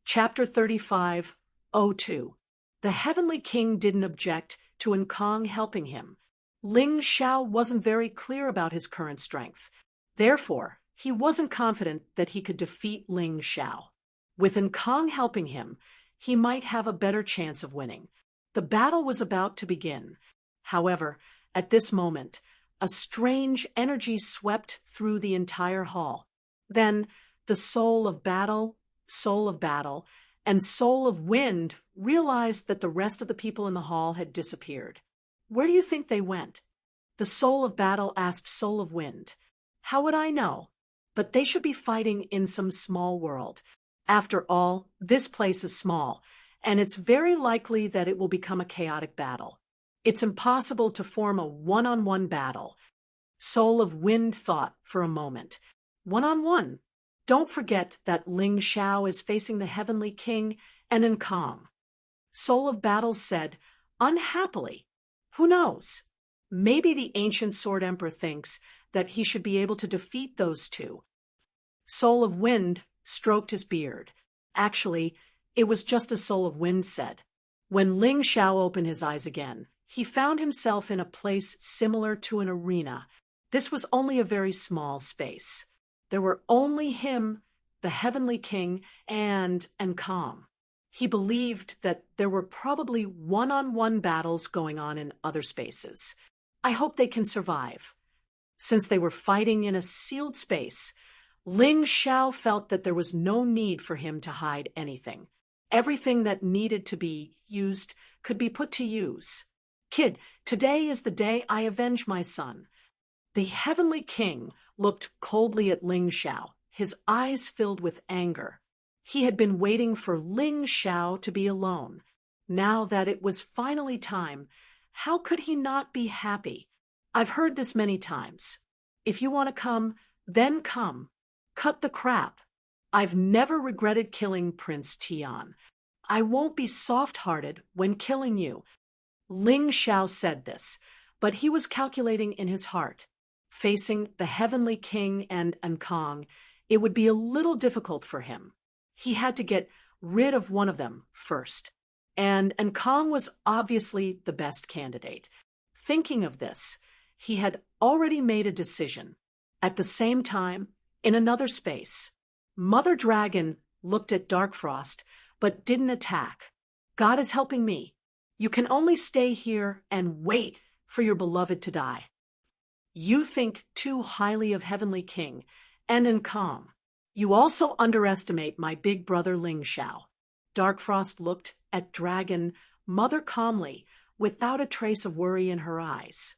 Chapter 35:02. The Heavenly King didn't object to Nkong helping him. Ling Xiao wasn't very clear about his current strength. Therefore, he wasn't confident that he could defeat Ling Xiao. With Nkong helping him, he might have a better chance of winning. The battle was about to begin. However, at this moment, a strange energy swept through the entire hall. Then, the soul of battle, and soul of wind realized that the rest of the people in the hall had disappeared. Where do you think they went? The soul of battle asked soul of wind. How would I know? But they should be fighting in some small world. After all, this place is small, and it's very likely that it will become a chaotic battle. It's impossible to form a one-on-one battle. Soul of Wind thought for a moment. One-on-one. Don't forget that Ling Xiao is facing the Heavenly King and Nkong. Soul of Battle said, unhappily. Who knows? Maybe the ancient Sword Emperor thinks that he should be able to defeat those two. Soul of Wind stroked his beard. Actually, it was just as Soul of Wind said. When Ling Xiao opened his eyes again, he found himself in a place similar to an arena. This was only a very small space. There were only him, the Heavenly King, and Nkong. He believed that there were probably one-on-one battles going on in other spaces. I hope they can survive. Since they were fighting in a sealed space, Ling Xiao felt that there was no need for him to hide anything. Everything that needed to be used could be put to use. Kid, today is the day I avenge my son. The Heavenly King looked coldly at Ling Xiao, his eyes filled with anger. He had been waiting for Ling Xiao to be alone. Now that it was finally time, how could he not be happy? I've heard this many times. If you want to come, then come. Cut the crap. I've never regretted killing Prince Tian. I won't be soft-hearted when killing you. Ling Xiao said this, but he was calculating in his heart. Facing the Heavenly King and Nkong, it would be a little difficult for him. He had to get rid of one of them first, and Nkong was obviously the best candidate. Thinking of this, he had already made a decision. At the same time, in another space, Mother Dragon looked at Darkfrost, but didn't attack. God is helping me. You can only stay here and wait for your beloved to die. You think too highly of Heavenly King and Nkong. You also underestimate my big brother Ling Xiao. Darkfrost looked at Dragon Mother calmly, without a trace of worry in her eyes.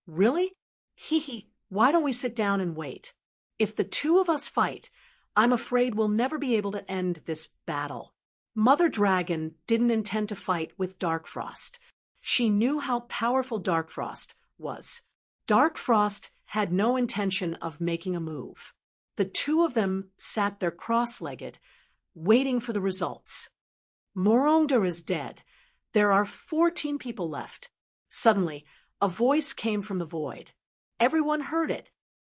Really? Hee, why don't we sit down and wait? If the two of us fight, I'm afraid we'll never be able to end this battle. Mother Dragon didn't intend to fight with Darkfrost. She knew how powerful Darkfrost was. Darkfrost had no intention of making a move. The two of them sat there cross-legged, waiting for the results. Morongda is dead. There are 14 people left. Suddenly, a voice came from the void. Everyone heard it.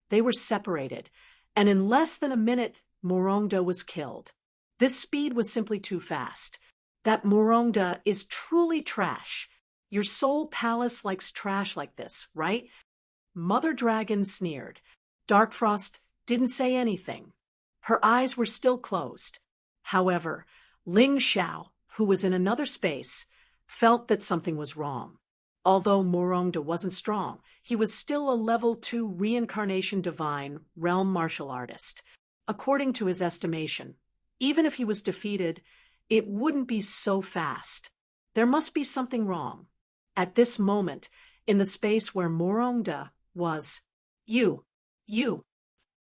They were separated, and in less than a minute, Morongda was killed. This speed was simply too fast. That Morongda is truly trash. Your soul palace likes trash like this, right? Mother Dragon sneered. Darkfrost didn't say anything. Her eyes were still closed. However, Ling Xiao, who was in another space, felt that something was wrong. Although Morongda wasn't strong, he was still a level 2 reincarnation divine realm martial artist. According to his estimation, even if he was defeated, it wouldn't be so fast. There must be something wrong. At this moment, in the space where Morongda was, you.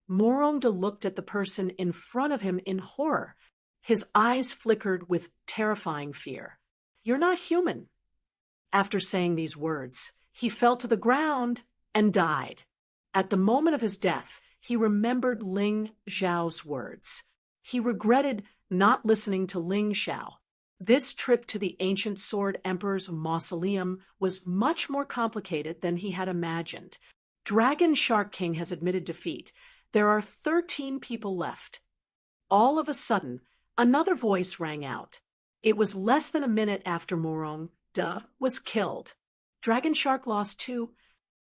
Morongda looked at the person in front of him in horror. His eyes flickered with terrifying fear. You're not human. After saying these words, he fell to the ground and died. At the moment of his death, he remembered Ling Xiao's words. He regretted not listening to Ling Xiao. This trip to the ancient Sword Emperor's mausoleum was much more complicated than he had imagined. Dragon Shark King has admitted defeat. There are 13 people left. All of a sudden, Another voice rang out. It was less than a minute after Morong Da was killed. Dragon Shark lost too.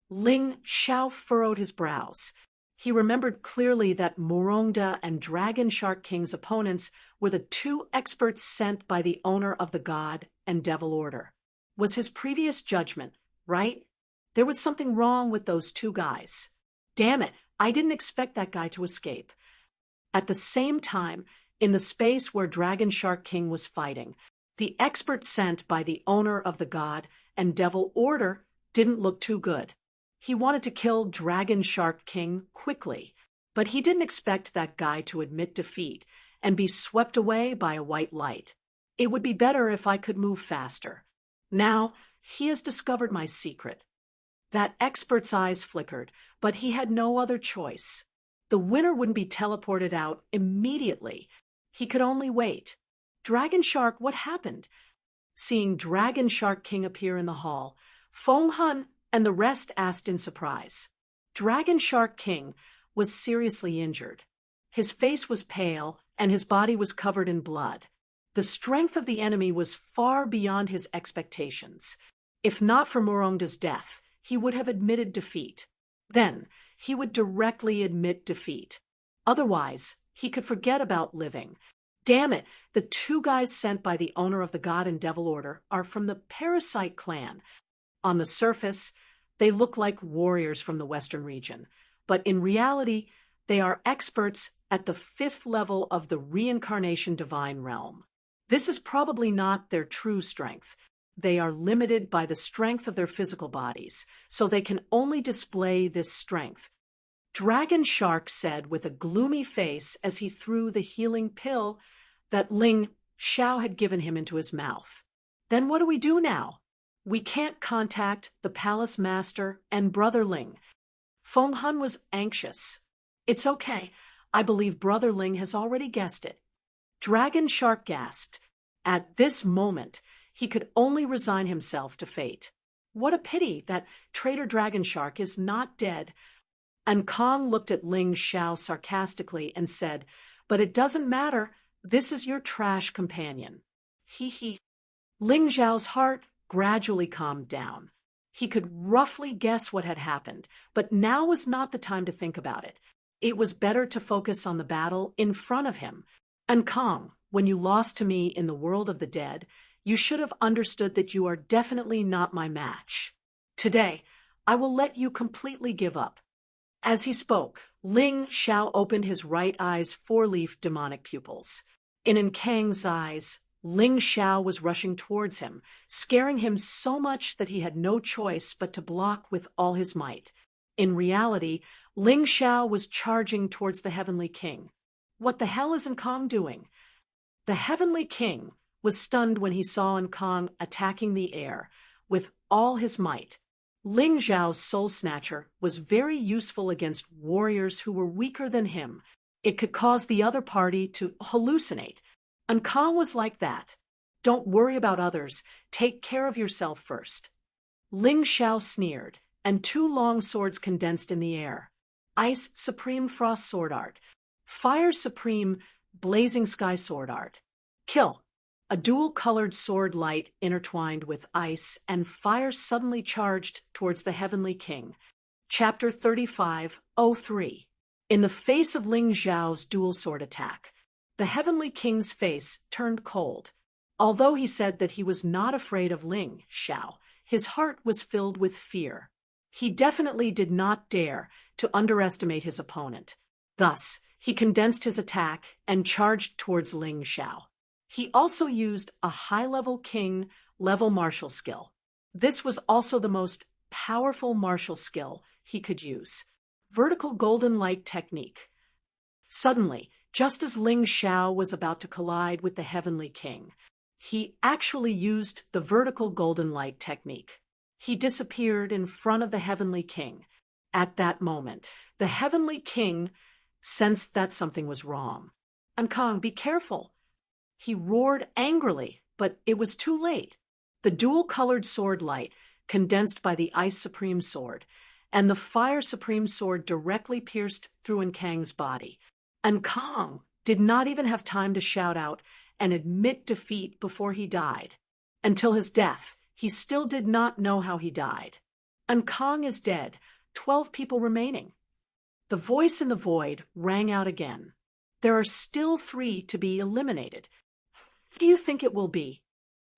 Ling Xiao furrowed his brows. He remembered clearly that Morongda and Dragon Shark King's opponents were the two experts sent by the owner of the God and Devil Order. Was his previous judgment right? There was something wrong with those two guys. Damn it, I didn't expect that guy to escape. At the same time, in the space where Dragon Shark King was fighting, the expert sent by the owner of the God and Devil Order didn't look too good. He wanted to kill Dragon Shark King quickly, but he didn't expect that guy to admit defeat and be swept away by a white light. It would be better if I could move faster. Now, he has discovered my secret. That expert's eyes flickered, but he had no other choice. The winner wouldn't be teleported out immediately. He could only wait. Dragon Shark, what happened? Seeing Dragon Shark King appear in the hall, Feng Hun and the rest asked in surprise. Dragon Shark King was seriously injured. His face was pale, and his body was covered in blood. The strength of the enemy was far beyond his expectations. If not for Morongda's death, he would have admitted defeat. Then, he would directly admit defeat. Otherwise, he could forget about living. Damn it, the two guys sent by the owner of the God and Devil Order are from the Parasite clan. On the surface, they look like warriors from the Western region, but in reality, they are experts at the 5th level of the reincarnation divine realm. This is probably not their true strength. They are limited by the strength of their physical bodies, so they can only display this strength. Dragon Shark said with a gloomy face as he threw the healing pill that Ling Xiao had given him into his mouth. Then what do we do now? We can't contact the palace master and Brother Ling. Feng Hun was anxious. It's okay. I believe Brother Ling has already guessed it. Dragon Shark gasped. At this moment, he could only resign himself to fate. What a pity that traitor Dragon Shark is not dead. And Kong looked at Ling Xiao sarcastically and said, "But it doesn't matter. This is your trash companion." He. Ling Xiao's heart gradually calmed down. He could roughly guess what had happened, but now was not the time to think about it. It was better to focus on the battle in front of him. And Kong, when you lost to me in the world of the dead, you should have understood that you are definitely not my match. Today, I will let you completely give up. As he spoke, Ling Xiao opened his right eye's 4-leaf demonic pupils. In Kang's eyes, Ling Xiao was rushing towards him, scaring him so much that he had no choice but to block with all his might. In reality, Ling Xiao was charging towards the Heavenly King. What the hell is Kong doing? The Heavenly King was stunned when he saw Kong attacking the air with all his might. Ling Xiao's Soul Snatcher was very useful against warriors who were weaker than him. It could cause the other party to hallucinate. And Kong was like that. Don't worry about others. Take care of yourself first. Ling Xiao sneered, and 2 long swords condensed in the air. Ice Supreme Frost Sword Art. Fire Supreme Blazing Sky Sword Art. Kill. A dual-colored sword light intertwined with ice and fire suddenly charged towards the Heavenly King. Chapter 35:03. In the face of Ling Xiao's dual sword attack, the Heavenly King's face turned cold. Although he said that he was not afraid of Ling Xiao, his heart was filled with fear. He definitely did not dare to underestimate his opponent. Thus, he condensed his attack and charged towards Ling Xiao. He also used a high-level king-level martial skill. This was also the most powerful martial skill he could use. Vertical Golden Light Technique. Suddenly, just as Ling Xiao was about to collide with the Heavenly King, he actually used the Vertical Golden Light Technique. He disappeared in front of the Heavenly King. At that moment, the Heavenly King sensed that something was wrong. Kong, be careful! He roared angrily, but it was too late. The dual-colored sword light, condensed by the Ice Supreme Sword, and the Fire Supreme Sword directly pierced through Kang's body. Kong did not even have time to shout out and admit defeat before he died. Until his death, he still did not know how he died. And Kong is dead, 12 people remaining. The voice in the void rang out again. There are still 3 to be eliminated. Who do you think it will be?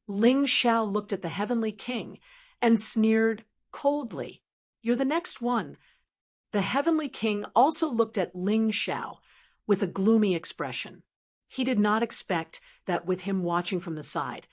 Ling Xiao looked at the Heavenly King and sneered coldly. You're the next one. The Heavenly King also looked at Ling Xiao with a gloomy expression. He did not expect that with him watching from the side,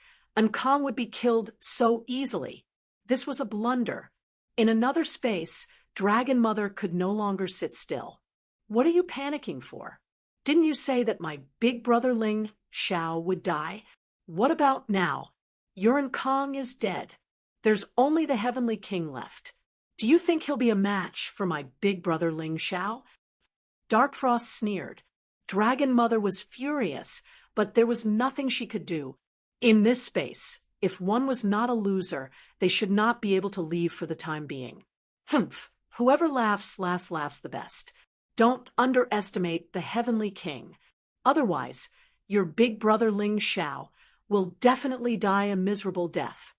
Kong would be killed so easily. This was a blunder. In another space, Dragon Mother could no longer sit still. What are you panicking for? Didn't you say that my big brother Ling Xiao would die? What about now? Your Kong is dead. There's only the Heavenly King left. Do you think he'll be a match for my big brother Ling Xiao? Darkfrost sneered. Dragon Mother was furious, but there was nothing she could do. In this space, if one was not a loser, they should not be able to leave for the time being. Humph! Whoever laughs last laughs the best. Don't underestimate the Heavenly King. Otherwise, your big brother Ling Xiao will definitely die a miserable death.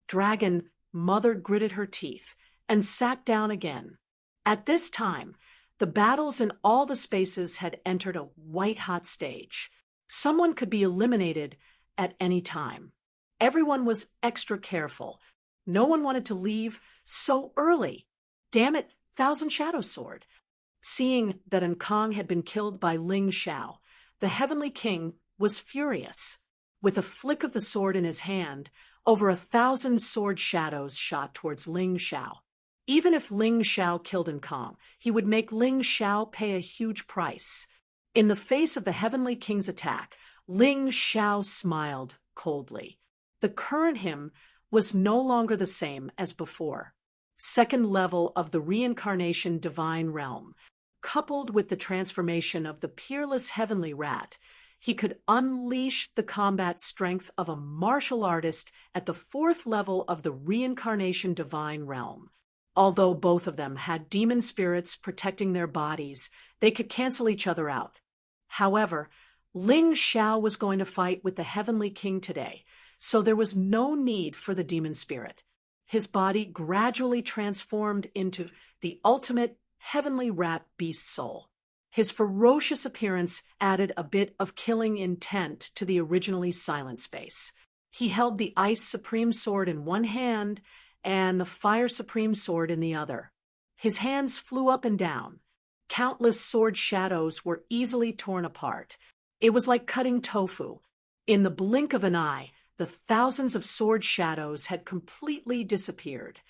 Dragon Mother gritted her teeth and sat down again. At this time, the battles in all the spaces had entered a white-hot stage. Someone could be eliminated at any time. Everyone was extra careful. No one wanted to leave so early. Damn it, Thousand Shadow Sword. Seeing that Kong had been killed by Ling Xiao, the Heavenly King was furious. With a flick of the sword in his hand, over 1,000 sword shadows shot towards Ling Xiao. Even if Ling Xiao killed Kong, he would make Ling Xiao pay a huge price. In the face of the Heavenly King's attack, Ling Xiao smiled coldly. The current him was no longer the same as before. Second level of the reincarnation divine realm, coupled with the transformation of the peerless heavenly rat, he could unleash the combat strength of a martial artist at the 4th level of the reincarnation divine realm. Although both of them had demon spirits protecting their bodies, they could cancel each other out. However, Ling Xiao was going to fight with the Heavenly King today, so there was no need for the demon spirit. His body gradually transformed into the ultimate heavenly rat beast soul. His ferocious appearance added a bit of killing intent to the originally silent space. He held the Ice Supreme Sword in one hand and the Fire Supreme Sword in the other. His hands flew up and down. Countless sword shadows were easily torn apart. It was like cutting tofu. In the blink of an eye, the thousands of sword shadows had completely disappeared.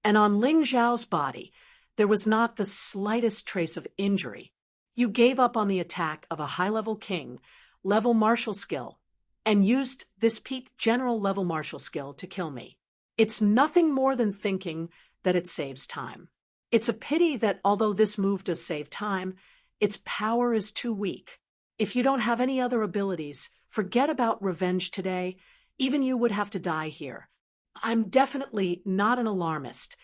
And on Ling Xiao's body, there was not the slightest trace of injury. You gave up on the attack of a high-level king, level martial skill, and used this peak general level martial skill to kill me. It's nothing more than thinking that it saves time. It's a pity that although this move does save time, its power is too weak. If you don't have any other abilities, forget about revenge today. Even you would have to die here. I'm definitely not an alarmist.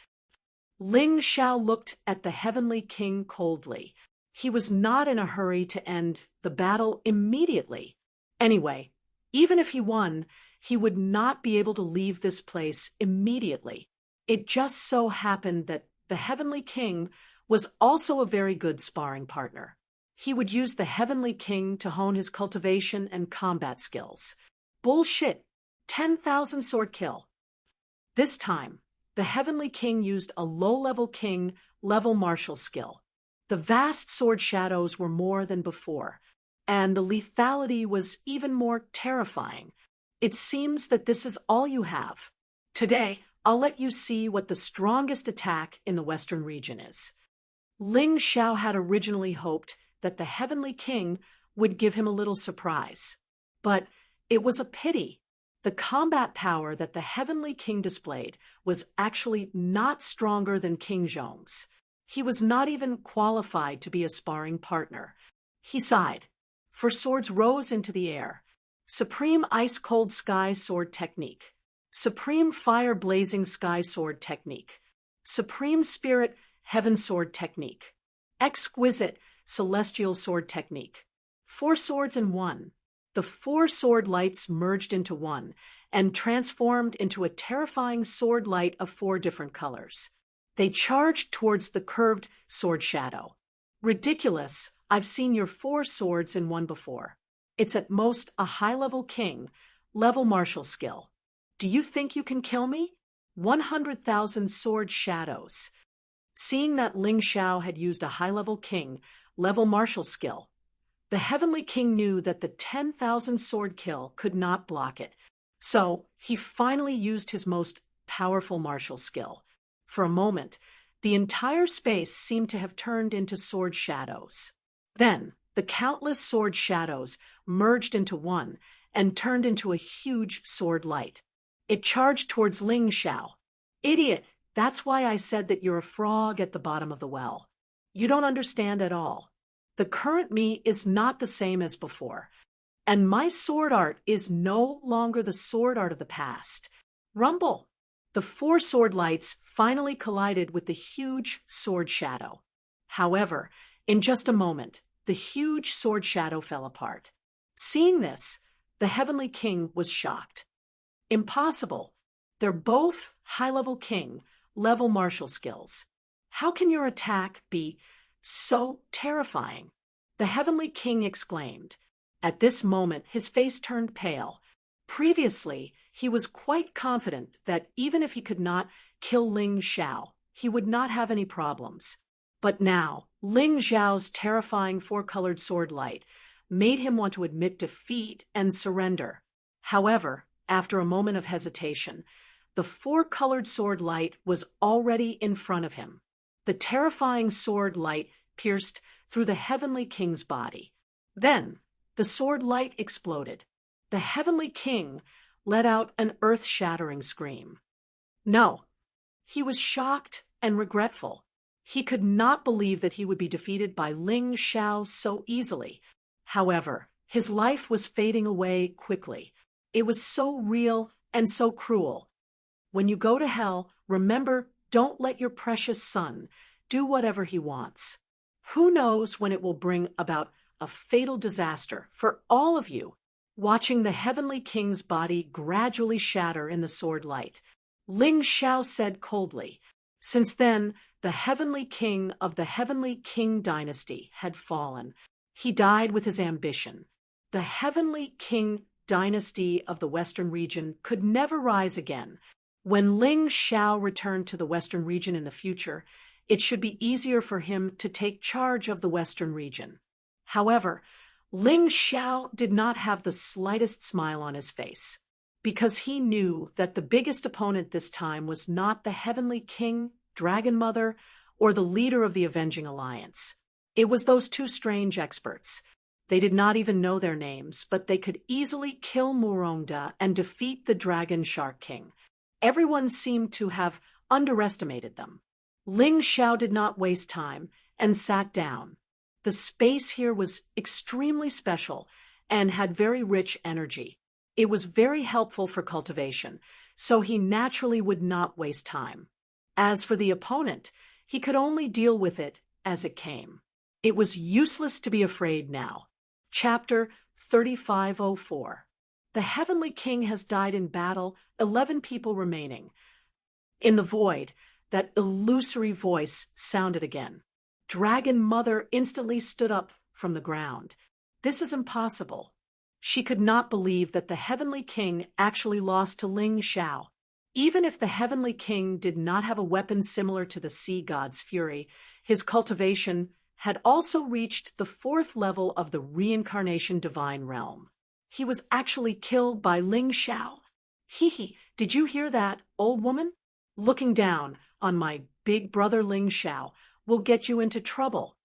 Ling Xiao looked at the Heavenly King coldly. He was not in a hurry to end the battle immediately. Anyway, even if he won, he would not be able to leave this place immediately. It just so happened that the Heavenly King was also a very good sparring partner. He would use the Heavenly King to hone his cultivation and combat skills. Bullshit! 10,000 sword kill. This time, the Heavenly King used a low-level king level martial skill. The vast sword shadows were more than before, and the lethality was even more terrifying. It seems that this is all you have. Today, I'll let you see what the strongest attack in the Western region is. Ling Xiao had originally hoped that the Heavenly King would give him a little surprise. But it was a pity. The combat power that the Heavenly King displayed was actually not stronger than King Zhong's. He was not even qualified to be a sparring partner. He sighed, for swords rose into the air. Supreme Ice Cold Sky Sword Technique. Supreme Fire Blazing Sky Sword Technique. Supreme Spirit Heaven Sword Technique. Exquisite Celestial Sword Technique. 4 swords in one. The 4 sword lights merged into one and transformed into a terrifying sword light of 4 different colors. They charged towards the curved sword shadow. Ridiculous, I've seen your 4 swords in one before. It's at most a high-level king, level martial skill. Do you think you can kill me? 100,000 sword shadows. Seeing that Ling Xiao had used a high-level king, level martial skill, the Heavenly King knew that the 10,000 sword kill could not block it, so he finally used his most powerful martial skill. For a moment, the entire space seemed to have turned into sword shadows. Then, the countless sword shadows merged into one and turned into a huge sword light. It charged towards Ling Xiao. Idiot, that's why I said that you're a frog at the bottom of the well. You don't understand at all. The current me is not the same as before, and my sword art is no longer the sword art of the past. Rumble! The 4 sword lights finally collided with the huge sword shadow. However, in just a moment, the huge sword shadow fell apart. Seeing this, the Heavenly King was shocked. Impossible. They're both high-level king, level martial skills. How can your attack be so terrifying? The Heavenly King exclaimed. At this moment, his face turned pale. Previously, he was quite confident that even if he could not kill Ling Xiao, he would not have any problems. But now, Ling Xiao's terrifying 4-colored sword light made him want to admit defeat and surrender. However, after a moment of hesitation, the 4-colored sword light was already in front of him. The terrifying sword light pierced through the Heavenly King's body. Then, the sword light exploded. The Heavenly King let out an earth-shattering scream. No, he was shocked and regretful. He could not believe that he would be defeated by Ling Xiao so easily. However, his life was fading away quickly. It was so real and so cruel. When you go to hell, remember, don't let your precious son do whatever he wants. Who knows when it will bring about a fatal disaster for all of you. Watching the Heavenly King's body gradually shatter in the sword light, Ling Xiao said coldly. Since then, the Heavenly King of the Heavenly King dynasty had fallen. He died with his ambition. The Heavenly King dynasty of the Western region could never rise again. When Ling Xiao returned to the Western region in the future, it should be easier for him to take charge of the Western region. However, Ling Xiao did not have the slightest smile on his face, because he knew that the biggest opponent this time was not the Heavenly King, Dragon Mother, or the leader of the Avenging Alliance. It was those 2 strange experts. They did not even know their names, but they could easily kill Murongda and defeat the Dragon Shark King. Everyone seemed to have underestimated them. Ling Xiao did not waste time and sat down. The space here was extremely special and had very rich energy. It was very helpful for cultivation, so he naturally would not waste time. As for the opponent, he could only deal with it as it came. It was useless to be afraid now. Chapter 3504. The Heavenly King has died in battle, 11 people remaining. In the void, that illusory voice sounded again. Dragon Mother instantly stood up from the ground. This is impossible. She could not believe that the Heavenly King actually lost to Ling Xiao. Even if the Heavenly King did not have a weapon similar to the sea god's fury, his cultivation had also reached the 4th level of the reincarnation divine realm. He was actually killed by Ling Xiao. Hee, did you hear that, old woman? Looking down on my big brother Ling Xiao will get you into trouble.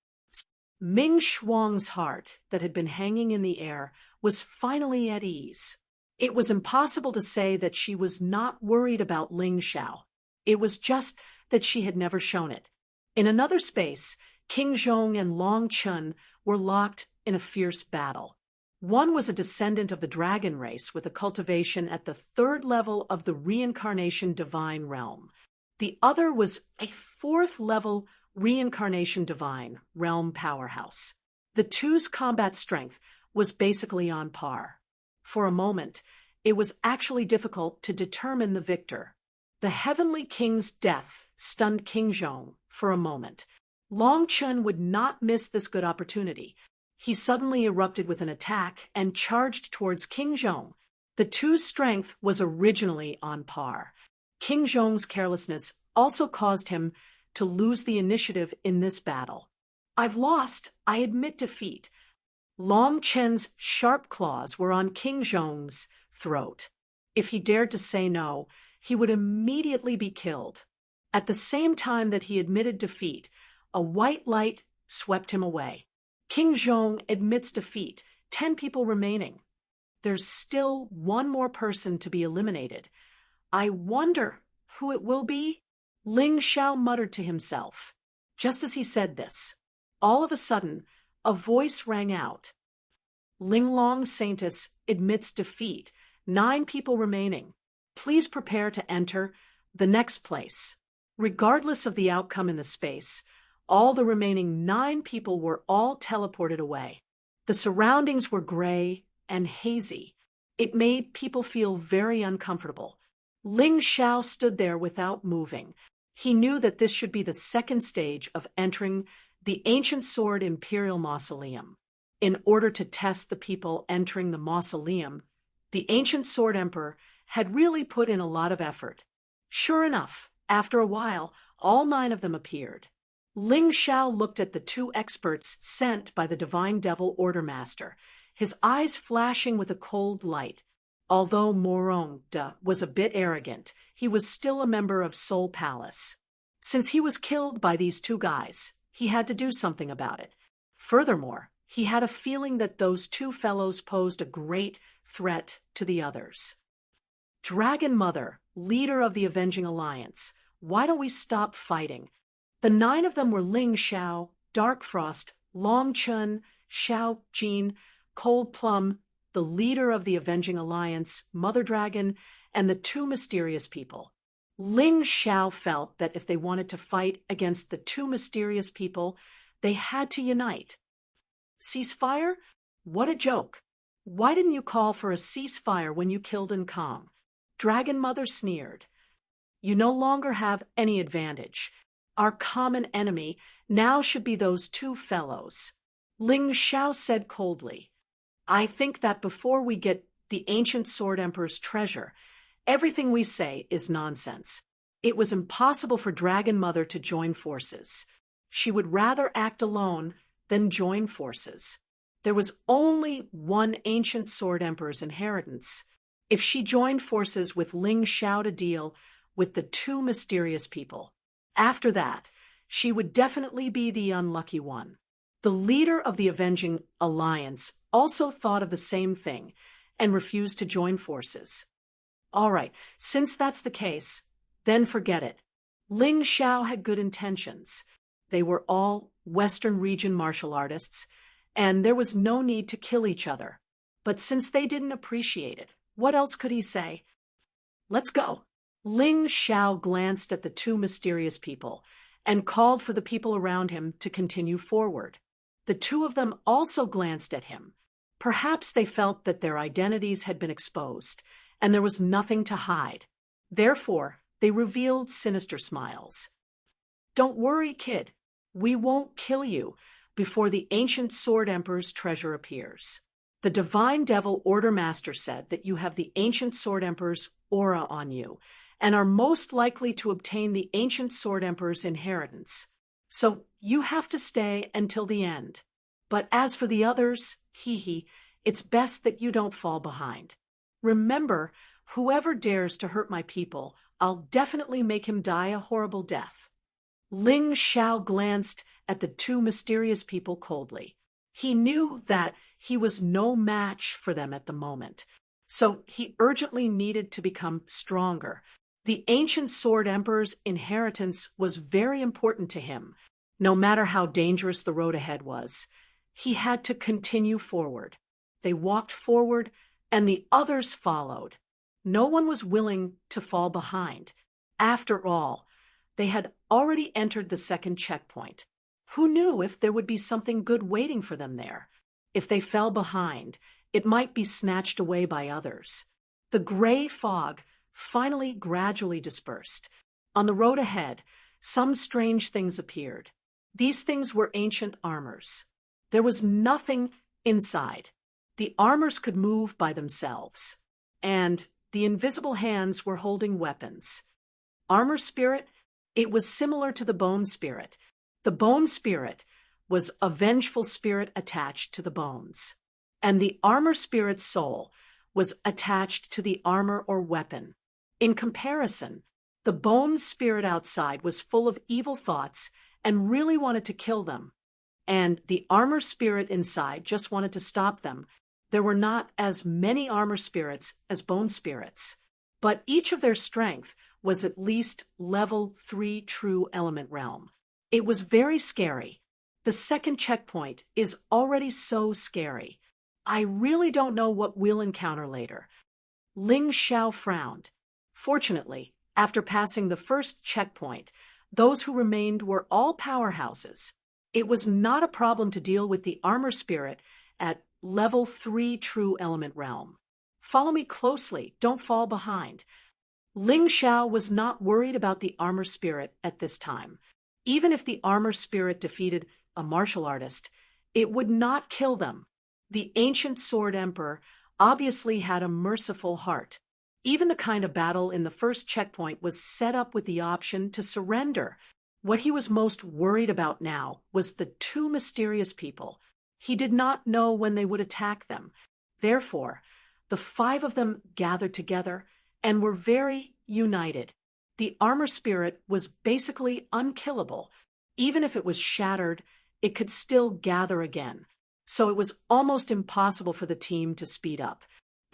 Ming Shuang's heart, that had been hanging in the air, was finally at ease. It was impossible to say that she was not worried about Ling Xiao. It was just that she had never shown it. In another space, King Zhong and Long Chun were locked in a fierce battle. One was a descendant of the dragon race with a cultivation at the 3rd level of the reincarnation divine realm. The other was a 4th level reincarnation divine realm powerhouse. The two's combat strength was basically on par. For a moment, it was actually difficult to determine the victor. The Heavenly King's death stunned King Zhong for a moment. Long Chun would not miss this good opportunity. He suddenly erupted with an attack and charged towards King Zhong. The two's strength was originally on par. King Zhong's carelessness also caused him to lose the initiative in this battle. "I've lost. I admit defeat." Long Chen's sharp claws were on King Zhong's throat. If he dared to say no, he would immediately be killed. At the same time that he admitted defeat, a white light swept him away. King Zhong admits defeat, 10 people remaining. There's still one more person to be eliminated. I wonder who it will be? Ling Xiao muttered to himself. Just as he said this, all of a sudden, a voice rang out. Linglong Saintus admits defeat, 9 people remaining. Please prepare to enter the next place. Regardless of the outcome in the space, all the remaining 9 people were all teleported away. The surroundings were gray and hazy. It made people feel very uncomfortable. Ling Xiao stood there without moving. He knew that this should be the second stage of entering the Ancient Sword Imperial Mausoleum. In order to test the people entering the mausoleum, the Ancient Sword Emperor had really put in a lot of effort. Sure enough, after a while, all 9 of them appeared. Ling Xiao looked at the 2 experts sent by the Divine Devil Ordermaster, his eyes flashing with a cold light. Although Morong Da was a bit arrogant, he was still a member of Soul Palace. Since he was killed by these 2 guys, he had to do something about it. Furthermore, he had a feeling that those 2 fellows posed a great threat to the others. Dragon Mother, leader of the Avenging Alliance, why don't we stop fighting? The 9 of them were Ling Xiao, Dark Frost, Long Chun, Xiao Jin, Cold Plum, the leader of the Avenging Alliance, Mother Dragon, and the 2 mysterious people. Ling Xiao felt that if they wanted to fight against the 2 mysterious people, they had to unite. Ceasefire? What a joke. Why didn't you call for a ceasefire when you killed Nkong? Dragon Mother sneered. You no longer have any advantage. Our common enemy now should be those 2 fellows. Ling Xiao said coldly. I think that before we get the Ancient Sword Emperor's treasure, everything we say is nonsense. It was impossible for Dragon Mother to join forces. She would rather act alone than join forces. There was only one Ancient Sword Emperor's inheritance. If she joined forces with Ling Xiao to deal with the 2 mysterious people, after that, she would definitely be the unlucky one. The leader of the Avenging Alliance also thought of the same thing and refused to join forces. All right, since that's the case, then forget it. Ling Xiao had good intentions. They were all Western region martial artists, and there was no need to kill each other. But since they didn't appreciate it, what else could he say? Let's go. Ling Xiao glanced at the 2 mysterious people and called for the people around him to continue forward. The 2 of them also glanced at him. Perhaps they felt that their identities had been exposed, and there was nothing to hide. Therefore, they revealed sinister smiles. Don't worry, kid. We won't kill you before the Ancient Sword Emperor's treasure appears. The Divine Devil Ordermaster said that you have the Ancient Sword Emperor's aura on you, and are most likely to obtain the Ancient Sword Emperor's inheritance. So you have to stay until the end. But as for the others, it's best that you don't fall behind. Remember, whoever dares to hurt my people, I'll definitely make him die a horrible death. Ling Xiao glanced at the 2 mysterious people coldly. He knew that he was no match for them at the moment, so he urgently needed to become stronger. The Ancient Sword Emperor's inheritance was very important to him. No matter how dangerous the road ahead was, he had to continue forward. They walked forward, and the others followed. No one was willing to fall behind. After all, they had already entered the second checkpoint. Who knew if there would be something good waiting for them there? If they fell behind, it might be snatched away by others. The gray fog finally gradually dispersed. On the road ahead, some strange things appeared. These things were ancient armors. There was nothing inside. The armors could move by themselves, and the invisible hands were holding weapons. Armor spirit? It was similar to the bone spirit. The bone spirit was a vengeful spirit attached to the bones, and the armor spirit's soul was attached to the armor or weapon. In comparison, the bone spirit outside was full of evil thoughts and really wanted to kill them, and the armor spirit inside just wanted to stop them. There were not as many armor spirits as bone spirits, but each of their strength was at least level 3 true element realm. It was very scary. The second checkpoint is already so scary. I really don't know what we'll encounter later. Ling Xiao frowned. Fortunately, after passing the first checkpoint, those who remained were all powerhouses. It was not a problem to deal with the armor spirit at level 3 true element realm. Follow me closely, don't fall behind. Ling Xiao was not worried about the armor spirit at this time. Even if the armor spirit defeated a martial artist, it would not kill them. The ancient sword emperor obviously had a merciful heart. Even the kind of battle in the first checkpoint was set up with the option to surrender. What he was most worried about now was the two mysterious people. He did not know when they would attack them. Therefore, the 5 of them gathered together and were very united. The armor spirit was basically unkillable. Even if it was shattered, it could still gather again. So it was almost impossible for the team to speed up.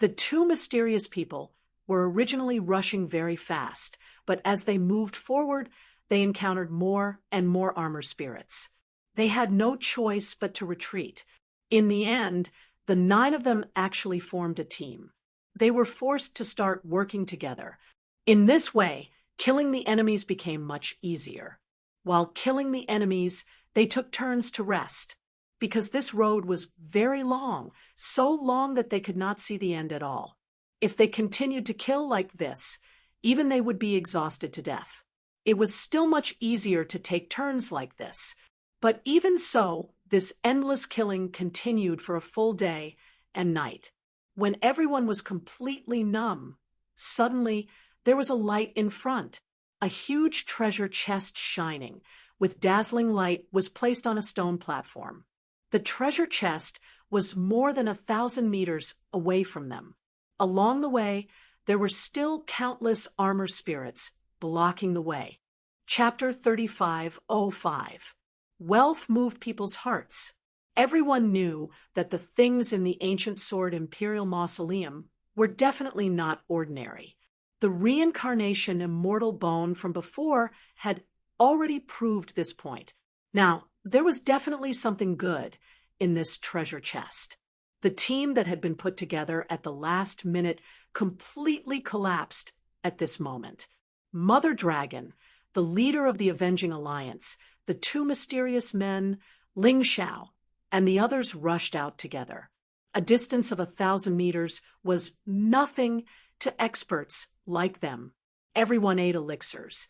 The two mysterious people were originally rushing very fast, but as they moved forward, they encountered more and more armor spirits. They had no choice but to retreat. In the end, the 9 of them actually formed a team. They were forced to start working together. In this way, killing the enemies became much easier. While killing the enemies, they took turns to rest, because this road was very long, so long that they could not see the end at all. If they continued to kill like this, even they would be exhausted to death. It was still much easier to take turns like this, but even so, this endless killing continued for a full day and night. When everyone was completely numb, suddenly there was a light in front. A huge treasure chest shining, with dazzling light, was placed on a stone platform. The treasure chest was more than 1,000 meters away from them. Along the way, there were still countless armor spirits blocking the way. Chapter 35:05. Wealth moved people's hearts. Everyone knew that the things in the ancient sword imperial mausoleum were definitely not ordinary. The reincarnation immortal bone from before had already proved this point. Now, there was definitely something good in this treasure chest. The team that had been put together at the last minute completely collapsed at this moment. Mother Dragon, the leader of the Avenging Alliance, the 2 mysterious men, Ling Xiao, and the others rushed out together. A distance of 1,000 meters was nothing to experts like them. Everyone ate elixirs,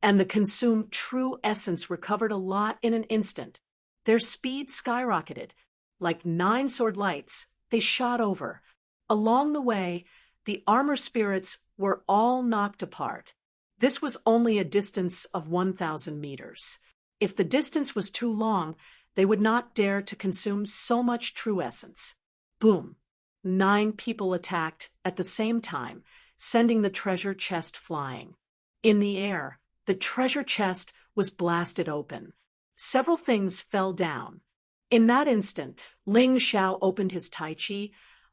and the consumed true essence recovered a lot in an instant. Their speed skyrocketed. Like 9 sword lights, they shot over. Along the way, the armor spirits were all knocked apart. This was only a distance of 1,000 meters. If the distance was too long, they would not dare to consume so much true essence. Boom! 9 people attacked at the same time, sending the treasure chest flying. In the air, the treasure chest was blasted open. Several things fell down. In that instant, Ling Xiao opened his Tai Chi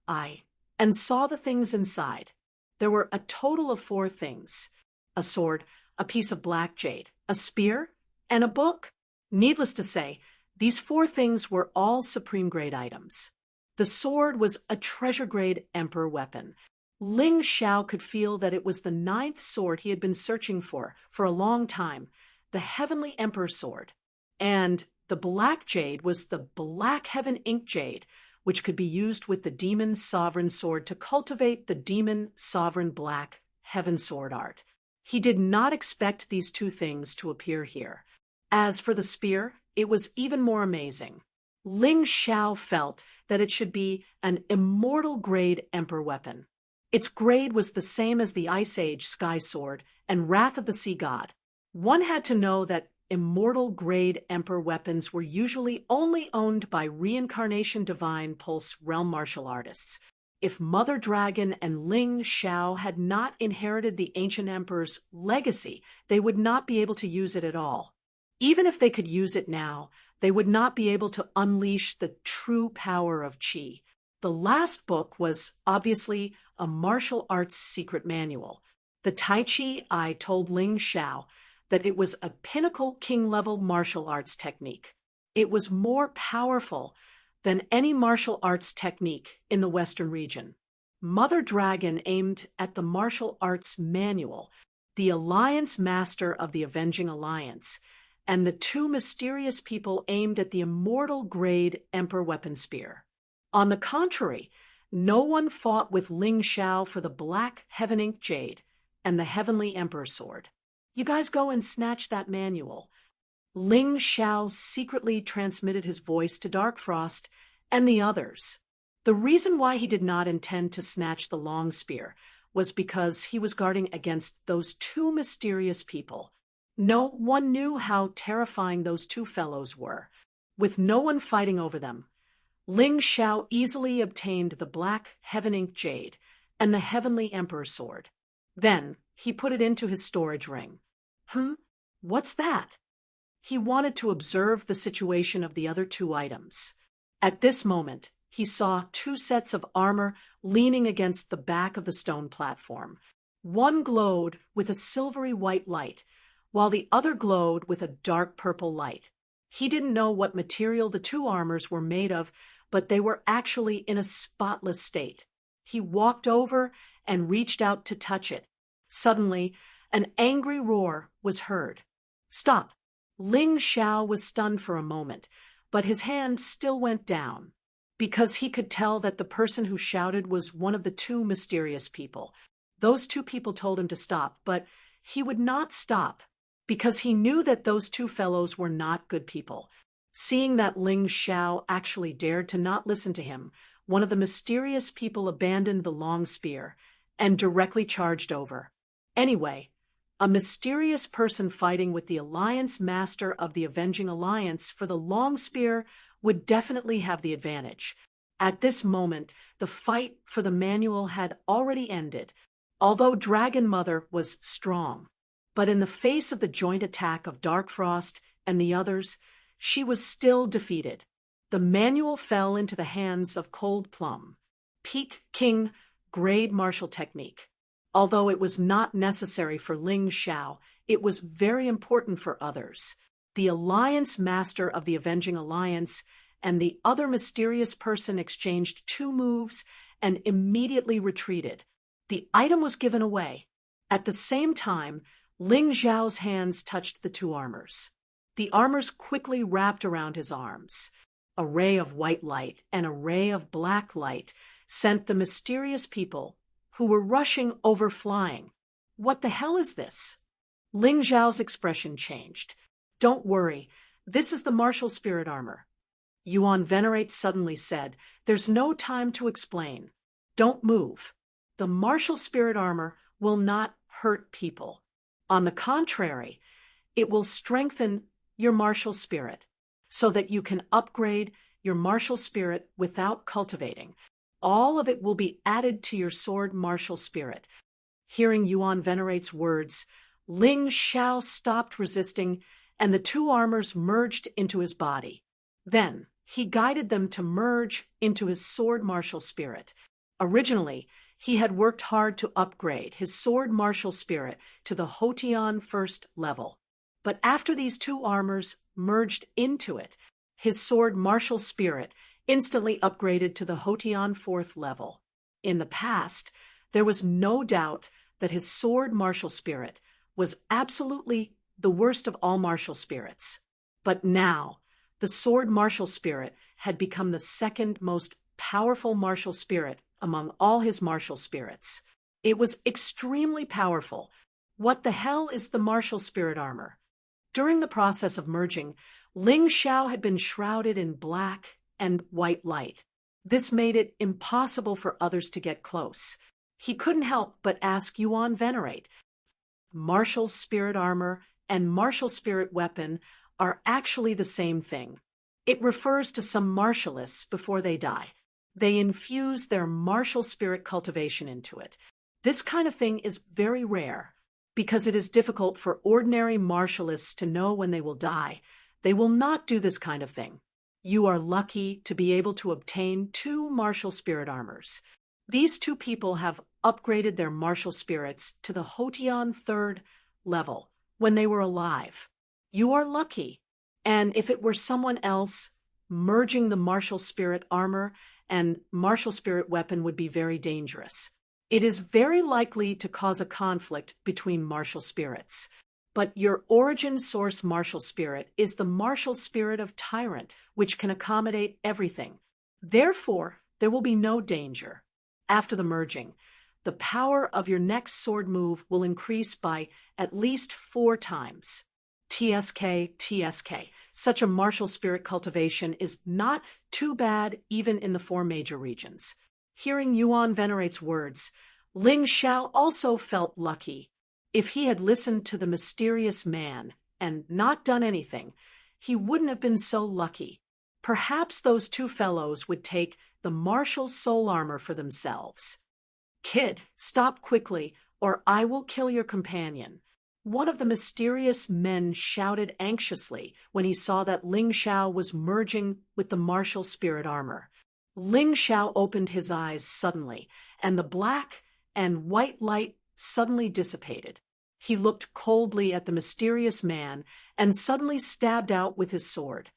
eye and saw the things inside. There were a total of 4 things: a sword, a piece of black jade, a spear, and a book. Needless to say, these 4 things were all supreme-grade items. The sword was a treasure-grade emperor weapon. Ling Xiao could feel that it was the 9th sword he had been searching for a long time, the Heavenly Emperor sword. And the black jade was the Black Heaven Ink Jade, which could be used with the Demon Sovereign Sword to cultivate the Demon Sovereign Black Heaven Sword art. He did not expect these two things to appear here. As for the spear, it was even more amazing. Ling Xiao felt that it should be an immortal grade Emperor weapon. Its grade was the same as the Ice Age Sky Sword and Wrath of the Sea God. One had to know that immortal grade Emperor weapons were usually only owned by Reincarnation Divine Pulse Realm martial artists. If Mother Dragon and Ling Xiao had not inherited the ancient emperor's legacy, they would not be able to use it at all. Even if they could use it now, they would not be able to unleash the true power of Qi. The last book was obviously a martial arts secret manual. The Tai Chi I told Ling Xiao that it was a pinnacle king-level martial arts technique. It was more powerful than any martial arts technique in the Western region. Mother Dragon aimed at the martial arts manual, the Alliance Master of the Avenging Alliance, and the two mysterious people aimed at the immortal grade Emperor Weapon Spear. On the contrary, no one fought with Ling Xiao for the Black Heaven Ink Jade and the Heavenly Emperor Sword. You guys go and snatch that manual. Ling Xiao secretly transmitted his voice to Dark Frost and the others. The reason why he did not intend to snatch the long spear was because he was guarding against those two mysterious people. No one knew how terrifying those two fellows were. With no one fighting over them, Ling Xiao easily obtained the Black Heaven Ink Jade and the Heavenly Emperor Sword. Then he put it into his storage ring. What's that? He wanted to observe the situation of the other two items. At this moment, he saw two sets of armor leaning against the back of the stone platform. One glowed with a silvery white light, while the other glowed with a dark purple light. He didn't know what material the two armors were made of, but they were actually in a spotless state. He walked over and reached out to touch it. Suddenly, an angry roar was heard. Stop! Ling Xiao was stunned for a moment, but his hand still went down, because he could tell that the person who shouted was one of the two mysterious people. Those two people told him to stop, but he would not stop, because he knew that those two fellows were not good people. Seeing that Ling Xiao actually dared to not listen to him, one of the mysterious people abandoned the long spear and directly charged over. Anyway, a mysterious person fighting with the Alliance Master of the Avenging Alliance for the long spear would definitely have the advantage. At this moment, the fight for the manual had already ended, although Dragon Mother was strong. But in the face of the joint attack of Dark Frost and the others, she was still defeated. The manual fell into the hands of Cold Plum, Peak King grade martial technique. Although it was not necessary for Ling Xiao, it was very important for others. The Alliance Master of the Avenging Alliance and the other mysterious person exchanged two moves and immediately retreated. The item was given away. At the same time, Ling Xiao's hands touched the two armors. The armors quickly wrapped around his arms. A ray of white light and a ray of black light sent the mysterious people who were rushing over flying. What the hell is this? Ling Xiao's expression changed. Don't worry, this is the martial spirit armor. Yuan Venerate suddenly said, there's no time to explain. Don't move. The martial spirit armor will not hurt people. On the contrary, it will strengthen your martial spirit so that you can upgrade your martial spirit without cultivating. All of it will be added to your sword martial spirit. Hearing Yuan Venerate's words, Ling Xiao stopped resisting, and the two armors merged into his body. Then, he guided them to merge into his sword martial spirit. Originally, he had worked hard to upgrade his sword martial spirit to the Hotian first level. But after these two armors merged into it, his sword martial spirit instantly upgraded to the Hotian fourth level. In the past, there was no doubt that his sword martial spirit was absolutely the worst of all martial spirits. But now, the sword martial spirit had become the second most powerful martial spirit among all his martial spirits. It was extremely powerful. What the hell is the martial spirit armor? During the process of merging, Ling Xiao had been shrouded in black and white light. This made it impossible for others to get close. He couldn't help but ask Yuan Venerate. Martial spirit armor and martial spirit weapon are actually the same thing. It refers to some martialists before they die. They infuse their martial spirit cultivation into it. This kind of thing is very rare because it is difficult for ordinary martialists to know when they will die. They will not do this kind of thing. You are lucky to be able to obtain 2 martial spirit armors. These 2 people have upgraded their martial spirits to the Hotian 3rd level when they were alive. You are lucky. And if it were someone else, merging the martial spirit armor and martial spirit weapon would be very dangerous. It is very likely to cause a conflict between martial spirits. But your origin source martial spirit is the martial spirit of Tyrant, which can accommodate everything. Therefore, there will be no danger. After the merging, the power of your next sword move will increase by at least 4 times. TSK. Such a martial spirit cultivation is not too bad even in the 4 major regions. Hearing Yuan Venerate's words, Ling Xiao also felt lucky. If he had listened to the mysterious man and not done anything, he wouldn't have been so lucky. Perhaps those 2 fellows would take the martial soul armor for themselves. Kid, stop quickly, or I will kill your companion. One of the mysterious men shouted anxiously when he saw that Ling Xiao was merging with the martial spirit armor. Ling Xiao opened his eyes suddenly, and the black and white light suddenly dissipated. He looked coldly at the mysterious man and suddenly stabbed out with his sword.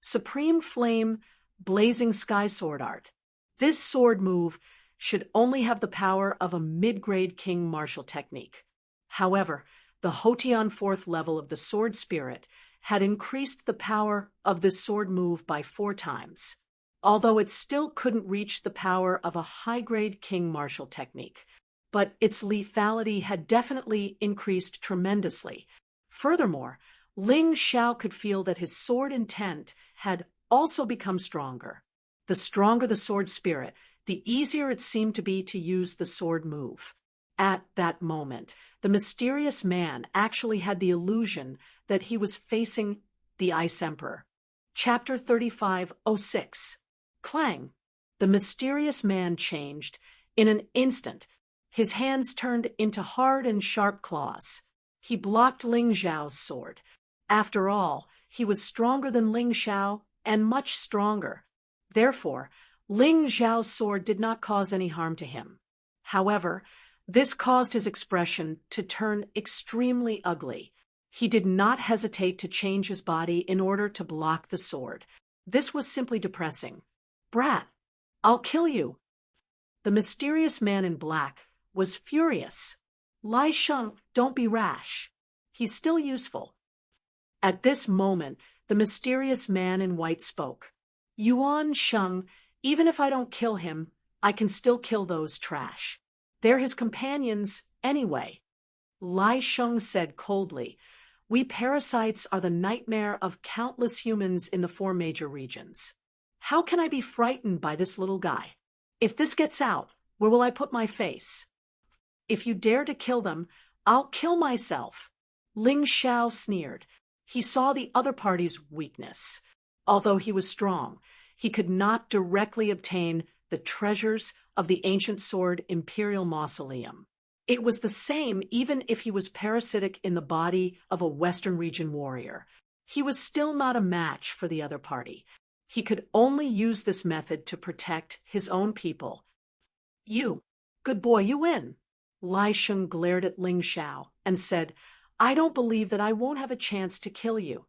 Supreme Flame, Blazing Sky Sword Art. This sword move should only have the power of a mid-grade king martial technique. However, the Hotian 4th level of the sword spirit had increased the power of this sword move by 4 times, although it still couldn't reach the power of a high-grade king martial technique. But its lethality had definitely increased tremendously. Furthermore, Ling Xiao could feel that his sword intent had also become stronger. The stronger the sword spirit, the easier it seemed to be to use the sword move. At that moment, the mysterious man actually had the illusion that he was facing the Ice Emperor. Chapter 35:06. Clang. The mysterious man changed in an instant. His hands turned into hard and sharp claws. He blocked Ling Xiao's sword. After all, he was stronger than Ling Xiao and much stronger. Therefore, Ling Xiao's sword did not cause any harm to him. However, this caused his expression to turn extremely ugly. He did not hesitate to change his body in order to block the sword. This was simply depressing. Brat, I'll kill you. The mysterious man in black was furious. Lai Sheng, don't be rash. He's still useful. At this moment, the mysterious man in white spoke. Yuan Sheng, even if I don't kill him, I can still kill those trash. They're his companions anyway. Lai Sheng said coldly, we parasites are the nightmare of countless humans in the 4 major regions. How can I be frightened by this little guy? If this gets out, where will I put my face? If you dare to kill them, I'll kill myself. Ling Xiao sneered. He saw the other party's weakness. Although he was strong, he could not directly obtain the treasures of the ancient sword Imperial Mausoleum. It was the same even if he was parasitic in the body of a Western region warrior. He was still not a match for the other party. He could only use this method to protect his own people. You, good boy, you win. Lai Sheng glared at Ling Xiao and said, I don't believe that I won't have a chance to kill you.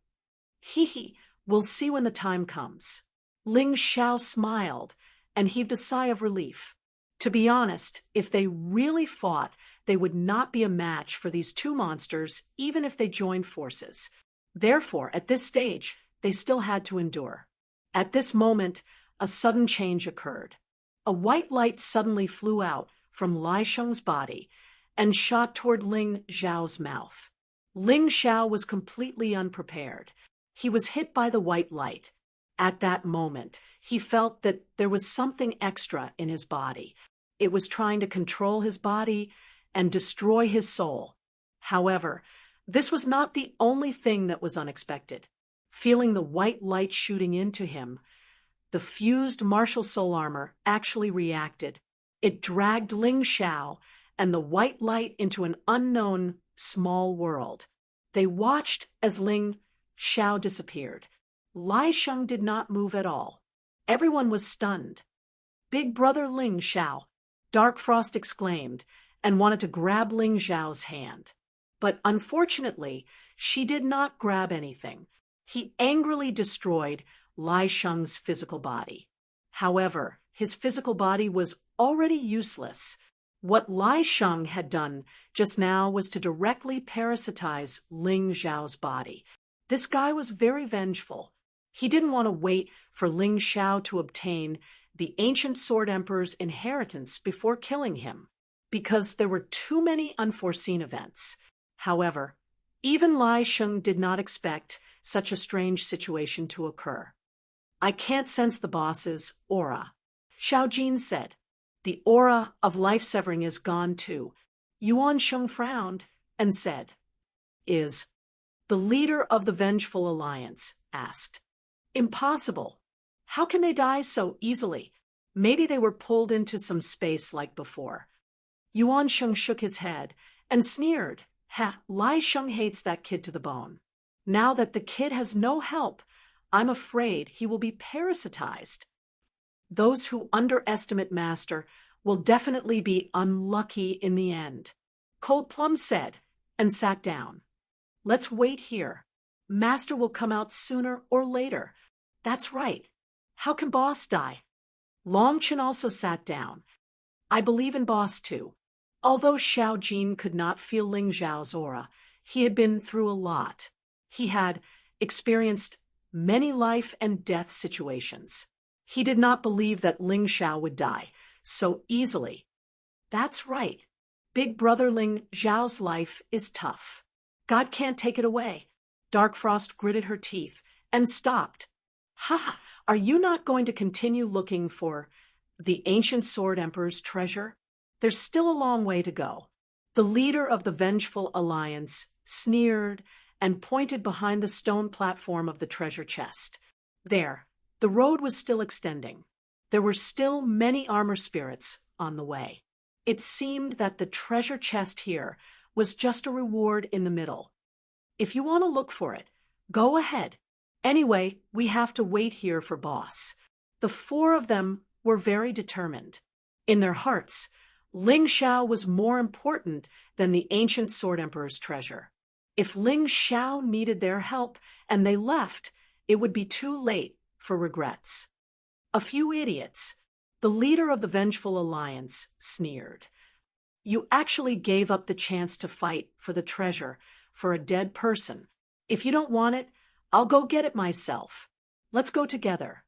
Hee, we'll see when the time comes. Ling Xiao smiled and heaved a sigh of relief. To be honest, if they really fought, they would not be a match for these 2 monsters, even if they joined forces. Therefore, at this stage, they still had to endure. At this moment, a sudden change occurred. A white light suddenly flew out from Lai Sheng's body and shot toward Ling Xiao's mouth. Ling Xiao was completely unprepared. He was hit by the white light. At that moment, he felt that there was something extra in his body. It was trying to control his body and destroy his soul. However, this was not the only thing that was unexpected. Feeling the white light shooting into him, the fused martial soul armor actually reacted. It dragged Ling Xiao and the white light into an unknown small world. They watched as Ling Xiao disappeared. Lai Sheng did not move at all. Everyone was stunned. "Big brother Ling Xiao," Dark Frost exclaimed, and wanted to grab Ling Xiao's hand. But unfortunately, she did not grab anything. He angrily destroyed Lai Sheng's physical body. However, his physical body was already useless. What Lai Sheng had done just now was to directly parasitize Ling Xiao's body. This guy was very vengeful. He didn't want to wait for Ling Xiao to obtain the ancient Sword Emperor's inheritance before killing him, because there were too many unforeseen events. However, even Lai Sheng did not expect such a strange situation to occur. "I can't sense the boss's aura," Xiao Jin said. "The aura of life-severing is gone too." Yuan Sheng frowned and said, "Is the leader of the Vengeful Alliance?" asked. "Impossible. How can they die so easily? Maybe they were pulled into some space like before." Yuan Sheng shook his head and sneered. "Ha, Lai Sheng hates that kid to the bone. Now that the kid has no help, I'm afraid he will be parasitized. Those who underestimate Master will definitely be unlucky in the end," Cold Plum said, and sat down. "Let's wait here. Master will come out sooner or later." "That's right. How can Boss die?" Long Chen also sat down. "I believe in Boss too." Although Xiao Jin could not feel Ling Xiao's aura, he had been through a lot. He had experienced many life and death situations. He did not believe that Ling Xiao would die so easily. "That's right. Big brother Ling Xiao's life is tough. God can't take it away." Dark Frost gritted her teeth and stopped. "Ha! Are you not going to continue looking for the ancient Sword Emperor's treasure? There's still a long way to go." The leader of the Vengeful Alliance sneered and pointed behind the stone platform of the treasure chest. There, the road was still extending. There were still many armor spirits on the way. It seemed that the treasure chest here was just a reward in the middle. "If you want to look for it, go ahead. Anyway, we have to wait here for Boss." The four of them were very determined. In their hearts, Ling Xiao was more important than the ancient Sword Emperor's treasure. If Ling Xiao needed their help and they left, it would be too late for regrets. "A few idiots," the leader of the Vengeful Alliance sneered. "You actually gave up the chance to fight for the treasure for a dead person. If you don't want it, I'll go get it myself. Let's go together."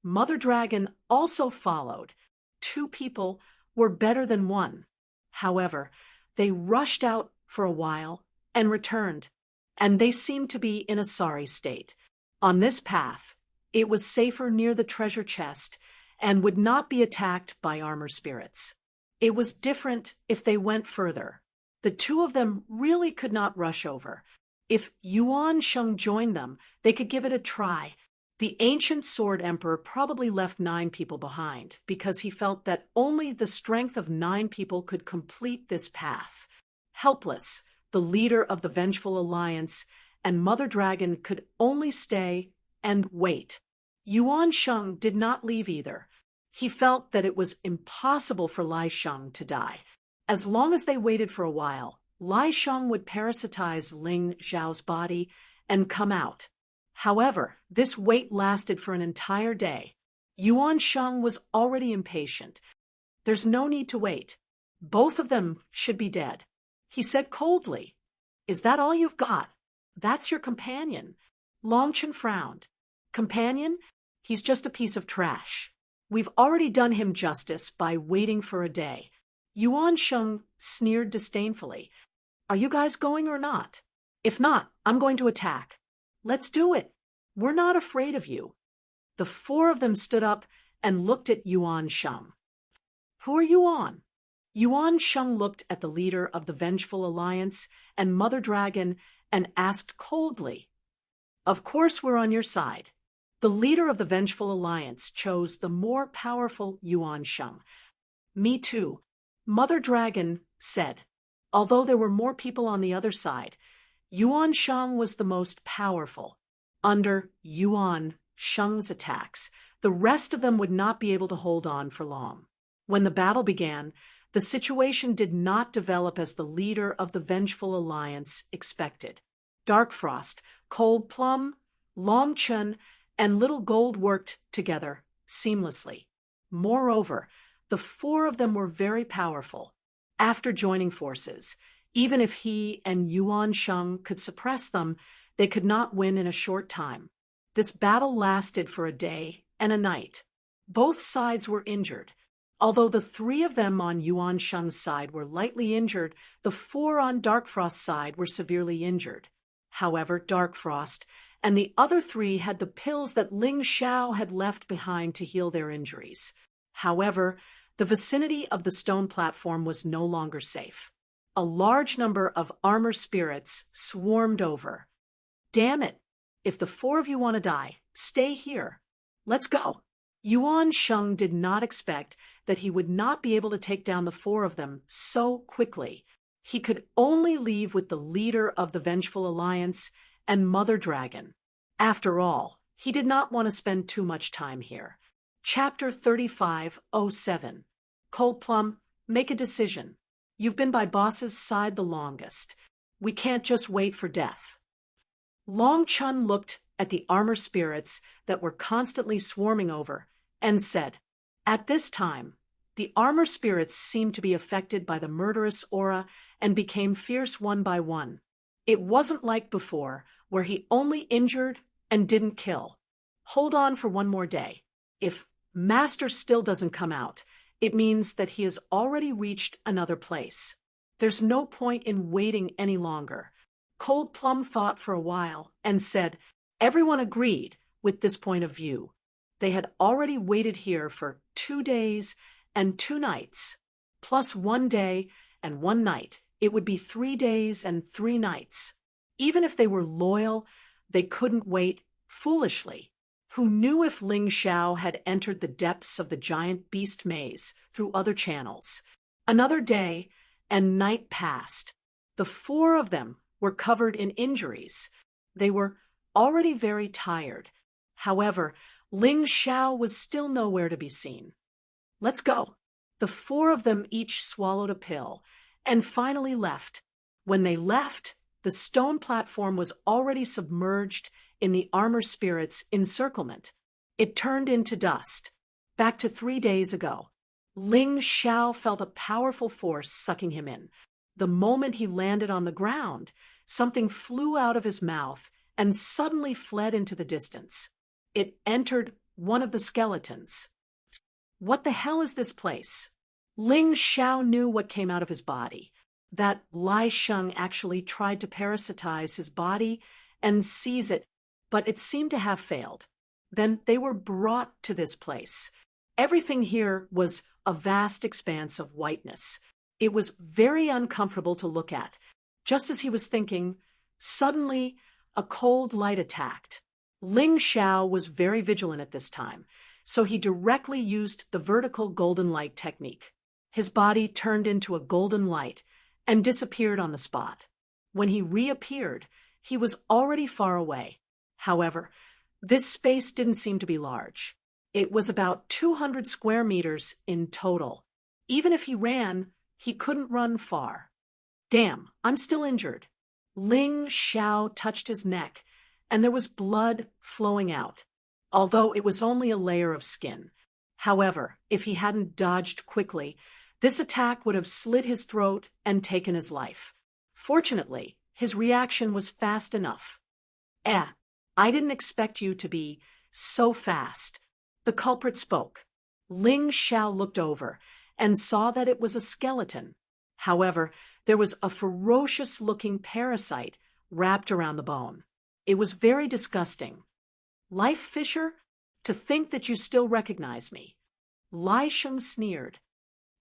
Mother Dragon also followed. Two people were better than one. However, they rushed out for a while and returned, and they seemed to be in a sorry state. On this path, it was safer near the treasure chest and would not be attacked by armor spirits. It was different if they went further. The two of them really could not rush over. If Yuan Sheng joined them, they could give it a try. The ancient Sword Emperor probably left 9 people behind because he felt that only the strength of 9 people could complete this path. Helpless, the leader of the Vengeful Alliance and Mother Dragon could only stay and wait. Yuan Sheng did not leave either. He felt that it was impossible for Lai Sheng to die. As long as they waited for a while, Lai Sheng would parasitize Ling Xiao's body and come out. However, this wait lasted for an entire day. Yuan Sheng was already impatient. "There's no need to wait. Both of them should be dead," he said coldly. "Is that all you've got? That's your companion?" Long Chen frowned. "Companion? He's just a piece of trash. We've already done him justice by waiting for a day. Yuan Sheng sneered disdainfully. Are you guys going or not? If not, I'm going to attack. Let's do it. We're not afraid of you. The four of them stood up and looked at Yuan Sheng. Who are you on? Yuan Sheng looked at the leader of the Vengeful Alliance and Mother Dragon and asked coldly, Of course we're on your side. The leader of the Vengeful Alliance chose the more powerful Yuan Sheng. Me too, Mother Dragon said. Although there were more people on the other side, Yuan Sheng was the most powerful. Under Yuan Sheng's attacks, the rest of them would not be able to hold on for long. When the battle began, the situation did not develop as the leader of the Vengeful Alliance expected. Dark Frost, Cold Plum, Long Chen, and Little Gold worked together seamlessly. Moreover, the four of them were very powerful. After joining forces, even if he and Yuan Sheng could suppress them, they could not win in a short time. This battle lasted for a day and a night. Both sides were injured. Although the three of them on Yuan Sheng's side were lightly injured, the four on Dark Frost's side were severely injured. However, Dark Frost and the other three had the pills that Ling Xiao had left behind to heal their injuries. However, the vicinity of the stone platform was no longer safe. A large number of armor spirits swarmed over. Damn it! If the four of you want to die, stay here. Let's go. Yuan Sheng did not expect that he would not be able to take down the four of them so quickly. He could only leave with the leader of the Vengeful Alliance and Mother Dragon. After all, he did not want to spend too much time here. Chapter 35:07. Cold Plum, make a decision. You've been by boss's side the longest. We can't just wait for death. Long Chun looked at the armor spirits that were constantly swarming over and said, At this time, the armor spirits seemed to be affected by the murderous aura and became fierce one by one. It wasn't like before, where he only injured and didn't kill. Hold on for one more day. If Master still doesn't come out, it means that he has already reached another place. There's no point in waiting any longer. Cold Plum thought for a while and said, Everyone agreed with this point of view. They had already waited here for 2 days and 2 nights, plus 1 day and 1 night. It would be 3 days and 3 nights. Even if they were loyal, they couldn't wait foolishly. Who knew if Ling Xiao had entered the depths of the giant beast maze through other channels? Another day and night passed. The four of them were covered in injuries. They were already very tired. However, Ling Xiao was still nowhere to be seen. Let's go. The four of them each swallowed a pill and finally left. When they left, the stone platform was already submerged in the armor spirit's encirclement. It turned into dust. Back to 3 days ago. Ling Xiao felt a powerful force sucking him in. The moment he landed on the ground, something flew out of his mouth and suddenly fled into the distance. It entered one of the skeletons. What the hell is this place? Ling Xiao knew what came out of his body. That Lai Sheng actually tried to parasitize his body and seize it, but it seemed to have failed. Then they were brought to this place. Everything here was a vast expanse of whiteness. It was very uncomfortable to look at. Just as he was thinking, suddenly a cold light attacked. Ling Xiao was very vigilant at this time, so he directly used the vertical golden light technique. His body turned into a golden light and disappeared on the spot. When he reappeared, he was already far away. However, this space didn't seem to be large. It was about 200 square meters in total. Even if he ran, he couldn't run far. Damn, I'm still injured. Ling Xiao touched his neck, and there was blood flowing out, although it was only a layer of skin. However, if he hadn't dodged quickly, this attack would have slit his throat and taken his life. Fortunately, his reaction was fast enough. I didn't expect you to be so fast. The culprit spoke. Ling Xiao looked over and saw that it was a skeleton. However, there was a ferocious-looking parasite wrapped around the bone. It was very disgusting. Life Fisher? To think that you still recognize me. Lai Sheng sneered.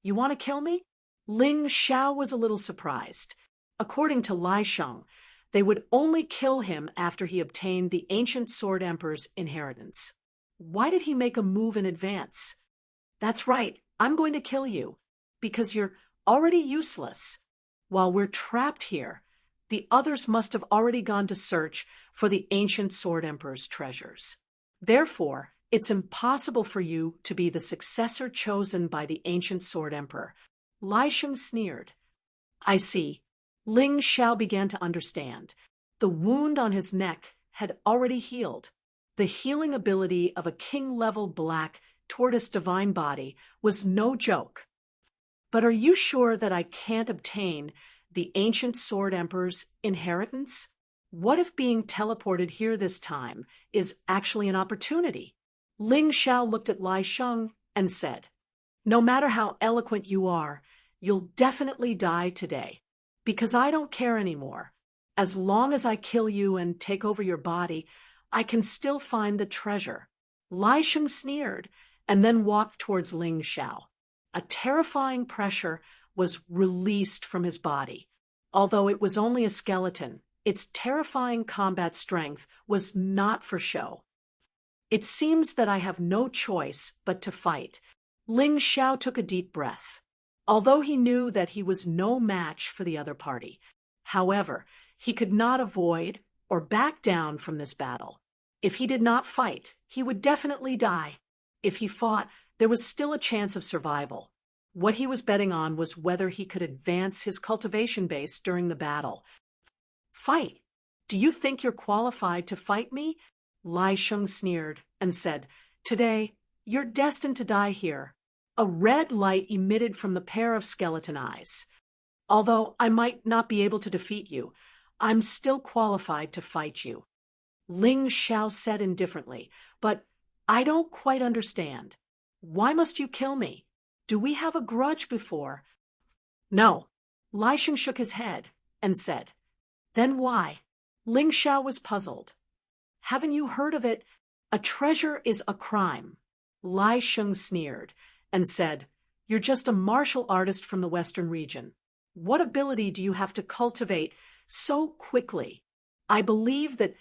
You want to kill me? Ling Xiao was a little surprised. According to Lai Sheng, they would only kill him after he obtained the ancient Sword Emperor's inheritance. Why did he make a move in advance? That's right, I'm going to kill you, because you're already useless. While we're trapped here, the others must have already gone to search for the ancient Sword Emperor's treasures. Therefore, it's impossible for you to be the successor chosen by the ancient Sword Emperor. Lai Sheng sneered. I see. Ling Xiao began to understand. The wound on his neck had already healed. The healing ability of a king-level black tortoise divine body was no joke. But are you sure that I can't obtain the ancient Sword Emperor's inheritance? What if being teleported here this time is actually an opportunity? Ling Xiao looked at Lai Sheng and said, No matter how eloquent you are, you'll definitely die today. Because I don't care anymore. As long as I kill you and take over your body, I can still find the treasure. Lai Sheng sneered and then walked towards Ling Xiao. A terrifying pressure was released from his body. Although it was only a skeleton, its terrifying combat strength was not for show. It seems that I have no choice but to fight. Ling Xiao took a deep breath. Although he knew that he was no match for the other party. However, he could not avoid or back down from this battle. If he did not fight, he would definitely die. If he fought, there was still a chance of survival. What he was betting on was whether he could advance his cultivation base during the battle. Fight! Do you think you're qualified to fight me? Lai Sheng sneered and said, Today, you're destined to die here. A red light emitted from the pair of skeleton eyes. Although I might not be able to defeat you, I'm still qualified to fight you. Ling Xiao said indifferently, But I don't quite understand. Why must you kill me? Do we have a grudge before? No. Lai Sheng shook his head and said, Then why? Ling Xiao was puzzled. Haven't you heard of it? A treasure is a crime. Lai Sheng sneered and said, You're just a martial artist from the Western region. What ability do you have to cultivate so quickly? I believe that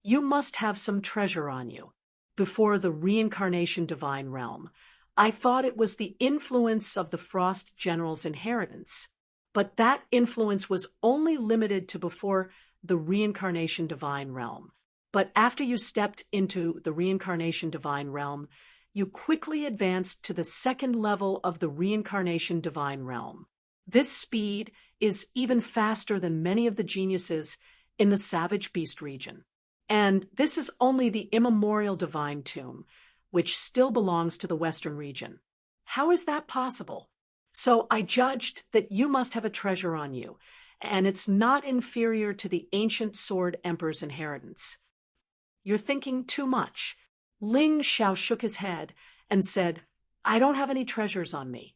you must have some treasure on you. Before the reincarnation divine realm, I thought it was the influence of the Frost General's inheritance. But that influence was only limited to before the reincarnation divine realm. But after you stepped into the reincarnation divine realm, you quickly advanced to the second level of the reincarnation divine realm. This speed is even faster than many of the geniuses in the Savage Beast region. And this is only the immemorial divine tomb, which still belongs to the Western region. How is that possible? So I judged that you must have a treasure on you, and it's not inferior to the ancient Sword Emperor's inheritance. You're thinking too much. Ling Xiao shook his head and said, I don't have any treasures on me.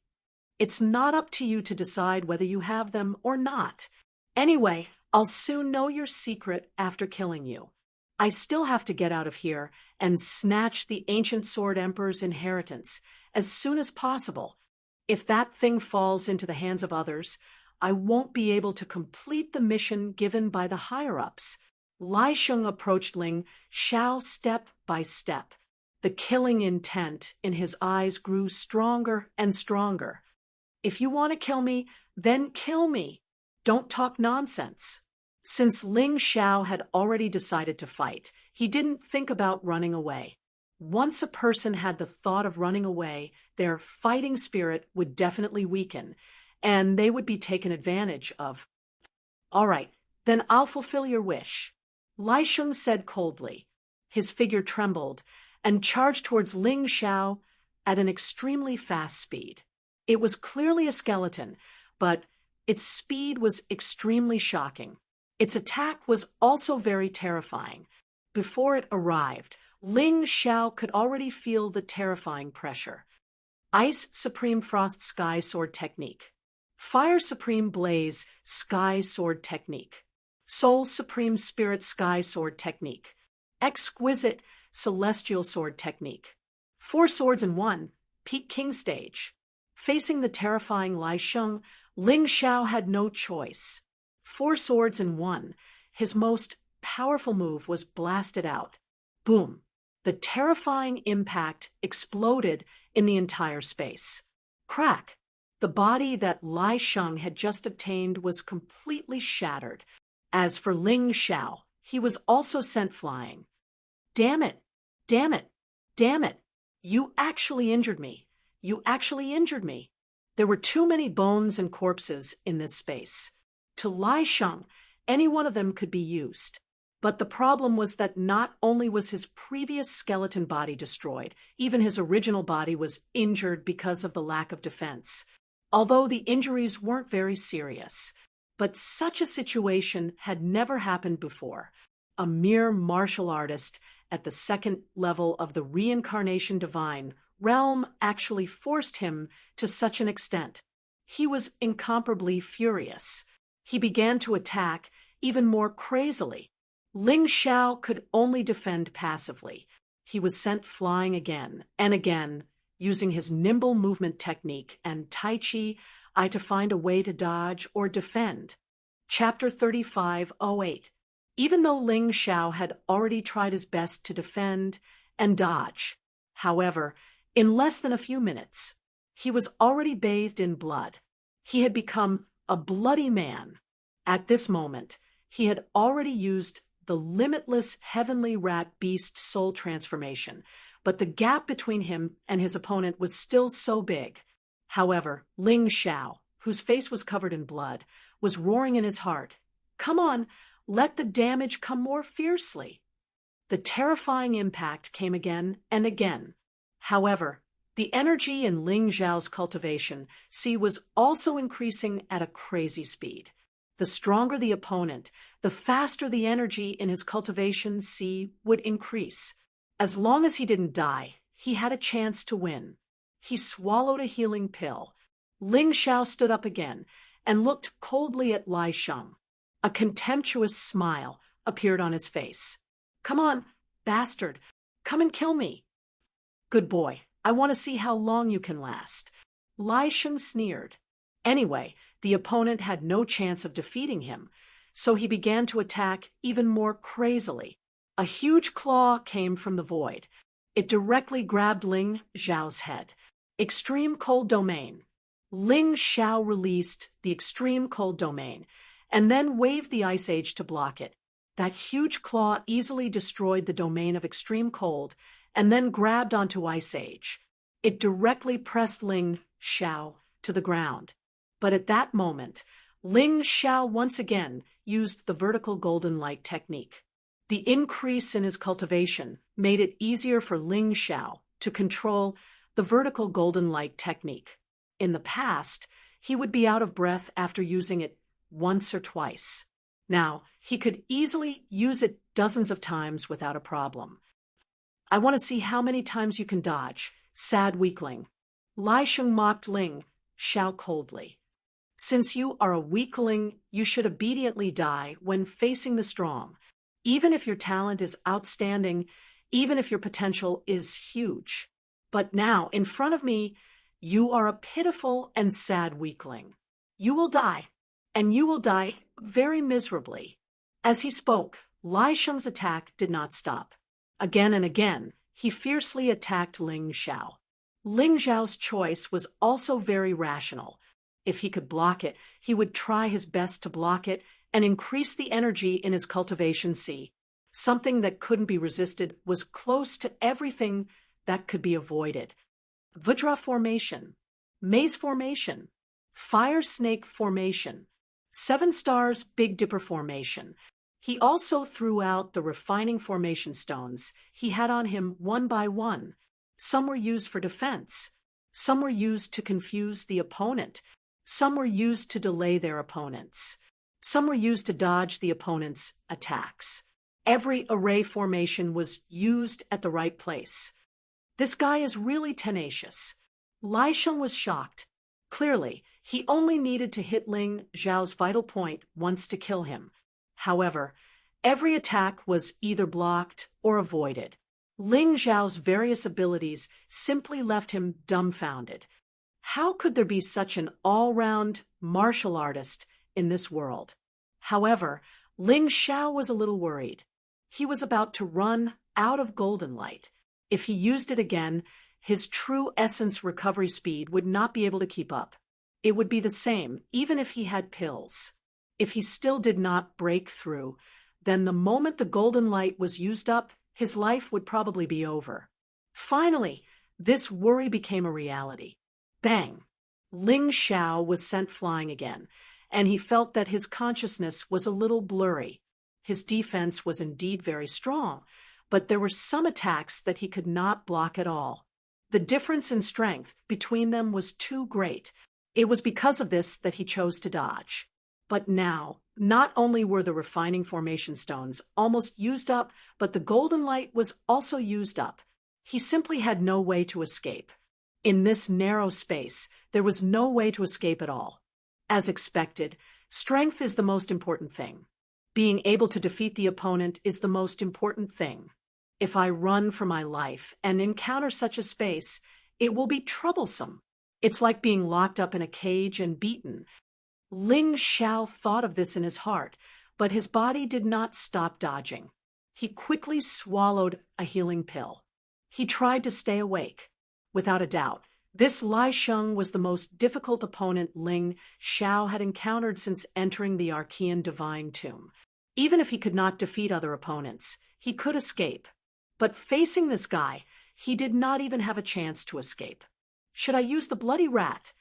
It's not up to you to decide whether you have them or not. Anyway, I'll soon know your secret after killing you. I still have to get out of here and snatch the ancient Sword Emperor's inheritance as soon as possible. If that thing falls into the hands of others, I won't be able to complete the mission given by the higher-ups. Lai Sheng approached Ling Xiao step by step. The killing intent in his eyes grew stronger and stronger. If you want to kill me, then kill me. Don't talk nonsense. Since Ling Xiao had already decided to fight, he didn't think about running away. Once a person had the thought of running away, their fighting spirit would definitely weaken, and they would be taken advantage of. All right, then I'll fulfill your wish. Lai Sheng said coldly. His figure trembled and charged towards Ling Xiao at an extremely fast speed. It was clearly a skeleton, but its speed was extremely shocking. Its attack was also very terrifying. Before it arrived, Ling Xiao could already feel the terrifying pressure. Ice Supreme Frost Sky Sword Technique. Fire Supreme Blaze Sky Sword Technique. Soul Supreme Spirit Sky Sword Technique. Exquisite Celestial Sword Technique. 4 swords in one, Peak King Stage. Facing the terrifying Lai Sheng, Ling Xiao had no choice. 4 swords in one, his most powerful move was blasted out. Boom! The terrifying impact exploded in the entire space. Crack! The body that Lai Sheng had just obtained was completely shattered. As for Ling Xiao, he was also sent flying. Damn it! Damn it! Damn it! You actually injured me. You actually injured me. There were too many bones and corpses in this space. To Lai Sheng, any one of them could be used. But the problem was that not only was his previous skeleton body destroyed, even his original body was injured because of the lack of defense. Although the injuries weren't very serious. But such a situation had never happened before. A mere martial artist at the second level of the reincarnation divine realm actually forced him to such an extent. He was incomparably furious. He began to attack even more crazily. Ling Xiao could only defend passively. He was sent flying again and again, using his nimble movement technique and Tai Chi to find a way to dodge or defend. Chapter 35:08. Even though Ling Xiao had already tried his best to defend and dodge, however, in less than a few minutes, he was already bathed in blood. He had become a bloody man. At this moment, he had already used the limitless heavenly rat beast soul transformation, but the gap between him and his opponent was still so big. However, Ling Xiao, whose face was covered in blood, was roaring in his heart, "Come on, let the damage come more fiercely." The terrifying impact came again and again. However, the energy in Ling Xiao's cultivation was also increasing at a crazy speed. The stronger the opponent, the faster the energy in his cultivation would increase. As long as he didn't die, he had a chance to win. He swallowed a healing pill. Ling Xiao stood up again and looked coldly at Lai Sheng. A contemptuous smile appeared on his face. "Come on, bastard, come and kill me." "Good boy, I want to see how long you can last." Lai Sheng sneered. Anyway, the opponent had no chance of defeating him, so he began to attack even more crazily. A huge claw came from the void. It directly grabbed Ling Xiao's head. Extreme Cold Domain. Ling Xiao released the Extreme Cold Domain, and then waved the Ice Age to block it. That huge claw easily destroyed the domain of Extreme Cold, and then grabbed onto Ice Age. It directly pressed Ling Xiao to the ground. But at that moment, Ling Xiao once again used the vertical golden light technique. The increase in his cultivation made it easier for Ling Xiao to control the vertical golden light technique. In the past, he would be out of breath after using it once or twice. Now, he could easily use it dozens of times without a problem. "I want to see how many times you can dodge, sad weakling." Lai Sheng mocked Ling Xiao coldly. "Since you are a weakling, you should obediently die when facing the strong, even if your talent is outstanding, even if your potential is huge. But now, in front of me, you are a pitiful and sad weakling. You will die, and you will die very miserably." As he spoke, Lai Sheng's attack did not stop. Again and again, he fiercely attacked Ling Xiao. Ling Xiao's choice was also very rational. If he could block it, he would try his best to block it and increase the energy in his cultivation Something that couldn't be resisted was close to everything that could be avoided. Vajra formation, maze formation, fire snake formation, 7 stars Big Dipper formation. He also threw out the refining formation stones he had on him one by one. Some were used for defense. Some were used to confuse the opponent. Some were used to delay their opponents. Some were used to dodge the opponent's attacks. Every array formation was used at the right place. This guy is really tenacious. Lai Sheng was shocked. Clearly, he only needed to hit Ling Xiao's vital point once to kill him. However, every attack was either blocked or avoided. Ling Xiao's various abilities simply left him dumbfounded. How could there be such an all-round martial artist in this world? However, Ling Xiao was a little worried. He was about to run out of golden light. If he used it again, his true essence recovery speed would not be able to keep up. It would be the same, even if he had pills. If he still did not break through, then the moment the golden light was used up, his life would probably be over. Finally, this worry became a reality. Bang! Ling Xiao was sent flying again, and he felt that his consciousness was a little blurry. His defense was indeed very strong, but there were some attacks that he could not block at all. The difference in strength between them was too great. It was because of this that he chose to dodge. But now, not only were the refining formation stones almost used up, but the golden light was also used up. He simply had no way to escape. In this narrow space, there was no way to escape at all. As expected, strength is the most important thing. Being able to defeat the opponent is the most important thing. If I run for my life and encounter such a space, it will be troublesome. It's like being locked up in a cage and beaten. Ling Xiao thought of this in his heart, but his body did not stop dodging. He quickly swallowed a healing pill. He tried to stay awake. Without a doubt, this Lai Sheng was the most difficult opponent Ling Xiao had encountered since entering the Archean Divine Tomb. Even if he could not defeat other opponents, he could escape. But facing this guy, he did not even have a chance to escape. Should I use the bloody rat?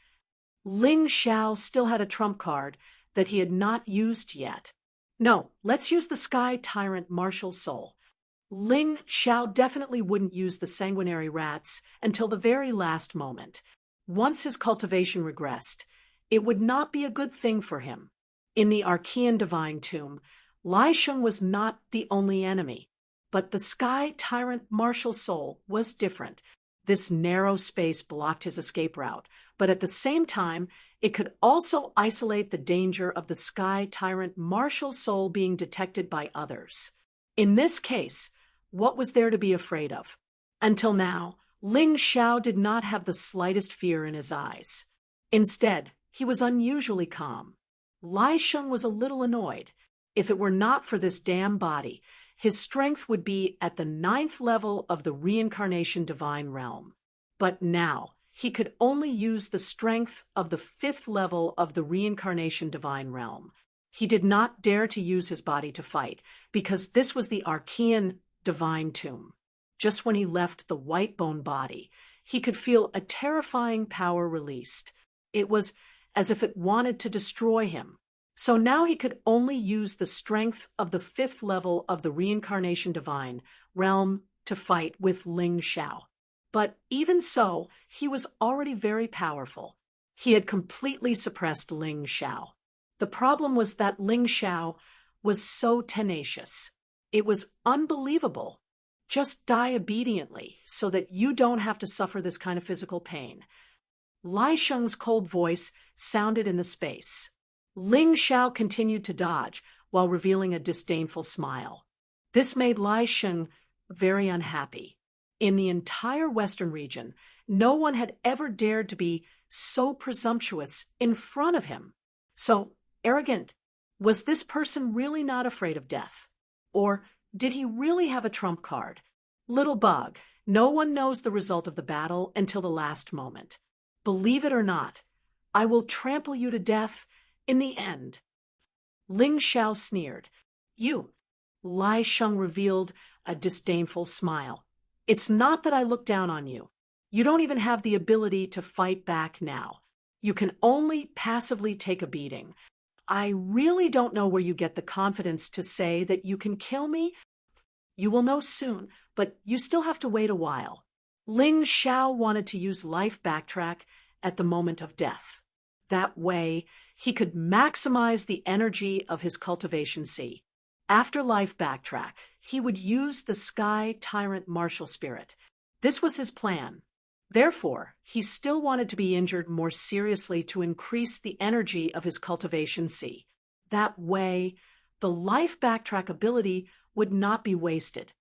Ling Xiao still had a trump card that he had not used yet. No, let's use the Sky Tyrant Martial Soul. Ling Xiao definitely wouldn't use the sanguinary rats until the very last moment. Once his cultivation regressed, it would not be a good thing for him. In the Archean Divine Tomb, Lai Sheng was not the only enemy, but the Sky Tyrant Martial Soul was different. This narrow space blocked his escape route, but at the same time, it could also isolate the danger of the Sky Tyrant Martial Soul being detected by others. In this case, what was there to be afraid of? Until now, Ling Xiao did not have the slightest fear in his eyes. Instead, he was unusually calm. Lai Sheng was a little annoyed. If it were not for this damn body, his strength would be at the 9th level of the Reincarnation Divine Realm. But now, he could only use the strength of the 5th level of the Reincarnation Divine Realm. He did not dare to use his body to fight, because this was the Archean Divine Tomb. Just when he left the white bone body, he could feel a terrifying power released. It was as if it wanted to destroy him. So now he could only use the strength of the 5th level of the Reincarnation Divine Realm to fight with Ling Xiao. But even so, he was already very powerful. He had completely suppressed Ling Xiao. The problem was that Ling Xiao was so tenacious. It was unbelievable. Just die obediently so that you don't have to suffer this kind of physical pain. Lai Sheng's cold voice sounded in the space. Ling Xiao continued to dodge while revealing a disdainful smile. This made Lai Sheng very unhappy. In the entire Western region, no one had ever dared to be so presumptuous in front of him. So arrogant. Was this person really not afraid of death? Or did he really have a trump card? Little bug, no one knows the result of the battle until the last moment. Believe it or not, I will trample you to death in the end. Ling Xiao sneered. You. Lai Sheng revealed a disdainful smile. It's not that I look down on you. You don't even have the ability to fight back now. You can only passively take a beating. I really don't know where you get the confidence to say that you can kill me. You will know soon, but you still have to wait a while. Ling Xiao wanted to use life backtrack at the moment of death. That way, he could maximize the energy of his cultivation sea. Afterlife backtrack. He would use the Sky Tyrant martial spirit. This was his plan. Therefore, he still wanted to be injured more seriously to increase the energy of his cultivation C. That way, the life backtrack ability would not be wasted.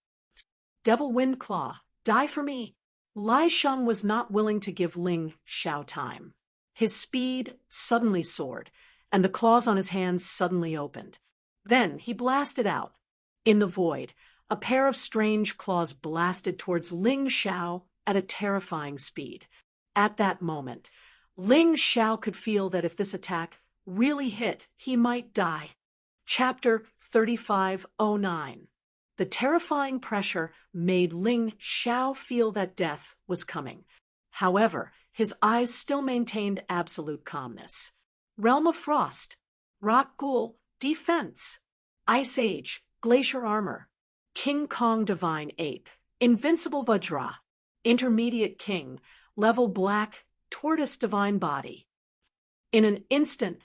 Devil Wind Claw, die for me. Lai Sheng was not willing to give Ling Xiao time. His speed suddenly soared, and the claws on his hands suddenly opened. Then he blasted out. In the void, a pair of strange claws blasted towards Ling Xiao at a terrifying speed. At that moment, Ling Xiao could feel that if this attack really hit, he might die. Chapter 3509. The terrifying pressure made Ling Xiao feel that death was coming. However, his eyes still maintained absolute calmness. Realm of Frost, Rock Ghoul, Defense, Ice Age, Glacier Armor, King Kong Divine Ape, Invincible Vajra, Intermediate King, Level Black, Tortoise Divine Body. In an instant,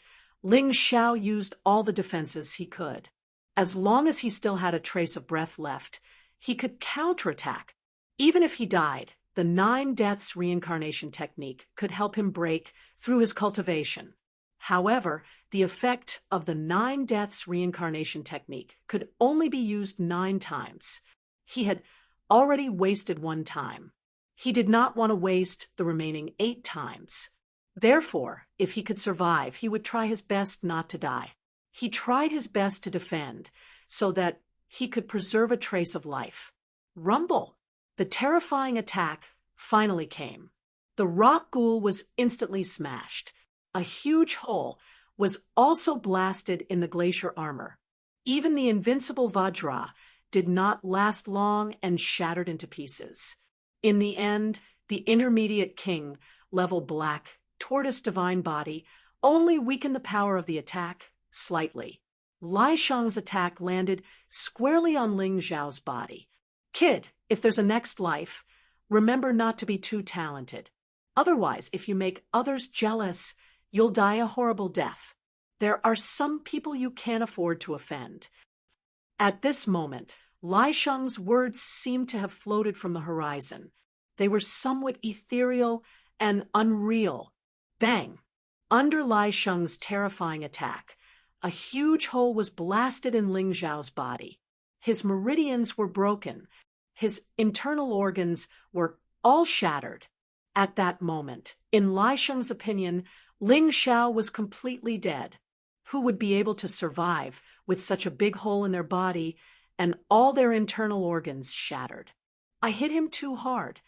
Ling Xiao used all the defenses he could. As long as he still had a trace of breath left, he could counterattack. Even if he died, the 9 Deaths reincarnation technique could help him break through his cultivation. However, the effect of the 9 Deaths reincarnation technique could only be used 9 times. He had already wasted 1 time. He did not want to waste the remaining 8 times. Therefore, if he could survive, he would try his best not to die. He tried his best to defend so that he could preserve a trace of life. Rumble! The terrifying attack finally came. The rock ghoul was instantly smashed. A huge hole was also blasted in the glacier armor. Even the invincible Vajra did not last long and shattered into pieces. In the end, the intermediate king, level black, tortoise divine body, only weakened the power of the attack slightly. Lai Sheng's attack landed squarely on Ling Xiao's body. Kid, if there's a next life, remember not to be too talented. Otherwise, if you make others jealous, you'll die a horrible death. There are some people you can't afford to offend. At this moment, Lai Sheng's words seemed to have floated from the horizon. They were somewhat ethereal and unreal. Bang! Under Lai Sheng's terrifying attack, a huge hole was blasted in Ling Xiao's body. His meridians were broken. His internal organs were all shattered. At that moment, in Lai Sheng's opinion, Ling Xiao was completely dead. Who would be able to survive with such a big hole in their body and all their internal organs shattered? I hit him too hard.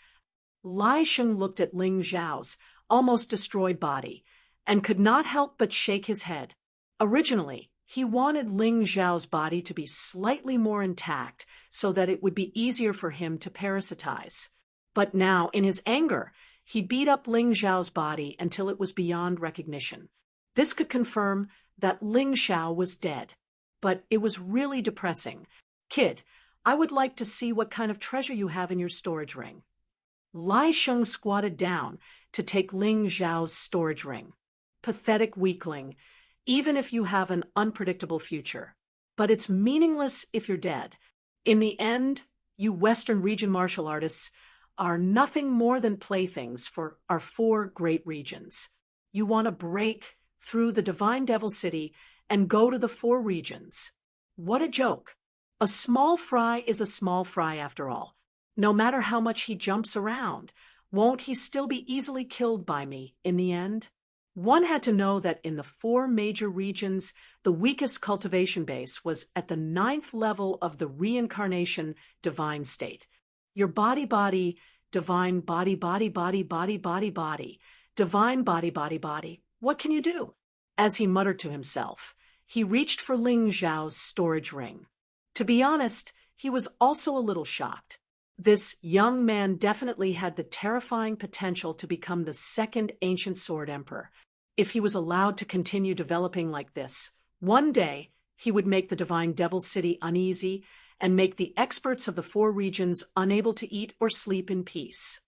Lai Sheng looked at Ling Xiao's almost destroyed body and could not help but shake his head. Originally, he wanted Ling Xiao's body to be slightly more intact so that it would be easier for him to parasitize. But now, in his anger, he beat up Ling Xiao's body until it was beyond recognition. This could confirm that Ling Xiao was dead. But it was really depressing. Kid, I would like to see what kind of treasure you have in your storage ring. Lai Sheng squatted down to take Ling Xiao's storage ring. Pathetic weakling, even if you have an unpredictable future. But it's meaningless if you're dead. In the end, you Western region martial artists are nothing more than playthings for our 4 great regions. You want to break through the Divine Devil City and go to the 4 regions. What a joke. A small fry is a small fry after all. No matter how much he jumps around, won't he still be easily killed by me in the end? One had to know that in the 4 major regions, the weakest cultivation base was at the 9th level of the reincarnation divine state. Your body, divine body, divine body. What can you do? As he muttered to himself, he reached for Ling Xiao's storage ring. To be honest, he was also a little shocked. This young man definitely had the terrifying potential to become the 2nd Ancient Sword Emperor. If he was allowed to continue developing like this, one day he would make the Divine Devil City uneasy and make the experts of the 4 regions unable to eat or sleep in peace.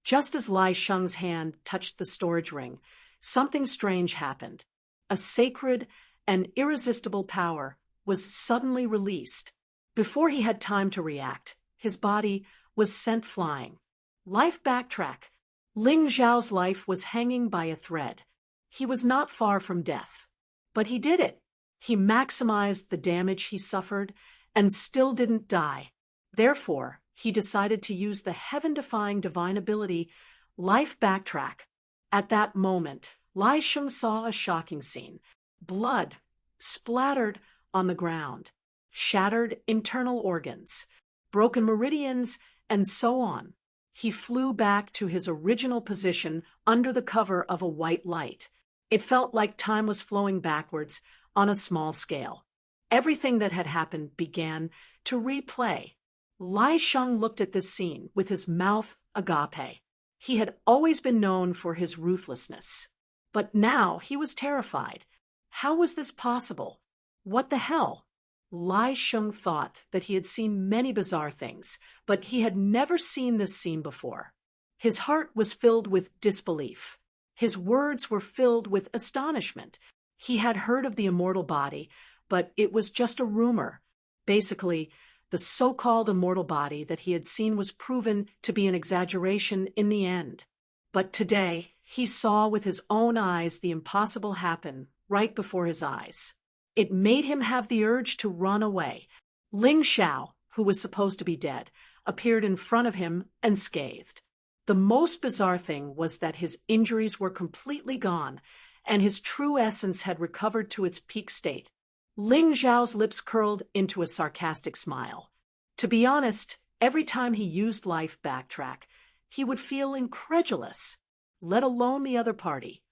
Just as Lai Sheng's hand touched the storage ring, something strange happened. A sacred and irresistible power was suddenly released. Before he had time to react, his body was sent flying. Life backtrack. Ling Zhao's life was hanging by a thread. He was not far from death. But he did it. He maximized the damage he suffered and still didn't die. Therefore, he decided to use the heaven-defying divine ability, Life Backtrack. At that moment, Lai Sheng saw a shocking scene. Blood splattered on the ground, shattered internal organs, broken meridians, and so on. He flew back to his original position under the cover of a white light. It felt like time was flowing backwards on a small scale. Everything that had happened began to replay. Lai Sheng looked at this scene with his mouth agape. He had always been known for his ruthlessness. But now he was terrified. How was this possible? What the hell? Lai Sheng thought that he had seen many bizarre things, but he had never seen this scene before. His heart was filled with disbelief. His words were filled with astonishment. He had heard of the immortal body, but it was just a rumor. Basically, the so-called immortal body that he had seen was proven to be an exaggeration in the end. But today, he saw with his own eyes the impossible happen right before his eyes. It made him have the urge to run away. Ling Xiao, who was supposed to be dead, appeared in front of him unscathed. The most bizarre thing was that his injuries were completely gone, and his true essence had recovered to its peak state. Ling Xiao's lips curled into a sarcastic smile. To be honest, every time he used Life Backtrack, he would feel incredulous, let alone the other party.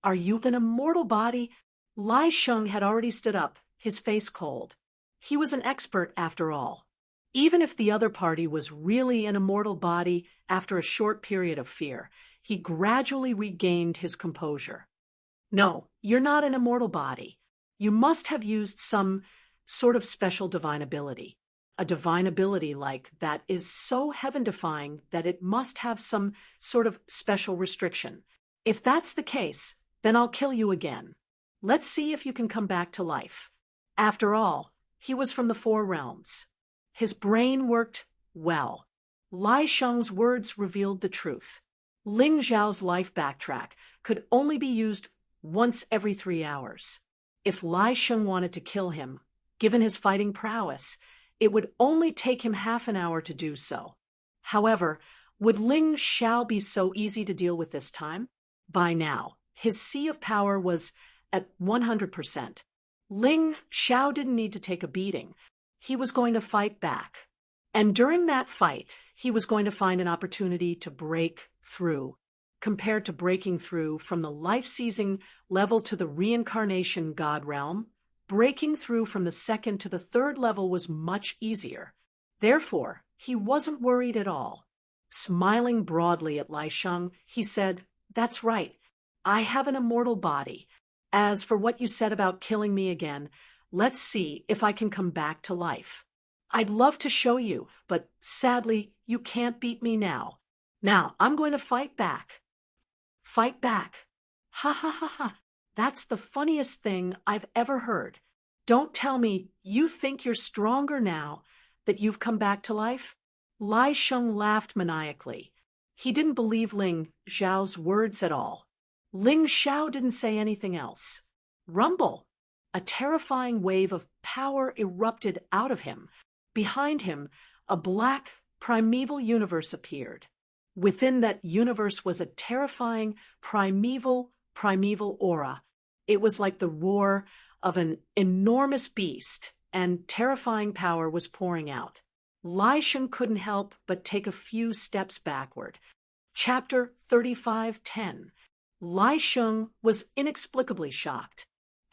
Are you an immortal body? Lai Sheng had already stood up, his face cold. He was an expert after all. Even if the other party was really an immortal body, after a short period of fear, he gradually regained his composure. No, you're not an immortal body. You must have used some sort of special divine ability. A divine ability like that is so heaven-defying that it must have some sort of special restriction. If that's the case, then I'll kill you again. Let's see if you can come back to life. After all, he was from the Four Realms. His brain worked well. Lai Sheng's words revealed the truth. Ling Zhao's Life Backtrack could only be used once every 3 hours. If Lai Sheng wanted to kill him, given his fighting prowess, it would only take him half an hour to do so. However, would Ling Xiao be so easy to deal with this time? By now, his sea of power was at 100%. Ling Xiao didn't need to take a beating. He was going to fight back. And during that fight, he was going to find an opportunity to break through. Compared to breaking through from the life-seizing level to the reincarnation God realm, breaking through from the second to the third level was much easier. Therefore, he wasn't worried at all. Smiling broadly at Lai Sheng, he said, "That's right. I have an immortal body. As for what you said about killing me again, let's see if I can come back to life. I'd love to show you, but sadly, you can't beat me now. Now, I'm going to fight back." Fight back. Ha ha ha ha. That's the funniest thing I've ever heard. Don't tell me you think you're stronger now that you've come back to life? Lai Sheng laughed maniacally. He didn't believe Ling Zhao's words at all. Ling Xiao didn't say anything else. Rumble! A terrifying wave of power erupted out of him. Behind him, a black, primeval universe appeared. Within that universe was a terrifying, primeval aura. It was like the roar of an enormous beast, and terrifying power was pouring out. Lai Sheng couldn't help but take a few steps backward. Chapter 35:10. Lai Sheng was inexplicably shocked.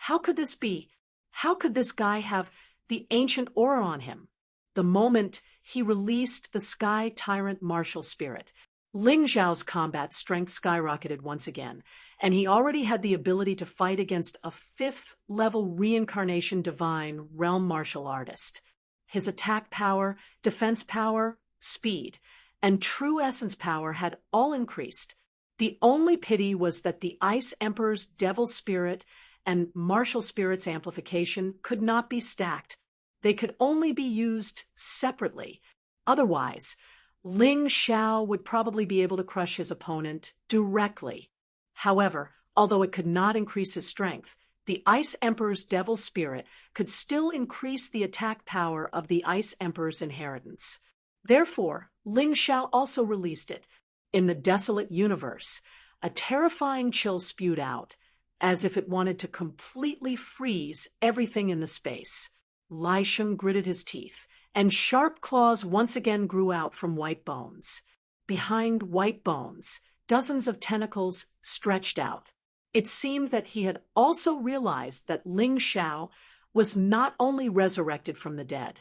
How could this be? How could this guy have the ancient aura on him? The moment he released the Sky Tyrant martial spirit, Ling Zhao's combat strength skyrocketed once again, and he already had the ability to fight against a 5th-level reincarnation divine realm martial artist. His attack power, defense power, speed, and true essence power had all increased. The only pity was that the Ice Emperor's devil spirit and martial spirit's amplification could not be stacked. They could only be used separately. Otherwise, Ling Xiao would probably be able to crush his opponent directly. However, although it could not increase his strength, the Ice Emperor's devil spirit could still increase the attack power of the Ice Emperor's inheritance. Therefore, Ling Xiao also released it. In the desolate universe, a terrifying chill spewed out, as if it wanted to completely freeze everything in the space. Lai Sheng gritted his teeth, and sharp claws once again grew out from white bones. Behind white bones, dozens of tentacles stretched out. It seemed that he had also realized that Ling Xiao was not only resurrected from the dead.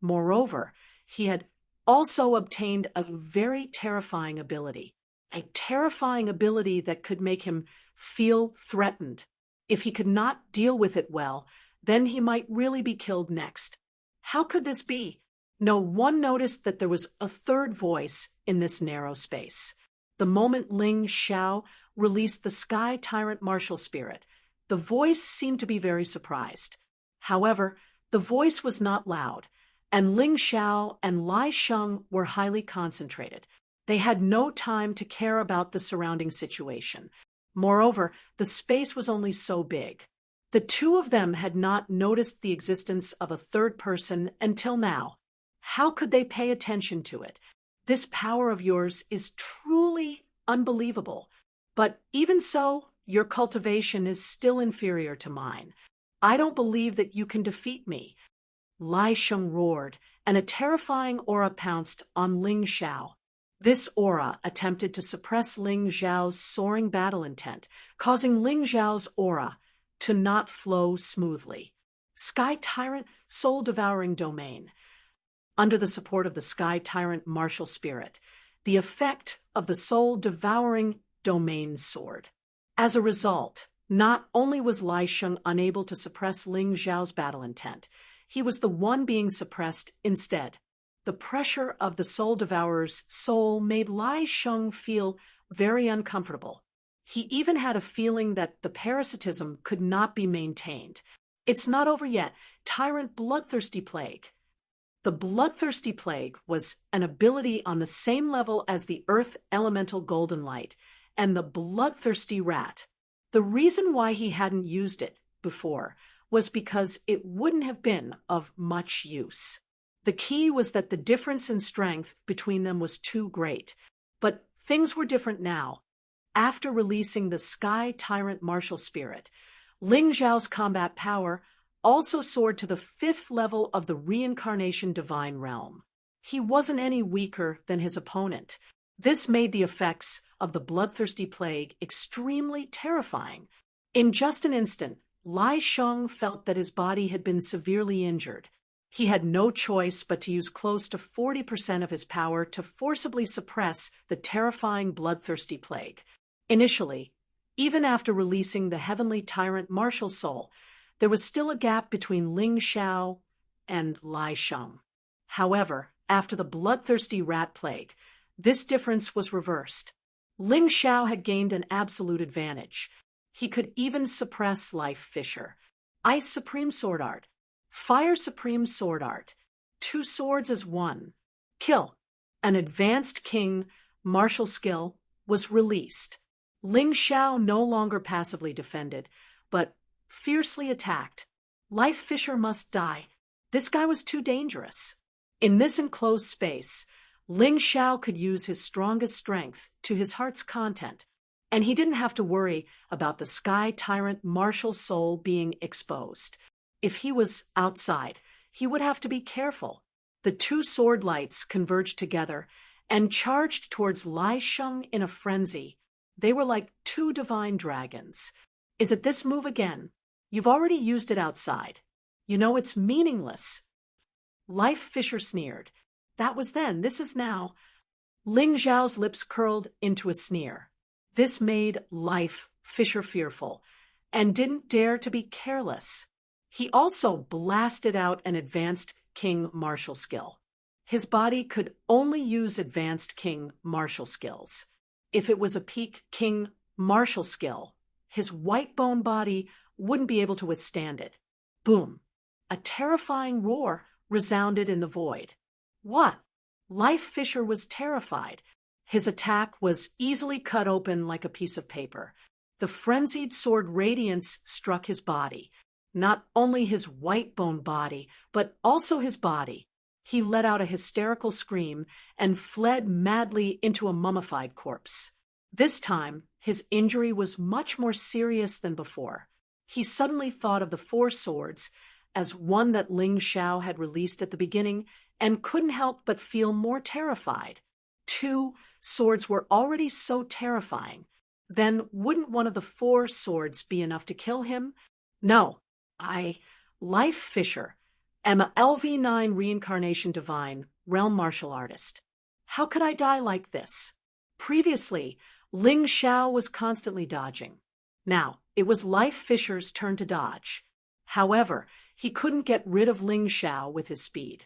Moreover, he had also obtained a very terrifying ability, a terrifying ability that could make him feel threatened. If he could not deal with it well, then he might really be killed next. How could this be? No one noticed that there was a third voice in this narrow space. The moment Ling Xiao released the Sky Tyrant martial spirit, the voice seemed to be very surprised. However, the voice was not loud, and Ling Xiao and Lai Sheng were highly concentrated. They had no time to care about the surrounding situation. Moreover, the space was only so big. The two of them had not noticed the existence of a third person until now. How could they pay attention to it? This power of yours is truly unbelievable. But even so, your cultivation is still inferior to mine. I don't believe that you can defeat me. Lai Sheng roared, and a terrifying aura pounced on Ling Xiao. This aura attempted to suppress Ling Xiao's soaring battle intent, causing Ling Xiao's aura to not flow smoothly. Sky Tyrant Soul-Devouring Domain. Under the support of the Sky Tyrant martial spirit, the effect of the Soul-Devouring Domain soared. As a result, not only was Lai Sheng unable to suppress Ling Xiao's battle intent, he was the one being suppressed instead. The pressure of the Soul Devourer's soul made Lai Sheng feel very uncomfortable. He even had a feeling that the parasitism could not be maintained. It's not over yet. Tyrant Bloodthirsty Plague. The Bloodthirsty Plague was an ability on the same level as the Earth Elemental Golden Light and the Bloodthirsty Rat. The reason why he hadn't used it before was because it wouldn't have been of much use. The key was that the difference in strength between them was too great. But things were different now. After releasing the Sky Tyrant martial spirit, Ling Xiao's combat power also soared to the 5th level of the Reincarnation Divine Realm. He wasn't any weaker than his opponent. This made the effects of the Bloodthirsty Plague extremely terrifying. In just an instant, Lai Sheng felt that his body had been severely injured. He had no choice but to use close to 40% of his power to forcibly suppress the terrifying Bloodthirsty Plague. Initially, even after releasing the Heavenly Tyrant martial soul, there was still a gap between Ling Xiao and Lai Sheng. However, after the Bloodthirsty Rat Plague, this difference was reversed. Ling Xiao had gained an absolute advantage. He could even suppress Life Fissure, Ice Supreme Sword Art, Fire Supreme Sword Art, 2 swords as one. Kill. An advanced king martial skill was released. Ling Xiao no longer passively defended, but fiercely attacked. Life Fissure must die. This guy was too dangerous. In this enclosed space, Ling Xiao could use his strongest strength to his heart's content, and he didn't have to worry about the Sky Tyrant martial soul being exposed. If he was outside, he would have to be careful. The 2 sword lights converged together and charged towards Lai Sheng in a frenzy. They were like 2 divine dragons. Is it this move again? You've already used it outside. You know it's meaningless. Life Fissure sneered. That was then, this is now. Ling Xiao's lips curled into a sneer. This made Life Fissure fearful, and didn't dare to be careless. He also blasted out an advanced king martial skill. His body could only use advanced king martial skills. If it was a peak king martial skill, his white bone body wouldn't be able to withstand it. Boom! A terrifying roar resounded in the void. What? Life Fisher was terrified. His attack was easily cut open like a piece of paper. The frenzied sword radiance struck his body. Not only his white-bone body, but also his body. He let out a hysterical scream and fled madly into a mummified corpse. This time, his injury was much more serious than before. He suddenly thought of the 4 swords as one that Ling Xiao had released at the beginning and couldn't help but feel more terrified. 2 swords were already so terrifying. Then wouldn't one of the 4 swords be enough to kill him? No, Life Fisher, am a LV9 reincarnation divine, realm martial artist. How could I die like this? Previously, Ling Xiao was constantly dodging. Now, it was Life Fisher's turn to dodge. However, he couldn't get rid of Ling Xiao with his speed.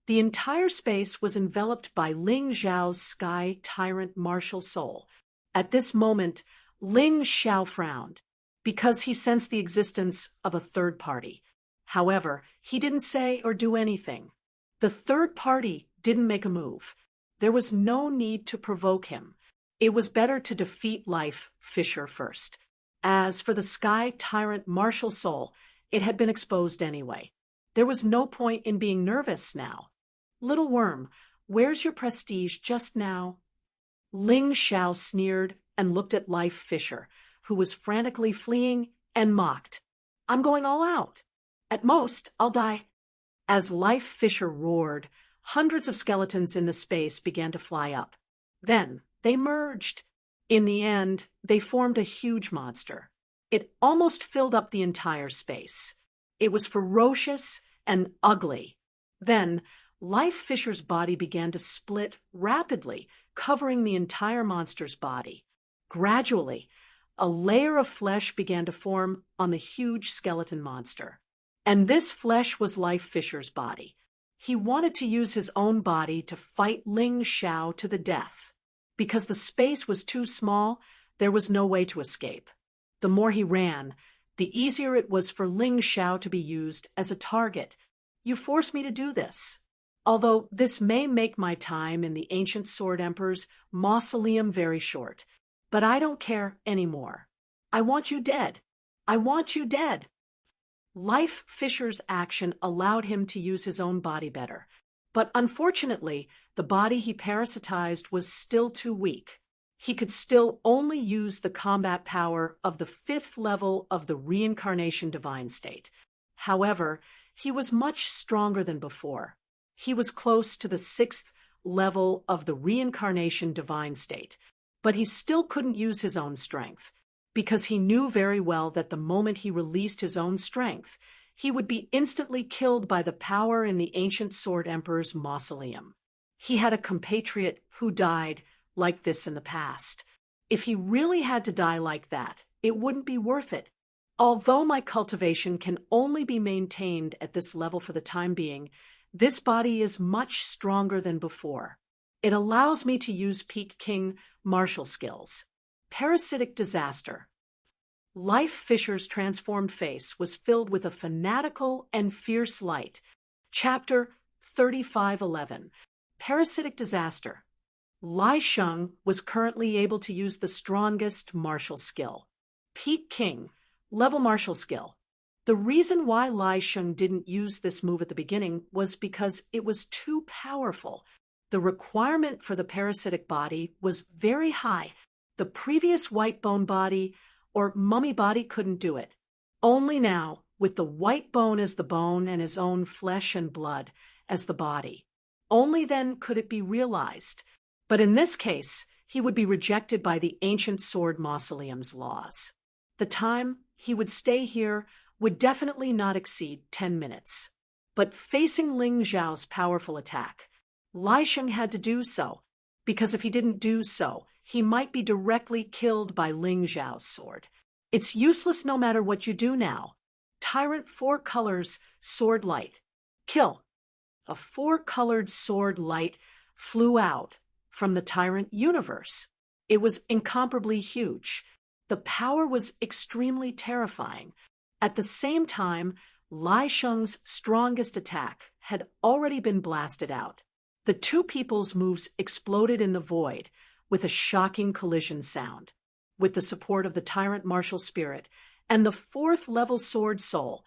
The entire space was enveloped by Ling Xiao's sky tyrant martial soul. At this moment, Ling Xiao frowned, because he sensed the existence of a third party. However, he didn't say or do anything. The third party didn't make a move. There was no need to provoke him. It was better to defeat Life Fisher first. As for the sky tyrant martial soul, it had been exposed anyway. There was no point in being nervous now. Little worm, where's your prestige just now? Ling Xiao sneered and looked at Life Fisher, who was frantically fleeing, and mocked. I'm going all out. At most, I'll die. As Life Fisher roared, hundreds of skeletons in the space began to fly up. Then they merged. In the end, they formed a huge monster. It almost filled up the entire space. It was ferocious and ugly. Then, Life Fisher's body began to split rapidly, covering the entire monster's body. Gradually, a layer of flesh began to form on the huge skeleton monster. And this flesh was Life Fisher's body. He wanted to use his own body to fight Ling Xiao to the death. Because the space was too small, there was no way to escape. The more he ran, the easier it was for Ling Xiao to be used as a target. You forced me to do this. Although this may make my time in the ancient Sword Emperor's mausoleum very short, but I don't care anymore. I want you dead. I want you dead. Life Fisher's action allowed him to use his own body better, but unfortunately, the body he parasitized was still too weak. He could still only use the combat power of the 5th level of the reincarnation divine state. However, he was much stronger than before. He was close to the 6th level of the reincarnation divine state, but he still couldn't use his own strength, because he knew very well that the moment he released his own strength, he would be instantly killed by the power in the ancient Sword Emperor's mausoleum. He had a compatriot who died like this in the past. If he really had to die like that, it wouldn't be worth it. Although my cultivation can only be maintained at this level for the time being, this body is much stronger than before. It allows me to use Peak King martial skills. Parasitic disaster. Life Fisher's transformed face was filled with a fanatical and fierce light. Chapter 3511. Parasitic disaster. Lai Sheng was currently able to use the strongest martial skill. Peak King, level martial skill. The reason why Lai Sheng didn't use this move at the beginning was because it was too powerful. The requirement for the parasitic body was very high. The previous white bone body or mummy body couldn't do it. Only now, with the white bone as the bone and his own flesh and blood as the body. Only then could it be realized. But in this case, he would be rejected by the ancient sword mausoleum's laws. The time he would stay here would definitely not exceed 10 minutes. But facing Ling Xiao's powerful attack, Lai Sheng had to do so, because if he didn't do so, he might be directly killed by Ling Xiao's sword. It's useless no matter what you do now. Tyrant 4 colors, sword light. Kill. A 4-colored sword light flew out from the tyrant universe. It was incomparably huge. The power was extremely terrifying. At the same time, Lai Sheng's strongest attack had already been blasted out. The two people's moves exploded in the void with a shocking collision sound. With the support of the tyrant martial spirit and the fourth-level sword soul,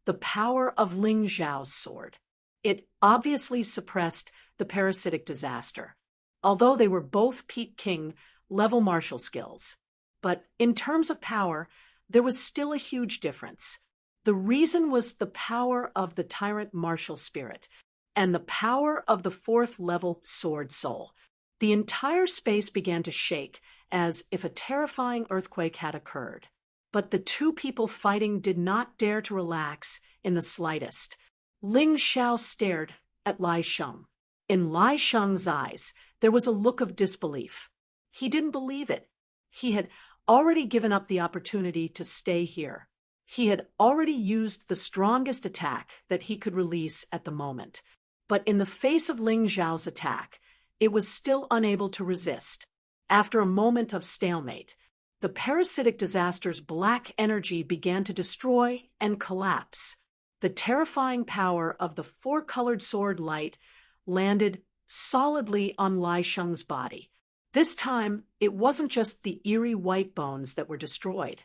the power of Ling Zhao's sword, it obviously suppressed the parasitic disaster, although they were both Peak King level martial skills. But in terms of power, there was still a huge difference. The reason was the power of the tyrant martial spirit and the power of the fourth-level sword soul. The entire space began to shake as if a terrifying earthquake had occurred. But the two people fighting did not dare to relax in the slightest. Ling Xiao stared at Lai Sheng. In Lai Sheng's eyes, there was a look of disbelief. He didn't believe it. He had already given up the opportunity to stay here. He had already used the strongest attack that he could release at the moment. But in the face of Ling Zhao's attack, it was still unable to resist. After a moment of stalemate, the parasitic disaster's black energy began to destroy and collapse. The terrifying power of the four-colored sword light landed solidly on Lai Sheng's body. This time, it wasn't just the eerie white bones that were destroyed.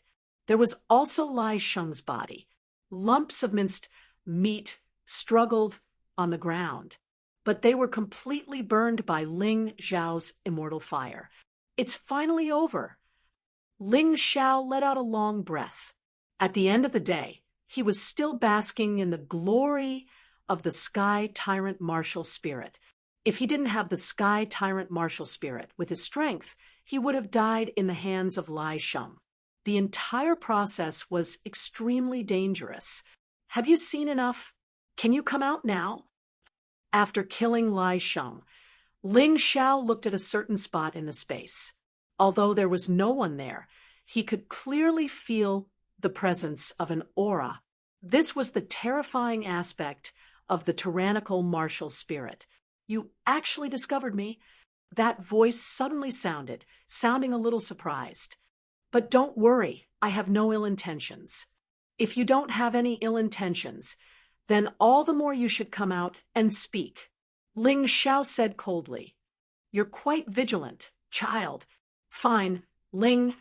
There was also Lai Sheng's body. Lumps of minced meat struggled on the ground, but they were completely burned by Ling Zhao's immortal fire. It's finally over. Ling Xiao let out a long breath. At the end of the day, he was still basking in the glory of the Sky Tyrant martial spirit. If he didn't have the Sky Tyrant martial spirit with his strength, he would have died in the hands of Lai Sheng. The entire process was extremely dangerous. Have you seen enough? Can you come out now? After killing Lai Sheng, Ling Xiao looked at a certain spot in the space. Although there was no one there, he could clearly feel the presence of an aura. This was the terrifying aspect of the tyrannical martial spirit. You actually discovered me? That voice suddenly sounding a little surprised. But don't worry, I have no ill intentions. If you don't have any ill intentions, then all the more you should come out and speak. Ling Xiao said coldly. You're quite vigilant, child. Fine, Ling.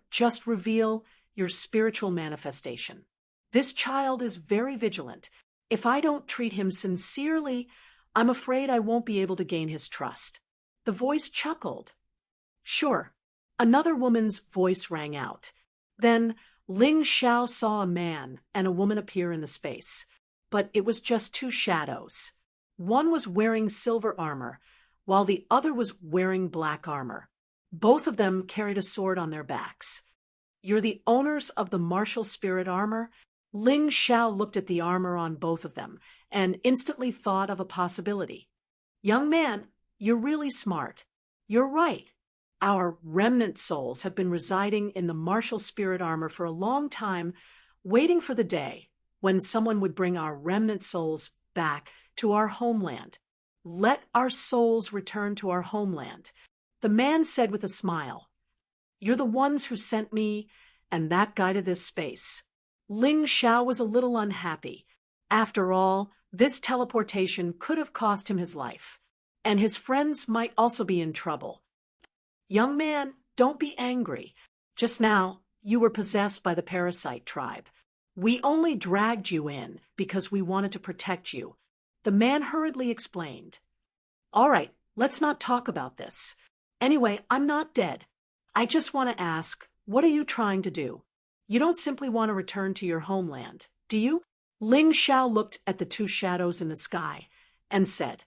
Just reveal your spiritual manifestation. This child is very vigilant. If I don't treat him sincerely, I'm afraid I won't be able to gain his trust. The voice chuckled. Sure. Another woman's voice rang out. Then Ling Xiao saw a man and a woman appear in the space. But it was just two shadows. One was wearing silver armor, while the other was wearing black armor. Both of them carried a sword on their backs. You're the owners of the martial spirit armor? Ling Xiao looked at the armor on both of them and instantly thought of a possibility. Young man, you're really smart. You're right. Our remnant souls have been residing in the martial spirit armor for a long time, waiting for the day when someone would bring our remnant souls back to our homeland. Let our souls return to our homeland. The man said with a smile, You're the ones who sent me and that guy to this space. Ling Xiao was a little unhappy. After all, this teleportation could have cost him his life, and his friends might also be in trouble. Young man, don't be angry. Just now, you were possessed by the parasite tribe. We only dragged you in because we wanted to protect you. The man hurriedly explained. All right, let's not talk about this. Anyway, I'm not dead. I just want to ask, what are you trying to do? You don't simply want to return to your homeland, do you? Ling Xiao looked at the two shadows in the sky and said,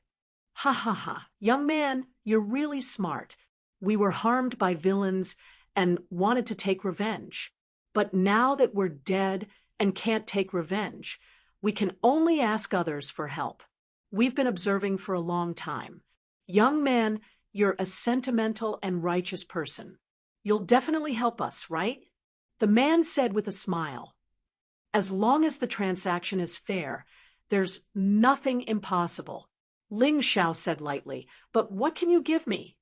Ha ha ha, young man, you're really smart. We were harmed by villains and wanted to take revenge. But now that we're dead and can't take revenge, we can only ask others for help. We've been observing for a long time. Young man, you're a sentimental and righteous person. You'll definitely help us, right? The man said with a smile. As long as the transaction is fair, there's nothing impossible. Ling Xiao said lightly, but what can you give me?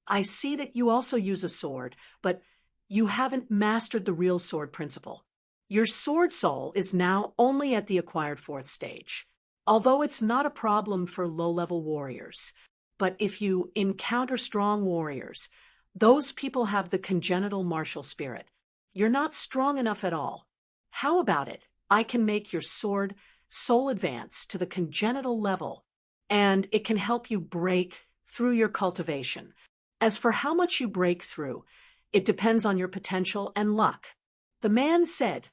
I see that you also use a sword, but you haven't mastered the real sword principle. Your sword soul is now only at the acquired fourth stage, although it's not a problem for low-level warriors. But if you encounter strong warriors, those people have the congenital martial spirit. You're not strong enough at all. How about it? I can make your sword soul advance to the congenital level, and it can help you break through your cultivation. As for how much you break through, it depends on your potential and luck. The man said,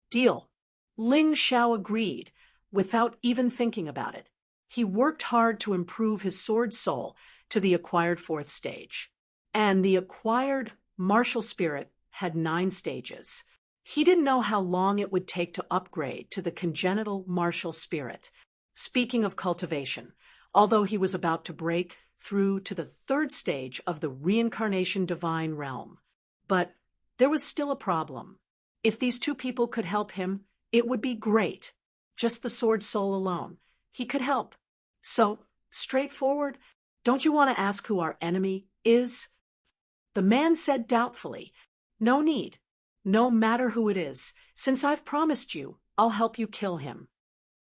"Deal." Ling Xiao agreed, without even thinking about it. He worked hard to improve his sword soul to the acquired fourth stage. And the acquired martial spirit had 9 stages. He didn't know how long it would take to upgrade to the congenital martial spirit. Speaking of cultivation, although he was about to break through to the 3rd stage of the reincarnation divine realm. But there was still a problem. If these 2 people could help him, it would be great. Just the sword soul alone. He could help. So, straightforward, don't you want to ask who our enemy is? The man said doubtfully, "No need. No matter who it is, since I've promised you, I'll help you kill him."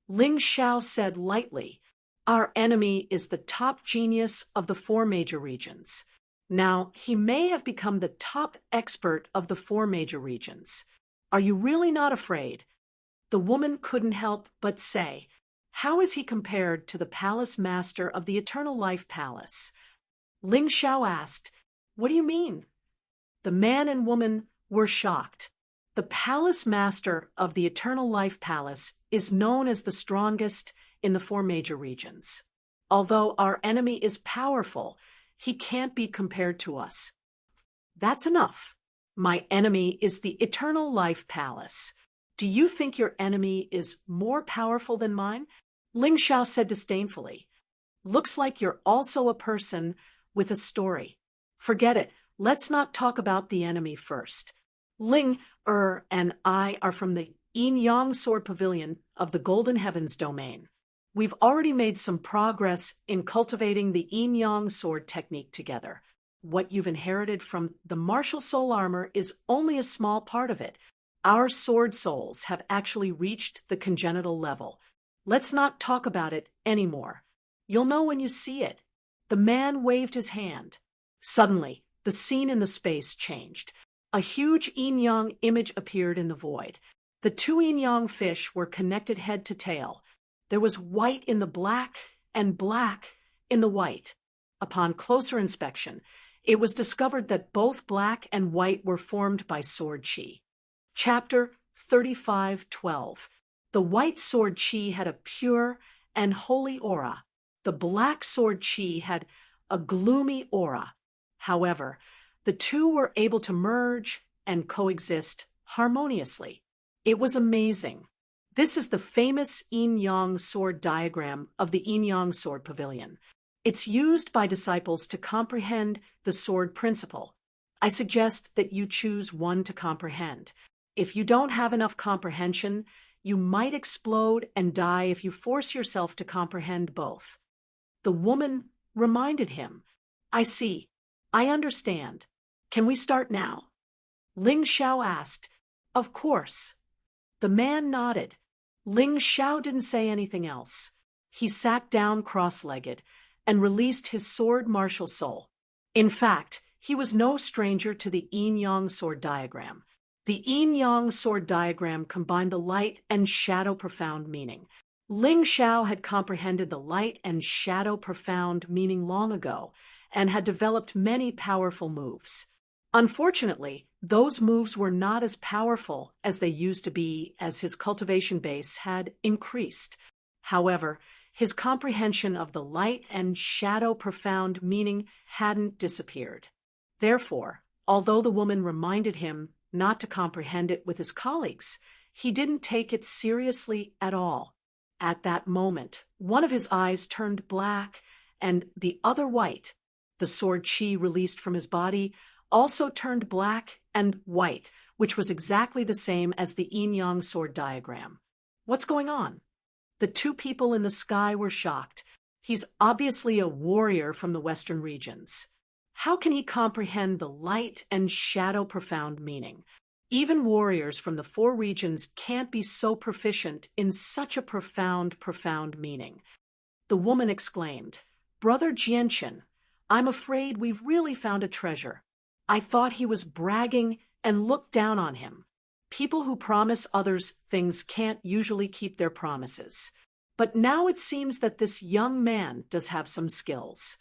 Ling Xiao said lightly, "Our enemy is the top genius of the 4 major regions. Now, he may have become the top expert of the 4 major regions. Are you really not afraid?" The woman couldn't help but say, "How is he compared to the palace master of the Eternal Life Palace?" Ling Xiao asked, "What do you mean?" The man and woman were shocked. The palace master of the Eternal Life Palace is known as the strongest in the 4 major regions. Although our enemy is powerful, he can't be compared to us. That's enough. My enemy is the Eternal Life Palace. Do you think your enemy is more powerful than mine? Ling Xiao said disdainfully. Looks like you're also a person with a story. Forget it. Let's not talk about the enemy first. Ling and I are from the Yin Yang Sword Pavilion of the Golden Heavens domain. We've already made some progress in cultivating the Yin Yang sword technique together. What you've inherited from the martial soul armor is only a small part of it. Our sword souls have actually reached the congenital level. Let's not talk about it anymore. You'll know when you see it. The man waved his hand. Suddenly, the scene in the space changed. A huge yin-yang image appeared in the void. The 2 yin-yang fish were connected head to tail. There was white in the black and black in the white. Upon closer inspection, it was discovered that both black and white were formed by sword chi. Chapter 35:12. The white sword chi had a pure and holy aura. The black sword chi had a gloomy aura. However, the 2 were able to merge and coexist harmoniously. It was amazing. This is the famous yin-yang sword diagram of the yin-yang sword pavilion. It's used by disciples to comprehend the sword principle. I suggest that you choose one to comprehend. If you don't have enough comprehension, you might explode and die if you force yourself to comprehend both. The woman reminded him, "I see. I understand. Can we start now?" Ling Xiao asked, "Of course." The man nodded. Ling Xiao didn't say anything else. He sat down cross-legged and released his sword martial soul. In fact, he was no stranger to the yin-yang sword diagram. The yin-yang sword diagram combined the light and shadow profound meaning. Ling Xiao had comprehended the light and shadow profound meaning long ago and had developed many powerful moves. Unfortunately, those moves were not as powerful as they used to be as his cultivation base had increased. However, his comprehension of the light and shadow profound meaning hadn't disappeared. Therefore, although the woman reminded him not to comprehend it with his colleagues, he didn't take it seriously at all. At that moment, one of his eyes turned black and the other white. The sword chi released from his body also turned black and white, which was exactly the same as the yin-yang sword diagram. What's going on? The 2 people in the sky were shocked. He's obviously a warrior from the western regions. How can he comprehend the light and shadow profound meaning? Even warriors from the four regions can't be so proficient in such a profound meaning. The woman exclaimed, "Brother Jianchen, I'm afraid we've really found a treasure. I thought he was bragging and looked down on him. People who promise others things can't usually keep their promises. But now it seems that this young man does have some skills.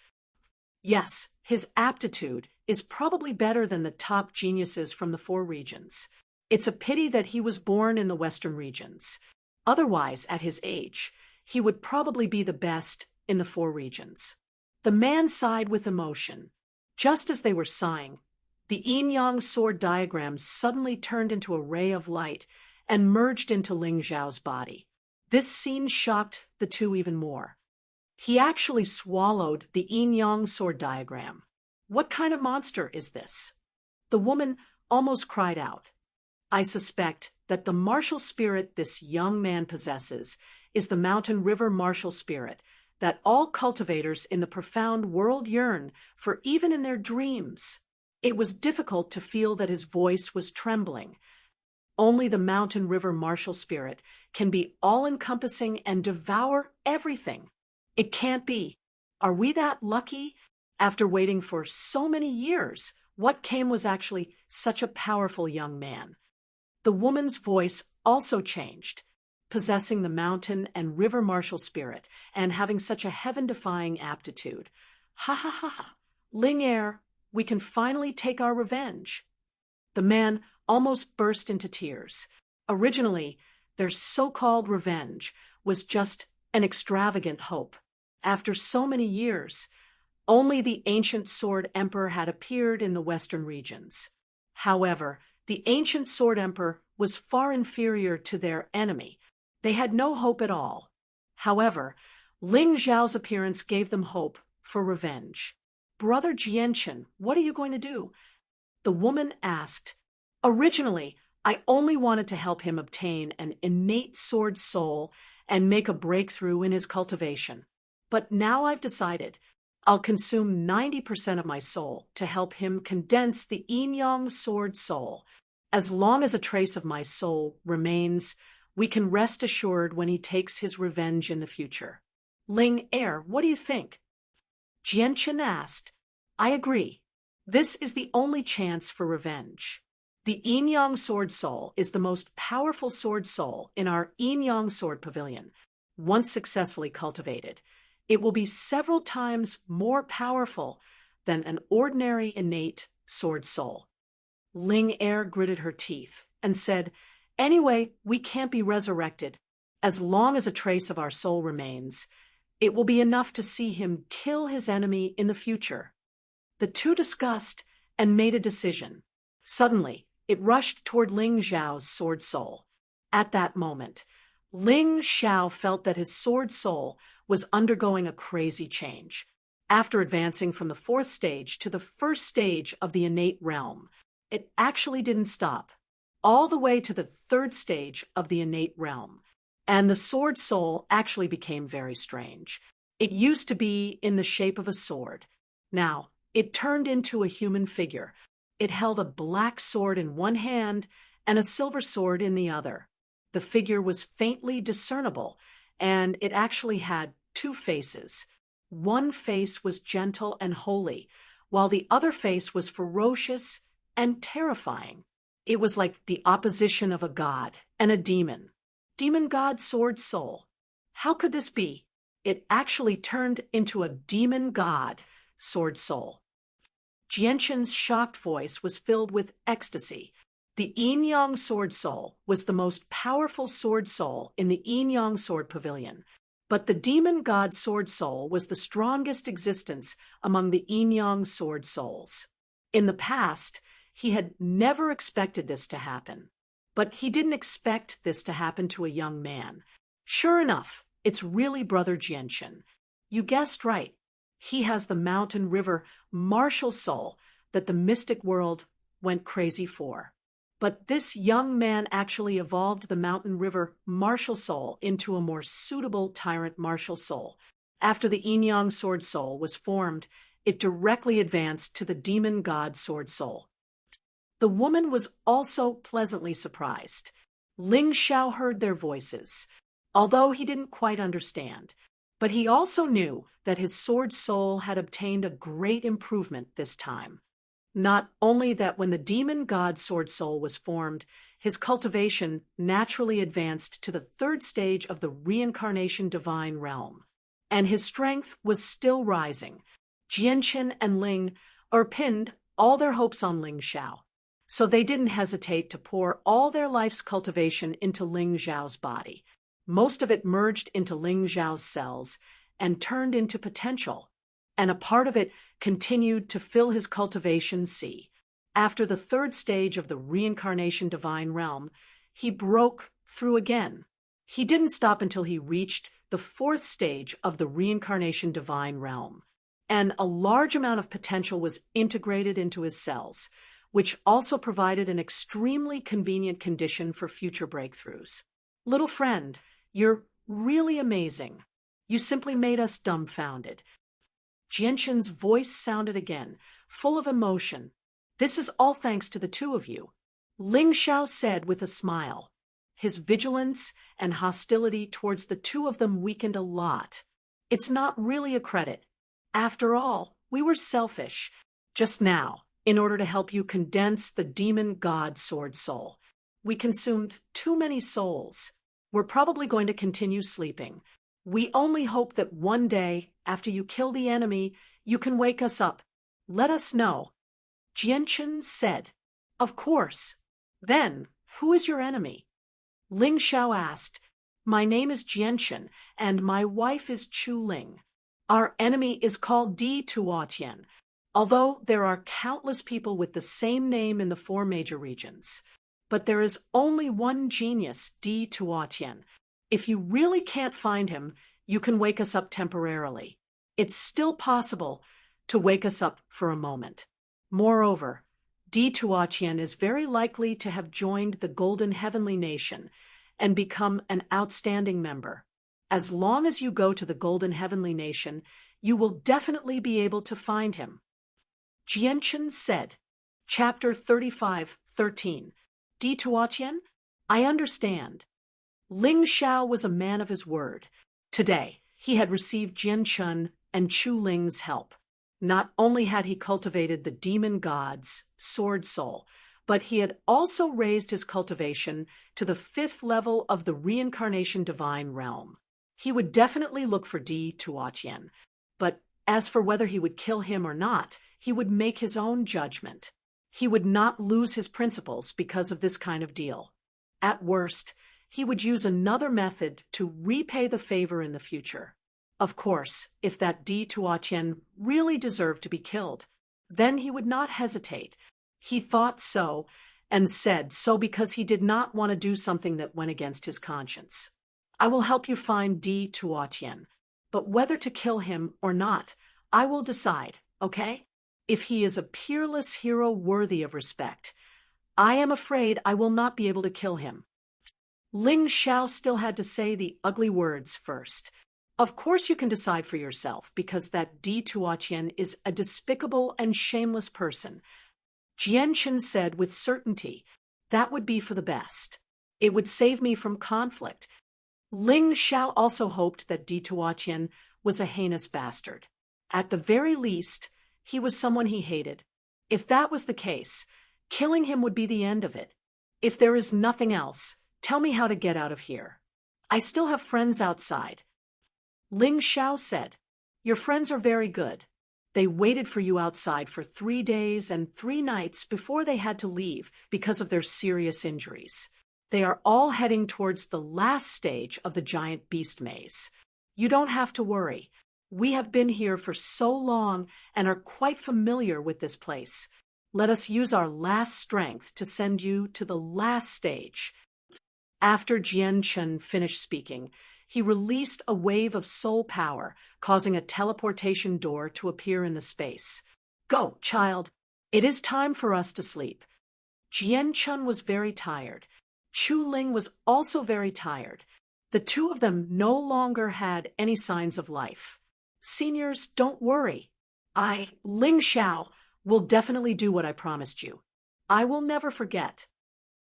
Yes, his aptitude is probably better than the top geniuses from the four regions. It's a pity that he was born in the western regions. Otherwise, at his age, he would probably be the best in the four regions." The man sighed with emotion. Just as they were sighing, the yin-yang sword diagram suddenly turned into a ray of light and merged into Ling Zhao's body. This scene shocked the two even more. He actually swallowed the yin-yang sword diagram. What kind of monster is this? The woman almost cried out. I suspect that the martial spirit this young man possesses is the mountain river martial spirit that all cultivators in the profound world yearn for even in their dreams. It was difficult to feel that his voice was trembling. Only the mountain river martial spirit can be all-encompassing and devour everything. It can't be. Are we that lucky? After waiting for so many years, what came was actually such a powerful young man. The woman's voice also changed, possessing the mountain and river martial spirit and having such a heaven-defying aptitude. Ha ha ha ha! Ling Er, we can finally take our revenge. The man almost burst into tears. Originally, their so-called revenge was just an extravagant hope. After so many years, only the ancient sword emperor had appeared in the western regions. However, the ancient sword emperor was far inferior to their enemy. They had no hope at all. However, Ling Zhao's appearance gave them hope for revenge. Brother Jianchen, what are you going to do? The woman asked. Originally, I only wanted to help him obtain an innate sword soul and make a breakthrough in his cultivation. But now I've decided I'll consume 90% of my soul to help him condense the yin-yang sword soul. As long as a trace of my soul remains, we can rest assured when he takes his revenge in the future. Ling Er, what do you think? Jianchen asked. I agree. This is the only chance for revenge. The yin-yang sword soul is the most powerful sword soul in our yin-yang sword pavilion. Once successfully cultivated, it will be several times more powerful than an ordinary innate sword soul. Ling Er gritted her teeth and said, Anyway, we can't be resurrected. As long as a trace of our soul remains, it will be enough to see him kill his enemy in the future. The two discussed and made a decision. Suddenly, it rushed toward Ling Zhao's sword soul. At that moment, Ling Zhao felt that his sword soul was undergoing a crazy change. After advancing from the fourth stage to the first stage of the innate realm, it actually didn't stop, all the way to the third stage of the innate realm. And the sword soul actually became very strange. It used to be in the shape of a sword. Now, it turned into a human figure. It held a black sword in one hand and a silver sword in the other. The figure was faintly discernible, and it actually had two faces. One face was gentle and holy, while the other face was ferocious and terrifying. It was like the opposition of a god and a demon. Demon god sword soul. How could this be? It actually turned into a demon god sword soul. Jianchen's shocked voice was filled with ecstasy. The yin-yang sword soul was the most powerful sword soul in the yin-yang sword pavilion, but the demon god sword soul was the strongest existence among the yin-yang sword souls. In the past, he had never expected this to happen. But he didn't expect this to happen to a young man. Sure enough, it's really Brother Jianchen. You guessed right. He has the mountain river martial soul that the mystic world went crazy for. But this young man actually evolved the mountain river martial soul into a more suitable tyrant martial soul. After the yin-yang sword soul was formed, it directly advanced to the demon god sword soul. The woman was also pleasantly surprised. Ling Xiao heard their voices, although he didn't quite understand. But he also knew that his sword soul had obtained a great improvement this time. Not only that when the demon god sword soul was formed, his cultivation naturally advanced to the third stage of the reincarnation divine realm, and his strength was still rising. Jianqin and Ling pinned all their hopes on Ling Xiao, so they didn't hesitate to pour all their life's cultivation into Ling Xiao's body. Most of it merged into Ling Xiao's cells and turned into potential, and a part of it continued to fill his cultivation sea. After the third stage of the reincarnation divine realm, he broke through again. He didn't stop until he reached the fourth stage of the reincarnation divine realm, and a large amount of potential was integrated into his cells, which also provided an extremely convenient condition for future breakthroughs. Little friend, you're really amazing. You simply made us dumbfounded. Jianqin's voice sounded again, full of emotion. This is all thanks to the two of you, Ling Xiao said with a smile. His vigilance and hostility towards the two of them weakened a lot. It's not really a credit. After all, we were selfish just now in order to help you condense the demon god sword soul. We consumed too many souls. We're probably going to continue sleeping. We only hope that one day, after you kill the enemy, you can wake us up. Let us know. Jianqin said. Of course. Then, who is your enemy? Ling Xiao asked. My name is Jianqin, and my wife is Chu Ling. Our enemy is called Di Tuotian, although there are countless people with the same name in the four major regions. But there is only one genius, Di Tuotian. If you really can't find him, you can wake us up temporarily. It's still possible to wake us up for a moment. Moreover, Di Tuotian is very likely to have joined the Golden Heavenly Nation and become an outstanding member. As long as you go to the Golden Heavenly Nation, you will definitely be able to find him. Jianqin said. Chapter 35:13. Di Tuotian? I understand. Ling Xiao was a man of his word. Today, he had received Jianqin and Chu Ling's help. Not only had he cultivated the demon god's sword soul, but he had also raised his cultivation to the fifth level of the reincarnation divine realm. He would definitely look for Di Tuotian, but as for whether he would kill him or not, he would make his own judgment. He would not lose his principles because of this kind of deal. At worst, he would use another method to repay the favor in the future. Of course, if that Di Tuotian really deserved to be killed, then he would not hesitate. He thought so and said so because he did not want to do something that went against his conscience. I will help you find Di Tuotian, but whether to kill him or not, I will decide, okay? If he is a peerless hero worthy of respect, I am afraid I will not be able to kill him. Ling Xiao still had to say the ugly words first. Of course you can decide for yourself, because that Di Tuotian is a despicable and shameless person. Jianqin said with certainty, that would be for the best. It would save me from conflict. Ling Xiao also hoped that Di Tuotian was a heinous bastard. At the very least, he was someone he hated. If that was the case, killing him would be the end of it. If there is nothing else, tell me how to get out of here. I still have friends outside. Ling Xiao said, your friends are very good. They waited for you outside for 3 days and 3 nights before they had to leave because of their serious injuries. They are all heading towards the last stage of the giant beast maze. You don't have to worry. We have been here for so long and are quite familiar with this place. Let us use our last strength to send you to the last stage. After Jianqin finished speaking, he released a wave of soul power, causing a teleportation door to appear in the space. Go, child. It is time for us to sleep. Jianqin was very tired. Chu Ling was also very tired. The two of them no longer had any signs of life. Seniors, don't worry. Ling Xiao, will definitely do what I promised you. I will never forget."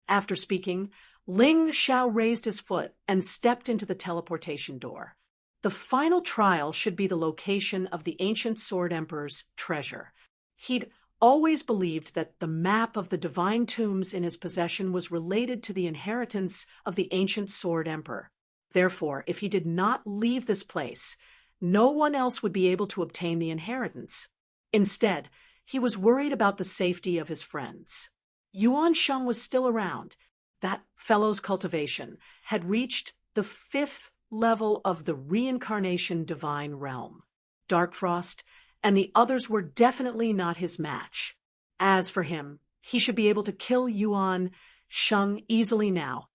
After speaking, Ling Xiao raised his foot and stepped into the teleportation door. The final trial should be the location of the ancient Sword Emperor's treasure. He'd always believed that the map of the divine tombs in his possession was related to the inheritance of the ancient Sword Emperor. Therefore, if he did not leave this place, no one else would be able to obtain the inheritance. Instead, he was worried about the safety of his friends. Yuan Sheng was still around. That fellow's cultivation had reached the 5th level of the reincarnation divine realm. Darkfrost and the others were definitely not his match. As for him, he should be able to kill Yuan Sheng easily now.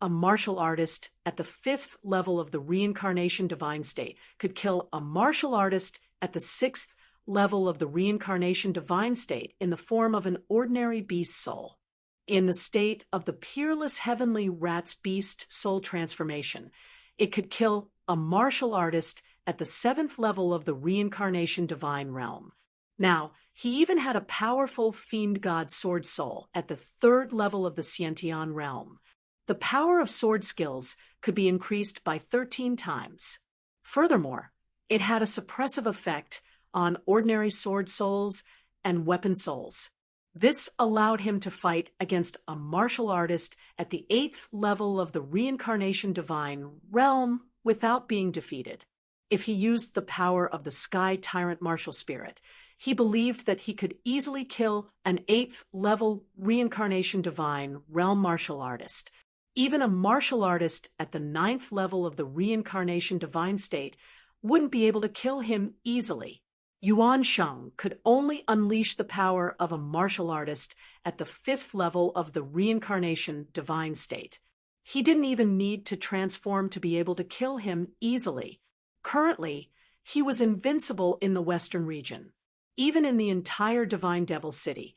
A martial artist at the 5th level of the reincarnation divine state could kill a martial artist at the 6th level of the reincarnation divine state in the form of an ordinary beast soul. In the state of the peerless heavenly rat's beast soul transformation, it could kill a martial artist at the 7th level of the reincarnation divine realm. Now, he even had a powerful fiend god sword soul at the 3rd level of the Xiantian realm. The power of sword skills could be increased by 13 times. Furthermore, it had a suppressive effect on ordinary sword souls and weapon souls. This allowed him to fight against a martial artist at the 8th level of the reincarnation divine realm without being defeated. If he used the power of the Sky Tyrant martial spirit, he believed that he could easily kill an 8th level reincarnation divine realm martial artist. Even a martial artist at the 9th level of the reincarnation divine state wouldn't be able to kill him easily. Yuan Sheng could only unleash the power of a martial artist at the 5th level of the reincarnation divine state. He didn't even need to transform to be able to kill him easily. Currently, he was invincible in the Western region, even in the entire Divine Devil City.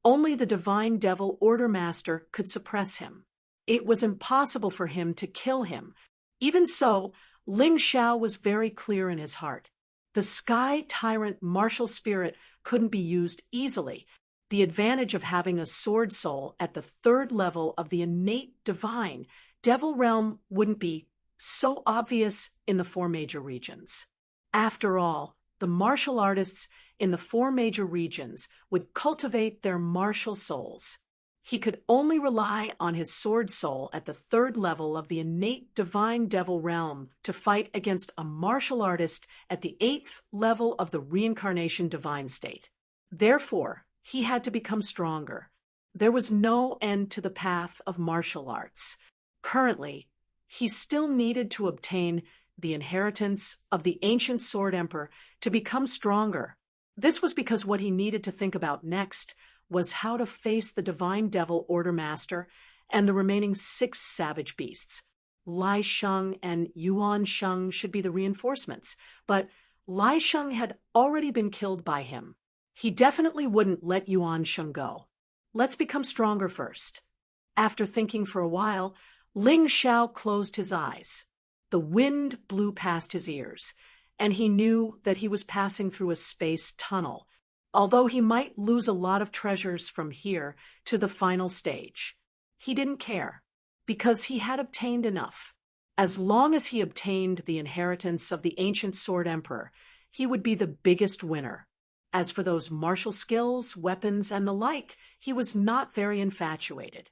Only the Divine Devil Order Master could suppress him. It was impossible for him to kill him. Even so, Ling Xiao was very clear in his heart. The Sky Tyrant martial spirit couldn't be used easily. The advantage of having a sword soul at the 3rd level of the innate divine devil realm wouldn't be so obvious in the 4 major regions. After all, the martial artists in the 4 major regions would cultivate their martial souls. He could only rely on his sword soul at the 3rd level of the innate divine devil realm to fight against a martial artist at the 8th level of the reincarnation divine state. Therefore, he had to become stronger. There was no end to the path of martial arts. Currently, he still needed to obtain the inheritance of the ancient Sword Emperor to become stronger. This was because what he needed to think about next was how to face the Divine Devil Order Master and the remaining 6 savage beasts. Lai Sheng and Yuan Sheng should be the reinforcements, but Lai Sheng had already been killed by him. He definitely wouldn't let Yuan Sheng go. Let's become stronger first. After thinking for a while, Ling Xiao closed his eyes. The wind blew past his ears, and he knew that he was passing through a space tunnel, although he might lose a lot of treasures from here to the final stage. He didn't care, because he had obtained enough. As long as he obtained the inheritance of the ancient Sword Emperor, he would be the biggest winner. As for those martial skills, weapons, and the like, he was not very infatuated.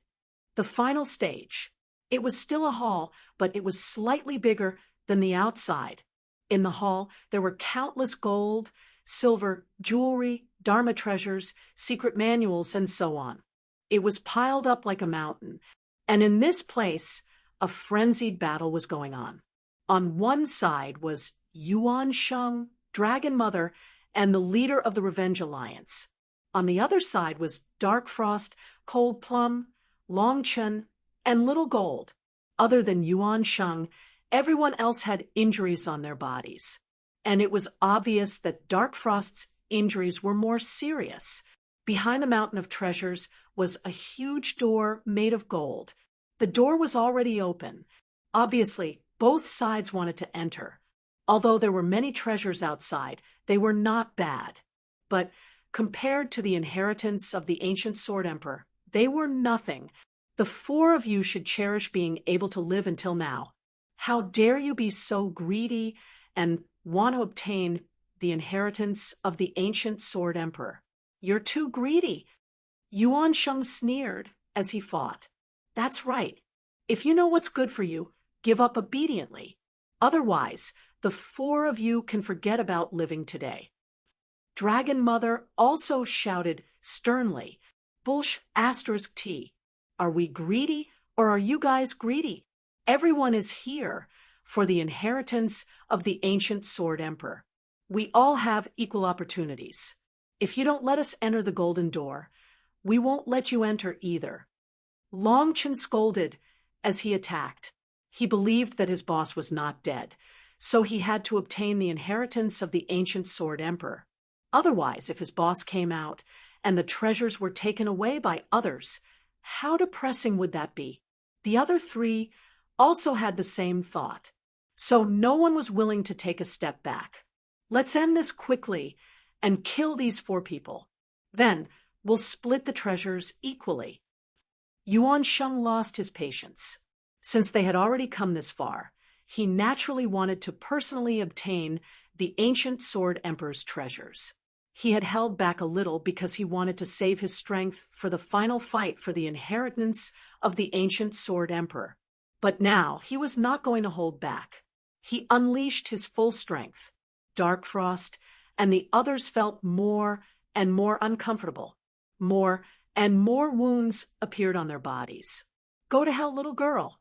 The final stage. It was still a hall, but it was slightly bigger than the outside. In the hall, there were countless gold, silver, jewelry, Dharma treasures, secret manuals, and so on. It was piled up like a mountain, and in this place, a frenzied battle was going on. On one side was Yuan Sheng, Dragon Mother, and the leader of the Revenge Alliance. On the other side was Dark Frost, Cold Plum, Long Chen, and Little Gold. Other than Yuan Sheng, everyone else had injuries on their bodies, and it was obvious that Dark Frost's injuries were more serious. Behind the mountain of treasures was a huge door made of gold. The door was already open. Obviously, both sides wanted to enter. Although there were many treasures outside, they were not bad. But compared to the inheritance of the ancient Sword Emperor, They were nothing. The four of you should cherish being able to live until now. How dare you be so greedy and want to obtain the inheritance of the ancient Sword Emperor? You're too greedy. Yuan Sheng sneered as he fought. That's right. If you know what's good for you, give up obediently. Otherwise, the four of you can forget about living today. Dragon Mother also shouted sternly, Bullsh *T. Are we greedy or are you guys greedy? Everyone is here for the inheritance of the ancient Sword Emperor. We all have equal opportunities. If you don't let us enter the Golden Door, we won't let you enter either. Long Chen scolded as he attacked. He believed that his boss was not dead, so he had to obtain the inheritance of the ancient Sword Emperor. Otherwise, if his boss came out and the treasures were taken away by others, how depressing would that be? The other three also had the same thought, so no one was willing to take a step back. Let's end this quickly and kill these four people. Then we'll split the treasures equally. Yuan Sheng lost his patience. Since they had already come this far, he naturally wanted to personally obtain the ancient Sword Emperor's treasures. He had held back a little because he wanted to save his strength for the final fight for the inheritance of the ancient Sword Emperor. But now he was not going to hold back. He unleashed his full strength. Dark Frost and the others felt more and more uncomfortable. More and more wounds appeared on their bodies. Go to hell, little girl.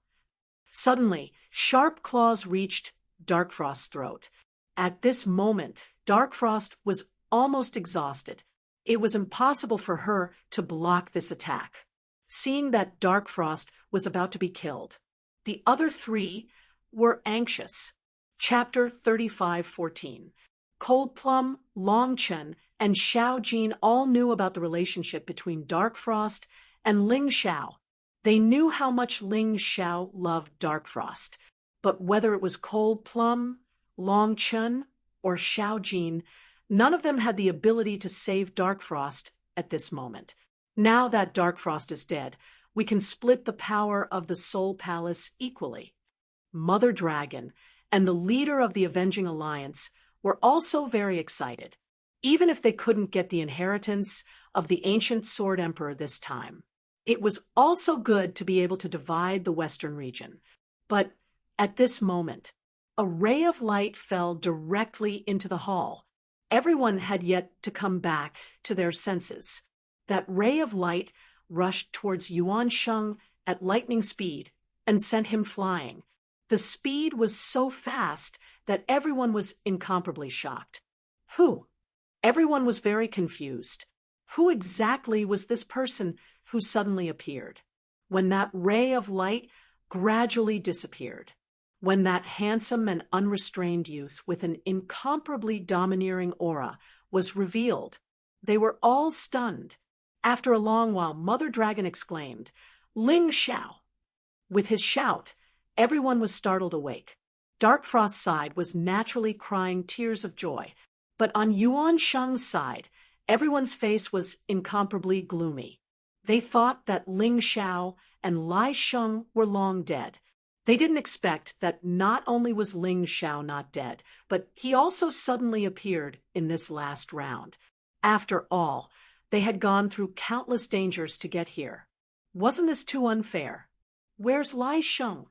Suddenly, sharp claws reached Dark Frost's throat. At this moment, Dark Frost was almost exhausted. It was impossible for her to block this attack. Seeing that Dark Frost was about to be killed, the other three were anxious. Chapter 35:14. Cold Plum, Long Chen, and Xiao Jin all knew about the relationship between Dark Frost and Ling Xiao. They knew how much Ling Xiao loved Dark Frost, but whether it was Cold Plum, Long Chen, or Xiao Jin, none of them had the ability to save Dark Frost at this moment. Now that Dark Frost is dead, we can split the power of the Soul Palace equally. Mother Dragon and the leader of the Avenging Alliance were also very excited, even if they couldn't get the inheritance of the ancient Sword Emperor this time. It was also good to be able to divide the Western region. But at this moment, a ray of light fell directly into the hall. Everyone had yet to come back to their senses. That ray of light rushed towards Yuan Sheng at lightning speed and sent him flying. The speed was so fast that everyone was incomparably shocked. Who? Everyone was very confused. Who exactly was this person who suddenly appeared? When that ray of light gradually disappeared, when that handsome and unrestrained youth with an incomparably domineering aura was revealed, they were all stunned. After a long while, Mother Dragon exclaimed, Ling Xiao! With his shout, everyone was startled awake. Dark Frost's side was naturally crying tears of joy, but on Yuan Sheng's side, everyone's face was incomparably gloomy. They thought that Ling Xiao and Lai Sheng were long dead. They didn't expect that not only was Ling Xiao not dead, but he also suddenly appeared in this last round. After all, they had gone through countless dangers to get here. Wasn't this too unfair? Where's Lai Sheng?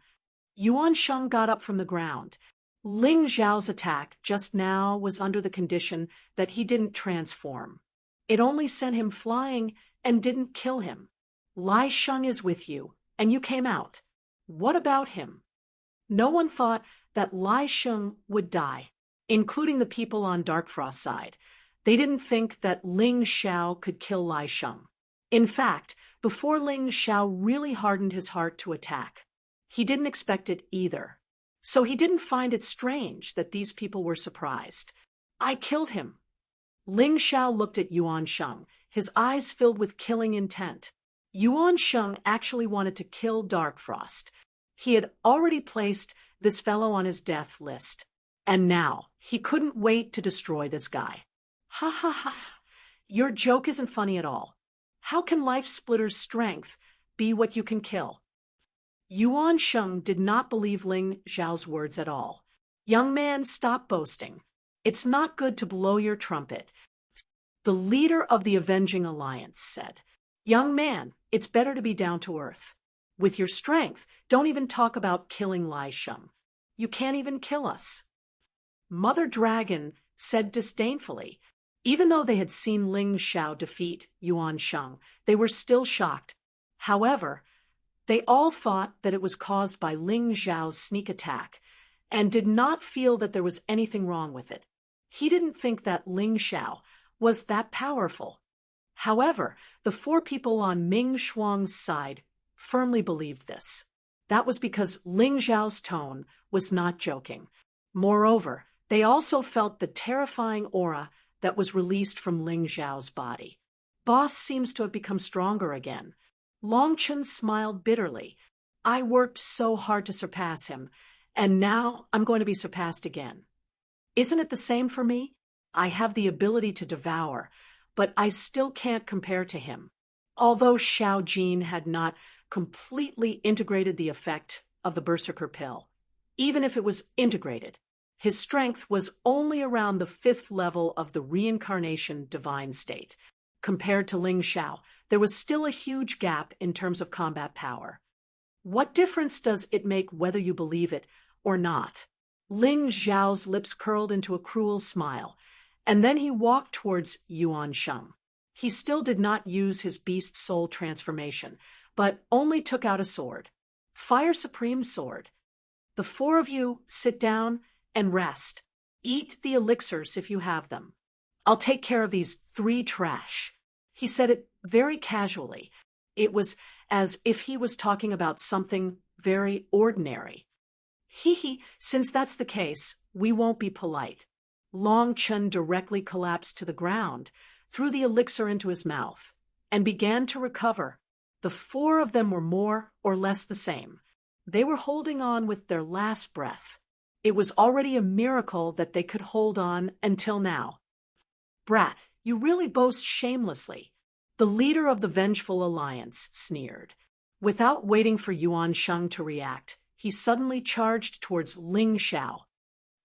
Yuan Sheng got up from the ground. Ling Xiao's attack just now was under the condition that he didn't transform. It only sent him flying and didn't kill him. Lai Sheng is with you, and you came out. What about him? No one thought that Lai Sheng would die, including the people on Dark Frost's side. They didn't think that Ling Xiao could kill Lai Sheng. In fact, before Ling Xiao really hardened his heart to attack, he didn't expect it either. So he didn't find it strange that these people were surprised. I killed him. Ling Xiao looked at Yuan Sheng, his eyes filled with killing intent. Yuan Sheng actually wanted to kill Dark Frost. He had already placed this fellow on his death list, and now he couldn't wait to destroy this guy. Ha ha ha, your joke isn't funny at all. How can Life Splitter's strength be what you can kill? Yuan Sheng did not believe Ling Zhao's words at all. Young man, stop boasting. It's not good to blow your trumpet. The leader of the Avenging Alliance said, Young man, it's better to be down to earth. With your strength, don't even talk about killing Lai Sheng. You can't even kill us. Mother Dragon said disdainfully. Even though they had seen Ling Xiao defeat Yuan Sheng, they were still shocked. However, they all thought that it was caused by Ling Zhao's sneak attack, and did not feel that there was anything wrong with it. He didn't think that Ling Xiao was that powerful. However, the four people on Ming Shuang's side firmly believed this. That was because Ling Zhao's tone was not joking. Moreover, they also felt the terrifying aura that was released from Ling Zhao's body. Boss seems to have become stronger again. Long Chun smiled bitterly. I worked so hard to surpass him, and now I'm going to be surpassed again. Isn't it the same for me? I have the ability to devour, but I still can't compare to him. Although Xiao Jin had not completely integrated the effect of the Berserker pill, even if it was integrated, his strength was only around the 5th level of the reincarnation divine state. Compared to Ling Xiao, there was still a huge gap in terms of combat power. What difference does it make whether you believe it or not? Ling Zhao's lips curled into a cruel smile, and then he walked towards Yuan Sheng. He still did not use his beast soul transformation, but only took out a sword. Fire Supreme Sword. The four of you sit down and rest. Eat the elixirs if you have them. I'll take care of these 3 trash. He said it very casually. It was as if he was talking about something very ordinary. Since that's the case, we won't be polite. Long Chun directly collapsed to the ground, threw the elixir into his mouth, and began to recover. The 4 of them were more or less the same. They were holding on with their last breath. It was already a miracle that they could hold on until now. Brat, you really boast shamelessly. The leader of the Vengeful Alliance sneered. Without waiting for Yuan Sheng to react, he suddenly charged towards Ling Xiao.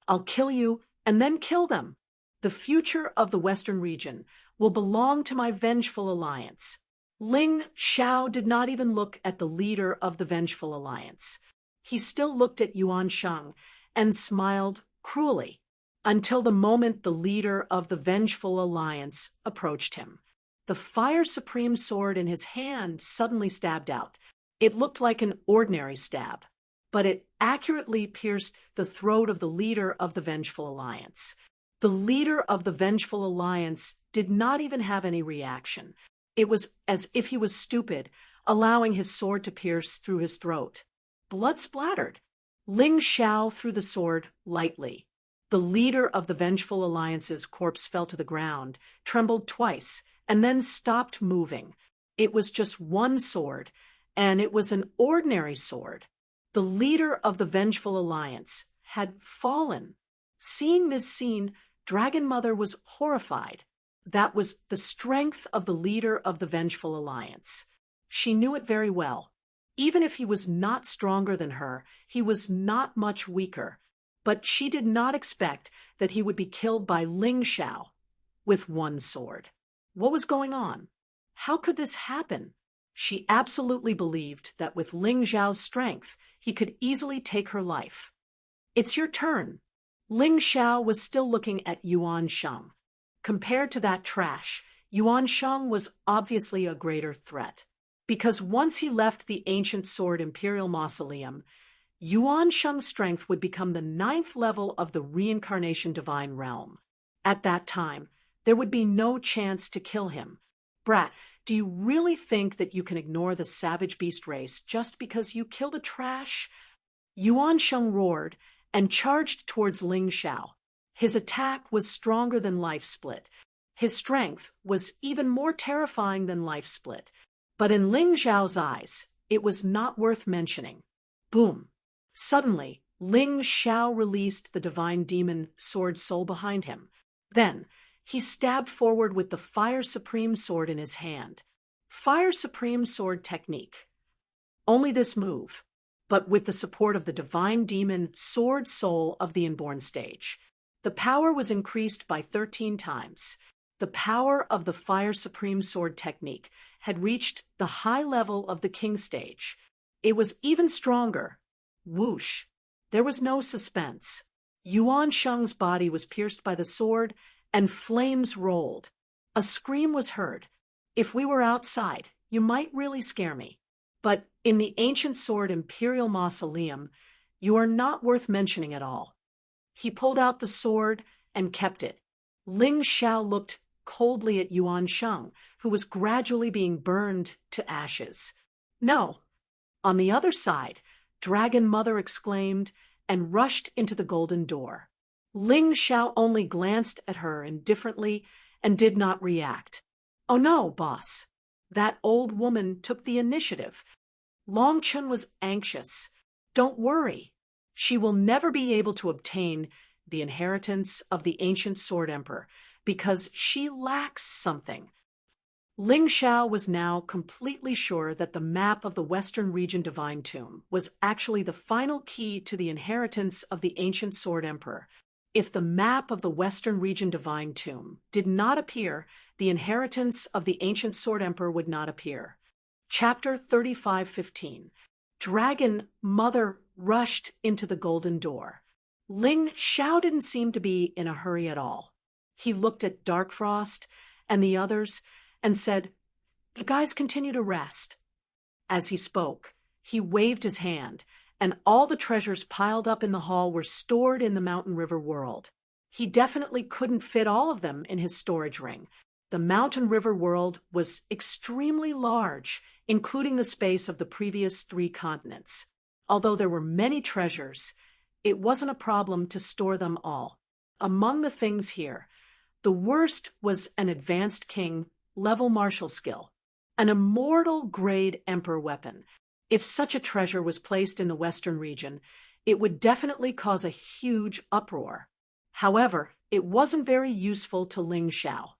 I'll kill you and then kill them. The future of the Western region will belong to my Vengeful Alliance. Ling Xiao did not even look at the leader of the Vengeful Alliance. He still looked at Yuan Sheng and smiled cruelly until the moment the leader of the Vengeful Alliance approached him. The Fire Supreme Sword in his hand suddenly stabbed out. It looked like an ordinary stab, but it accurately pierced the throat of the leader of the Vengeful Alliance. The leader of the Vengeful Alliance did not even have any reaction. It was as if he was stupid, allowing his sword to pierce through his throat. Blood splattered. Ling Xiao threw the sword lightly. The leader of the Vengeful Alliance's corpse fell to the ground, trembled twice, and then stopped moving. It was just one sword, and it was an ordinary sword. The leader of the Vengeful Alliance had fallen. Seeing this scene, Dragon Mother was horrified. That was the strength of the leader of the Vengeful Alliance. She knew it very well. Even if he was not stronger than her, he was not much weaker. But she did not expect that he would be killed by Ling Xiao with one sword. What was going on? How could this happen? She absolutely believed that with Ling Xiao's strength, he could easily take her life. It's your turn. Ling Xiao was still looking at Yuan Sheng. Compared to that trash, Yuan Sheng was obviously a greater threat. Because once he left the ancient sword Imperial Mausoleum, Yuan Sheng's strength would become the 9th level of the reincarnation divine realm. At that time, there would be no chance to kill him. Brat, do you really think that you can ignore the savage beast race just because you killed a trash? Yuan Sheng roared and charged towards Ling Xiao. His attack was stronger than Life Split. His strength was even more terrifying than Life Split. But in Ling Xiao's eyes, it was not worth mentioning. Boom! Suddenly, Ling Xiao released the divine demon sword soul behind him. Then, he stabbed forward with the Fire Supreme Sword in his hand. Fire Supreme Sword Technique. Only this move, but with the support of the divine demon Sword Soul of the Inborn stage. The power was increased by 13 times. The power of the Fire Supreme Sword Technique had reached the high level of the King stage. It was even stronger. Whoosh! There was no suspense. Yuan Sheng's body was pierced by the sword, and flames rolled. A scream was heard. If we were outside, you might really scare me. But in the ancient sword Imperial Mausoleum, you are not worth mentioning at all. He pulled out the sword and kept it. Ling Xiao looked coldly at Yuan Sheng, who was gradually being burned to ashes. No. On the other side, Dragon Mother exclaimed and rushed into the golden door. Ling Xiao only glanced at her indifferently and did not react. Oh no, boss. That old woman took the initiative. Long Chun was anxious. Don't worry. She will never be able to obtain the inheritance of the ancient Sword Emperor because she lacks something. Ling Xiao was now completely sure that the map of the Western Region Divine Tomb was actually the final key to the inheritance of the ancient Sword Emperor. If the map of the Western Region Divine Tomb did not appear, the inheritance of the ancient Sword Emperor would not appear. Chapter 35:15. Dragon Mother rushed into the golden door. Ling Xiao didn't seem to be in a hurry at all. He looked at Darkfrost and the others and said, "You guys continue to rest." As he spoke, he waved his hand, and all the treasures piled up in the hall were stored in the Mountain River world. He definitely couldn't fit all of them in his storage ring. The Mountain River world was extremely large, including the space of the previous 3 continents. Although there were many treasures, it wasn't a problem to store them all. Among the things here, the worst was an advanced king level martial skill, an immortal grade emperor weapon. If such a treasure was placed in the Western region, it would definitely cause a huge uproar. However, it wasn't very useful to Ling Xiao.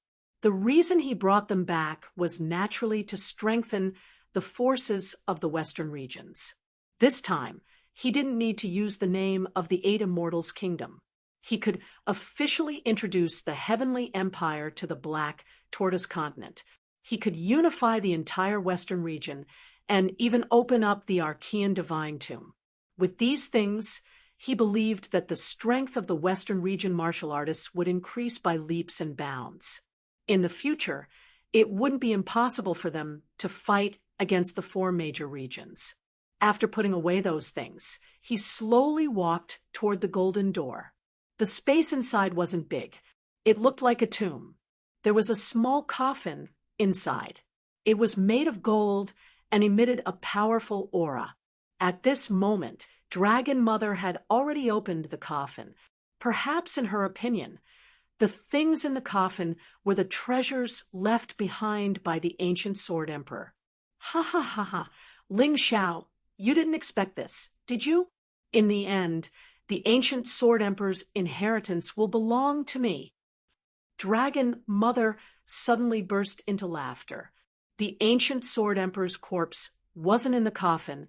The reason he brought them back was naturally to strengthen the forces of the Western regions. This time, he didn't need to use the name of the 8 Immortals' kingdom. He could officially introduce the Heavenly Empire to the Black Tortoise continent. He could unify the entire Western region and even open up the Archean Divine Tomb. With these things, he believed that the strength of the Western region martial artists would increase by leaps and bounds. In the future, it wouldn't be impossible for them to fight against the 4 major regions. After putting away those things, he slowly walked toward the golden door. The space inside wasn't big. It looked like a tomb. There was a small coffin inside. It was made of gold and emitted a powerful aura. At this moment, Dragon Mother had already opened the coffin. Perhaps in her opinion, the things in the coffin were the treasures left behind by the ancient Sword Emperor. Ha ha ha ha. Ling Xiao, you didn't expect this, did you? In the end, the ancient Sword Emperor's inheritance will belong to me. Dragon Mother suddenly burst into laughter. The ancient Sword Emperor's corpse wasn't in the coffin,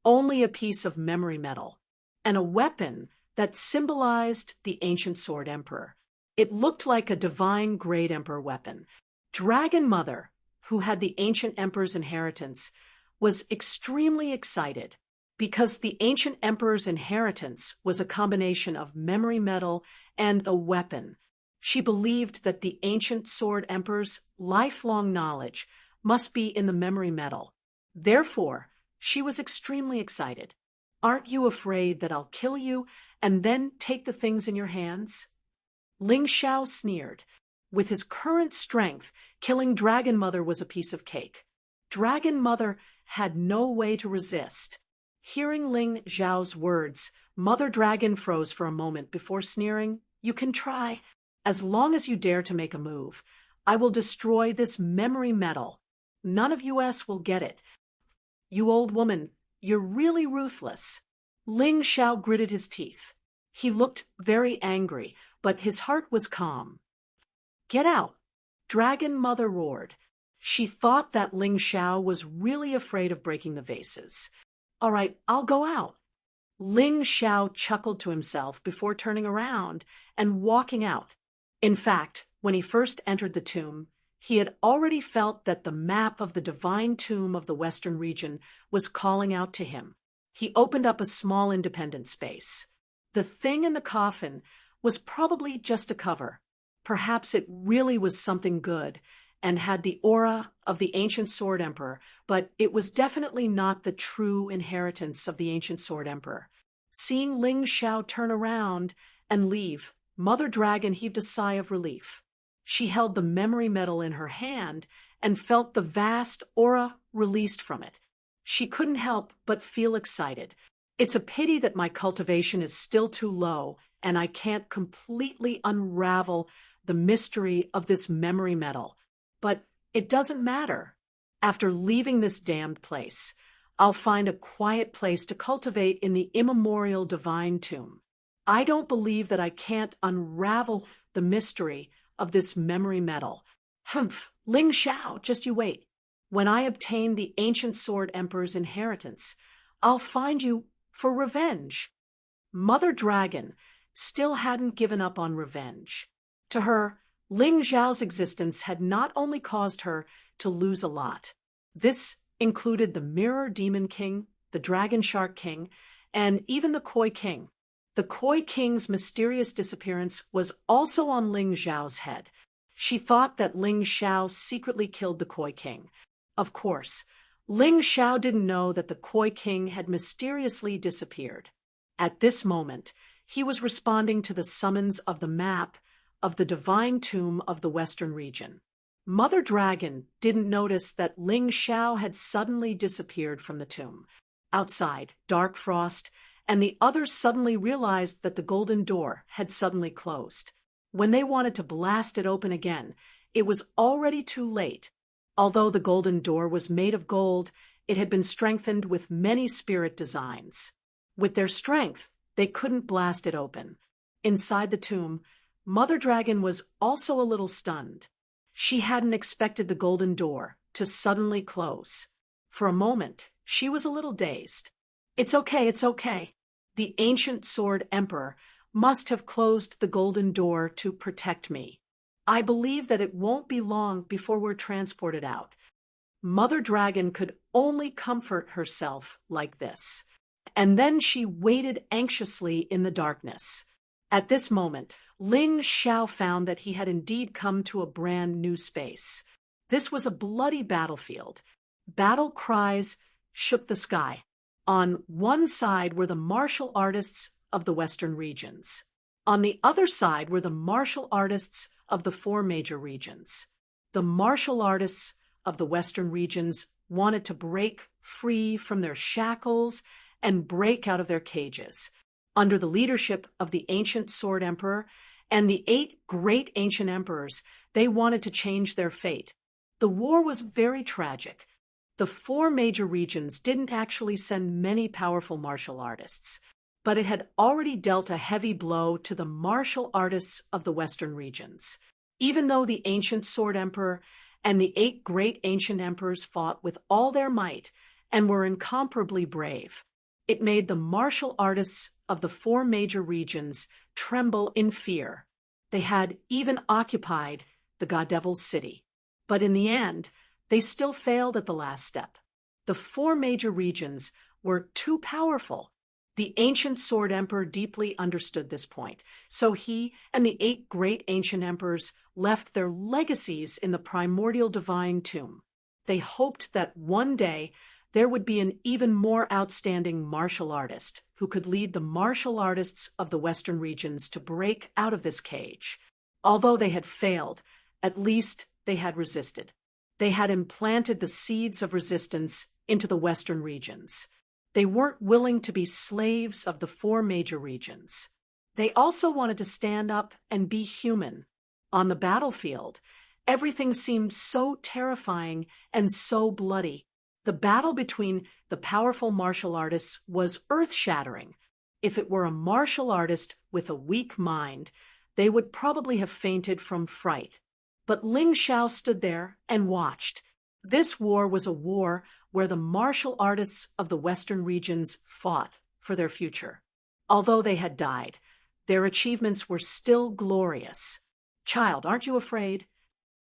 only a piece of memory metal, and a weapon that symbolized the ancient Sword Emperor. It looked like a divine Great Emperor weapon. Dragon Mother, who had the ancient Emperor's inheritance, was extremely excited because the ancient Emperor's inheritance was a combination of memory metal and a weapon. She believed that the ancient Sword Emperor's lifelong knowledge must be in the memory metal. Therefore, she was extremely excited. Aren't you afraid that I'll kill you and then take the things in your hands? Ling Xiao sneered. With his current strength, killing Dragon Mother was a piece of cake. Dragon Mother had no way to resist. Hearing Ling Xiao's words, Mother Dragon froze for a moment before sneering, "You can try. As long as you dare to make a move, I will destroy this memory metal. None of us will get it. You old woman, you're really ruthless." Ling Xiao gritted his teeth. He looked very angry, but his heart was calm. "Get out!" Dragon Mother roared. She thought that Ling Xiao was really afraid of breaking the vases. "All right, I'll go out." Ling Xiao chuckled to himself before turning around and walking out. In fact, when he first entered the tomb, he had already felt that the map of the divine tomb of the Western region was calling out to him. He opened up a small independent space. The thing in the coffin was probably just a cover. Perhaps it really was something good and had the aura of the ancient Sword Emperor, but it was definitely not the true inheritance of the ancient Sword Emperor. Seeing Ling Xiao turn around and leave, Mother Dragon heaved a sigh of relief. She held the memory medal in her hand and felt the vast aura released from it. She couldn't help but feel excited. It's a pity that my cultivation is still too low and I can't completely unravel the mystery of this memory medal. But it doesn't matter. After leaving this damned place, I'll find a quiet place to cultivate in the immemorial divine tomb. I don't believe that I can't unravel the mystery of this memory medal. Humph, Ling Xiao, just you wait. When I obtain the ancient Sword Emperor's inheritance, I'll find you for revenge. Mother Dragon still hadn't given up on revenge. To her, Ling Xiao's existence had not only caused her to lose a lot. This included the Mirror Demon King, the Dragon Shark King, and even the Koi King. The Koi King's mysterious disappearance was also on Ling Xiao's head. She thought that Ling Xiao secretly killed the Koi King. Of course, Ling Xiao didn't know that the Koi King had mysteriously disappeared. At this moment, he was responding to the summons of the map of the divine tomb of the Western region. Mother Dragon didn't notice that Ling Xiao had suddenly disappeared from the tomb. Outside, dark frost, and the others suddenly realized that the golden door had suddenly closed. When they wanted to blast it open again, it was already too late. Although the golden door was made of gold, it had been strengthened with many spirit designs. With their strength, they couldn't blast it open. Inside the tomb, Mother Dragon was also a little stunned. She hadn't expected the golden door to suddenly close. For a moment, she was a little dazed. It's okay. The ancient Sword Emperor must have closed the golden door to protect me. I believe that it won't be long before we're transported out. Mother Dragon could only comfort herself like this. And then she waited anxiously in the darkness. At this moment, Ling Xiao found that he had indeed come to a brand new space. This was a bloody battlefield. Battle cries shook the sky. On one side were the martial artists of the Western regions. On the other side were the martial artists of the 4 major regions. The martial artists of the Western regions wanted to break free from their shackles and break out of their cages. Under the leadership of the ancient Sword Emperor and the 8 great ancient emperors, they wanted to change their fate. The war was very tragic. The 4 major regions didn't actually send many powerful martial artists, but it had already dealt a heavy blow to the martial artists of the Western regions. Even though the ancient Sword Emperor and the 8 great ancient emperors fought with all their might and were incomparably brave, it made the martial artists of the 4 major regions tremble in fear. They had even occupied the God Devil's city. But in the end, they still failed at the last step. The 4 major regions were too powerful. The ancient Sword Emperor deeply understood this point, so he and the 8 great ancient emperors left their legacies in the primordial divine tomb. They hoped that one day there would be an even more outstanding martial artist who could lead the martial artists of the Western regions to break out of this cage. Although they had failed, at least they had resisted. They had implanted the seeds of resistance into the Western regions. They weren't willing to be slaves of the 4 major regions. They also wanted to stand up and be human. On the battlefield, everything seemed so terrifying and so bloody. The battle between the powerful martial artists was earth-shattering. If it were a martial artist with a weak mind, they would probably have fainted from fright. But Ling Xiao stood there and watched. This war was a war where the martial artists of the Western regions fought for their future. Although they had died, their achievements were still glorious. Child, aren't you afraid?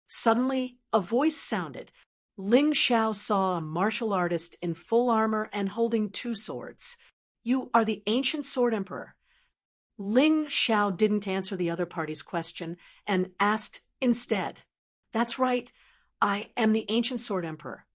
Suddenly, a voice sounded. Ling Xiao saw a martial artist in full armor and holding two swords. You are the ancient sword emperor. Ling Xiao didn't answer the other party's question and asked instead, That's right, I am the ancient sword emperor.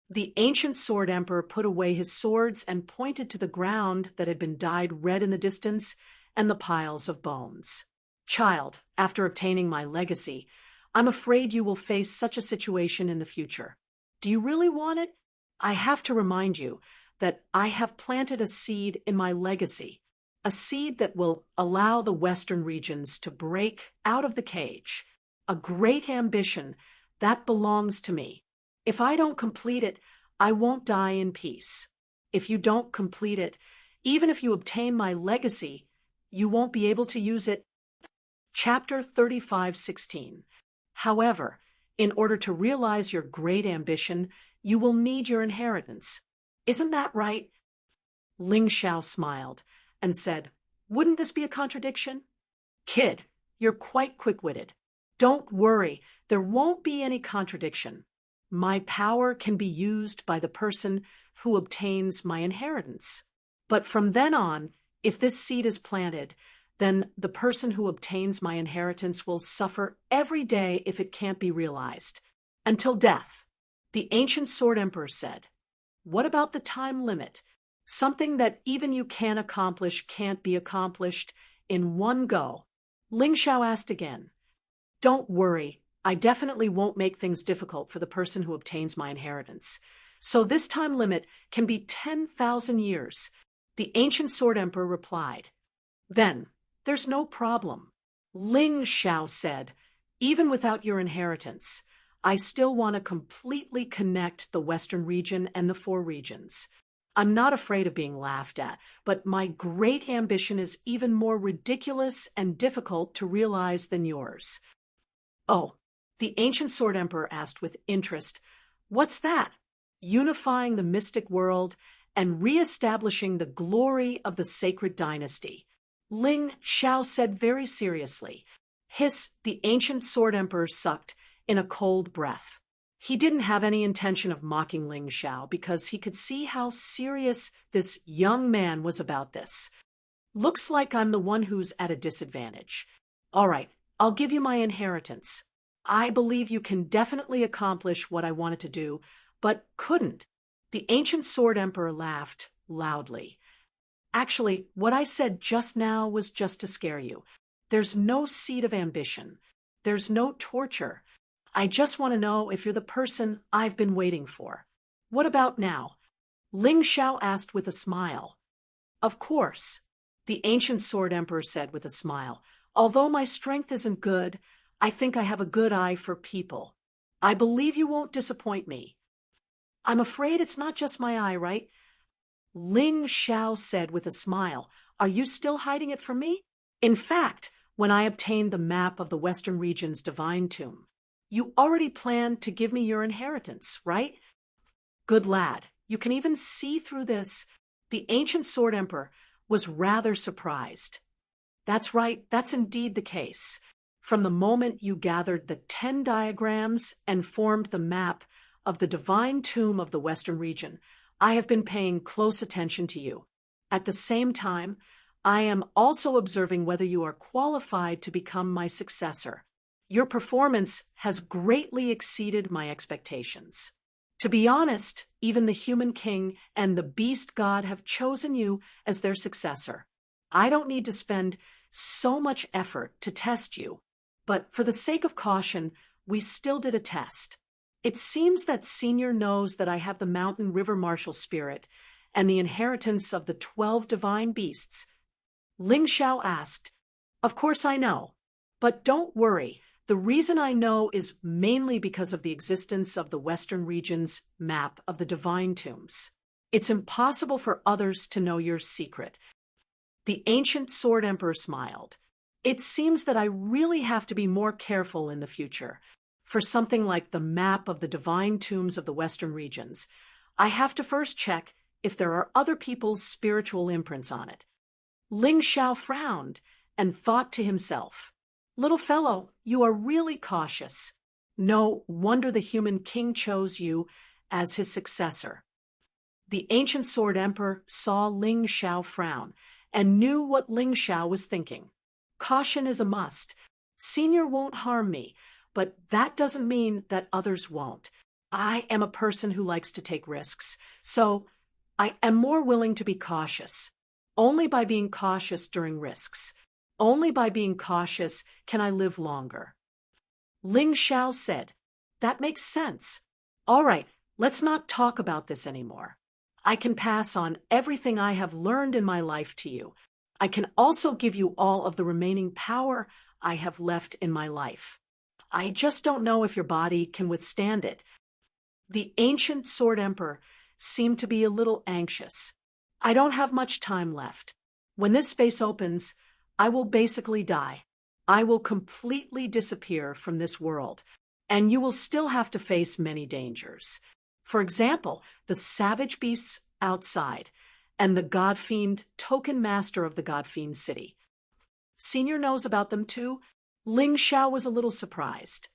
The ancient sword emperor put away his swords and pointed to the ground that had been dyed red in the distance and the piles of bones. Child, after obtaining my legacy, I'm afraid you will face such a situation in the future. Do you really want it? I have to remind you that I have planted a seed in my legacy, a seed that will allow the Western regions to break out of the cage, a great ambition that belongs to me. If I don't complete it, I won't die in peace. If you don't complete it, even if you obtain my legacy, you won't be able to use it. Chapter 35:16. However, in order to realize your great ambition, you will need your inheritance. Isn't that right? Ling Xiao smiled and said, Wouldn't this be a contradiction? Kid, you're quite quick-witted. Don't worry, there won't be any contradiction. My power can be used by the person who obtains my inheritance. But from then on, if this seed is planted, then the person who obtains my inheritance will suffer every day if it can't be realized. Until death. The ancient sword emperor said, What about the time limit? Something that even you can accomplish can't be accomplished in one go. Ling Xiao asked again. Don't worry, I definitely won't make things difficult for the person who obtains my inheritance. So this time limit can be 10,000 years. The ancient sword emperor replied. Then, there's no problem. Ling Xiao said, Even without your inheritance, I still want to completely connect the Western region and the four regions. I'm not afraid of being laughed at, but my great ambition is even more ridiculous and difficult to realize than yours. Oh, the ancient sword emperor asked with interest, What's that? Unifying the mystic world and re-establishing the glory of the sacred dynasty. Ling Xiao said very seriously. Hiss, the ancient sword emperor sucked in a cold breath. He didn't have any intention of mocking Ling Xiao because he could see how serious this young man was about this. Looks like I'm the one who's at a disadvantage. All right, I'll give you my inheritance. I believe you can definitely accomplish what I wanted to do, but couldn't. The ancient sword emperor laughed loudly. Actually, what I said just now was just to scare you. There's no seed of ambition. There's no torture. I just want to know if you're the person I've been waiting for. What about now? Ling Xiao asked with a smile. Of course, the ancient sword emperor said with a smile. Although my strength isn't good, I think I have a good eye for people. I believe you won't disappoint me. I'm afraid it's not just my eye, right? Ling Xiao said with a smile. Are you still hiding it from me? In fact, when I obtained the map of the Western region's divine tomb, you already planned to give me your inheritance, right? Good lad, you can even see through this. The ancient sword emperor was rather surprised. That's right, that's indeed the case. From the moment you gathered the 10 diagrams and formed the map of the divine tomb of the Western region, I have been paying close attention to you. At the same time, I am also observing whether you are qualified to become my successor. Your performance has greatly exceeded my expectations. To be honest, even the human king and the beast god have chosen you as their successor. I don't need to spend so much effort to test you, but for the sake of caution, we still did a test. It seems that Senior knows that I have the mountain river martial spirit and the inheritance of the 12 divine beasts. Ling Xiao asked, Of course I know, but don't worry. The reason I know is mainly because of the existence of the Western region's map of the divine tombs. It's impossible for others to know your secret. The ancient sword emperor smiled. It seems that I really have to be more careful in the future. for something like the map of the divine tombs of the Western regions, I have to first check if there are other people's spiritual imprints on it. Ling Xiao frowned and thought to himself, "Little fellow, you are really cautious. No wonder the human king chose you as his successor." The ancient sword emperor saw Ling Xiao frown and knew what Ling Xiao was thinking. Caution is a must. Senior won't harm me, but that doesn't mean that others won't. I am a person who likes to take risks, so I am more willing to be cautious. Only by being cautious during risks, only by being cautious can I live longer. Ling Xiao said, "That makes sense. All right, let's not talk about this anymore. I can pass on everything I have learned in my life to you. I can also give you all of the remaining power I have left in my life. I just don't know if your body can withstand it." The ancient sword emperor seemed to be a little anxious. "I don't have much time left. When this space opens, I will basically die. I will completely disappear from this world, and you will still have to face many dangers. For example, the savage beasts outside, and the god-fiend token master of the god-fiend city. Senior knows about them too?" Ling Xiao was a little surprised.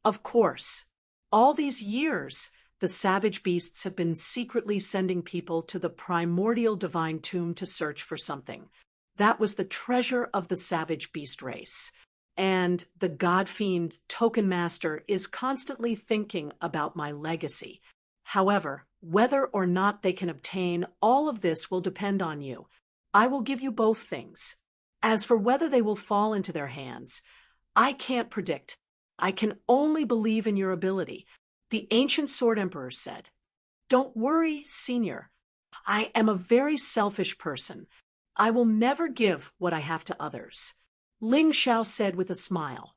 "Of course. All these years, the savage beasts have been secretly sending people to the primordial divine tomb to search for something. That was the treasure of the savage beast race. And the god-fiend token master is constantly thinking about my legacy. However, whether or not they can obtain all of this will depend on you. I will give you both things. As for whether they will fall into their hands, I can't predict. I can only believe in your ability," the ancient sword emperor said. "Don't worry, Senior. I am a very selfish person. I will never give what I have to others," Ling Xiao said with a smile.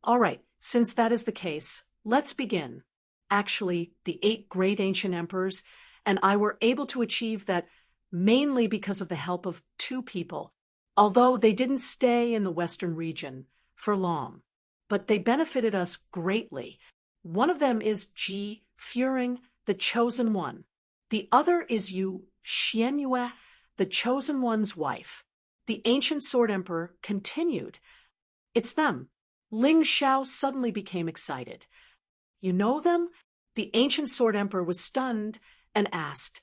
"All right, since that is the case, let's begin. Actually, the 8 great ancient emperors and I were able to achieve that mainly because of the help of 2 people, although they didn't stay in the Western region for long. But they benefited us greatly. One of them is Ji Furing, the Chosen One. The other is Yu Xianyue, the Chosen One's wife." The ancient sword emperor continued. "It's them." Ling Xiao suddenly became excited. "You know them?" The ancient sword emperor was stunned and asked.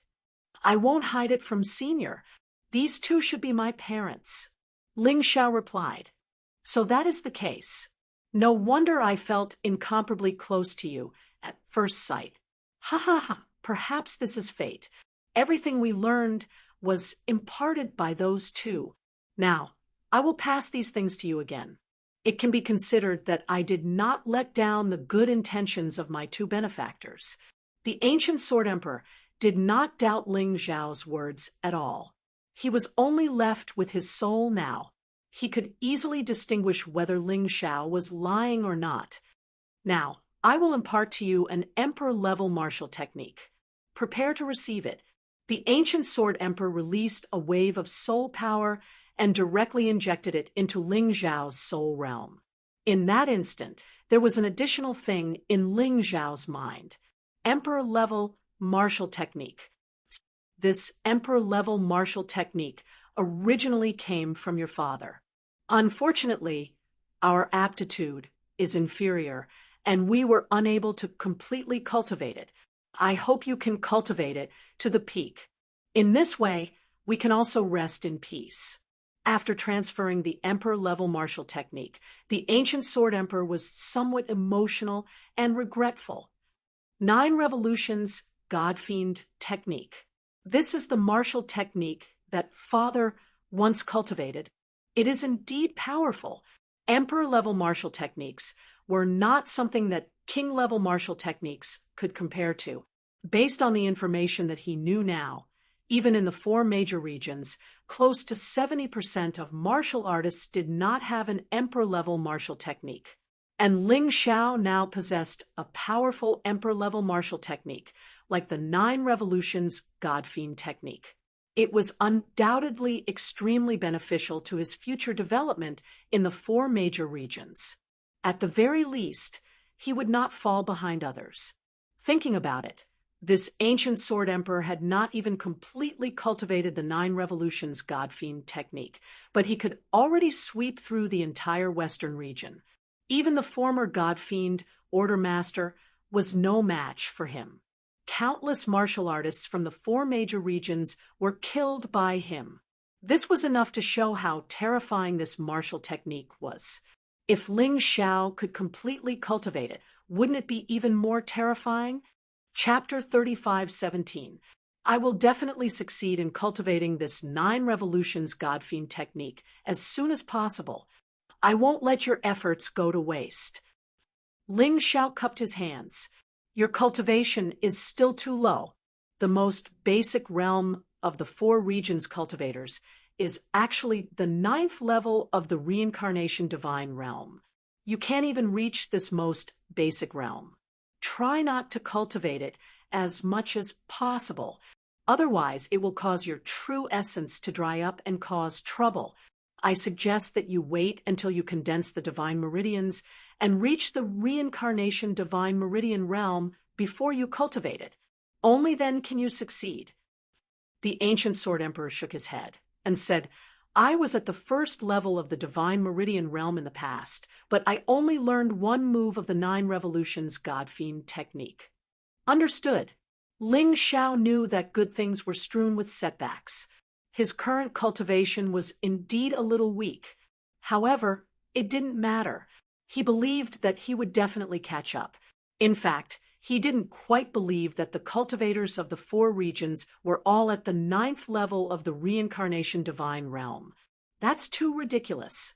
"I won't hide it from Senior. These 2 should be my parents." Ling Xiao replied. "So that is the case. No wonder I felt incomparably close to you at first sight. Ha ha ha, perhaps this is fate. Everything we learned was imparted by those 2. Now, I will pass these things to you again. It can be considered that I did not let down the good intentions of my 2 benefactors." The ancient sword emperor did not doubt Ling Xiao's words at all. He was only left with his soul now. He could easily distinguish whether Ling Xiao was lying or not. "Now, I will impart to you an emperor-level martial technique. Prepare to receive it." The ancient sword emperor released a wave of soul power and directly injected it into Ling Xiao's soul realm. In that instant, there was an additional thing in Ling Xiao's mind: emperor-level martial technique. This emperor-level martial technique originally came from your father. Unfortunately, our aptitude is inferior, and we were unable to completely cultivate it. I hope you can cultivate it to the peak. In this way, we can also rest in peace. After transferring the emperor-level martial technique, the ancient sword emperor was somewhat emotional and regretful. 9 revolutions god-fiend technique. This is the martial technique that Father once cultivated. It is indeed powerful. Emperor-level martial techniques were not something that king-level martial techniques could compare to. Based on the information that he knew now, even in the 4 major regions, close to 70% of martial artists did not have an emperor-level martial technique. And Ling Xiao now possessed a powerful emperor-level martial technique, like the 9 revolutions god-fiend technique. It was undoubtedly extremely beneficial to his future development in the 4 major regions. At the very least, he would not fall behind others. Thinking about it, this ancient sword emperor had not even completely cultivated the 9 revolutions God-fiend technique, but he could already sweep through the entire Western region. Even the former God-fiend, Order Master, was no match for him. Countless martial artists from the 4 major regions were killed by him. This was enough to show how terrifying this martial technique was. If Ling Xiao could completely cultivate it, wouldn't it be even more terrifying? Chapter 35:17. I will definitely succeed in cultivating this 9 revolutions God-fiend technique as soon as possible. I won't let your efforts go to waste. Ling Xiao cupped his hands. Your cultivation is still too low. The most basic realm of the 4 regions cultivators is actually the 9th level of the reincarnation divine realm. You can't even reach this most basic realm. Try not to cultivate it as much as possible. Otherwise, it will cause your true essence to dry up and cause trouble. I suggest that you wait until you condense the divine meridians and reach the reincarnation divine meridian realm before you cultivate it. Only then can you succeed. The ancient sword emperor shook his head and said, I was at the 1st level of the divine meridian realm in the past, but I only learned 1 move of the 9 revolutions God-fiend technique. Understood. Ling Xiao knew that good things were strewn with setbacks. His current cultivation was indeed a little weak. However, it didn't matter. He believed that he would definitely catch up. In fact, he didn't quite believe that the cultivators of the 4 regions were all at the 9th level of the reincarnation divine realm. That's too ridiculous.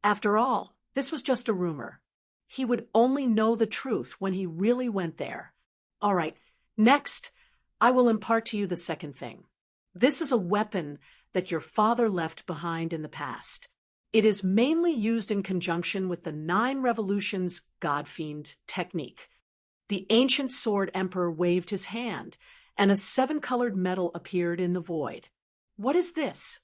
After all, this was just a rumor. He would only know the truth when he really went there. All right, next, I will impart to you the second thing. This is a weapon that your father left behind in the past. It is mainly used in conjunction with the 9 revolutions God-fiend technique. The ancient sword emperor waved his hand, and a 7-colored metal appeared in the void. What is this?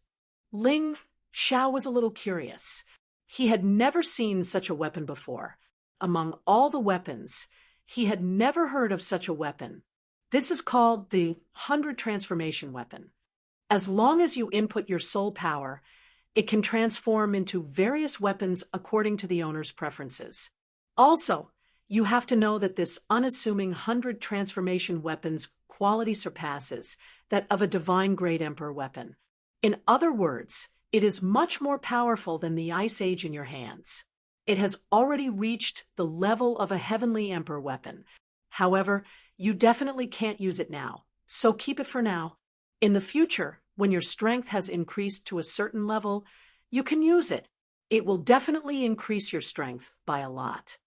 Ling Xiao was a little curious. He had never seen such a weapon before. Among all the weapons, he had never heard of such a weapon. This is called the 100 transformation weapon. As long as you input your soul power, it can transform into various weapons according to the owner's preferences. Also, you have to know that this unassuming 100 transformation weapon's quality surpasses that of a divine great emperor weapon. In other words, it is much more powerful than the Ice Age in your hands. It has already reached the level of a heavenly emperor weapon. However, you definitely can't use it now, so keep it for now. In the future, when your strength has increased to a certain level, you can use it. It will definitely increase your strength by a lot.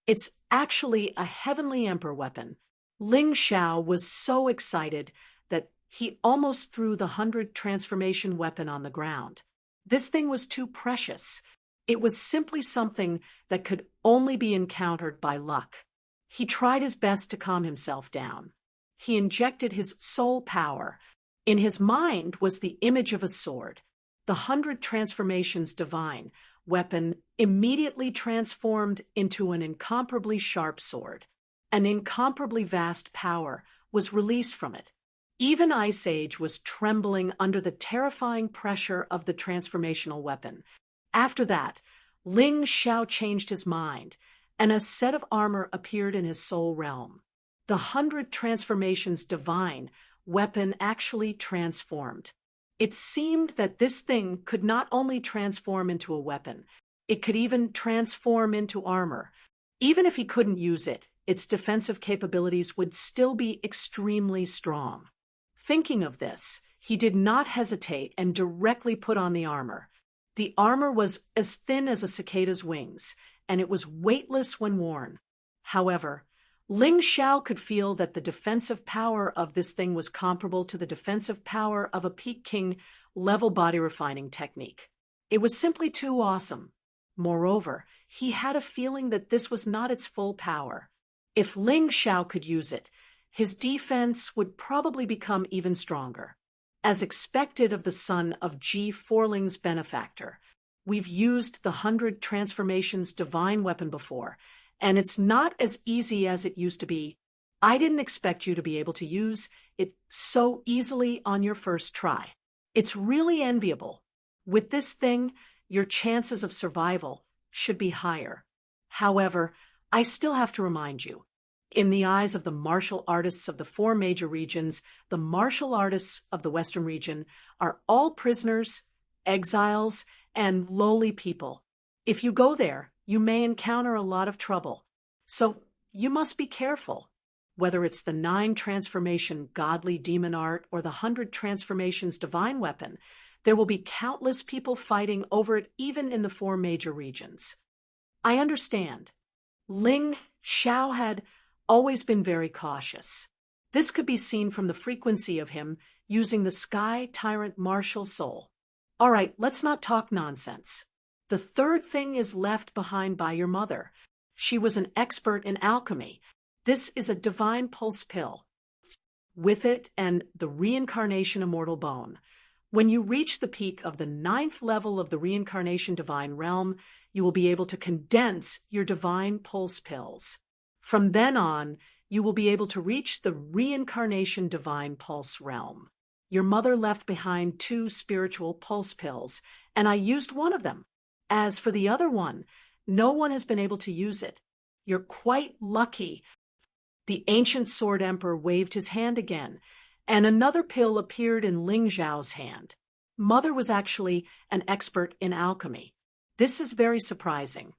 It's actually a heavenly emperor weapon. Ling Xiao was so excited that he almost threw the 100 transformation weapon on the ground. This thing was too precious. It was simply something that could only be encountered by luck. He tried his best to calm himself down. He injected his soul power. In his mind was the image of a sword. The 100 transformations divine weapon immediately transformed into an incomparably sharp sword. An incomparably vast power was released from it. Even Ice Age was trembling under the terrifying pressure of the transformational weapon. After that, Ling Xiao changed his mind, and a set of armor appeared in his soul realm. The 100 transformations divine weapon actually transformed. It seemed that this thing could not only transform into a weapon, it could even transform into armor. Even if he couldn't use it, its defensive capabilities would still be extremely strong. Thinking of this, he did not hesitate and directly put on the armor. The armor was as thin as a cicada's wings, and it was weightless when worn. However, Ling Xiao could feel that the defensive power of this thing was comparable to the defensive power of a Peking level body refining technique. It was simply too awesome. Moreover, he had a feeling that this was not its full power. If Ling Xiao could use it, his defense would probably become even stronger. As expected of the son of Ji Forling's benefactor, we've used the 100 transformations divine weapon before, and it's not as easy as it used to be. I didn't expect you to be able to use it so easily on your first try. It's really enviable. With this thing, your chances of survival should be higher. However, I still have to remind you, in the eyes of the martial artists of the 4 major regions, the martial artists of the Western region are all prisoners, exiles, and lowly people. If you go there, you may encounter a lot of trouble. So you must be careful. Whether it's the 9 transformation godly demon art or the 100 transformations divine weapon, there will be countless people fighting over it even in the 4 major regions. I understand. Ling Xiao had always been very cautious. This could be seen from the frequency of him using the Sky Tyrant Martial Soul. All right, let's not talk nonsense. The third thing is left behind by your mother. She was an expert in alchemy. This is a divine pulse pill. With it and the reincarnation immortal bone. When you reach the peak of the 9th level of the reincarnation divine realm, you will be able to condense your divine pulse pills. From then on, you will be able to reach the reincarnation divine pulse realm. Your mother left behind 2 spiritual pulse pills, and I used one of them. As for the other one, no one has been able to use it. You're quite lucky. The ancient sword emperor waved his hand again, and another pill appeared in Ling Xiao's hand. Mother was actually an expert in alchemy. This is very surprising.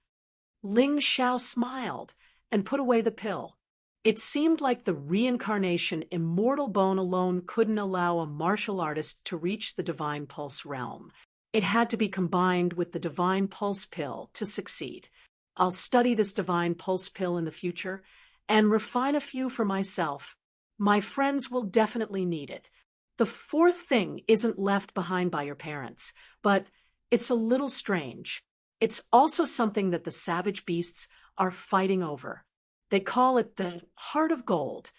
Ling Xiao smiled and put away the pill. It seemed like the reincarnation immortal bone alone couldn't allow a martial artist to reach the divine pulse realm. It had to be combined with the divine pulse pill to succeed. I'll study this divine pulse pill in the future and refine a few for myself. My friends will definitely need it. The 4th thing isn't left behind by your parents, but it's a little strange. It's also something that the savage beasts are fighting over. They call it the Heart of Gold.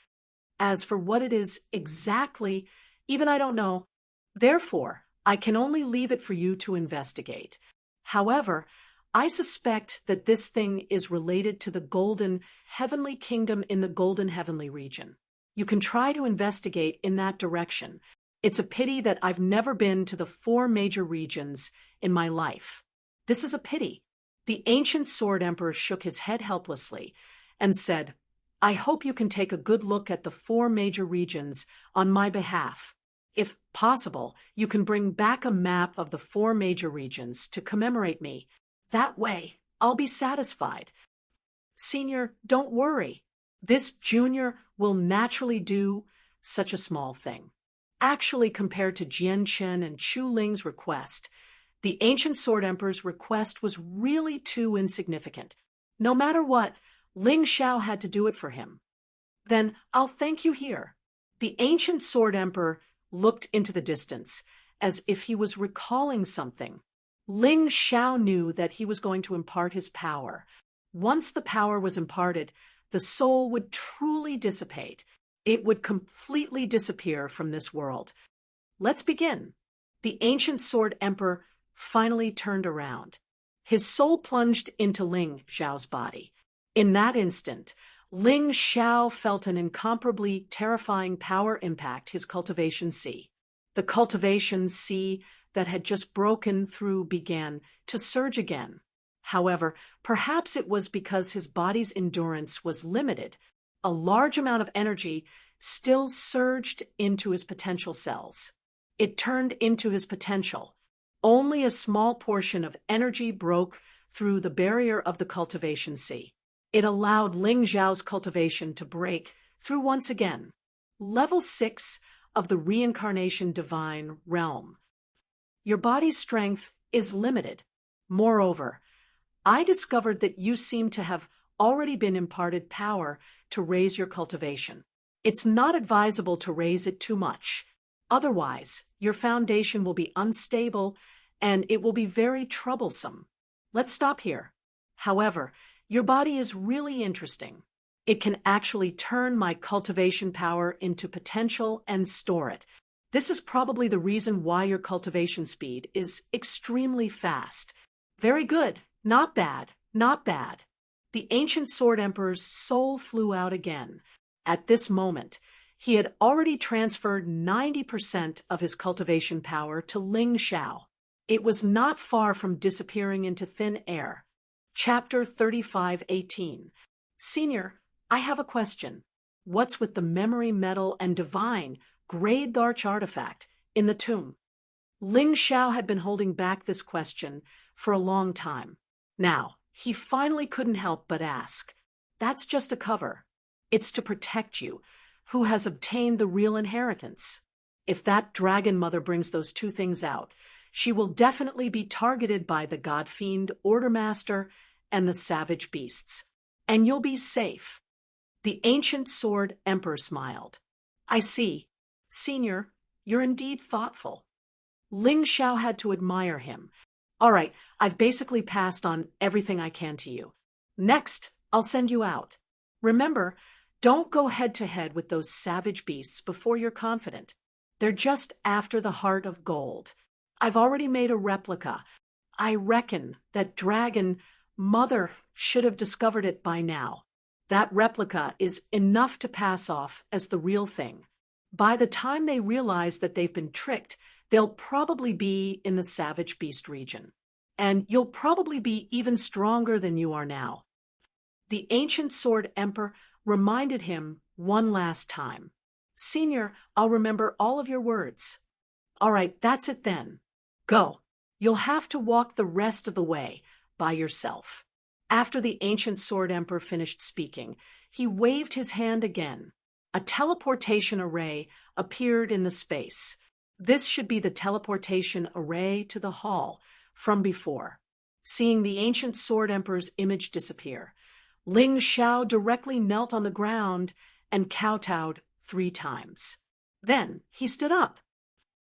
As for what it is exactly, even I don't know. Therefore, I can only leave it for you to investigate. However, I suspect that this thing is related to the Golden Heavenly Kingdom in the Golden Heavenly region. You can try to investigate in that direction. It's a pity that I've never been to the 4 major regions in my life. This is a pity. The ancient sword emperor shook his head helplessly and said, I hope you can take a good look at the 4 major regions on my behalf. If possible, you can bring back a map of the 4 major regions to commemorate me. That way, I'll be satisfied. Senior, don't worry. This junior will naturally do such a small thing. Actually, compared to Jian Chen and Chu Ling's request, the ancient sword emperor's request was really too insignificant. No matter what, Ling Xiao had to do it for him. Then I'll thank you here. The ancient sword emperor looked into the distance, as if he was recalling something. Ling Xiao knew that he was going to impart his power. Once the power was imparted, the soul would truly dissipate. It would completely disappear from this world. Let's begin. The ancient sword emperor finally turned around. His soul plunged into Ling Xiao's body. In that instant, Ling Xiao felt an incomparably terrifying power impact his cultivation sea. The cultivation sea that had just broken through began to surge again. However, perhaps it was because his body's endurance was limited. A large amount of energy still surged into his potential cells. It turned into his potential. Only a small portion of energy broke through the barrier of the cultivation sea. It allowed Ling Xiao's cultivation to break through once again. Level 6 of the reincarnation divine realm. Your body's strength is limited. Moreover, I discovered that you seem to have already been imparted power to raise your cultivation. It's not advisable to raise it too much. Otherwise, your foundation will be unstable and it will be very troublesome. Let's stop here. However, your body is really interesting. It can actually turn my cultivation power into potential and store it. This is probably the reason why your cultivation speed is extremely fast. Very good. Not bad. Not bad. The ancient Sword Emperor's soul flew out again. At this moment, he had already transferred 90% of his cultivation power to Ling Xiao. It was not far from disappearing into thin air. Chapter 35:18. Senior, I have a question. What's with the memory metal and divine grade Arch artifact in the tomb? Ling Xiao had been holding back this question for a long time. Now, he finally couldn't help but ask. That's just a cover. It's to protect you, who has obtained the real inheritance. If that dragon mother brings those two things out, she will definitely be targeted by the God Fiend, Order Master, and the savage beasts. And you'll be safe. The ancient Sword Emperor smiled. I see. Senior, you're indeed thoughtful. Ling Xiao had to admire him. All right, I've basically passed on everything I can to you. Next, I'll send you out. Remember, don't go head-to-head with those savage beasts before you're confident. They're just after the heart of gold. I've already made a replica. I reckon that dragon mother should have discovered it by now. That replica is enough to pass off as the real thing. By the time they realize that they've been tricked, they'll probably be in the savage beast region. And you'll probably be even stronger than you are now. The ancient Sword Emperor reminded him one last time. Senior, I'll remember all of your words. All right, that's it then. Go. You'll have to walk the rest of the way by yourself. After the ancient Sword Emperor finished speaking, he waved his hand again. A teleportation array appeared in the space. This should be the teleportation array to the hall from before. Seeing the ancient Sword Emperor's image disappear, Ling Xiao directly knelt on the ground and kowtowed 3 times. Then he stood up.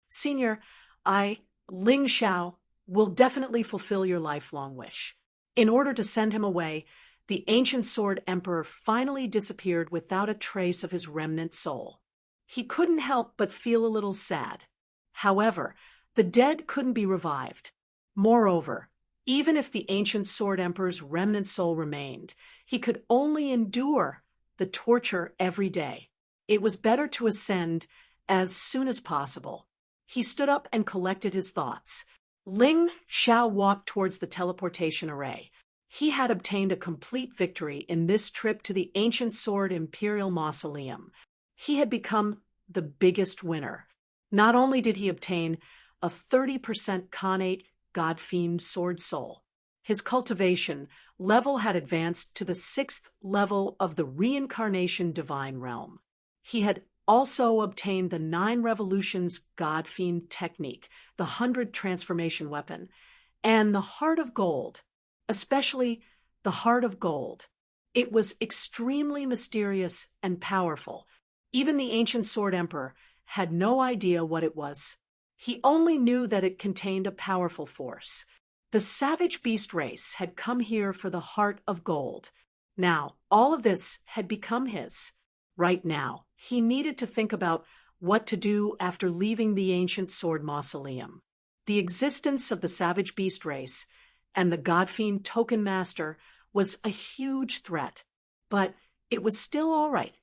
Senior, Ling Xiao, will definitely fulfill your lifelong wish. In order to send him away, the ancient Sword Emperor finally disappeared without a trace of his remnant soul. He couldn't help but feel a little sad. However, the dead couldn't be revived. Moreover, even if the ancient Sword Emperor's remnant soul remained, he could only endure the torture every day. It was better to ascend as soon as possible. He stood up and collected his thoughts. Ling Xiao walked towards the teleportation array. He had obtained a complete victory in this trip to the ancient Sword Imperial Mausoleum. He had become the biggest winner. Not only did he obtain a 30% connate God Fiend Sword Soul, his cultivation level had advanced to the 6th level of the Reincarnation Divine Realm. He had also obtained the 9 Revolutions God Fiend technique, the 100 Transformation Weapon, and the Heart of Gold, especially the Heart of Gold. It was extremely mysterious and powerful. Even the ancient Sword Emperor had no idea what it was. He only knew that it contained a powerful force. The savage beast race had come here for the Heart of Gold. Now, all of this had become his. Right now, he needed to think about what to do after leaving the ancient Sword Mausoleum. The existence of the savage beast race and the God Fiend Token Master was a huge threat, but it was still all right.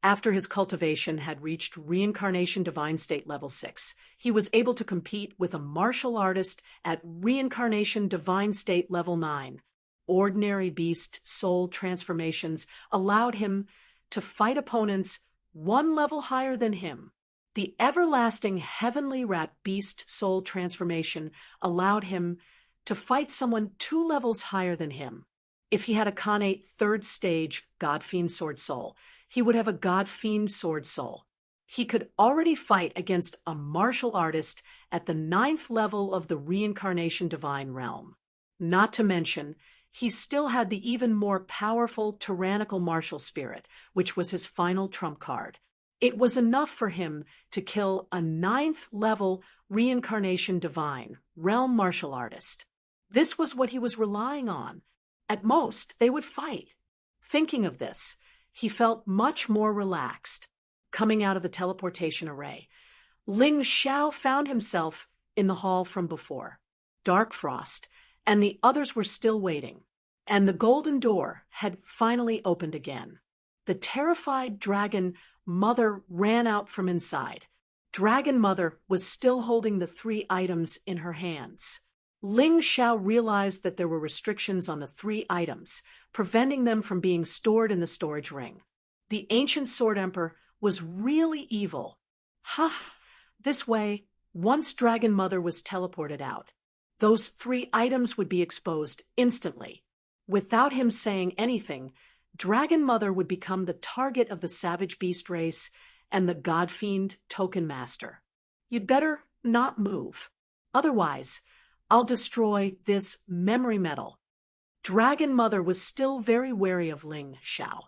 After his cultivation had reached Reincarnation Divine State Level 6, he was able to compete with a martial artist at Reincarnation Divine State Level 9. Ordinary beast soul transformations allowed him to fight opponents 1 level higher than him. The everlasting Heavenly Rat Beast Soul Transformation allowed him to fight someone 2 levels higher than him. If he had a connate 3rd stage God Fiend Sword Soul, he would have a God Fiend Sword Soul. He could already fight against a martial artist at the 9th level of the Reincarnation Divine Realm. Not to mention, he still had the even more powerful tyrannical martial spirit, which was his final trump card. It was enough for him to kill a 9th level Reincarnation Divine Realm martial artist. This was what he was relying on. At most, they would fight. Thinking of this, he felt much more relaxed. Coming out of the teleportation array, Ling Xiao found himself in the hall from before. Dark Frost and the others were still waiting. and the golden door had finally opened again. The terrified dragon mother ran out from inside. Dragon Mother was still holding the 3 items in her hands. Ling Xiao realized that there were restrictions on the 3 items, preventing them from being stored in the storage ring. The ancient Sword Emperor was really evil. This way, once Dragon Mother was teleported out, those 3 items would be exposed instantly. Without him saying anything, Dragon Mother would become the target of the savage beast race and the God-fiend Token Master. You'd better not move. Otherwise, I'll destroy this memory metal. Dragon Mother was still very wary of Ling Xiao.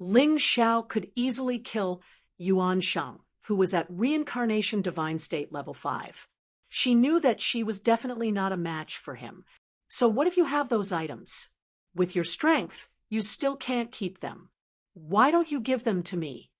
Ling Xiao could easily kill Yuan Sheng, who was at Reincarnation Divine State Level 5. She knew that she was definitely not a match for him. So what if you have those items? With your strength, you still can't keep them. Why don't you give them to me?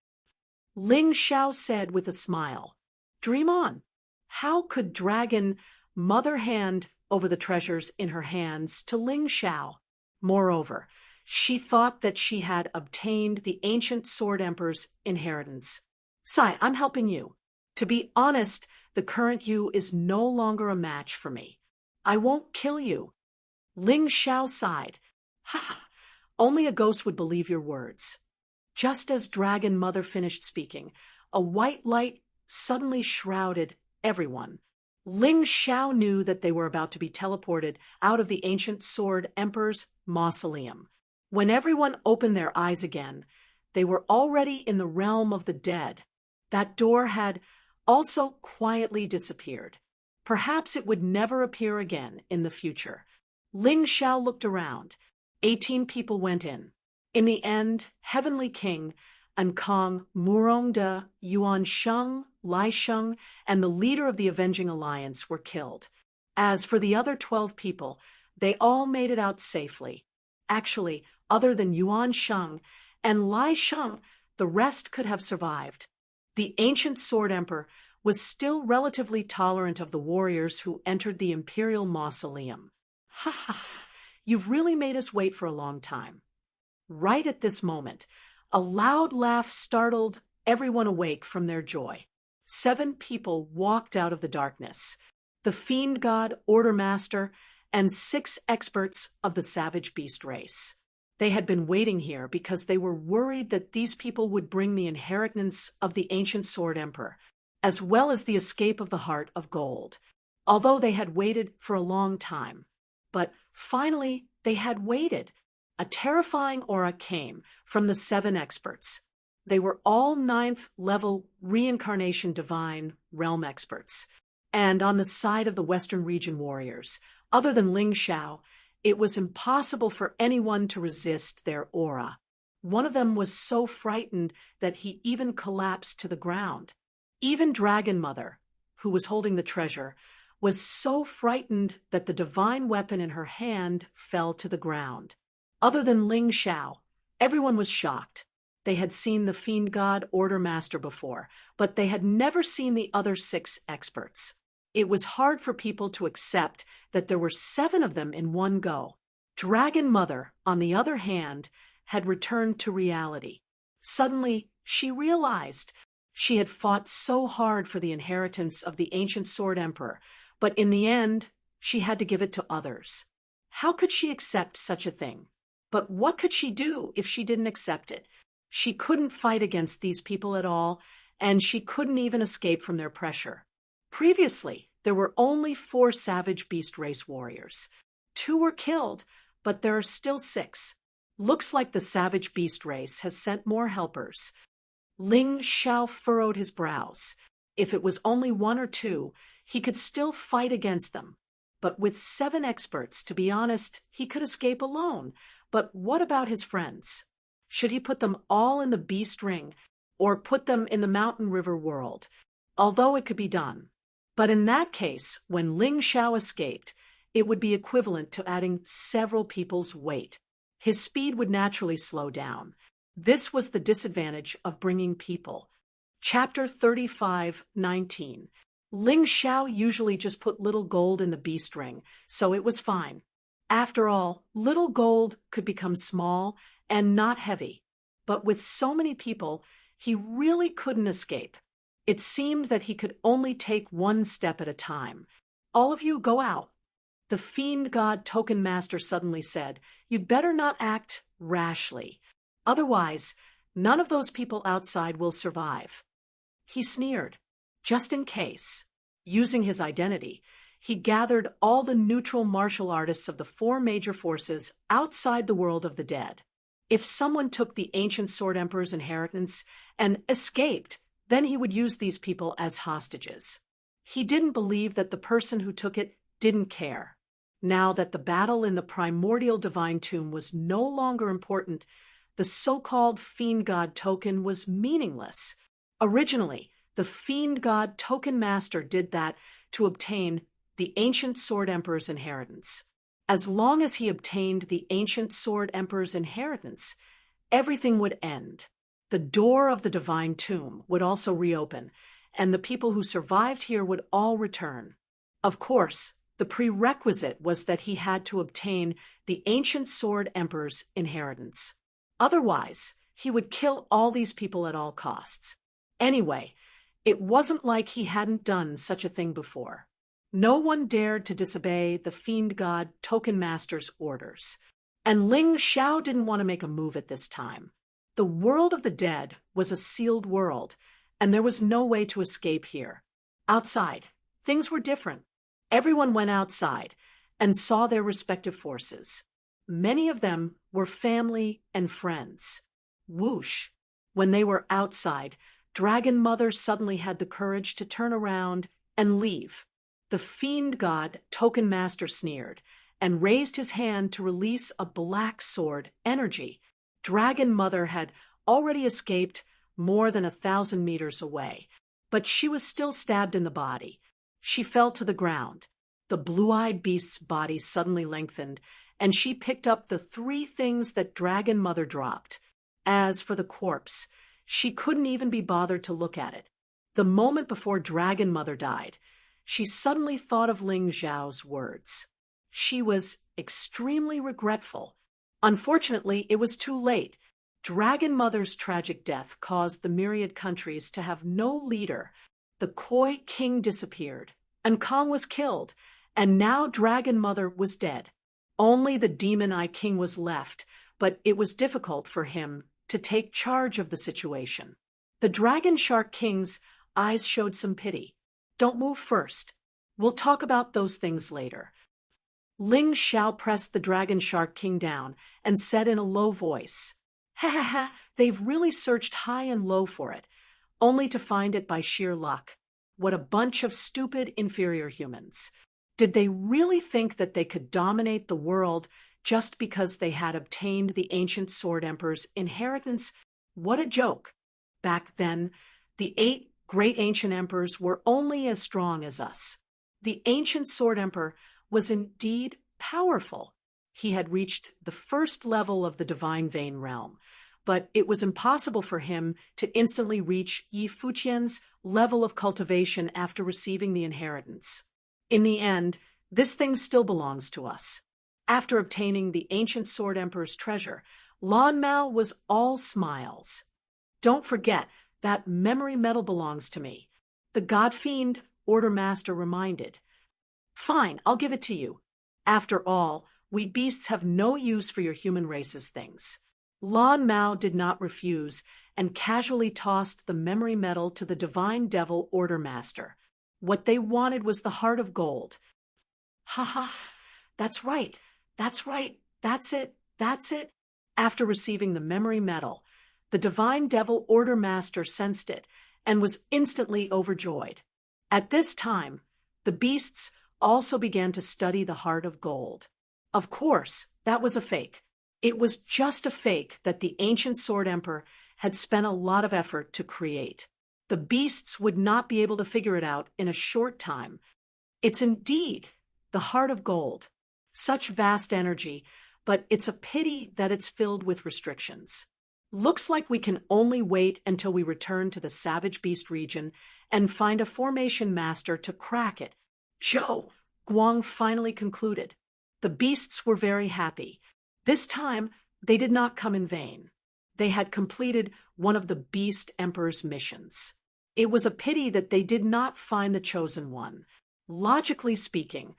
Ling Xiao said with a smile. Dream on. How could Dragon Mother hand over the treasures in her hands to Ling Xiao? Moreover, she thought that she had obtained the ancient Sword Emperor's inheritance. Sai, I'm helping you. To be honest, the current you is no longer a match for me. I won't kill you. Ling Xiao sighed. Only a ghost would believe your words. Just as Dragon Mother finished speaking, a white light suddenly shrouded everyone. Ling Xiao knew that they were about to be teleported out of the ancient Sword Emperor's mausoleum. When everyone opened their eyes again, they were already in the realm of the dead. That door had also quietly disappeared. Perhaps it would never appear again in the future. Ling Xiao looked around. 18 people went in. In the end, Heavenly King, Ankang, Murongda, Yuan Sheng, Lai Sheng, and the leader of the Avenging Alliance were killed. As for the other 12 people, they all made it out safely. Actually, other than Yuan Sheng and Lai Sheng, the rest could have survived. The ancient Sword Emperor was still relatively tolerant of the warriors who entered the Imperial Mausoleum. You've really made us wait for a long time. Right at this moment, a loud laugh startled everyone awake from their joy. 7 people walked out of the darkness. The Fiend God, Order Master, and 6 experts of the savage beast race. They had been waiting here because they were worried that these people would bring the inheritance of the ancient Sword Emperor, as well as the escape of the Heart of Gold, although they had waited for a long time. But finally, they had waited. A terrifying aura came from the 7 experts. They were all 9th level Reincarnation Divine Realm experts. And on the side of the Western Region warriors, other than Ling Xiao, it was impossible for anyone to resist their aura. One of them was so frightened that he even collapsed to the ground. Even Dragon Mother, who was holding the treasure, was so frightened that the divine weapon in her hand fell to the ground. Other than Ling Xiao, everyone was shocked. They had seen the Fiend God Order Master before, but they had never seen the other 6 experts. It was hard for people to accept that there were 7 of them in one go. Dragon Mother, on the other hand, had returned to reality. Suddenly, she realized she had fought so hard for the inheritance of the ancient Sword Emperor, but in the end, she had to give it to others. How could she accept such a thing? But what could she do if she didn't accept it? She couldn't fight against these people at all, and she couldn't even escape from their pressure. Previously, there were only 4 savage beast race warriors. 2 were killed, but there are still 6. Looks like the savage beast race has sent more helpers. Ling Xiao furrowed his brows. If it was only 1 or 2, he could still fight against them. But with 7 experts, to be honest, he could escape alone. But what about his friends? Should he put them all in the beast ring or put them in the mountain river world? Although it could be done. But in that case, when Ling Xiao escaped, it would be equivalent to adding several people's weight. His speed would naturally slow down. This was the disadvantage of bringing people. Chapter 35:19. Ling Xiao usually just put little gold in the beast ring, so it was fine. After all, little gold could become small and not heavy. But with so many people, he really couldn't escape. It seemed that he could only take one step at a time. All of you go out. The fiend god token master suddenly said, "You'd better not act rashly. Otherwise, none of those people outside will survive." He sneered. Just in case, using his identity, he gathered all the neutral martial artists of the four major forces outside the world of the dead. If someone took the ancient Sword Emperor's inheritance and escaped, then he would use these people as hostages. He didn't believe that the person who took it didn't care. Now that the battle in the primordial divine tomb was no longer important, the so-called fiend god token was meaningless. Originally, the fiend god token master did that to obtain the ancient Sword Emperor's inheritance. As long as he obtained the ancient Sword Emperor's inheritance, everything would end. The door of the divine tomb would also reopen, and the people who survived here would all return. Of course, the prerequisite was that he had to obtain the ancient Sword Emperor's inheritance. Otherwise, he would kill all these people at all costs. Anyway, it wasn't like he hadn't done such a thing before. No one dared to disobey the fiend god token master's orders. And Ling Xiao didn't want to make a move at this time. The world of the dead was a sealed world, and there was no way to escape here. Outside, things were different. Everyone went outside and saw their respective forces. Many of them were family and friends. Whoosh! When they were outside, Dragon Mother suddenly had the courage to turn around and leave. The fiend god token master sneered and raised his hand to release a black sword energy. Dragon Mother had already escaped more than 1,000 meters away, but she was still stabbed in the body. She fell to the ground. The blue-eyed beast's body suddenly lengthened, and she picked up the 3 things that Dragon Mother dropped. As for the corpse, she couldn't even be bothered to look at it. The moment before Dragon Mother died, she suddenly thought of Ling Xiao's words. She was extremely regretful. Unfortunately, it was too late. Dragon Mother's tragic death caused the myriad countries to have no leader. The Koi King disappeared, and Kong was killed, and now Dragon Mother was dead. Only the Demon Eye King was left, but it was difficult for him to take charge of the situation. The Dragon Shark King's eyes showed some pity. "Don't move first. We'll talk about those things later." Ling Xiao pressed the Dragon Shark King down and said in a low voice, "Ha ha ha, they've really searched high and low for it, only to find it by sheer luck. What a bunch of stupid, inferior humans. Did they really think that they could dominate the world just because they had obtained the ancient Sword Emperor's inheritance? What a joke. Back then, the 8 great ancient emperors were only as strong as us. The ancient Sword Emperor was indeed powerful. He had reached the first level of the Divine Vein realm, but it was impossible for him to instantly reach Yi Fuqian's level of cultivation after receiving the inheritance. In the end, this thing still belongs to us. After obtaining the ancient Sword Emperor's treasure, Lan Mao was all smiles. "Don't forget, that memory metal belongs to me," the God Fiend Order Master reminded. "Fine, I'll give it to you. After all, we beasts have no use for your human race's things." Lan Mao did not refuse and casually tossed the memory metal to the Divine Devil Order Master. What they wanted was the heart of gold. "Ha ha, that's right, that's right, that's it, that's it." After receiving the memory metal, the Divine Devil Order Master sensed it and was instantly overjoyed. At this time, the beasts also began to study the heart of gold. Of course, that was a fake. It was just a fake that the ancient Sword Emperor had spent a lot of effort to create. The beasts would not be able to figure it out in a short time. It's indeed the heart of gold. Such vast energy, but it's a pity that it's filled with restrictions. Looks like we can only wait until we return to the Savage Beast region and find a formation master to crack it. "Zhou," Guang finally concluded. The beasts were very happy. This time, they did not come in vain. They had completed one of the Beast Emperor's missions. It was a pity that they did not find the chosen one. Logically speaking,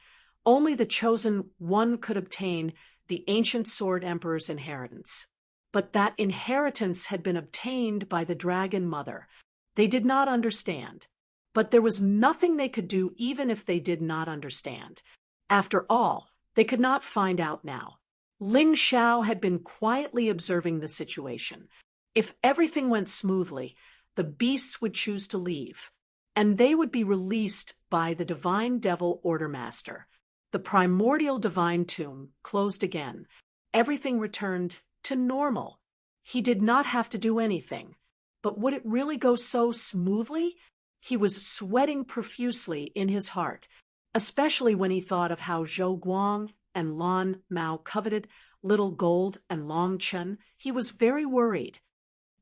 only the chosen one could obtain the ancient Sword Emperor's inheritance. But that inheritance had been obtained by the Dragon Mother. They did not understand. But there was nothing they could do even if they did not understand. After all, they could not find out now. Ling Xiao had been quietly observing the situation. If everything went smoothly, the beasts would choose to leave, and they would be released by the Divine Devil Ordermaster. The primordial divine tomb closed again. Everything returned to normal. He did not have to do anything. But would it really go so smoothly? He was sweating profusely in his heart, especially when he thought of how Zhou Guang and Lan Mao coveted Little Gold and Long Chen. He was very worried.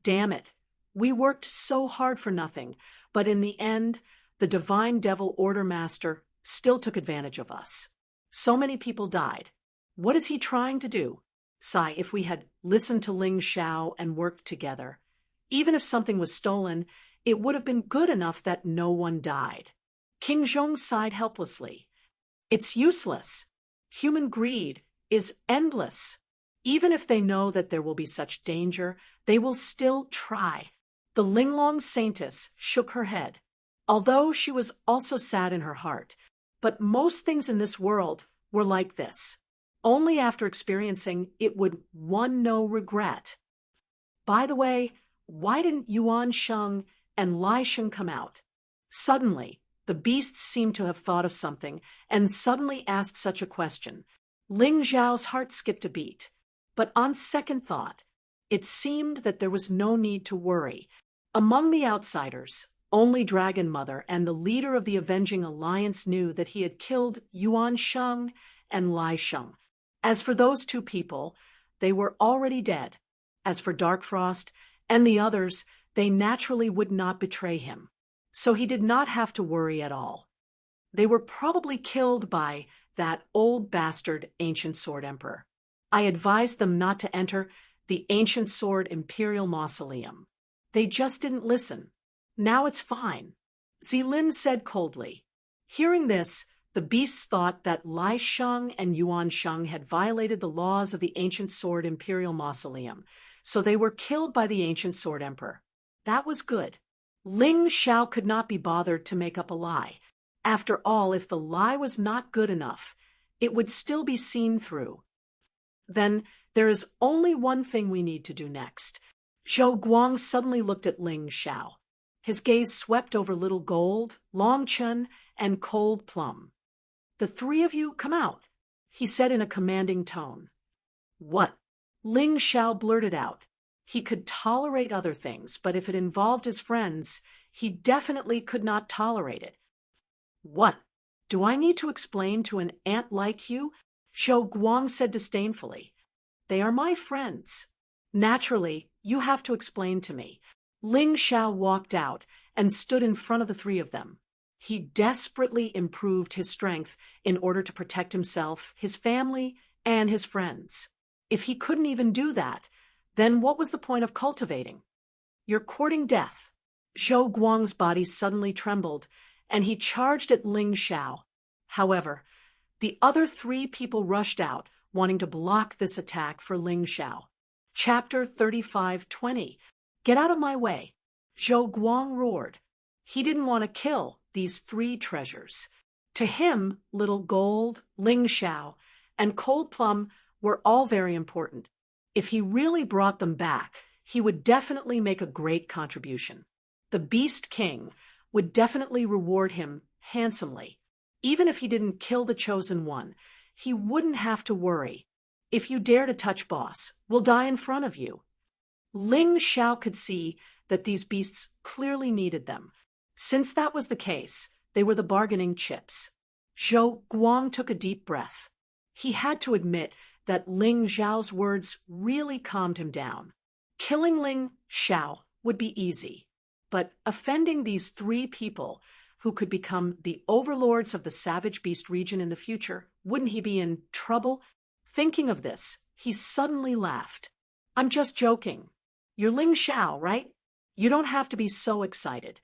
Damn it. We worked so hard for nothing, but in the end, the Divine Devil Ordermaster still took advantage of us. So many people died. What is he trying to do? Sigh, if we had listened to Ling Xiao and worked together. Even if something was stolen, it would have been good enough that no one died. King Zhong sighed helplessly. It's useless. Human greed is endless. Even if they know that there will be such danger, they will still try. The Linglong Saintess shook her head, although she was also sad in her heart. But most things in this world were like this. Only after experiencing it would one know regret. By the way, why didn't Yuan Sheng and Lai Sheng come out? Suddenly, the beasts seemed to have thought of something and suddenly asked such a question. Ling Zhao's heart skipped a beat. But on second thought, it seemed that there was no need to worry. Among the outsiders, only Dragon Mother and the leader of the Avenging Alliance knew that he had killed Yuan Sheng and Lai Sheng. As for those two people, they were already dead. As for Dark Frost and the others, they naturally would not betray him. So he did not have to worry at all. They were probably killed by that old bastard Ancient Sword Emperor. I advised them not to enter the Ancient Sword Imperial Mausoleum. They just didn't listen. Now it's fine. Zilin said coldly. Hearing this, the beasts thought that Lai Sheng and Yuan Sheng had violated the laws of the Ancient Sword Imperial Mausoleum, so they were killed by the Ancient Sword Emperor. That was good. Ling Xiao could not be bothered to make up a lie. After all, if the lie was not good enough, it would still be seen through. Then there is only one thing we need to do next. Zhou Guang suddenly looked at Ling Xiao. His gaze swept over Little Gold, Long Chen, and Cold Plum. The three of you come out, he said in a commanding tone. What? Ling Xiao blurted out. He could tolerate other things, but if it involved his friends, he definitely could not tolerate it. What? Do I need to explain to an ant like you? Zhou Guang said disdainfully. They are my friends. Naturally, you have to explain to me. Ling Xiao walked out and stood in front of the three of them. He desperately improved his strength in order to protect himself, his family, and his friends. If he couldn't even do that, then what was the point of cultivating? You're courting death. Zhou Guang's body suddenly trembled, and he charged at Ling Xiao. However, the other three people rushed out, wanting to block this attack for Ling Xiao. Chapter 35:20. Get out of my way. Zhou Guang roared. He didn't want to kill these three treasures. To him, Little Gold, Ling Xiao, and Cold Plum were all very important. If he really brought them back, he would definitely make a great contribution. The Beast King would definitely reward him handsomely. Even if he didn't kill the chosen one, he wouldn't have to worry. If you dare to touch Boss, we'll die in front of you. Ling Xiao could see that these beasts clearly needed them. Since that was the case, they were the bargaining chips. Zhou Guang took a deep breath. He had to admit that Ling Xiao's words really calmed him down. Killing Ling Xiao would be easy, but offending these three people who could become the overlords of the Savage Beast region in the future Wouldn't he be in trouble? Thinking of this, he suddenly laughed. I'm just joking. You're Ling Xiao, right? You don't have to be so excited.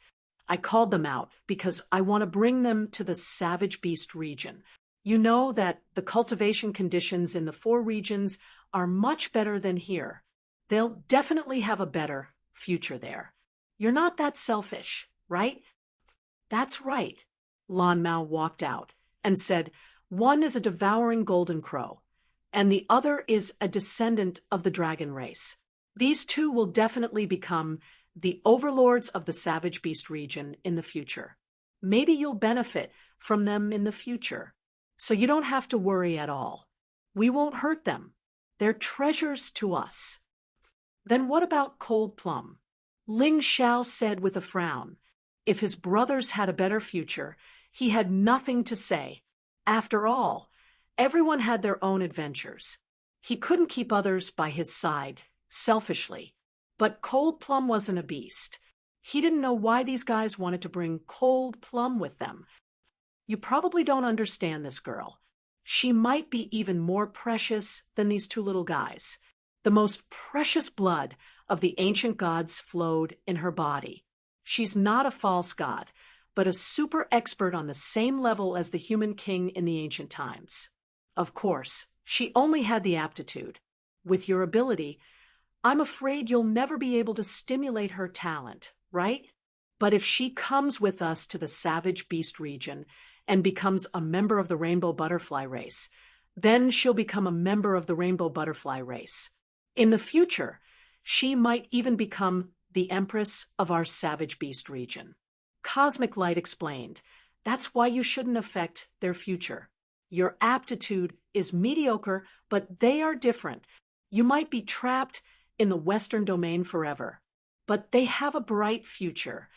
I called them out because I want to bring them to the savage beast region. You know that the cultivation conditions in the 4 regions are much better than here. They'll definitely have a better future there. You're not that selfish, right? That's right. Lan Mao walked out and said, one is a devouring golden crow, and the other is a descendant of the dragon race. These 2 will definitely become the overlords of the savage beast region in the future. Maybe you'll benefit from them in the future, so you don't have to worry at all. We won't hurt them. They're treasures to us. Then what about Cold Plum? Ling Xiao said with a frown. If his brothers had a better future, he had nothing to say. After all, everyone had their own adventures. He couldn't keep others by his side, selfishly. But Cold Plum wasn't a beast. He didn't know why these guys wanted to bring Cold Plum with them. You probably don't understand this girl. She might be even more precious than these 2 little guys. The most precious blood of the ancient gods flowed in her body. She's not a false god, but a super expert on the same level as the human king in the ancient times. Of course, she only had the aptitude. With your ability, I'm afraid you'll never be able to stimulate her talent, right? But if she comes with us to the savage beast region and becomes a member of the rainbow butterfly race, then she'll become a member of the rainbow butterfly race. In the future, she might even become the empress of our savage beast region. Cosmic Light explained, that's why you shouldn't affect their future. Your aptitude is mediocre, but they are different. You might be trapped in the Western domain forever, but they have a bright future.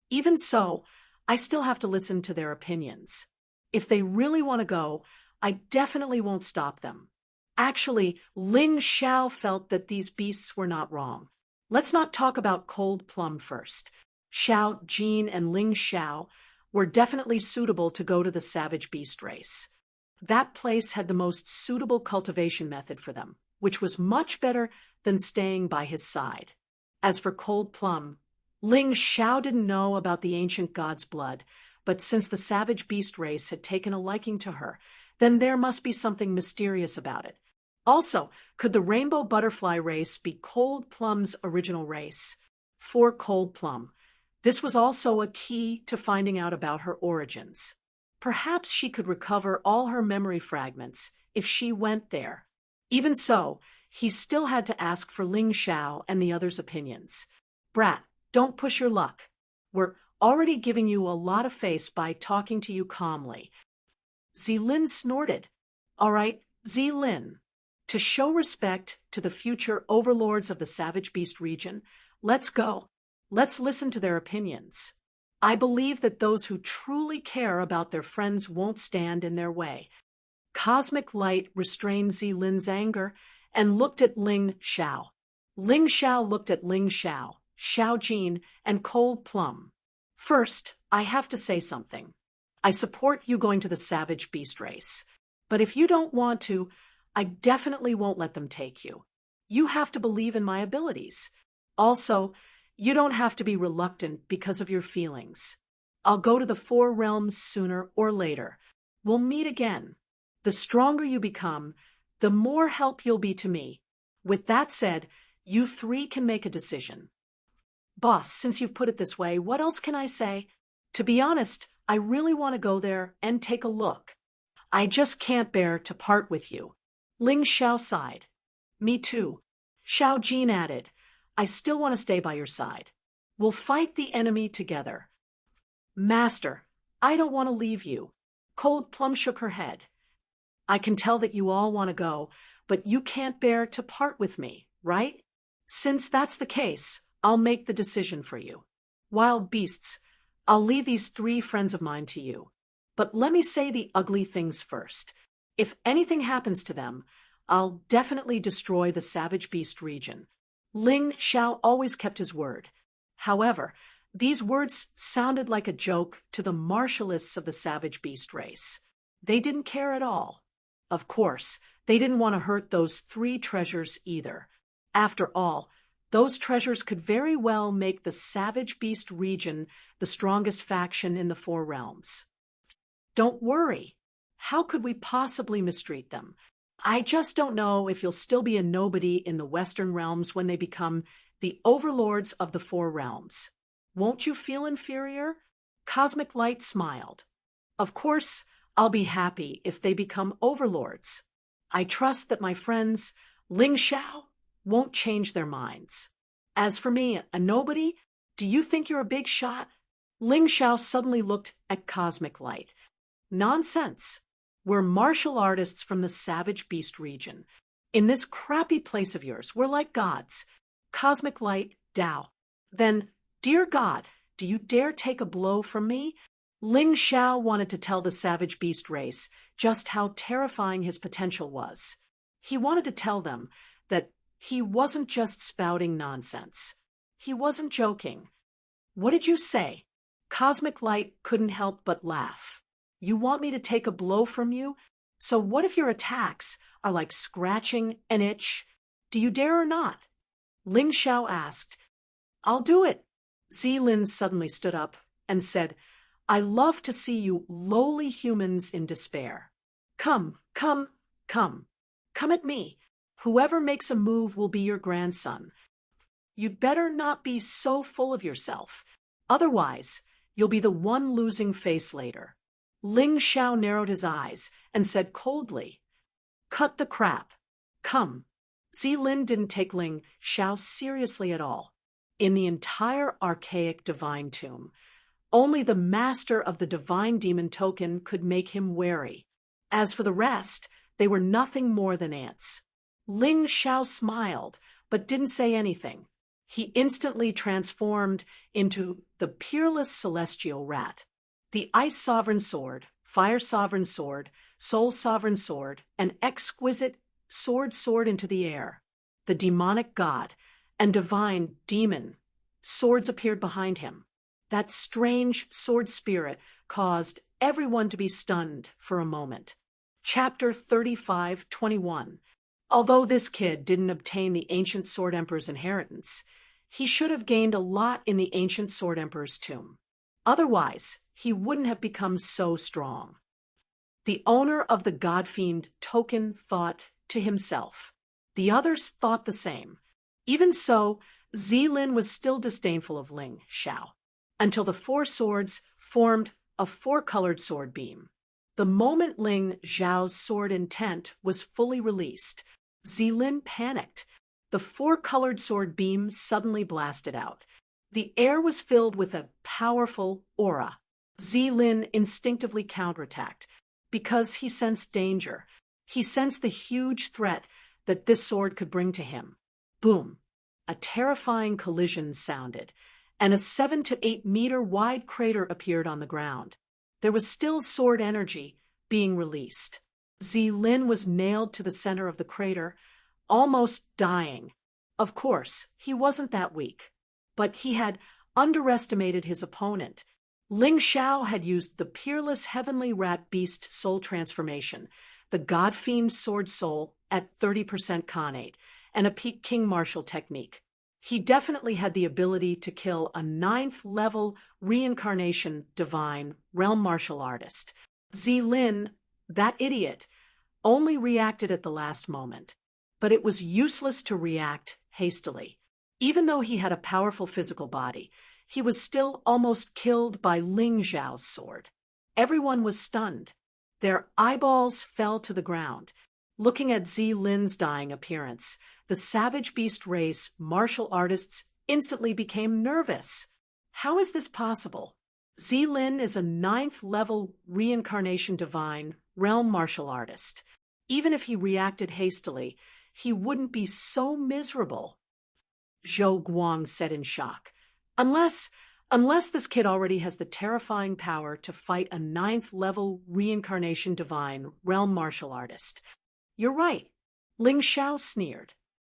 Even so, I still have to listen to their opinions. If they really want to go, I definitely won't stop them. Actually, Ling Xiao felt that these beasts were not wrong. Let's not talk about Cold Plum first. Xiao Jin and Ling Xiao were definitely suitable to go to the savage beast race. That place had the most suitable cultivation method for them, which was much better than staying by his side. As for Cold Plum, Ling Xiao didn't know about the ancient god's blood, but since the savage beast race had taken a liking to her, then there must be something mysterious about it. Also, could the rainbow butterfly race be Cold Plum's original race? For Cold Plum, this was also a key to finding out about her origins. Perhaps she could recover all her memory fragments if she went there. Even so, he still had to ask for Ling Xiao and the others' opinions. Brat, don't push your luck. We're already giving you a lot of face by talking to you calmly. Zilin snorted. All right, Zilin. To show respect to the future overlords of the savage beast region, let's go. Let's listen to their opinions. I believe that those who truly care about their friends won't stand in their way. Cosmic Light restrained Zilin's anger and looked at Ling Xiao. Ling Xiao looked at Ling Xiao, Xiao Jin, and Cold Plum. First, I have to say something. I support you going to the savage beast race. But if you don't want to, I definitely won't let them take you. You have to believe in my abilities. Also, you don't have to be reluctant because of your feelings. I'll go to the 4 realms sooner or later. We'll meet again. The stronger you become, the more help you'll be to me. With that said, you 3 can make a decision. Boss, since you've put it this way, what else can I say? To be honest, I really want to go there and take a look. I just can't bear to part with you. Ling Xiao sighed. Me too. Xiao Jin added, I still want to stay by your side. We'll fight the enemy together. Master, I don't want to leave you. Cold Plum shook her head. I can tell that you all want to go, but you can't bear to part with me, right? Since that's the case, I'll make the decision for you. Wild beasts, I'll leave these 3 friends of mine to you. But let me say the ugly things first. If anything happens to them, I'll definitely destroy the savage beast region. Ling Xiao always kept his word. However, these words sounded like a joke to the martialists of the savage beast race. They didn't care at all. Of course, they didn't want to hurt those three treasures either. After all, those treasures could very well make the Savage Beast region the strongest faction in the Four Realms. Don't worry. How could we possibly mistreat them? I just don't know if you'll still be a nobody in the Western Realms when they become the overlords of the Four Realms. Won't you feel inferior? Cosmic Light smiled. Of course, I'll be happy if they become overlords. I trust that my friends, Ling Xiao, won't change their minds. As for me, a nobody, do you think you're a big shot? Ling Xiao suddenly looked at Cosmic Light. Nonsense. We're martial artists from the Savage Beast region. In this crappy place of yours, we're like gods. Cosmic Light, Tao. Then, dear God, do you dare take a blow from me? Ling Xiao wanted to tell the Savage Beast race just how terrifying his potential was. He wanted to tell them that he wasn't just spouting nonsense. He wasn't joking. What did you say? Cosmic Light couldn't help but laugh. You want me to take a blow from you? So what if your attacks are like scratching an itch? Do you dare or not? Ling Xiao asked. I'll do it. Zilin suddenly stood up and said, I love to see you lowly humans in despair. Come at me. Whoever makes a move will be your grandson. You'd better not be so full of yourself. Otherwise, you'll be the one losing face later. Ling Xiao narrowed his eyes and said coldly, Cut the crap. Come. Zilin didn't take Ling Xiao seriously at all. In the entire archaic divine tomb, only the master of the divine demon token could make him wary. As for the rest, they were nothing more than ants. Ling Xiao smiled, but didn't say anything. He instantly transformed into the peerless celestial rat. The Ice Sovereign Sword, Fire Sovereign Sword, Soul Sovereign Sword, and exquisite sword soared into the air. The demonic god and divine demon swords appeared behind him. That strange sword spirit caused everyone to be stunned for a moment. Chapter 35:21. Although this kid didn't obtain the Ancient Sword Emperor's inheritance, he should have gained a lot in the Ancient Sword Emperor's tomb. Otherwise, he wouldn't have become so strong. The owner of the God-Fiend token thought to himself. The others thought the same. Even so, Zilin was still disdainful of Ling Xiao, until the four swords formed a four-colored sword beam. The moment Ling Xiao's sword intent was fully released, Zilin panicked. The four-colored sword beam suddenly blasted out. The air was filled with a powerful aura. Zilin instinctively counterattacked because he sensed danger. He sensed the huge threat that this sword could bring to him. Boom! A terrifying collision sounded, and a 7 to 8 meter wide crater appeared on the ground. There was still sword energy being released. Zilin was nailed to the center of the crater, almost dying. Of course, he wasn't that weak, but he had underestimated his opponent. Ling Xiao had used the peerless heavenly rat beast soul transformation, the God-Fiend sword soul at 30% Khanate, and a peak king martial technique. He definitely had the ability to kill a 9th-level reincarnation divine realm martial artist. Zilin, that idiot, only reacted at the last moment. But it was useless to react hastily. Even though he had a powerful physical body, he was still almost killed by Ling Xiao's sword. Everyone was stunned. Their eyeballs fell to the ground. Looking at Zilin's dying appearance, the Savage Beast race martial artists instantly became nervous. How is this possible? Zilin is a 9th-level reincarnation divine realm martial artist. Even if he reacted hastily, he wouldn't be so miserable. Zhou Guang said in shock. Unless this kid already has the terrifying power to fight a 9th-level reincarnation divine realm martial artist. You're right. Ling Xiao sneered.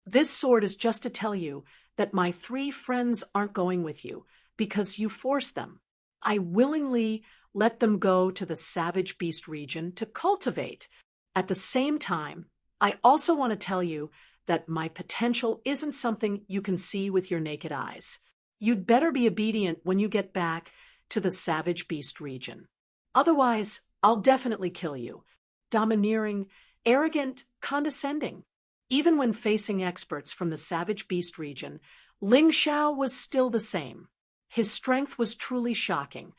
This sword is just to tell you that my 3 friends aren't going with you because you forced them. I willingly let them go to the Savage Beast region to cultivate. At the same time, I also want to tell you that my potential isn't something you can see with your naked eyes. You'd better be obedient when you get back to the Savage Beast region. Otherwise, I'll definitely kill you. Domineering, arrogant, condescending. Even when facing experts from the Savage Beast region, Ling Xiao was still the same. His strength was truly shocking.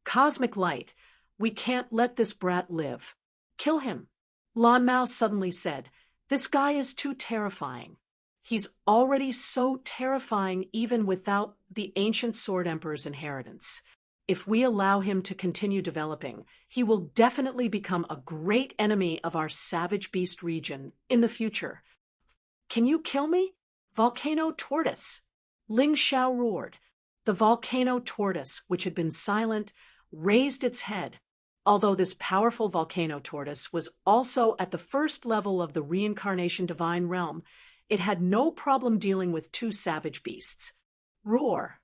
Cosmic light, we can't let this brat live. Kill him. Lan Mao suddenly said, this guy is too terrifying. He's already so terrifying even without the ancient Sword Emperor's inheritance. If we allow him to continue developing, he will definitely become a great enemy of our Savage Beast region in the future. Can you kill me? Volcano tortoise. Ling Xiao roared. The volcano tortoise, which had been silent, raised its head. Although this powerful volcano tortoise was also at the first level of the reincarnation divine realm, it had no problem dealing with two savage beasts. Roar.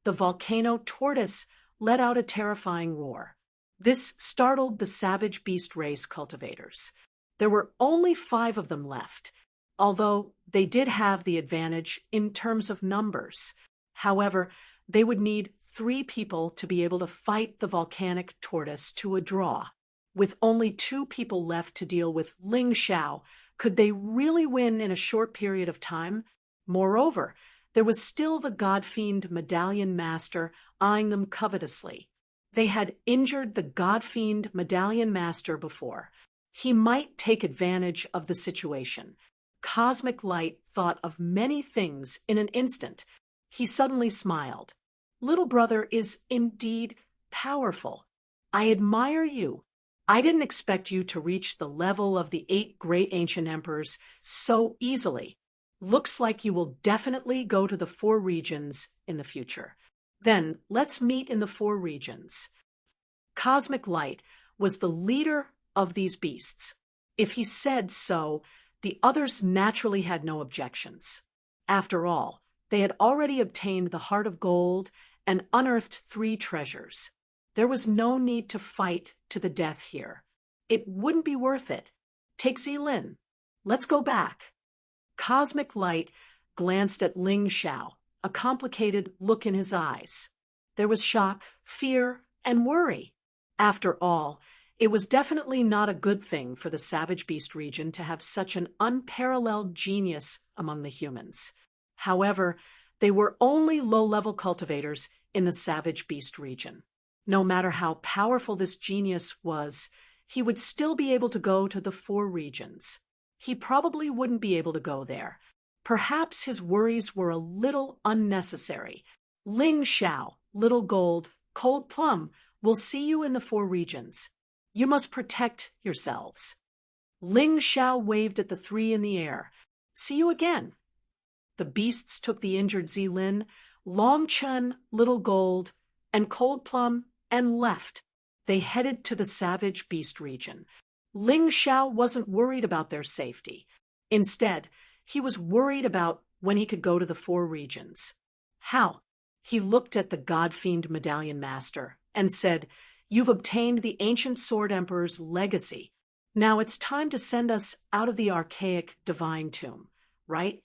The volcano tortoise let out a terrifying roar. This startled the savage beast race cultivators. There were only 5 of them left, although they did have the advantage in terms of numbers. However, they would need 3 people to be able to fight the volcanic tortoise to a draw. With only 2 people left to deal with Ling Xiao, could they really win in a short period of time? Moreover, there was still the God-fiend Medallion Master eyeing them covetously. They had injured the God-fiend Medallion Master before. He might take advantage of the situation. Cosmic Light thought of many things in an instant. He suddenly smiled. Little brother is indeed powerful. I admire you. I didn't expect you to reach the level of the 8 great ancient emperors so easily. Looks like you will definitely go to the 4 regions in the future. Then let's meet in the 4 regions. Cosmic Light was the leader of these beasts. If he said so, the others naturally had no objections. After all, they had already obtained the Heart of Gold and unearthed 3 treasures. There was no need to fight to the death here. It wouldn't be worth it. Take Zilin. Let's go back. Cosmic Light glanced at Ling Xiao, a complicated look in his eyes. There was shock, fear, and worry. After all, it was definitely not a good thing for the Savage Beast region to have such an unparalleled genius among the humans. However, they were only low-level cultivators in the Savage Beast region. No matter how powerful this genius was, he would still be able to go to the 4 regions. He probably wouldn't be able to go there. Perhaps his worries were a little unnecessary. Ling Xiao, Little Gold, Cold Plum, will see you in the 4 regions. You must protect yourselves. Ling Xiao waved at the 3 in the air. See you again. The beasts took the injured Zilin, Long Chen, Little Gold, and Cold Plum and left. They headed to the Savage Beast region. Ling Xiao wasn't worried about their safety. Instead, he was worried about when he could go to the 4 regions. How? He looked at the God-fiend Medallion Master and said, "You've obtained the ancient Sword Emperor's legacy. Now it's time to send us out of the archaic divine tomb, right?"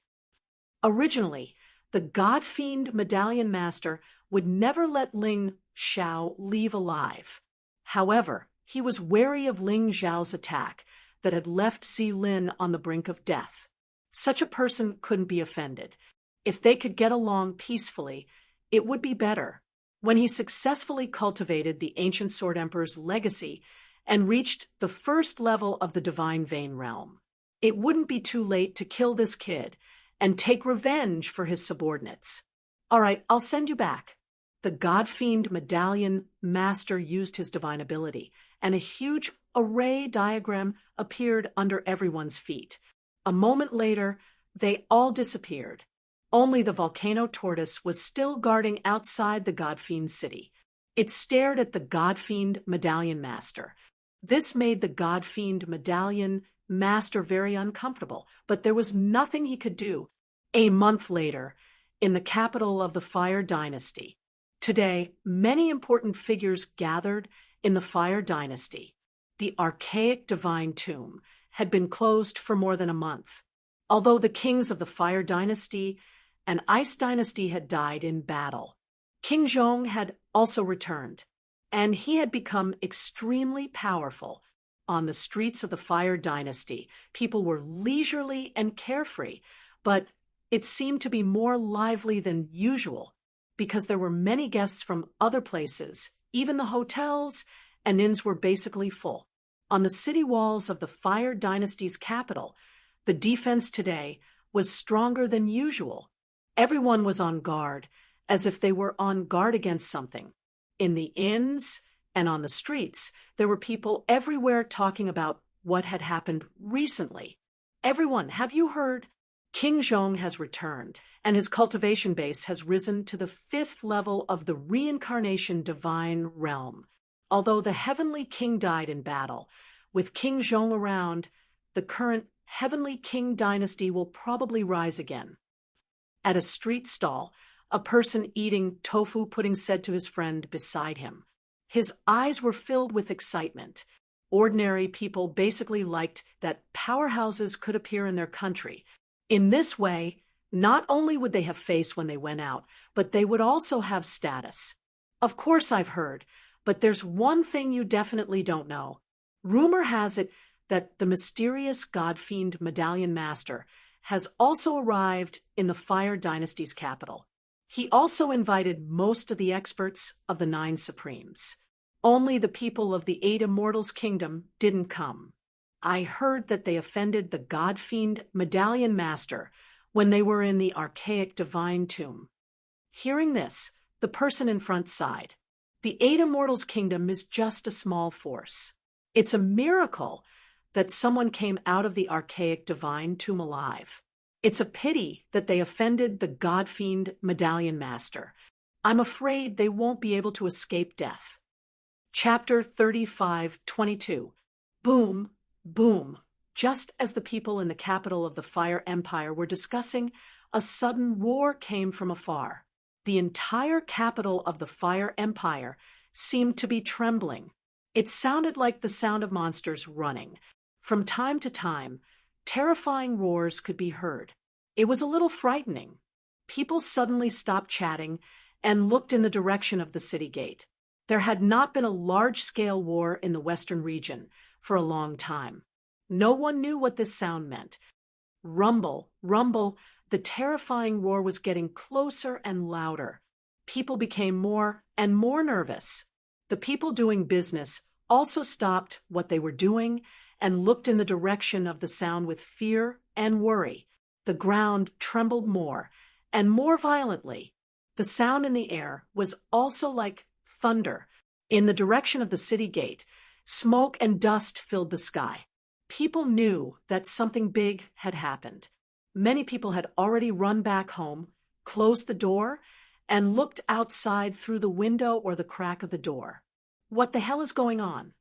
Originally, the God-fiend Medallion Master would never let Ling Xiao leave alive. However, he was wary of Ling Xiao's attack that had left Zilin on the brink of death. Such a person couldn't be offended. If they could get along peacefully, it would be better. When he successfully cultivated the ancient Sword Emperor's legacy and reached the first level of the Divine Vein realm, it wouldn't be too late to kill this kid and take revenge for his subordinates. All right, I'll send you back. The God-fiend Medallion Master used his divine ability, and a huge array diagram appeared under everyone's feet. A moment later, they all disappeared. Only the volcano tortoise was still guarding outside the God-fiend city. It stared at the God-fiend Medallion Master. This made the God-fiend Medallion Master very uncomfortable, but there was nothing he could do. A month later, in the capital of the Fire Dynasty, Today, many important figures gathered in the Fire Dynasty. The archaic divine tomb had been closed for more than a month. Although the kings of the Fire Dynasty and Ice Dynasty had died in battle, King Zhong had also returned, and he had become extremely powerful. On the streets of the Fire Dynasty, people were leisurely and carefree, but it seemed to be more lively than usual because there were many guests from other places. Even the hotels and inns were basically full. On the city walls of the Fire Dynasty's capital, the defense today was stronger than usual. Everyone was on guard, as if they were on guard against something. In the inns and on the streets, there were people everywhere talking about what had happened recently. Everyone, have you heard? King Zhong has returned, and his cultivation base has risen to the 5th level of the reincarnation divine realm. Although the heavenly king died in battle, with King Zhong around, the current heavenly king dynasty will probably rise again. At a street stall, a person eating tofu pudding said to his friend beside him. His eyes were filled with excitement. Ordinary people basically liked that powerhouses could appear in their country. In this way, not only would they have face when they went out, but they would also have status. Of course I've heard, but there's one thing you definitely don't know. Rumor has it that the mysterious god-fiend Medallion Master has also arrived in the Fire Dynasty's capital. He also invited most of the experts of the 9 Supremes. Only the people of the 8 Immortals' kingdom didn't come. I heard that they offended the god-fiend Medallion Master when they were in the archaic divine tomb. Hearing this, the person in front sighed. The 8 Immortals' kingdom is just a small force. It's a miracle that someone came out of the archaic divine tomb alive. It's a pity that they offended the god-fiend Medallion Master. I'm afraid they won't be able to escape death. Chapter 35:22. Boom, boom. Just as the people in the capital of the Fire Empire were discussing, a sudden roar came from afar. The entire capital of the Fire Empire seemed to be trembling. It sounded like the sound of monsters running. From time to time, terrifying roars could be heard. It was a little frightening. People suddenly stopped chatting and looked in the direction of the city gate. There had not been a large-scale war in the western region for a long time. No one knew what this sound meant. Rumble, rumble, the terrifying roar was getting closer and louder. People became more and more nervous. The people doing business also stopped what they were doing and looked in the direction of the sound with fear and worry. The ground trembled more and more violently. The sound in the air was also like thunder. In the direction of the city gate, smoke and dust filled the sky. People knew that something big had happened. Many people had already run back home, closed the door, and looked outside through the window or the crack of the door. What the hell is going on?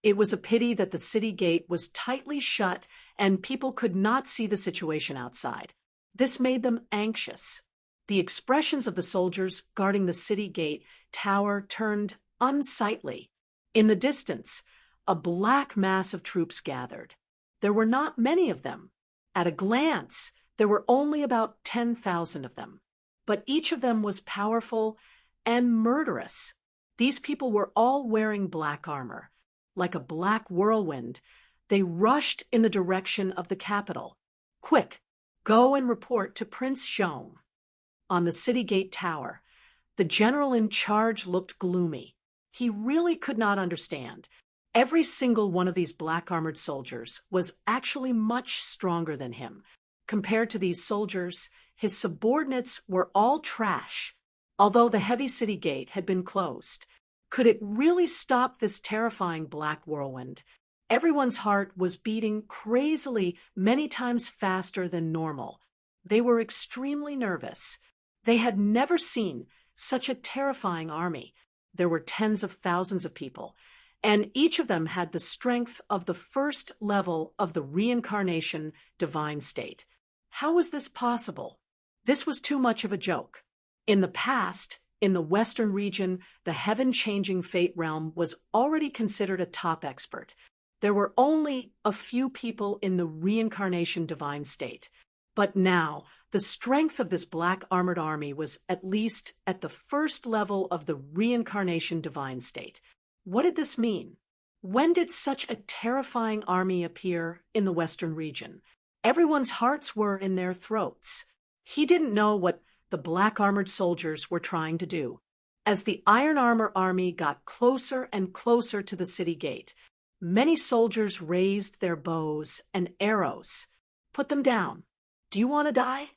It was a pity that the city gate was tightly shut and people could not see the situation outside. This made them anxious. The expressions of the soldiers guarding the city gate tower turned unsightly. In the distance, a black mass of troops gathered. There were not many of them. At a glance, there were only about 10,000 of them. But each of them was powerful and murderous. These people were all wearing black armor. Like a black whirlwind, they rushed in the direction of the capital. Quick, go and report to Prince Zhong. On the city gate tower, the general in charge looked gloomy. He really could not understand. Every single one of these black-armored soldiers was actually much stronger than him. Compared to these soldiers, his subordinates were all trash. Although the heavy city gate had been closed, could it really stop this terrifying black whirlwind? Everyone's heart was beating crazily, many times faster than normal. They were extremely nervous. They had never seen such a terrifying army. There were tens of thousands of people, and each of them had the strength of the first level of the reincarnation divine state. How was this possible? This was too much of a joke. In the past, In the Western region, the heaven-changing fate realm was already considered a top expert. There were only a few people in the reincarnation divine state. But now, the strength of this black armored army was at least at the first level of the reincarnation divine state. What did this mean? When did such a terrifying army appear in the Western region? Everyone's hearts were in their throats. He didn't know what the black armored soldiers were trying to do. As the iron armor army got closer and closer to the city gate, many soldiers raised their bows and arrows. Put them down. Do you want to die?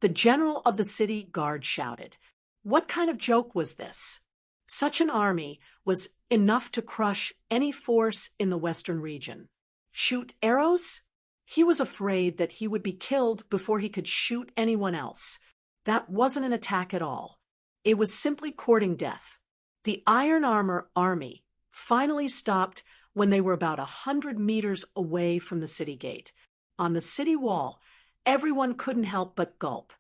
The general of the city guard shouted. What kind of joke was this? Such an army was enough to crush any force in the Western region. Shoot arrows? He was afraid that he would be killed before he could shoot anyone else. That wasn't an attack at all. It was simply courting death. The iron armor army finally stopped when they were about 100 meters away from the city gate. On the city wall, everyone couldn't help but gulp.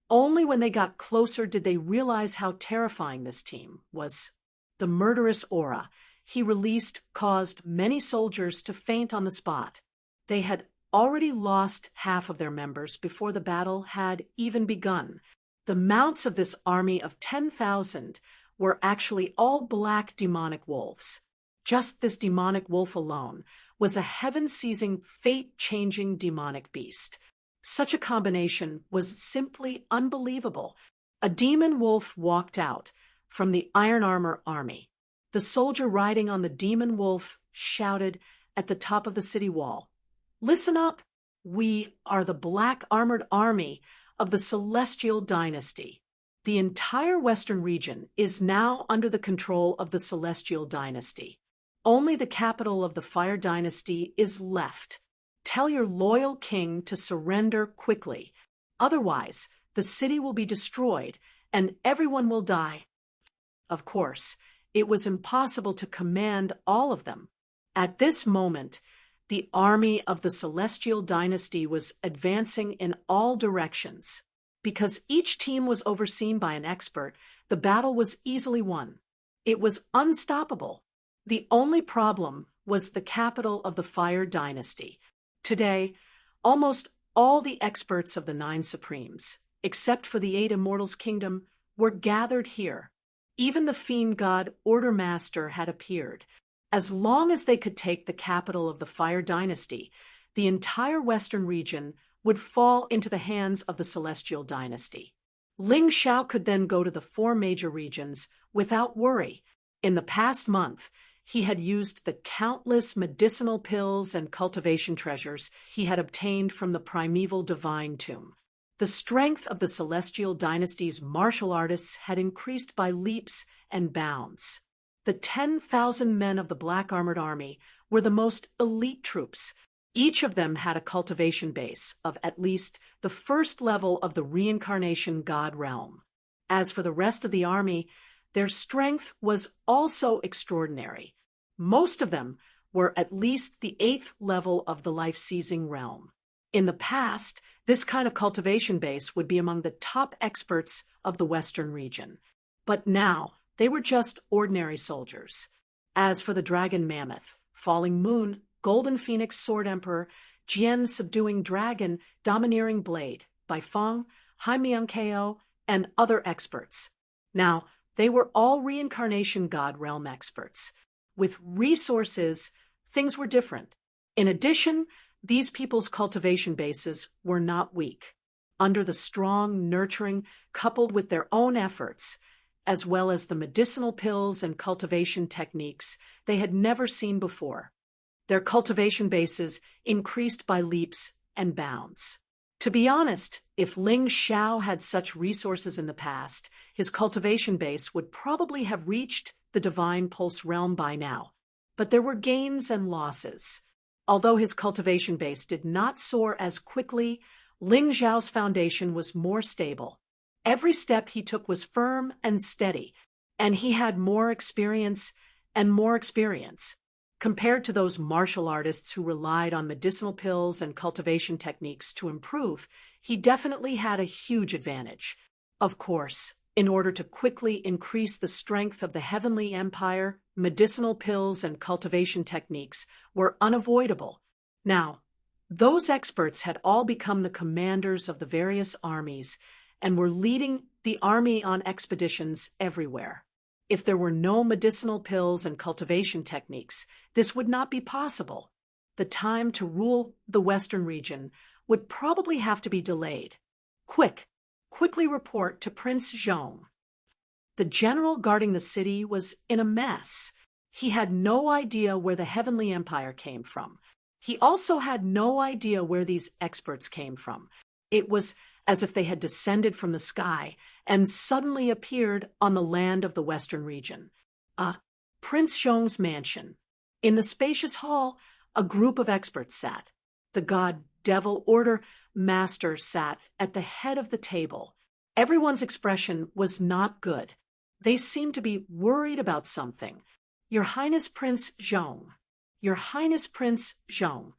Only when they got closer did they realize how terrifying this team was. The murderous aura he released caused many soldiers to faint on the spot. They had already lost half of their members before the battle had even begun. The mounts of this army of 10,000 were actually all black demonic wolves. Just this demonic wolf alone was a heaven-seizing, fate-changing demonic beast. Such a combination was simply unbelievable. A demon wolf walked out from the iron armor army. The soldier riding on the demon wolf shouted at the top of the city wall, "Listen up! We are the black armored army of the Celestial Dynasty. The entire Western region is now under the control of the Celestial Dynasty. Only the capital of the Fire Dynasty is left. Tell your loyal king to surrender quickly. Otherwise, the city will be destroyed and everyone will die." Of course, it was impossible to command all of them. At this moment, the army of the Celestial Dynasty was advancing in all directions. Because each team was overseen by an expert, the battle was easily won. It was unstoppable. The only problem was the capital of the Fire Dynasty. Today, almost all the experts of the Nine Supremes, except for the Eight Immortals' kingdom, were gathered here. Even the fiend god Order Master had appeared. As long as they could take the capital of the Fire Dynasty, the entire Western region would fall into the hands of the Celestial Dynasty. Ling Xiao could then go to the 4 major regions without worry. In the past month, he had used the countless medicinal pills and cultivation treasures he had obtained from the primeval divine tomb. The strength of the Celestial Dynasty's martial artists had increased by leaps and bounds. The 10,000 men of the Black Armored Army were the most elite troops. Each of them had a cultivation base of at least the first level of the reincarnation god realm. As for the rest of the army, their strength was also extraordinary. Most of them were at least the 8th level of the life-seizing realm. In the past, this kind of cultivation base would be among the top experts of the Western region. But now, they were just ordinary soldiers. As for the Dragon Mammoth, Falling Moon, Golden Phoenix Sword Emperor, Jian Subduing Dragon, Domineering Blade, Baifeng, Haimiang Ko, and other experts. Now, they were all reincarnation god realm experts. With resources, things were different. In addition, these people's cultivation bases were not weak. Under the strong nurturing coupled with their own efforts, as well as the medicinal pills and cultivation techniques they had never seen before, their cultivation bases increased by leaps and bounds. To be honest, if Ling Xiao had such resources in the past, his cultivation base would probably have reached the Divine Pulse realm by now. But there were gains and losses. Although his cultivation base did not soar as quickly, Ling Xiao's foundation was more stable. Every step he took was firm and steady, and he had more experience and more experience. Compared to those martial artists who relied on medicinal pills and cultivation techniques to improve, he definitely had a huge advantage. Of course, In order to quickly increase the strength of the heavenly empire, medicinal pills and cultivation techniques were unavoidable. Now, those experts had all become the commanders of the various armies and were leading the army on expeditions everywhere. If there were no medicinal pills and cultivation techniques, this would not be possible. The time to rule the Western region would probably have to be delayed. Quickly report to Prince Zhong. The general guarding the city was in a mess. He had no idea where the Heavenly Empire came from. He also had no idea where these experts came from. It was as if they had descended from the sky and suddenly appeared on the land of the Western region. Prince Zhong's mansion. In the spacious hall, a group of experts sat. The god Devil Order Master sat at the head of the table. Everyone's expression was not good. They seemed to be worried about something. Your Highness Prince Zhong. Your Highness Prince Zhong.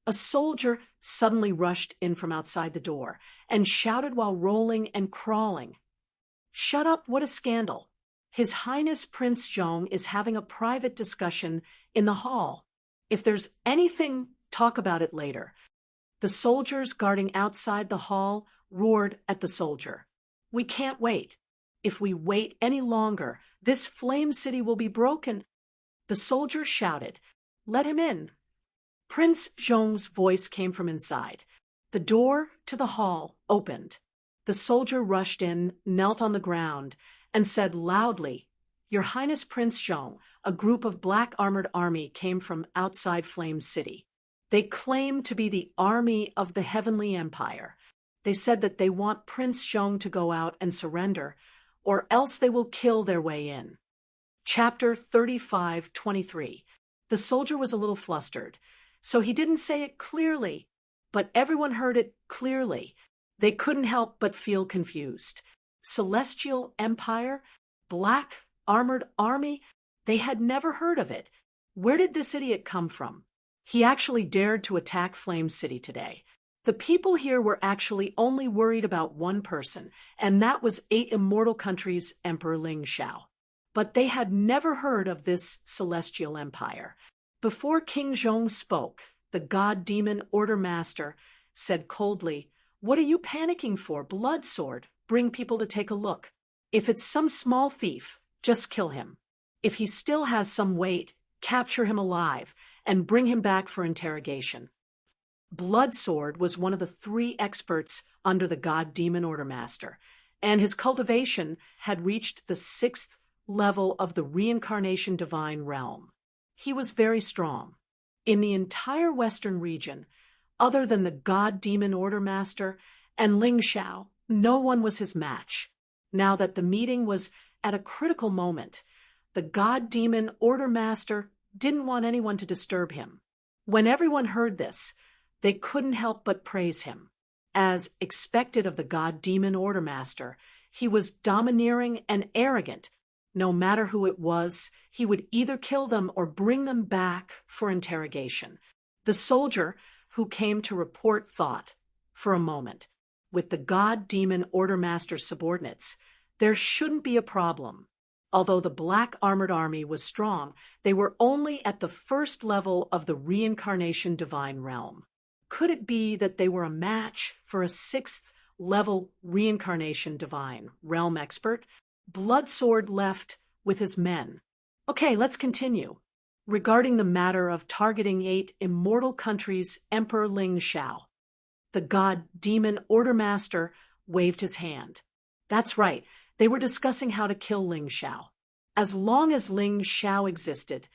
A soldier suddenly rushed in from outside the door and shouted while rolling and crawling. Shut up, what a scandal. His Highness Prince Zhong is having a private discussion in the hall. If there's anything, talk about it later. The soldiers guarding outside the hall roared at the soldier. We can't wait. If we wait any longer, this flame city will be broken. The soldier shouted, Let him in. Prince Zhong's voice came from inside. The door to the hall opened. The soldier rushed in, knelt on the ground, and said loudly, Your Highness Prince Zhong, a group of black armored army came from outside Flame City. They claim to be the army of the Heavenly Empire. They said that they want Prince Zhong to go out and surrender, or else they will kill their way in. Chapter 35:23. The soldier was a little flustered, so he didn't say it clearly, but everyone heard it clearly. They couldn't help but feel confused. Celestial Empire? Black armored army? They had never heard of it. Where did this idiot come from? He actually dared to attack Flame City today. The people here were actually only worried about one person, and that was 8 immortal countries' Emperor Ling Xiao. But they had never heard of this celestial empire. Before King Zhong spoke, the god-demon Order Master said coldly, What are you panicking for, Blood Sword? Bring people to take a look. If it's some small thief, just kill him. If he still has some weight, capture him alive and bring him back for interrogation. Blood Sword was one of the 3 experts under the god-demon Order Master, and his cultivation had reached the 6th level of the reincarnation divine realm. He was very strong. In the entire Western region, other than the god-demon Order Master and Ling Xiao, no one was his match. Now that the meeting was at a critical moment, the god-demon Order Master didn't want anyone to disturb him. When everyone heard this, they couldn't help but praise him. As expected of the god-demon Order Master, he was domineering and arrogant. No matter who it was, he would either kill them or bring them back for interrogation. The soldier who came to report thought, for a moment, with the god-demon Order Master's subordinates, there shouldn't be a problem. Although the black armored army was strong, they were only at the 1st level of the reincarnation divine realm. Could it be that they were a match for a 6th level reincarnation divine realm expert? Blood Sword left with his men. Okay, let's continue. Regarding the matter of targeting 8 immortal countries' Emperor Ling Xiao, the god-demon Order Master waved his hand. That's right, they were discussing how to kill Ling Xiao. As long as Ling Xiao existed,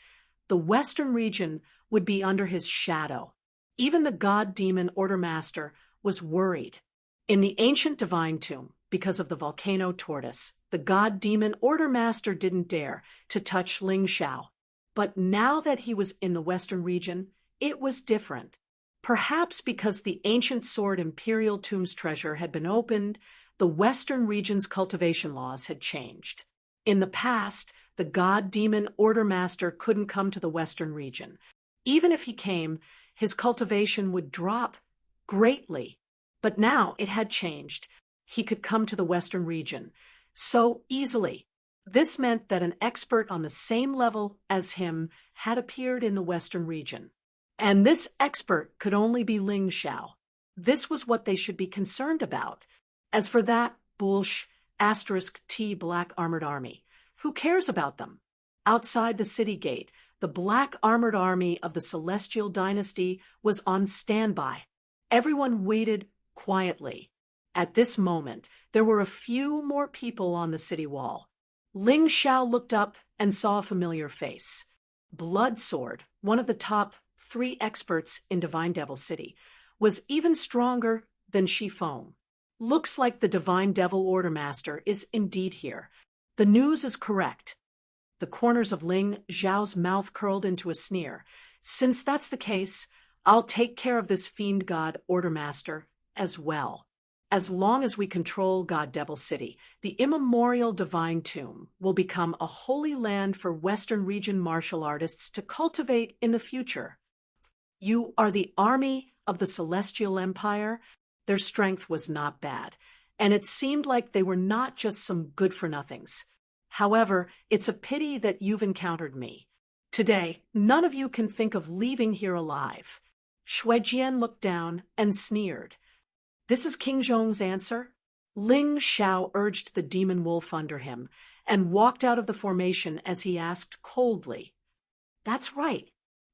the Western region would be under his shadow. Even the god-demon Order Master was worried. In the ancient divine tomb, because of the volcano tortoise, the god-demon Order Master didn't dare to touch Ling Xiao. But now that he was in the Western region, it was different. Perhaps because the ancient sword Imperial Tomb's treasure had been opened, the Western region's cultivation laws had changed. In the past, the god-demon Order Master couldn't come to the Western region. Even if he came, his cultivation would drop greatly. But now it had changed. He could come to the Western region. so easily. This meant that an expert on the same level as him had appeared in the western region. And this expert could only be Ling Xiao. This was what they should be concerned about. As for that *T black armored army, who cares about them? Outside the city gate, the black armored army of the Celestial Dynasty was on standby. Everyone waited quietly. At this moment, there were a few more people on the city wall. Ling Xiao looked up and saw a familiar face. Bloodsword, one of the top 3 experts in Divine Devil City, was even stronger than Shifeng. Looks like the Divine Devil Order Master is indeed here. The news is correct. The corners of Ling Xiao's mouth curled into a sneer. Since that's the case, I'll take care of this fiend god Order Master as well. As long as we control God Devil City, the immemorial Divine Tomb will become a holy land for Western region martial artists to cultivate in the future. You are the army of the Celestial Empire? Their strength was not bad, and it seemed like they were not just some good-for-nothings. However, it's a pity that you've encountered me. Today, none of you can think of leaving here alive. Shuejian looked down and sneered. This is King Zhong's answer? Ling Xiao urged the demon wolf under him and walked out of the formation as he asked coldly. That's right.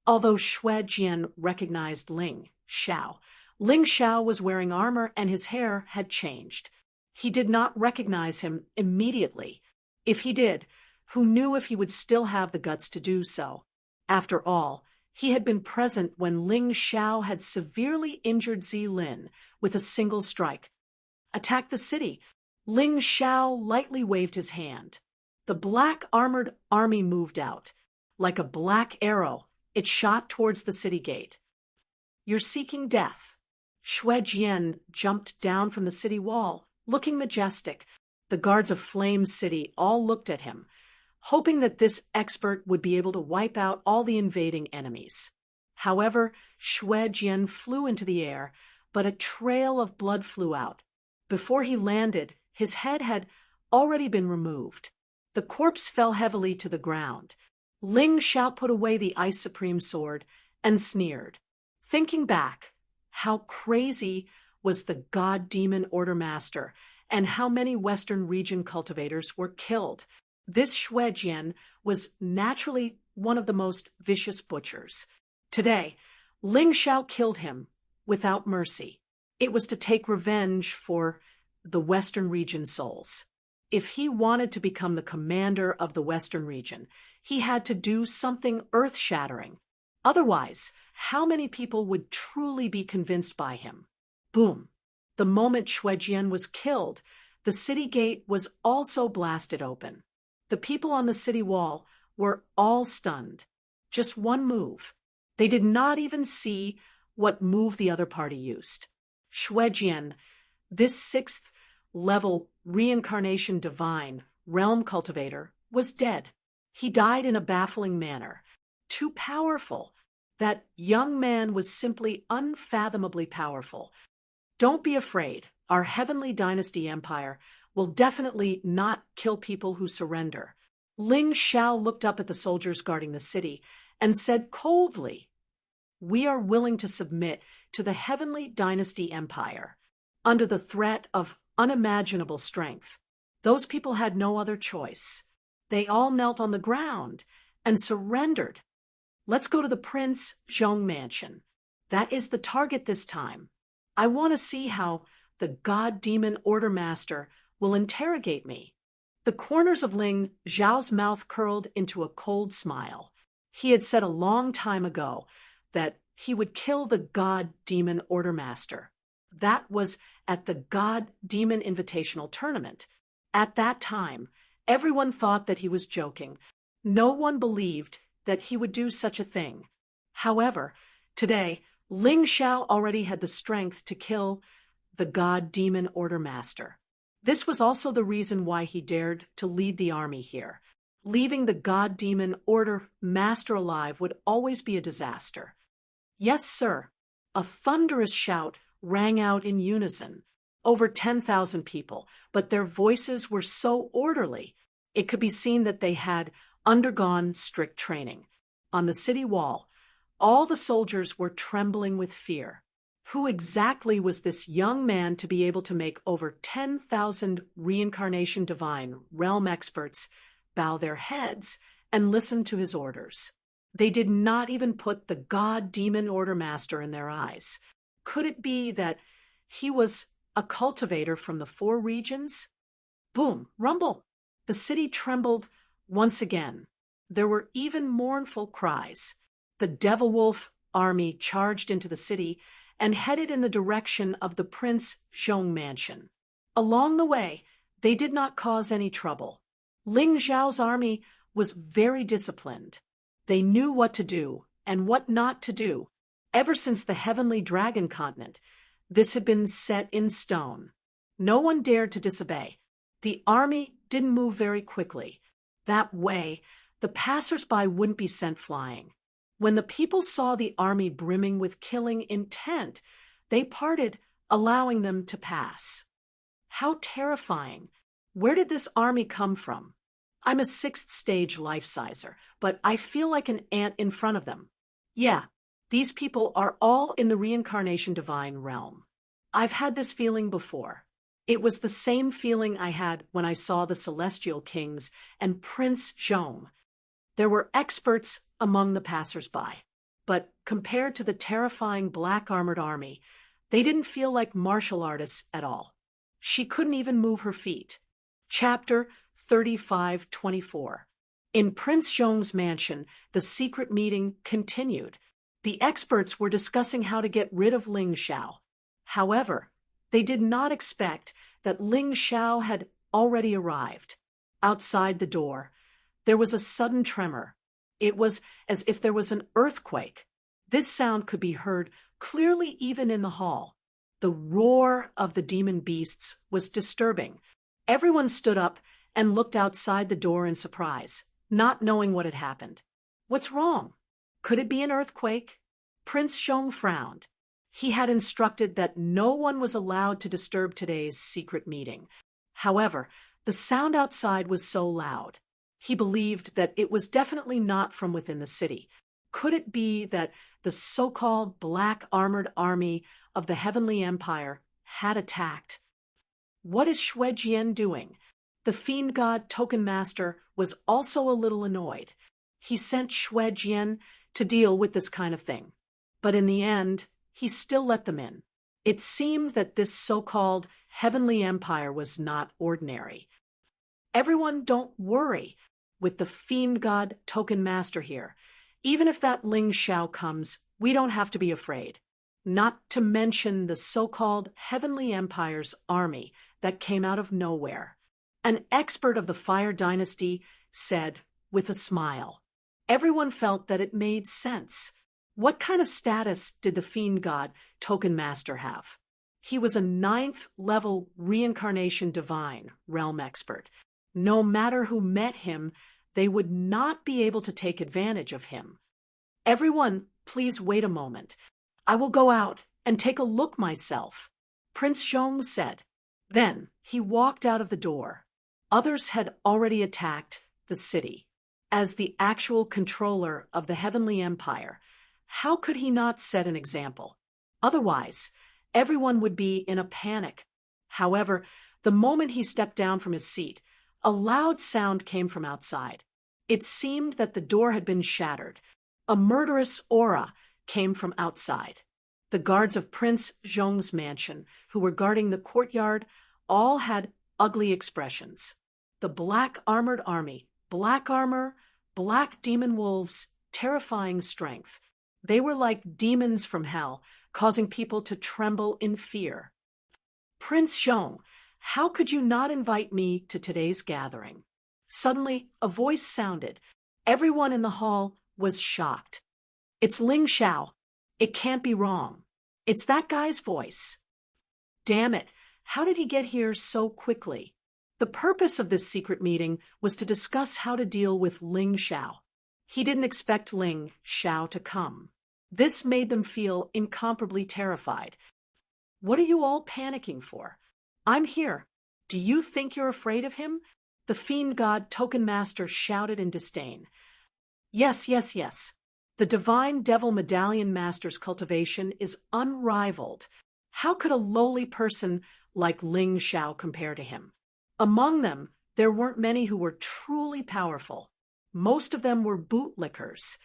Although Shuejian recognized Ling Xiao was wearing armor and his hair had changed. He did not recognize him immediately. If he did, who knew if he would still have the guts to do so? After all, he had been present when Ling Xiao had severely injured Zilin with a single strike. Attack the city. Ling Xiao lightly waved his hand. The black armored army moved out. Like a black arrow, it shot towards the city gate. You're seeking death. Shuejian jumped down from the city wall, looking majestic. The guards of Flame City all looked at him, hoping that this expert would be able to wipe out all the invading enemies. However, Shuejian flew into the air, but a trail of blood flew out. Before he landed, his head had already been removed. The corpse fell heavily to the ground. Ling Xiao put away the Ice Supreme sword and sneered. Thinking back, how crazy was the God Demon Order Master, and how many Western region cultivators were killed. This Shuejian was naturally one of the most vicious butchers. Today, Ling Xiao killed him without mercy. It was to take revenge for the Western region souls. If he wanted to become the commander of the Western region, he had to do something earth-shattering. Otherwise, how many people would truly be convinced by him? Boom! The moment Shuejian was killed, the city gate was also blasted open. The people on the city wall were all stunned. Just one move. They did not even see what move the other party used. Shuejian, this 6th-level reincarnation divine realm cultivator, was dead. He died in a baffling manner. Too powerful. That young man was simply unfathomably powerful. Don't be afraid. Our Heavenly Dynasty Empire will definitely not kill people who surrender. Ling Xiao looked up at the soldiers guarding the city and said coldly, We are willing to submit to the Heavenly Dynasty Empire. Under the threat of unimaginable strength, those people had no other choice. They all knelt on the ground and surrendered. Let's go to the Prince Zhong mansion. That is the target this time. I want to see how the God Demon Order Master will interrogate me. The corners of Ling Xiao's mouth curled into a cold smile. He had said a long time ago that he would kill the God Demon Order Master. That was at the God Demon Invitational Tournament. At that time, everyone thought that he was joking. No one believed that he would do such a thing. However, today, Ling Xiao already had the strength to kill the God Demon Order Master. This was also the reason why he dared to lead the army here. Leaving the God Demon Order Master alive would always be a disaster. Yes, sir. A thunderous shout rang out in unison. over 10,000 people, but their voices were so orderly. It could be seen that they had undergone strict training. On the city wall, all the soldiers were trembling with fear. Who exactly was this young man to be able to make over 10,000 reincarnation divine realm experts bow their heads and listen to his orders? They did not even put the god-demon order master in their eyes. Could it be that he was a cultivator from the four regions? Boom, rumble. The city trembled once again. There were even mournful cries. The Devil Wolf army charged into the city and headed in the direction of the Prince Zhong mansion. Along the way, they did not cause any trouble. Ling Zhao's army was very disciplined. They knew what to do and what not to do. Ever since the Heavenly Dragon continent, this had been set in stone. No one dared to disobey. The army didn't move very quickly. That way, the passers-by wouldn't be sent flying. When the people saw the army brimming with killing intent, they parted, allowing them to pass. How terrifying! Where did this army come from? I'm a sixth-stage life-sizer, but I feel like an ant in front of them. Yeah, these people are all in the reincarnation divine realm. I've had this feeling before. It was the same feeling I had when I saw the Celestial Kings and Prince Zhong. There were experts among the passers-by, but compared to the terrifying black-armored army, they didn't feel like martial artists at all. She couldn't even move her feet. Chapter 3524. In Prince Zhong's mansion, the secret meeting continued. The experts were discussing how to get rid of Ling Xiao. However, they did not expect that Ling Xiao had already arrived. Outside the door, there was a sudden tremor. It was as if there was an earthquake. This sound could be heard clearly even in the hall. The roar of the demon beasts was disturbing. Everyone stood up and looked outside the door in surprise, not knowing what had happened. What's wrong? Could it be an earthquake? Prince Zhong frowned. He had instructed that no one was allowed to disturb today's secret meeting. However, the sound outside was so loud. He believed that it was definitely not from within the city. Could it be that the so-called black-armored army of the Heavenly Empire had attacked? What is Xue Jian doing? The fiend god token master was also a little annoyed. He sent Xue Jian to deal with this kind of thing. But in the end, he still let them in. It seemed that this so-called Heavenly Empire was not ordinary. Everyone, don't worry. With the fiend god token master here, even if that Ling Xiao comes, we don't have to be afraid. Not to mention the so-called Heavenly Empire's army that came out of nowhere. An expert of the Fire Dynasty said with a smile. Everyone felt that it made sense. What kind of status did the fiend god token master have? He was a 9th level reincarnation divine realm expert. No matter who met him, they would not be able to take advantage of him. Everyone, please wait a moment. I will go out and take a look myself, Prince Zhong said. Then he walked out of the door. Others had already attacked the city. As the actual controller of the Heavenly Empire, how could he not set an example? Otherwise, everyone would be in a panic. However, the moment he stepped down from his seat, a loud sound came from outside. It seemed that the door had been shattered. A murderous aura came from outside. The guards of Prince Zhong's mansion, who were guarding the courtyard, all had ugly expressions. The black-armored army, black armor, black demon wolves, terrifying strength. They were like demons from hell, causing people to tremble in fear. Prince Zhong, how could you not invite me to today's gathering? Suddenly, a voice sounded. Everyone in the hall was shocked. It's Ling Xiao. It can't be wrong. It's that guy's voice. Damn it, how did he get here so quickly? The purpose of this secret meeting was to discuss how to deal with Ling Xiao. He didn't expect Ling Xiao to come. This made them feel incomparably terrified. What are you all panicking for? I'm here. Do you think you're afraid of him? The fiend god Token Master shouted in disdain. Yes, yes, yes. The divine devil medallion master's cultivation is unrivaled. How could a lowly person like Ling Xiao compare to him? Among them, there weren't many who were truly powerful. Most of them were bootlickers.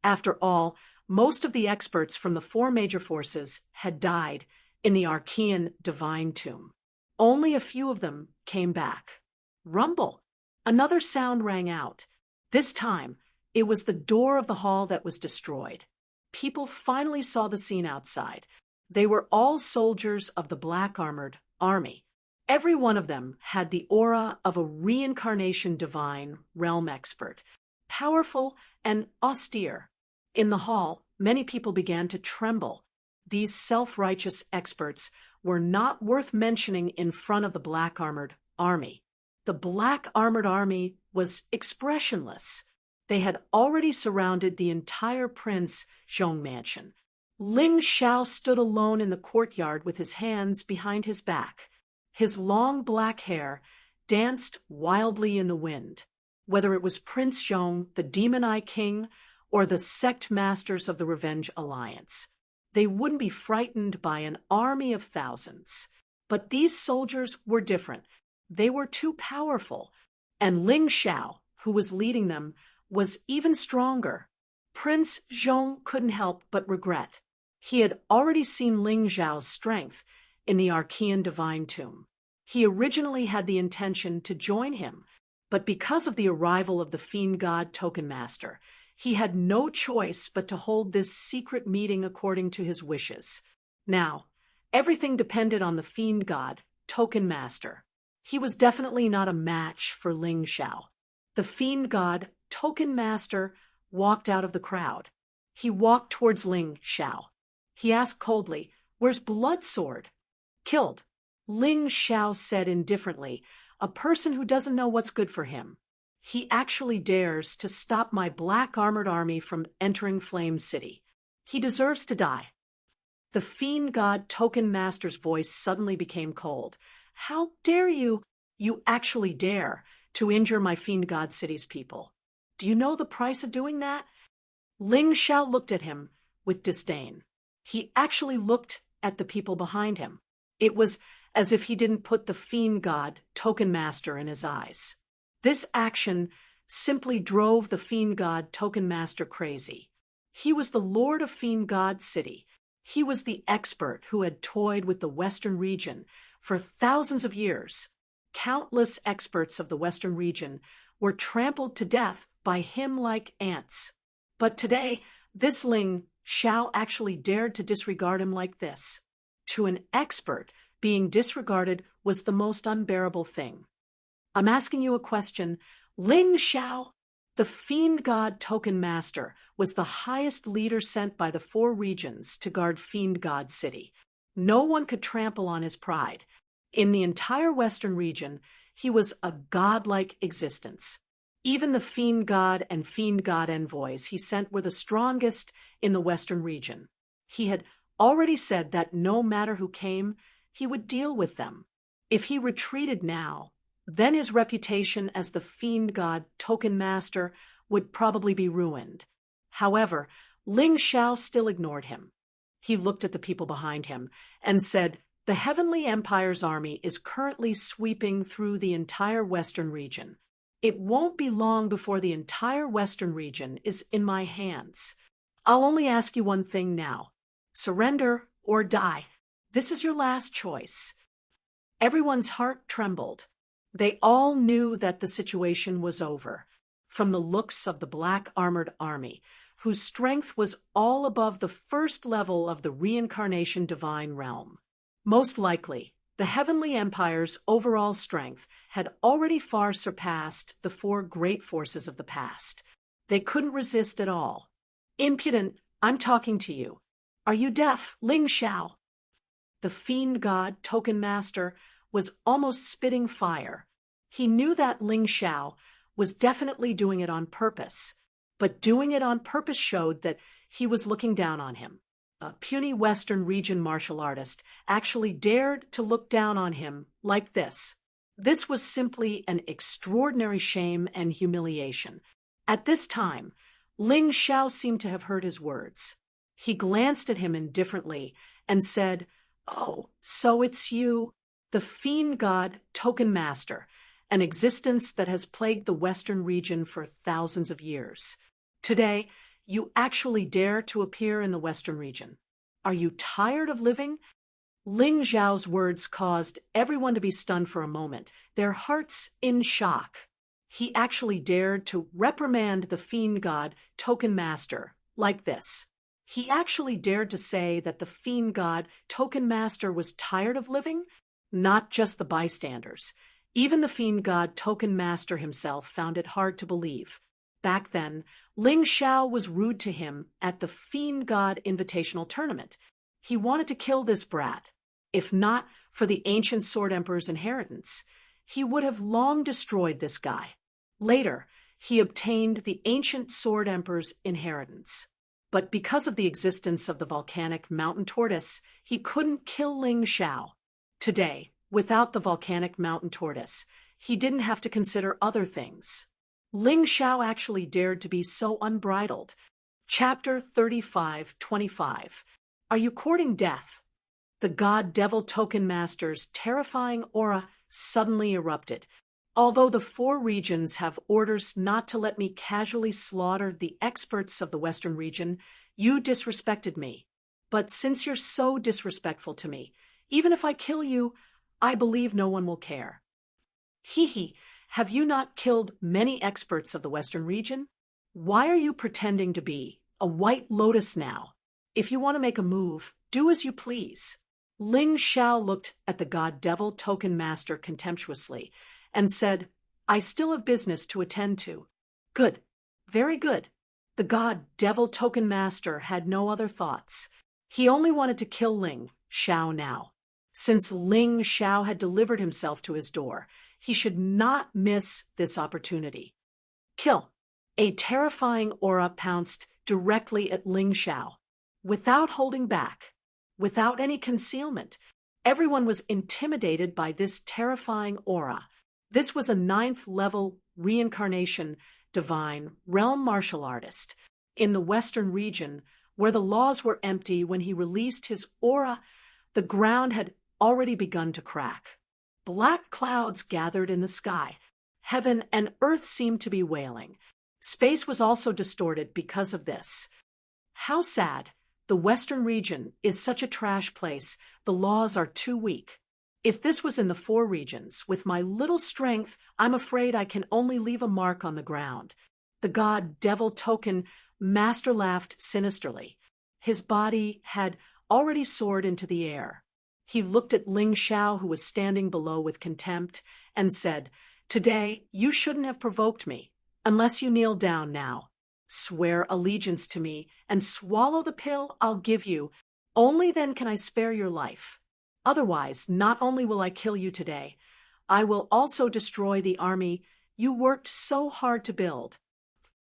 After all, most of the experts from the four major forces had died in the Archean divine tomb. Only a few of them came back. Rumble! Another sound rang out. This time, it was the door of the hall that was destroyed. People finally saw the scene outside. They were all soldiers of the black-armored army. Every one of them had the aura of a reincarnation divine realm expert, powerful and austere. In the hall, many people began to tremble. These self-righteous experts were not worth mentioning in front of the black-armored army. The black-armored army was expressionless. They had already surrounded the entire Prince Zhong mansion. Ling Xiao stood alone in the courtyard with his hands behind his back. His long black hair danced wildly in the wind. Whether it was Prince Zhong, the Demon Eye King, or the sect masters of the Revenge Alliance, they wouldn't be frightened by an army of thousands. But these soldiers were different. They were too powerful. And Ling Xiao, who was leading them, was even stronger. Prince Zhong couldn't help but regret. He had already seen Ling Xiao's strength in the Archean divine tomb. He originally had the intention to join him, but because of the arrival of the fiend god Token Master, he had no choice but to hold this secret meeting according to his wishes. Now, everything depended on the fiend god Token Master. He was definitely not a match for Ling Xiao. The fiend god Token Master walked out of the crowd. He walked towards Ling Xiao. He asked coldly, "Where's Bloodsword?" "Killed," Ling Xiao said indifferently, "a person who doesn't know what's good for him. He actually dares to stop my black-armored army from entering Flame City. He deserves to die." The fiend god Token Master's voice suddenly became cold. "How dare you? You actually dare to injure my fiend god city's people. Do you know the price of doing that?" Ling Xiao looked at him with disdain. He actually looked at the people behind him. It was as if he didn't put the fiend god Token Master in his eyes. This action simply drove the fiend god Token Master crazy. He was the lord of Fiend God City. He was the expert who had toyed with the Western region for thousands of years. Countless experts of the Western region were trampled to death by him like ants. But today, this Ling Xiao actually dared to disregard him like this. To an expert, being disregarded was the most unbearable thing. "I'm asking you a question. Ling Xiao, the fiend god Token Master, was the highest leader sent by the four regions to guard Fiend God City. No one could trample on his pride. In the entire Western region, he was a godlike existence. Even the Fiend God and Fiend God envoys he sent were the strongest in the Western region. He had already said that no matter who came, he would deal with them. If he retreated now, then his reputation as the Fiend God Token Master would probably be ruined. However, Ling Xiao still ignored him. He looked at the people behind him and said, "The Heavenly Empire's army is currently sweeping through the entire Western region. It won't be long before the entire Western region is in my hands. I'll only ask you one thing now. Surrender or die. This is your last choice." Everyone's heart trembled. They all knew that the situation was over, from the looks of the black-armored army, whose strength was all above the first level of the reincarnation divine realm. Most likely, the Heavenly Empire's overall strength had already far surpassed the four great forces of the past. They couldn't resist at all. "Impudent, I'm talking to you. Are you deaf, Ling Xiao?" The fiend god Token Master was almost spitting fire. He knew that Ling Xiao was definitely doing it on purpose, but doing it on purpose showed that he was looking down on him. a puny Western region martial artist, actually dared to look down on him like this. This was simply an extraordinary shame and humiliation. At this time, Ling Xiao seemed to have heard his words. He glanced at him indifferently and said, "Oh, so it's you, the fiend god Token Master, an existence that has plagued the Western region for thousands of years. Today, you actually dare to appear in the Western region. Are you tired of living?" Ling Xiao's words caused everyone to be stunned for a moment, their hearts in shock. He actually dared to reprimand the fiend god Token Master like this. He actually dared to say that the fiend god Token Master was tired of living, not just the bystanders. Even the fiend god Token Master himself found it hard to believe. Back then, Ling Xiao was rude to him at the Fiend God Invitational Tournament. He wanted to kill this brat. If not for the ancient Sword Emperor's inheritance, he would have long destroyed this guy. Later, he obtained the ancient Sword Emperor's inheritance. But because of the existence of the volcanic mountain tortoise, he couldn't kill Ling Xiao. Today, without the volcanic mountain tortoise, he didn't have to consider other things. Ling Xiao actually dared to be so unbridled. Chapter 35:25. Are you courting death? The god-devil Token Master's terrifying aura suddenly erupted. Although the 4 regions have orders not to let me casually slaughter the experts of the Western region, you disrespected me. But since you're so disrespectful to me, even if I kill you, I believe no one will care. Hee. Have you not killed many experts of the Western region? Why are you pretending to be a white lotus now? If you want to make a move, do as you please. Ling Xiao looked at the god-devil Token Master contemptuously and said, "I still have business to attend to." Good. Very good. The god-devil Token Master had no other thoughts. He only wanted to kill Ling Xiao now. Since Ling Xiao had delivered himself to his door, he should not miss this opportunity. Kill. A terrifying aura pounced directly at Ling Xiao. Without holding back, without any concealment, everyone was intimidated by this terrifying aura. This was a 9th-level reincarnation divine realm martial artist. In the Western region, where the laws were empty when he released his aura, the ground had already begun to crack. Black clouds gathered in the sky. Heaven and earth seemed to be wailing. Space was also distorted because of this. How sad. The Western region is such a trash place. The laws are too weak. If this was in the 4 regions, with my little strength, I'm afraid I can only leave a mark on the ground. The god-devil Token Master laughed sinisterly. His body had already soared into the air. He looked at Ling Xiao, who was standing below with contempt, and said, "Today, you shouldn't have provoked me, unless you kneel down now. Swear allegiance to me and swallow the pill I'll give you. Only then can I spare your life. Otherwise, not only will I kill you today, I will also destroy the army you worked so hard to build."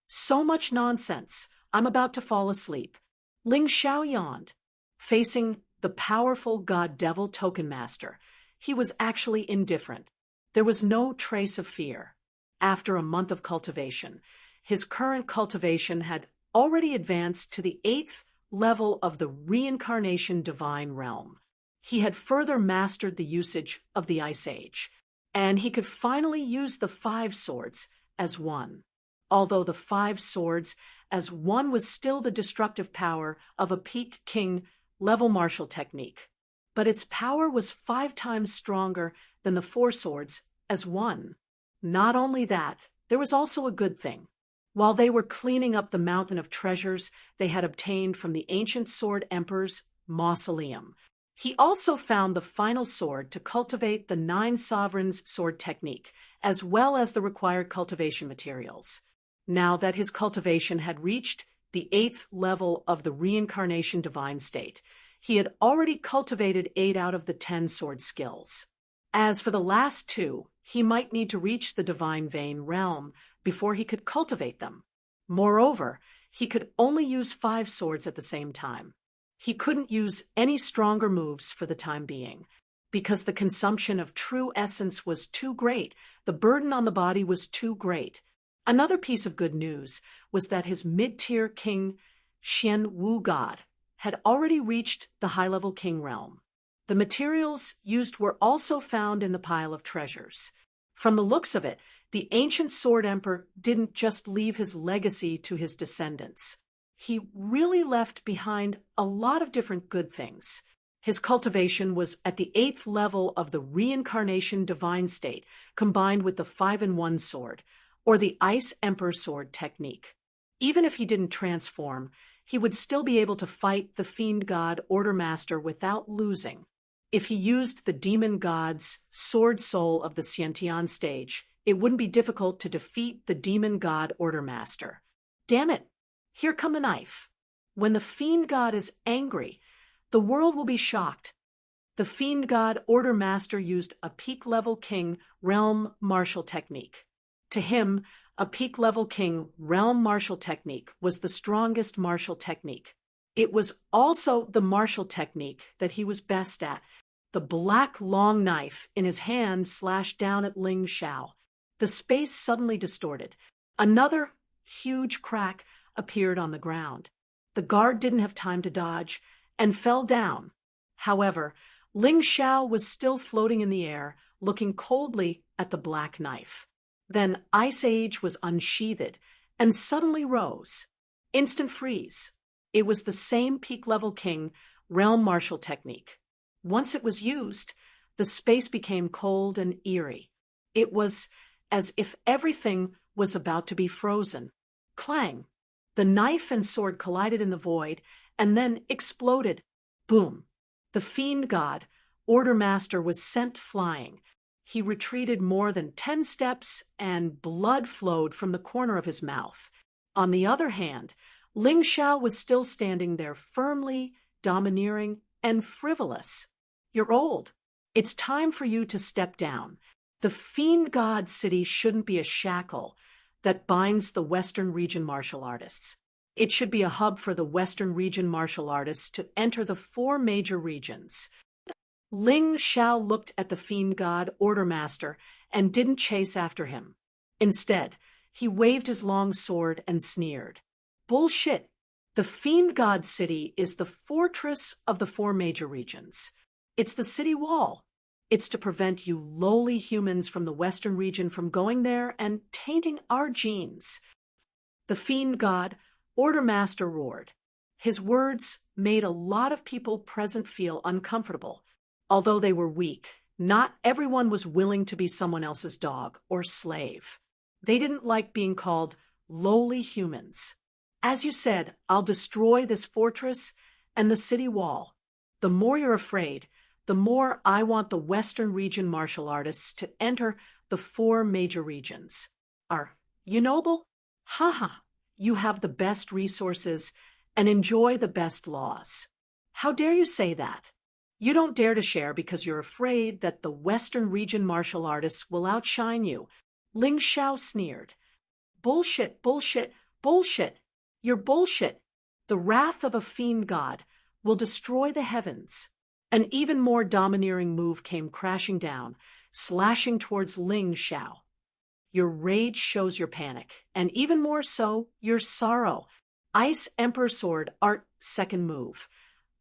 So much nonsense. I'm about to fall asleep. Ling Xiao yawned. Facing the powerful god-devil Token Master, he was actually indifferent. There was no trace of fear. After a month of cultivation, his current cultivation had already advanced to the 8th level of the reincarnation divine realm. He had further mastered the usage of the Ice Age, and he could finally use the 5 swords as one. Although the 5 swords as one was still the destructive power of a peak king level martial technique, but its power was 5 times stronger than the 4 swords as one. Not only that, there was also a good thing. While they were cleaning up the mountain of treasures they had obtained from the ancient Sword Emperor's mausoleum, he also found the final sword to cultivate the 9 sovereigns' sword technique, as well as the required cultivation materials. Now that his cultivation had reached the 8th level of the reincarnation divine state, he had already cultivated 8 out of the 10 sword skills. As for the last 2, he might need to reach the divine vein realm before he could cultivate them. Moreover, he could only use 5 swords at the same time. He couldn't use any stronger moves for the time being, because the consumption of true essence was too great, the burden on the body was too great. Another piece of good news was that his mid-tier king, Xian Wu God, had already reached the high-level king realm. The materials used were also found in the pile of treasures. From the looks of it, the ancient sword emperor didn't just leave his legacy to his descendants. He really left behind a lot of different good things. His cultivation was at the 8th level of the reincarnation divine state, combined with the 5-in-1 sword, or the Ice Emperor sword technique. Even if he didn't transform, he would still be able to fight the fiend god Order Master without losing. If he used the demon god's sword soul of the Xiantian stage, it wouldn't be difficult to defeat the demon god Order Master. Damn it! Here come the knife. When the fiend god is angry, the world will be shocked. The fiend god Order Master used a peak-level king realm martial technique. To him, a peak-level king realm martial technique was the strongest martial technique. It was also the martial technique that he was best at. The black long knife in his hand slashed down at Ling Xiao. The space suddenly distorted. Another huge crack appeared on the ground. The guard didn't have time to dodge and fell down. However, Ling Xiao was still floating in the air, looking coldly at the black knife. Then Ice Age was unsheathed and suddenly rose. Instant freeze. It was the same peak-level king realm martial technique. Once it was used, the space became cold and eerie. It was as if everything was about to be frozen. Clang! The knife and sword collided in the void and then exploded. Boom! The fiend god, Order Master, was sent flying. He retreated more than 10 steps and blood flowed from the corner of his mouth. On the other hand, Ling Xiao was still standing there firmly, domineering, and frivolous. You're old. It's time for you to step down. The fiend god city shouldn't be a shackle that binds the Western region martial artists. It should be a hub for the Western region martial artists to enter the 4 major regions. Ling Xiao looked at the fiend god Order Master and didn't chase after him. Instead, he waved his long sword and sneered. Bullshit! The fiend god city is the fortress of the 4 major regions. It's the city wall. It's to prevent you lowly humans from the Western region from going there and tainting our genes. The fiend god Order Master roared. His words made a lot of people present feel uncomfortable. Although they were weak, not everyone was willing to be someone else's dog or slave. They didn't like being called lowly humans. As you said, I'll destroy this fortress and the city wall. The more you're afraid, the more I want the Western region martial artists to enter the 4 major regions. Are you noble? Haha, you have the best resources and enjoy the best laws. How dare you say that? You don't dare to share because you're afraid that the Western region martial artists will outshine you. Ling Xiao sneered. Bullshit, bullshit, bullshit. You're bullshit. The wrath of a fiend god will destroy the heavens. An even more domineering move came crashing down, slashing towards Ling Xiao. Your rage shows your panic, and even more so, your sorrow. Ice Emperor Sword Art second move.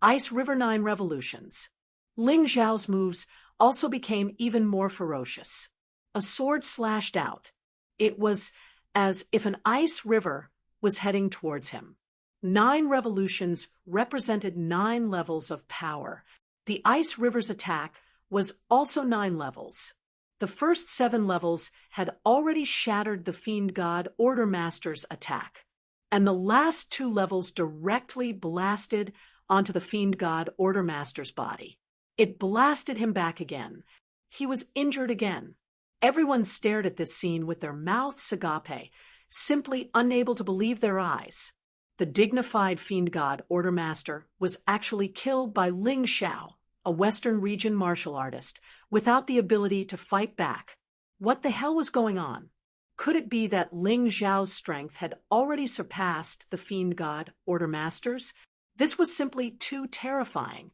Ice River 9 Revolutions. Ling Xiao's moves also became even more ferocious. A sword slashed out. It was as if an ice river was heading towards him. 9 revolutions represented 9 levels of power. The ice river's attack was also 9 levels. The first 7 levels had already shattered the fiend god Order Master's attack, and the last 2 levels directly blasted onto the fiend god Order Master's body. It blasted him back again. He was injured again. Everyone stared at this scene with their mouths agape, simply unable to believe their eyes. The dignified fiend god Order Master was actually killed by Ling Xiao, a Western region martial artist, without the ability to fight back. What the hell was going on? Could it be that Ling Xiao's strength had already surpassed the fiend god Order Master's? This was simply too terrifying.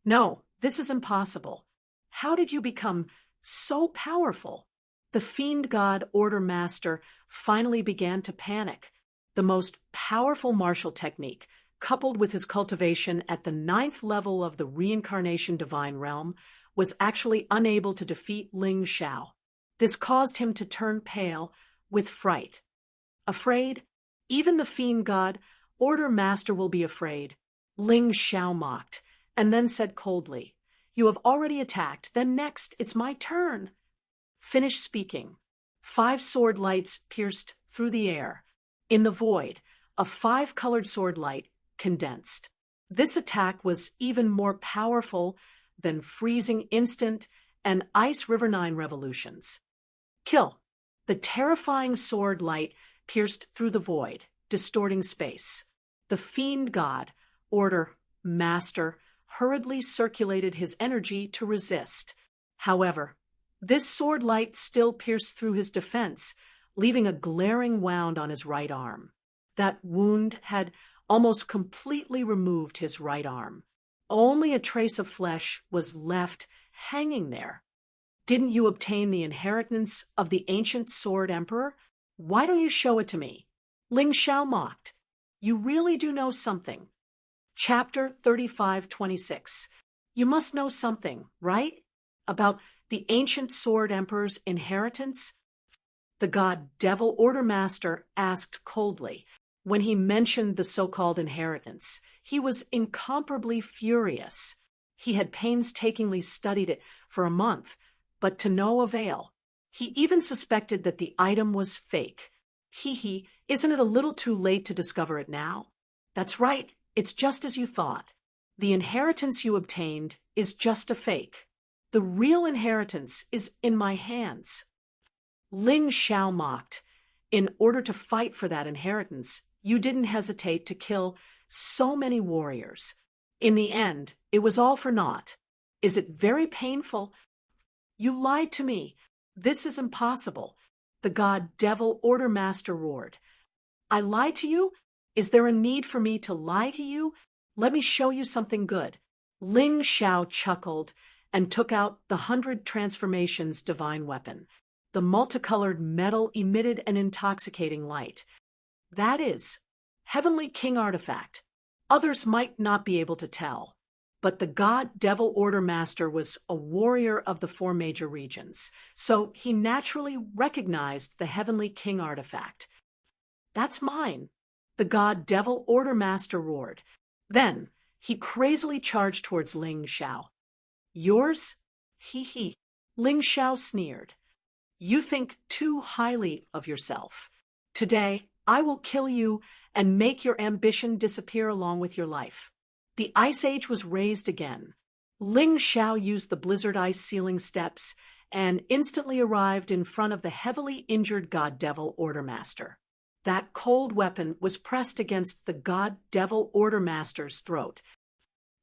No, this is impossible. How did you become so powerful? The fiend god Order Master finally began to panic. The most powerful martial technique, coupled with his cultivation at the 9th level of the reincarnation divine realm, was actually unable to defeat Ling Xiao. This caused him to turn pale with fright. Afraid? Even the fiend god, Order Master, will be afraid. Ling Xiao mocked, and then said coldly, "You have already attacked, then next it's my turn." Finished speaking. 5 sword lights pierced through the air. In the void, a 5-colored sword light condensed. This attack was even more powerful than freezing instant and ice river 9 revolutions. Kill. The terrifying sword light pierced through the void, distorting space. The fiend god, Order Master, hurriedly circulated his energy to resist. However, this sword light still pierced through his defense, leaving a glaring wound on his right arm. That wound had almost completely removed his right arm. Only a trace of flesh was left hanging there. Didn't you obtain the inheritance of the ancient sword emperor? Why don't you show it to me? Ling Xiao mocked. You really do know something. Chapter 35:26. You must know something, right? About the ancient sword emperor's inheritance? The god Devil Order Master asked coldly. When he mentioned the so-called inheritance, he was incomparably furious. He had painstakingly studied it for a month, but to no avail. He even suspected that the item was fake. Isn't it a little too late to discover it now? That's right, it's just as you thought. The inheritance you obtained is just a fake. The real inheritance is in my hands. Ling Xiao mocked. In order to fight for that inheritance, you didn't hesitate to kill so many warriors. In the end, it was all for naught. Is it very painful? You lied to me. This is impossible. The god Devil Order Master roared. I lied to you? Is there a need for me to lie to you? Let me show you something good. Ling Xiao chuckled and took out the 100 Transformations divine weapon. The multicolored metal emitted an intoxicating light. That is, Heavenly King artifact. Others might not be able to tell, but the god Devil Order Master was a warrior of the 4 major regions, so he naturally recognized the Heavenly King artifact. That's mine, the god Devil Order Master roared. Then he crazily charged towards Ling Xiao. Yours? Ling Xiao sneered. You think too highly of yourself. Today, I will kill you and make your ambition disappear along with your life. The Ice Age was raised again. Ling Xiao used the blizzard ice ceiling steps and instantly arrived in front of the heavily injured God Devil Order Master. That cold weapon was pressed against the God Devil Order Master's throat.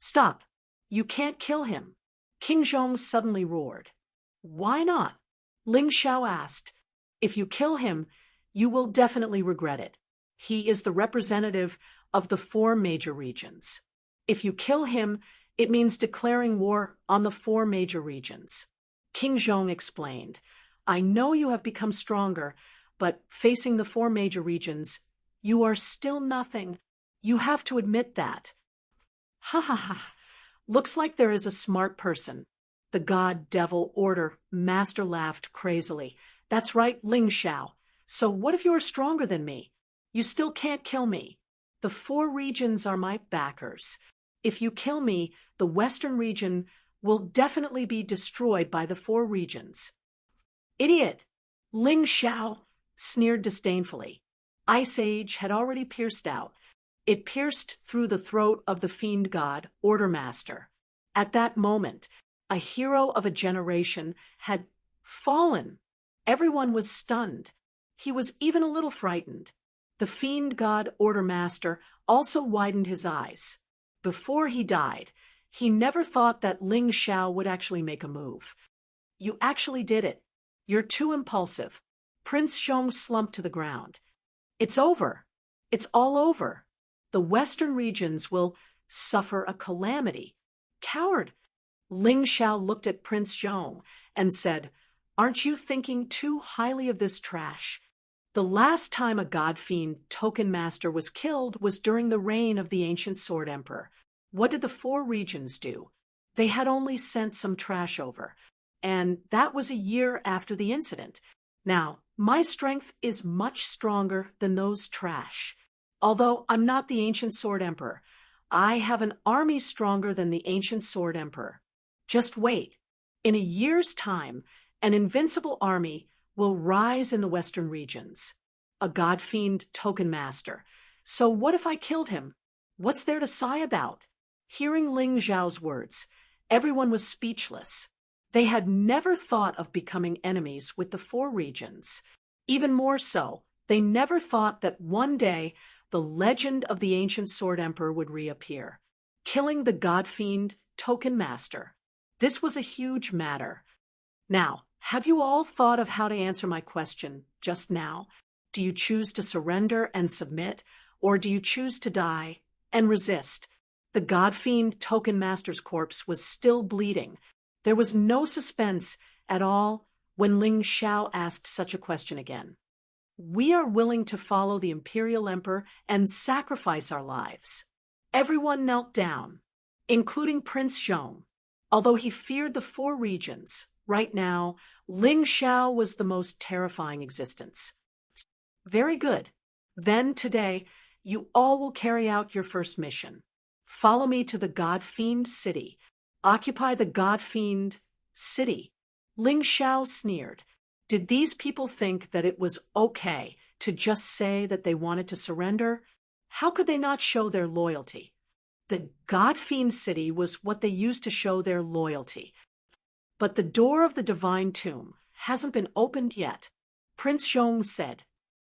Stop! You can't kill him! King Zhong suddenly roared. Why not? Ling Xiao asked. If you kill him, you will definitely regret it. He is the representative of the 4 major regions. If you kill him, it means declaring war on the 4 major regions. King Zhong explained. I know you have become stronger, but facing the 4 major regions, you are still nothing. You have to admit that. Ha ha ha. Looks like there is a smart person. The God Devil Order Master laughed crazily. That's right, Ling Xiao. So what if you are stronger than me? You still can't kill me. The 4 regions are my backers. If you kill me, the Western region will definitely be destroyed by the 4 regions. Idiot! Ling Xiao sneered disdainfully. Ice Age had already pierced out. It pierced through the throat of the fiend god, Order Master. At that moment, a hero of a generation had fallen. Everyone was stunned. He was even a little frightened. The fiend god, Order Master, also widened his eyes. Before he died, he never thought that Ling Xiao would actually make a move. You actually did it. You're too impulsive. Prince Zhong slumped to the ground. It's over. It's all over. The western regions will suffer a calamity. Coward! Ling Xiao looked at Prince Zhong and said, "Aren't you thinking too highly of this trash? The last time a god-fiend token master was killed was during the reign of the ancient Sword Emperor. What did the four regions do? They had only sent some trash over, and that was a year after the incident. Now, my strength is much stronger than those trash. Although I'm not the ancient Sword Emperor, I have an army stronger than the ancient Sword Emperor. Just wait. In a year's time, an invincible army will rise in the western regions. A god-fiend token master. So what if I killed him? What's there to sigh about?" Hearing Ling Xiao's words, everyone was speechless. They had never thought of becoming enemies with the four regions. Even more so, they never thought that one day the legend of the ancient Sword Emperor would reappear, killing the god-fiend token master. This was a huge matter. Now, have you all thought of how to answer my question just now? Do you choose to surrender and submit, or do you choose to die and resist? The god-fiend token master's corpse was still bleeding. There was no suspense at all when Ling Xiao asked such a question again. "We are willing to follow the imperial emperor and sacrifice our lives." Everyone knelt down, including Prince Zhong. Although he feared the four regions, right now, Ling Xiao was the most terrifying existence. "Very good. Then today, you all will carry out your first mission. Follow me to the God-Fiend City. Occupy the God-Fiend City." Ling Xiao sneered. Did these people think that it was okay to just say that they wanted to surrender? How could they not show their loyalty? The God-Fiend City was what they used to show their loyalty. But the door of the divine tomb hasn't been opened yet. Prince Zhong said,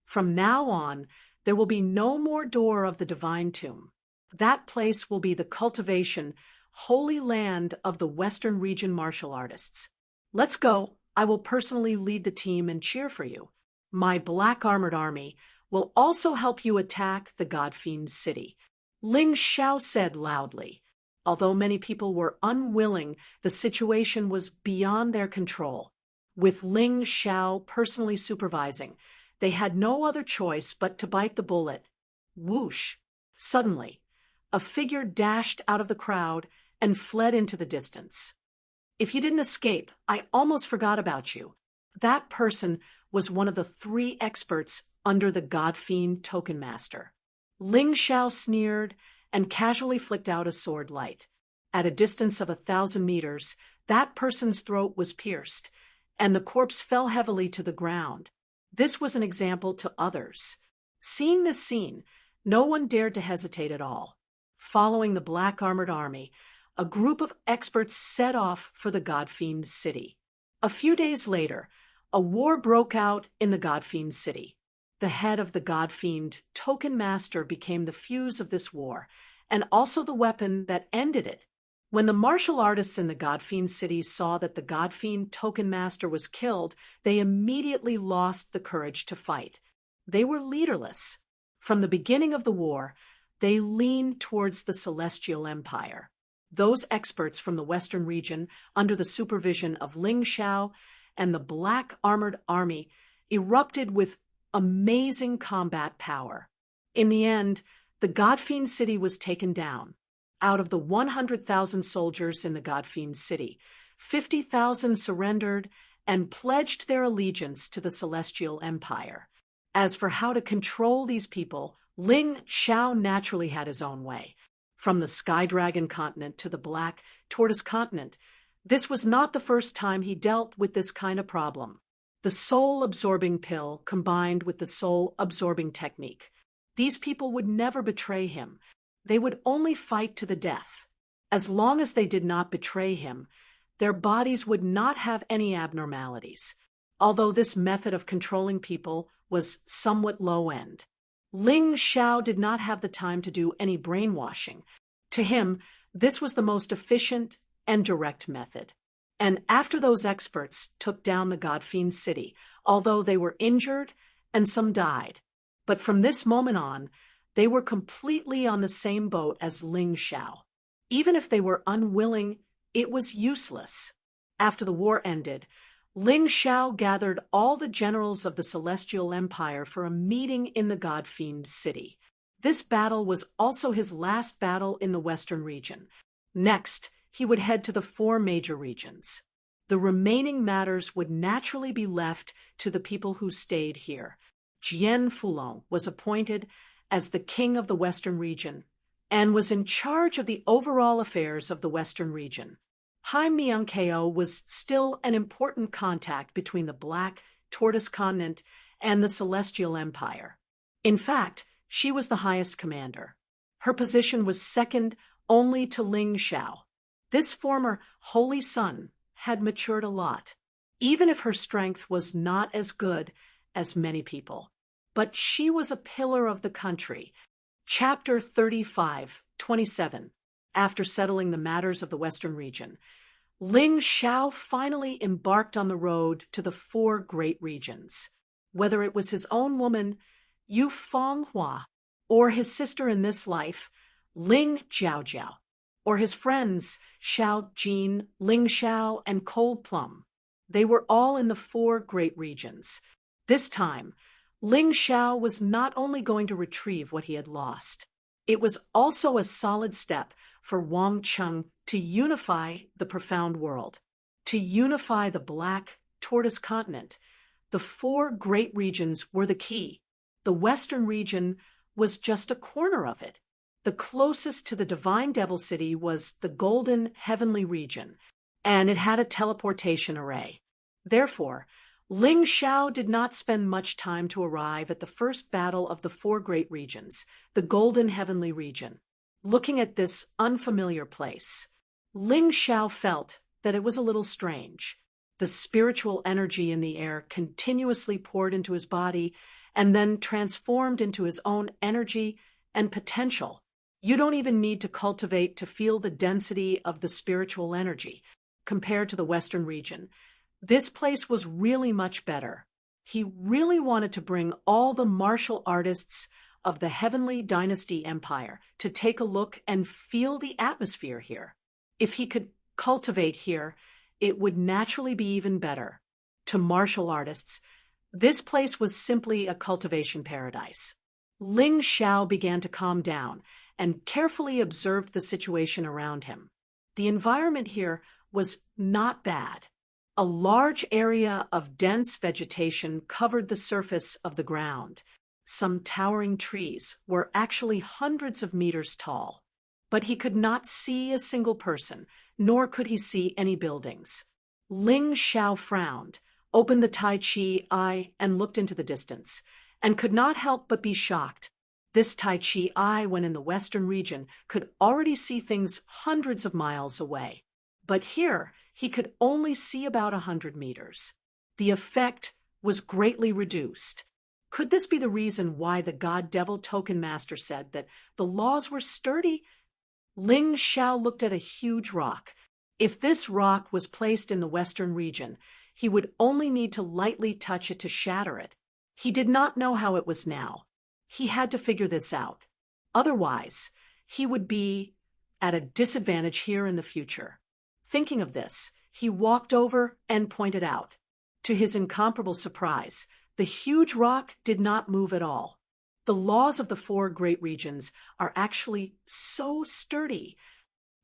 "From now on, there will be no more door of the divine tomb. That place will be the cultivation, holy land of the Western region martial artists. Let's go. I will personally lead the team and cheer for you. My black armored army will also help you attack the God-Fiend City," Ling Xiao said loudly. Although many people were unwilling, the situation was beyond their control. With Ling Xiao personally supervising, they had no other choice but to bite the bullet. Whoosh! Suddenly, a figure dashed out of the crowd and fled into the distance. "If you didn't escape, I almost forgot about you." That person was one of the 3 experts under the God-Fiend Token Master. Ling Xiao sneered and casually flicked out a sword light. At a distance of 1,000 meters, that person's throat was pierced, and the corpse fell heavily to the ground. This was an example to others. Seeing this scene, no one dared to hesitate at all. Following the black armored army, a group of experts set off for the God-Fiend City. A few days later, a war broke out in the God-Fiend City. The head of the God-Fiend Token Master became the fuse of this war, and also the weapon that ended it. When the martial artists in the God-Fiend City saw that the God-Fiend Token Master was killed, they immediately lost the courage to fight. They were leaderless. From the beginning of the war, they leaned towards the Celestial Empire. Those experts from the Western region, under the supervision of Ling Xiao and the Black Armored Army, erupted with amazing combat power. In the end, the God-Fiend City was taken down. Out of the 100,000 soldiers in the God-Fiend City, 50,000 surrendered and pledged their allegiance to the Celestial Empire. As for how to control these people, Ling Xiao naturally had his own way. From the Sky Dragon continent to the Black Tortoise continent, this was not the first time he dealt with this kind of problem. The soul-absorbing pill combined with the soul-absorbing technique. These people would never betray him. They would only fight to the death. As long as they did not betray him, their bodies would not have any abnormalities. Although this method of controlling people was somewhat low-end. Ling Xiao did not have the time to do any brainwashing. To him, this was the most efficient and direct method. And after those experts took down the God-Fiend City, although they were injured and some died. But from this moment on, They were completely on the same boat as Ling Shao. Even if they were unwilling, it was useless. After the war ended, Ling Shao gathered all the generals of the Celestial Empire for a meeting in the God-fiend city. This battle was also his last battle in the Western region. Next, he would head to the 4 major regions. The remaining matters would naturally be left to the people who stayed here. Jian Fulong was appointed as the king of the Western region and was in charge of the overall affairs of the Western region. Hai Miankeo was still an important contact between the Black Tortoise Continent and the Celestial Empire. In fact, she was the highest commander. Her position was second only to Ling Shao. This former holy son had matured a lot, even if her strength was not as good as many people. But she was a pillar of the country. Chapter 35:27. After settling the matters of the Western region, Ling Shao finally embarked on the road to the 4 great regions. Whether it was his own woman, Yu Fenghua, or his sister in this life, Ling Jiaojiao, or his friends Xiao Jin, Ling Shao, and Cold Plum, they were all in the 4 great regions. This time, Ling Shao was not only going to retrieve what he had lost, it was also a solid step for Wang Cheng to unify the profound world, to unify the Black Tortoise Continent. The 4 great regions were the key. The Western region was just a corner of it. The closest to the Divine Devil City was the Golden Heavenly Region, and it had a teleportation array. Therefore, Ling Shao did not spend much time to arrive at the first battle of the 4 great regions, the Golden Heavenly Region. Looking at this unfamiliar place, Ling Shao felt that it was a little strange. The spiritual energy in the air continuously poured into his body and then transformed into his own energy and potential. You don't even need to cultivate to feel the density of the spiritual energy compared to the Western region. This place was really much better. He really wanted to bring all the martial artists of the Heavenly Dynasty Empire to take a look and feel the atmosphere here. If he could cultivate here, it would naturally be even better. To martial artists, this place was simply a cultivation paradise. Ling Shao began to calm down and carefully observed the situation around him. The environment here was not bad. A large area of dense vegetation covered the surface of the ground. Some towering trees were actually hundreds of meters tall. But he could not see a single person, nor could he see any buildings. Ling Shao frowned, opened the Tai Chi eye, and looked into the distance, and could not help but be shocked. This Tai Chi eye, when in the Western region, could already see things hundreds of miles away. But here, he could only see about 100 meters. The effect was greatly reduced. Could this be the reason why the God-Devil Token Master said that the laws were sturdy? Ling Shao looked at a huge rock. If this rock was placed in the Western region, he would only need to lightly touch it to shatter it. He did not know how it was now. He had to figure this out. Otherwise, he would be at a disadvantage here in the future. Thinking of this, he walked over and pointed out. To his incomparable surprise, the huge rock did not move at all. The laws of the 4 great regions are actually so sturdy.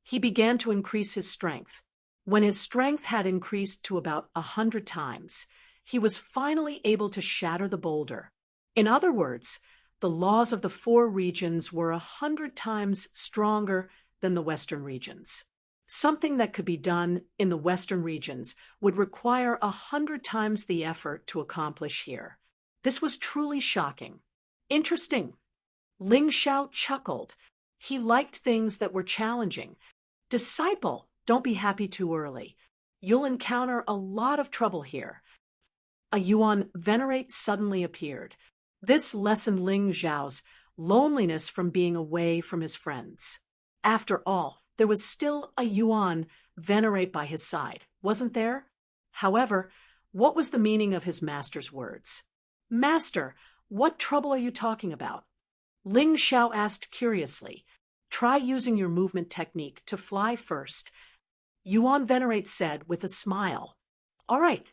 He began to increase his strength. When his strength had increased to about 100 times, he was finally able to shatter the boulder. In other words, the laws of the 4 regions were 100 times stronger than the Western regions. Something that could be done in the Western regions would require 100 times the effort to accomplish here. This was truly shocking. Interesting. Ling Shao chuckled. He liked things that were challenging. Disciple, don't be happy too early. You'll encounter a lot of trouble here. A Yuan venerate suddenly appeared. This lessened Ling Zhao's loneliness from being away from his friends. After all, there was still a Yuan venerate by his side, wasn't there? However, what was the meaning of his master's words? Master, what trouble are you talking about? Ling Xiao asked curiously. Try using your movement technique to fly first, Yuan Venerate said with a smile. All right.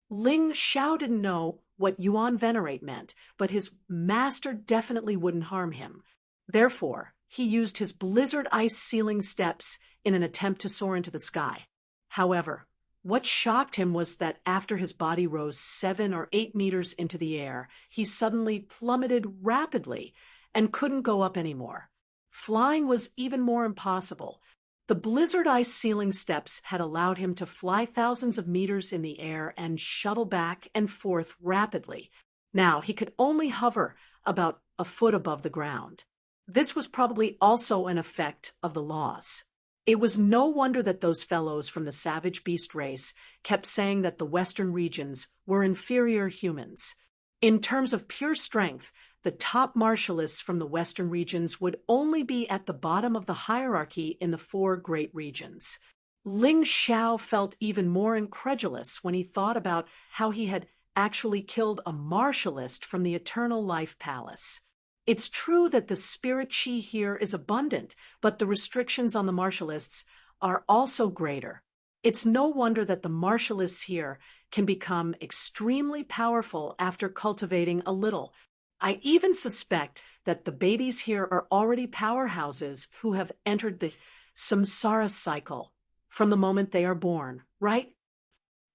Ling Xiao didn't know what Yuan Venerate meant, but his master definitely wouldn't harm him. Therefore, he used his blizzard ice ceiling steps in an attempt to soar into the sky. However, what shocked him was that after his body rose 7 or 8 meters into the air, he suddenly plummeted rapidly and couldn't go up anymore. Flying was even more impossible. The blizzard ice ceiling steps had allowed him to fly thousands of meters in the air and shuttle back and forth rapidly. Now he could only hover about a foot above the ground. This was probably also an effect of the laws. It was no wonder that those fellows from the savage beast race kept saying that the western regions were inferior humans. In terms of pure strength, the top martialists from the western regions would only be at the bottom of the hierarchy in the 4 great regions. Ling Xiao felt even more incredulous when he thought about how he had actually killed a martialist from the Eternal Life Palace. It's true that the spirit chi here is abundant, but the restrictions on the martialists are also greater. It's no wonder that the martialists here can become extremely powerful after cultivating a little. I even suspect that the babies here are already powerhouses who have entered the samsara cycle from the moment they are born, right?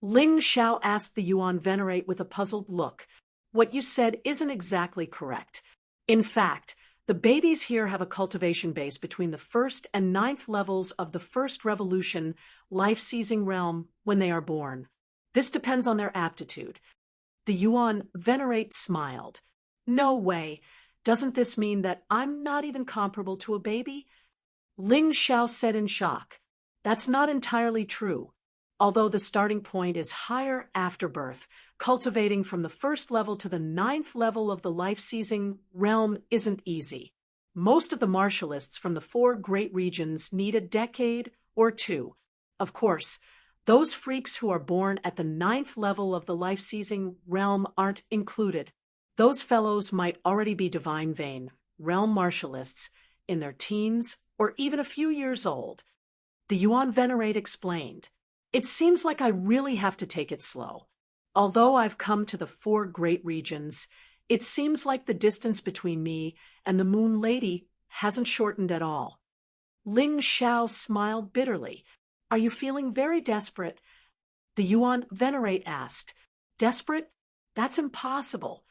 Ling Xiao asked the Yuan Venerate with a puzzled look. What you said isn't exactly correct. In fact, the babies here have a cultivation base between the 1st and 9th levels of the first revolution life-seizing realm when they are born. This depends on their aptitude. The Yuan Venerate smiled. No way. Doesn't this mean that I'm not even comparable to a baby? Ling Xiao said in shock. That's not entirely true. Although the starting point is higher after birth, cultivating from the 1st level to the 9th level of the life-seizing realm isn't easy. Most of the martialists from the 4 great regions need a decade or 2. Of course, those freaks who are born at the 9th level of the life-seizing realm aren't included. Those fellows might already be divine vein, realm martialists, in their teens or even a few years old. The Yuan Venerate explained. It seems like I really have to take it slow. Although I've come to the 4 great regions, it seems like the distance between me and the Moon Lady hasn't shortened at all. Ling Xiao smiled bitterly. Are you feeling very desperate? The Yuan Venerate asked. Desperate? That's impossible.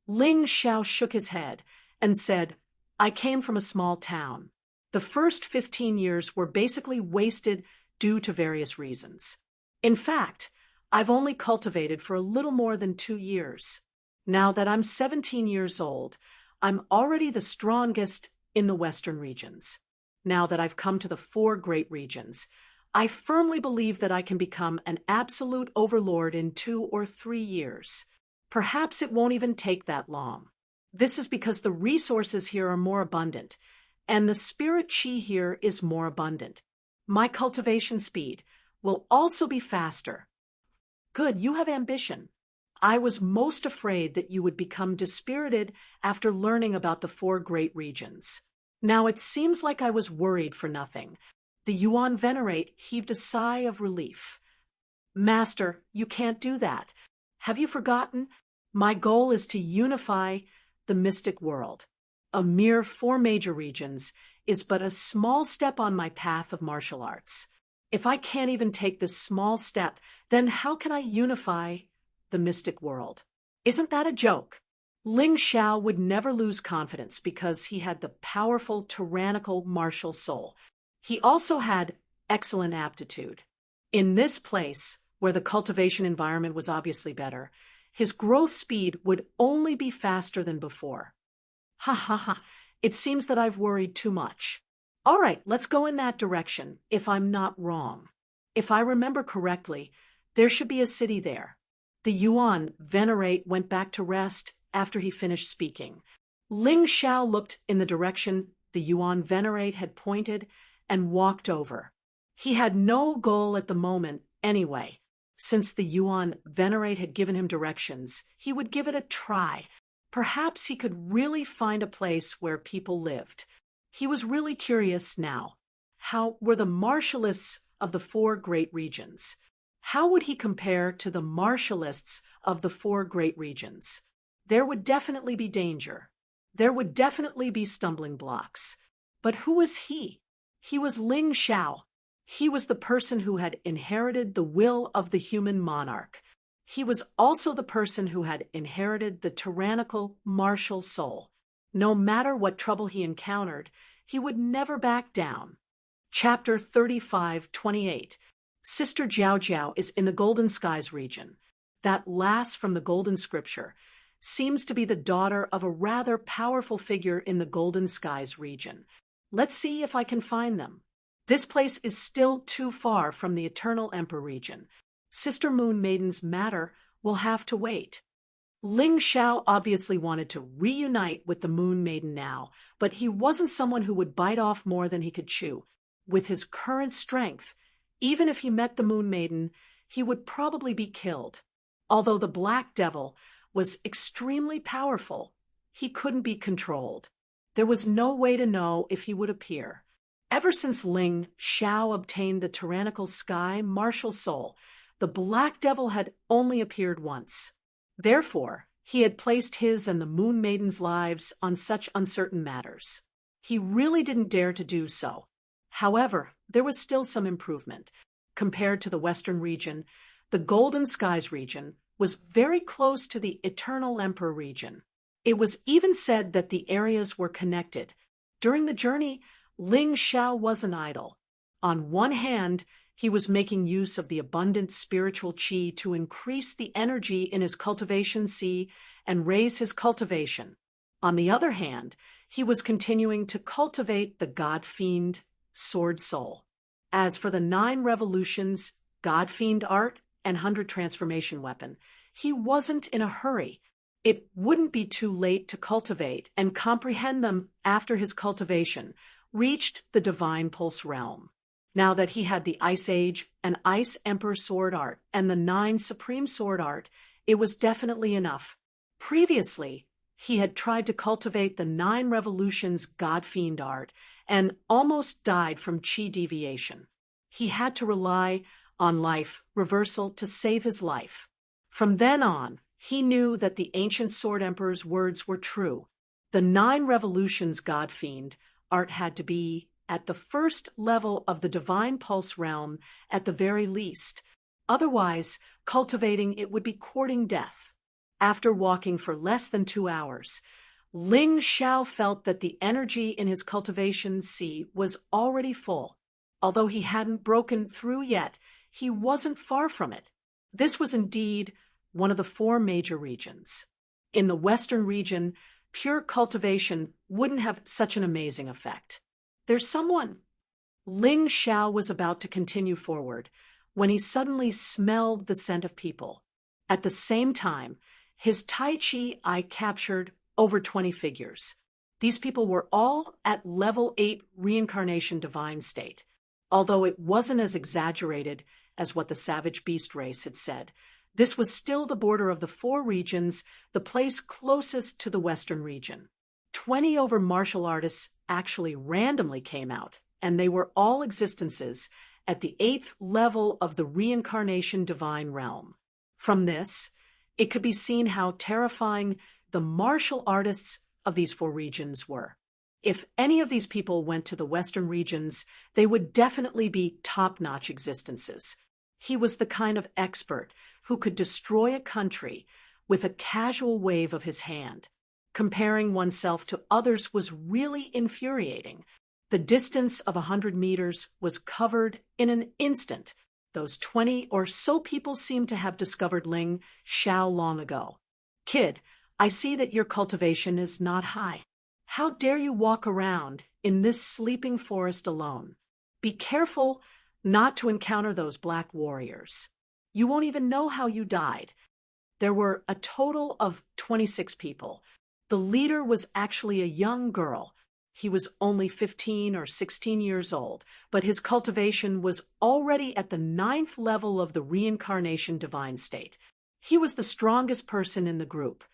Ling Xiao shook his head and said, I came from a small town. The first 15 years were basically wasted due to various reasons. In fact, I've only cultivated for a little more than 2 years. Now that I'm 17 years old, I'm already the strongest in the western regions. Now that I've come to the 4 great regions, I firmly believe that I can become an absolute overlord in 2 or 3 years. Perhaps it won't even take that long. This is because the resources here are more abundant, and the spirit chi here is more abundant. My cultivation speed will also be faster. Good, you have ambition. I was most afraid that you would become dispirited after learning about the 4 great regions. Now it seems like I was worried for nothing. The Yuan Venerate heaved a sigh of relief. Master, you can't do that. Have you forgotten? My goal is to unify the mystic world. A mere 4 major regions is but a small step on my path of martial arts. If I can't even take this small step, then how can I unify the mystic world? Isn't that a joke? Ling Xiao would never lose confidence because he had the powerful, tyrannical martial soul. He also had excellent aptitude. In this place, where the cultivation environment was obviously better, his growth speed would only be faster than before. Ha ha ha. It seems that I've worried too much. All right, let's go in that direction, if I'm not wrong. If I remember correctly, there should be a city there. The Yuan Venerate went back to rest after he finished speaking. Ling Xiao looked in the direction the Yuan Venerate had pointed and walked over. He had no goal at the moment anyway. Since the Yuan Venerate had given him directions, he would give it a try. Perhaps he could really find a place where people lived. He was really curious now. How were the martialists of the four great regions? How would he compare to the martialists of the four great regions? There would definitely be danger. There would definitely be stumbling blocks. But who was he? He was Ling Xiao. He was the person who had inherited the will of the human monarch. He was also the person who had inherited the tyrannical, martial soul. No matter what trouble he encountered, he would never back down. Chapter 35:28. Sister Jiao Jiao is in the Golden Skies region. That lass from the Golden Scripture seems to be the daughter of a rather powerful figure in the Golden Skies region. Let's see if I can find them. This place is still too far from the Eternal Emperor region. Sister Moon Maiden's matter will have to wait. Ling Xiao obviously wanted to reunite with the Moon Maiden now, but he wasn't someone who would bite off more than he could chew. With his current strength, even if he met the Moon Maiden, he would probably be killed. Although the Black Devil was extremely powerful, he couldn't be controlled. There was no way to know if he would appear. Ever since Ling Xiao obtained the tyrannical sky martial soul, the Black Devil had only appeared once. Therefore, he had placed his and the Moon Maiden's lives on such uncertain matters. He really didn't dare to do so. However, there was still some improvement. Compared to the Western region, the Golden Skies region was very close to the Eternal Emperor region. It was even said that the areas were connected. During the journey, Ling Xiao wasn't idle. On one hand, he was making use of the abundant spiritual qi to increase the energy in his cultivation sea and raise his cultivation. On the other hand, he was continuing to cultivate the God-Fiend Sword Soul. As for the 9 revolutions, God-Fiend art, and 100 transformation weapon, he wasn't in a hurry. It wouldn't be too late to cultivate and comprehend them after his cultivation reached the Divine Pulse realm. Now that he had the Ice Age and Ice Emperor sword art and the 9 Supreme sword art, it was definitely enough. Previously, he had tried to cultivate the 9 revolutions God-Fiend art and almost died from chi deviation. He had to rely on life reversal to save his life. From then on, he knew that the ancient Sword Emperor's words were true. The 9 revolutions God-Fiend art had to be at the first level of the Divine Pulse realm at the very least. Otherwise, cultivating it would be courting death. After walking for less than 2 hours, Ling Xiao felt that the energy in his cultivation sea was already full. Although he hadn't broken through yet, he wasn't far from it. This was indeed one of the 4 major regions. In the Western region, pure cultivation wouldn't have such an amazing effect. There's someone. Ling Xiao was about to continue forward when he suddenly smelled the scent of people. At the same time, his Tai Chi eye captured over 20 figures. These people were all at level 8 reincarnation divine state. Although it wasn't as exaggerated as what the savage beast race had said, this was still the border of the 4 regions, the place closest to the Western region. 20 over martial artists actually randomly came out, and they were all existences at the 8th level of the reincarnation divine realm. From this, it could be seen how terrifying the martial artists of these 4 regions were. If any of these people went to the Western regions, they would definitely be top-notch existences. He was the kind of expert who could destroy a country with a casual wave of his hand. Comparing oneself to others was really infuriating. The distance of 100 meters was covered in an instant. Those 20 or so people seemed to have discovered Ling Xiao long ago. "Kid, I see that your cultivation is not high. How dare you walk around in this sleeping forest alone? Be careful not to encounter those black warriors. You won't even know how you died." There were a total of 26 people. The leader was actually a young girl. He was only 15 or 16 years old, but his cultivation was already at the 9th level of the reincarnation divine state. He was the strongest person in the group.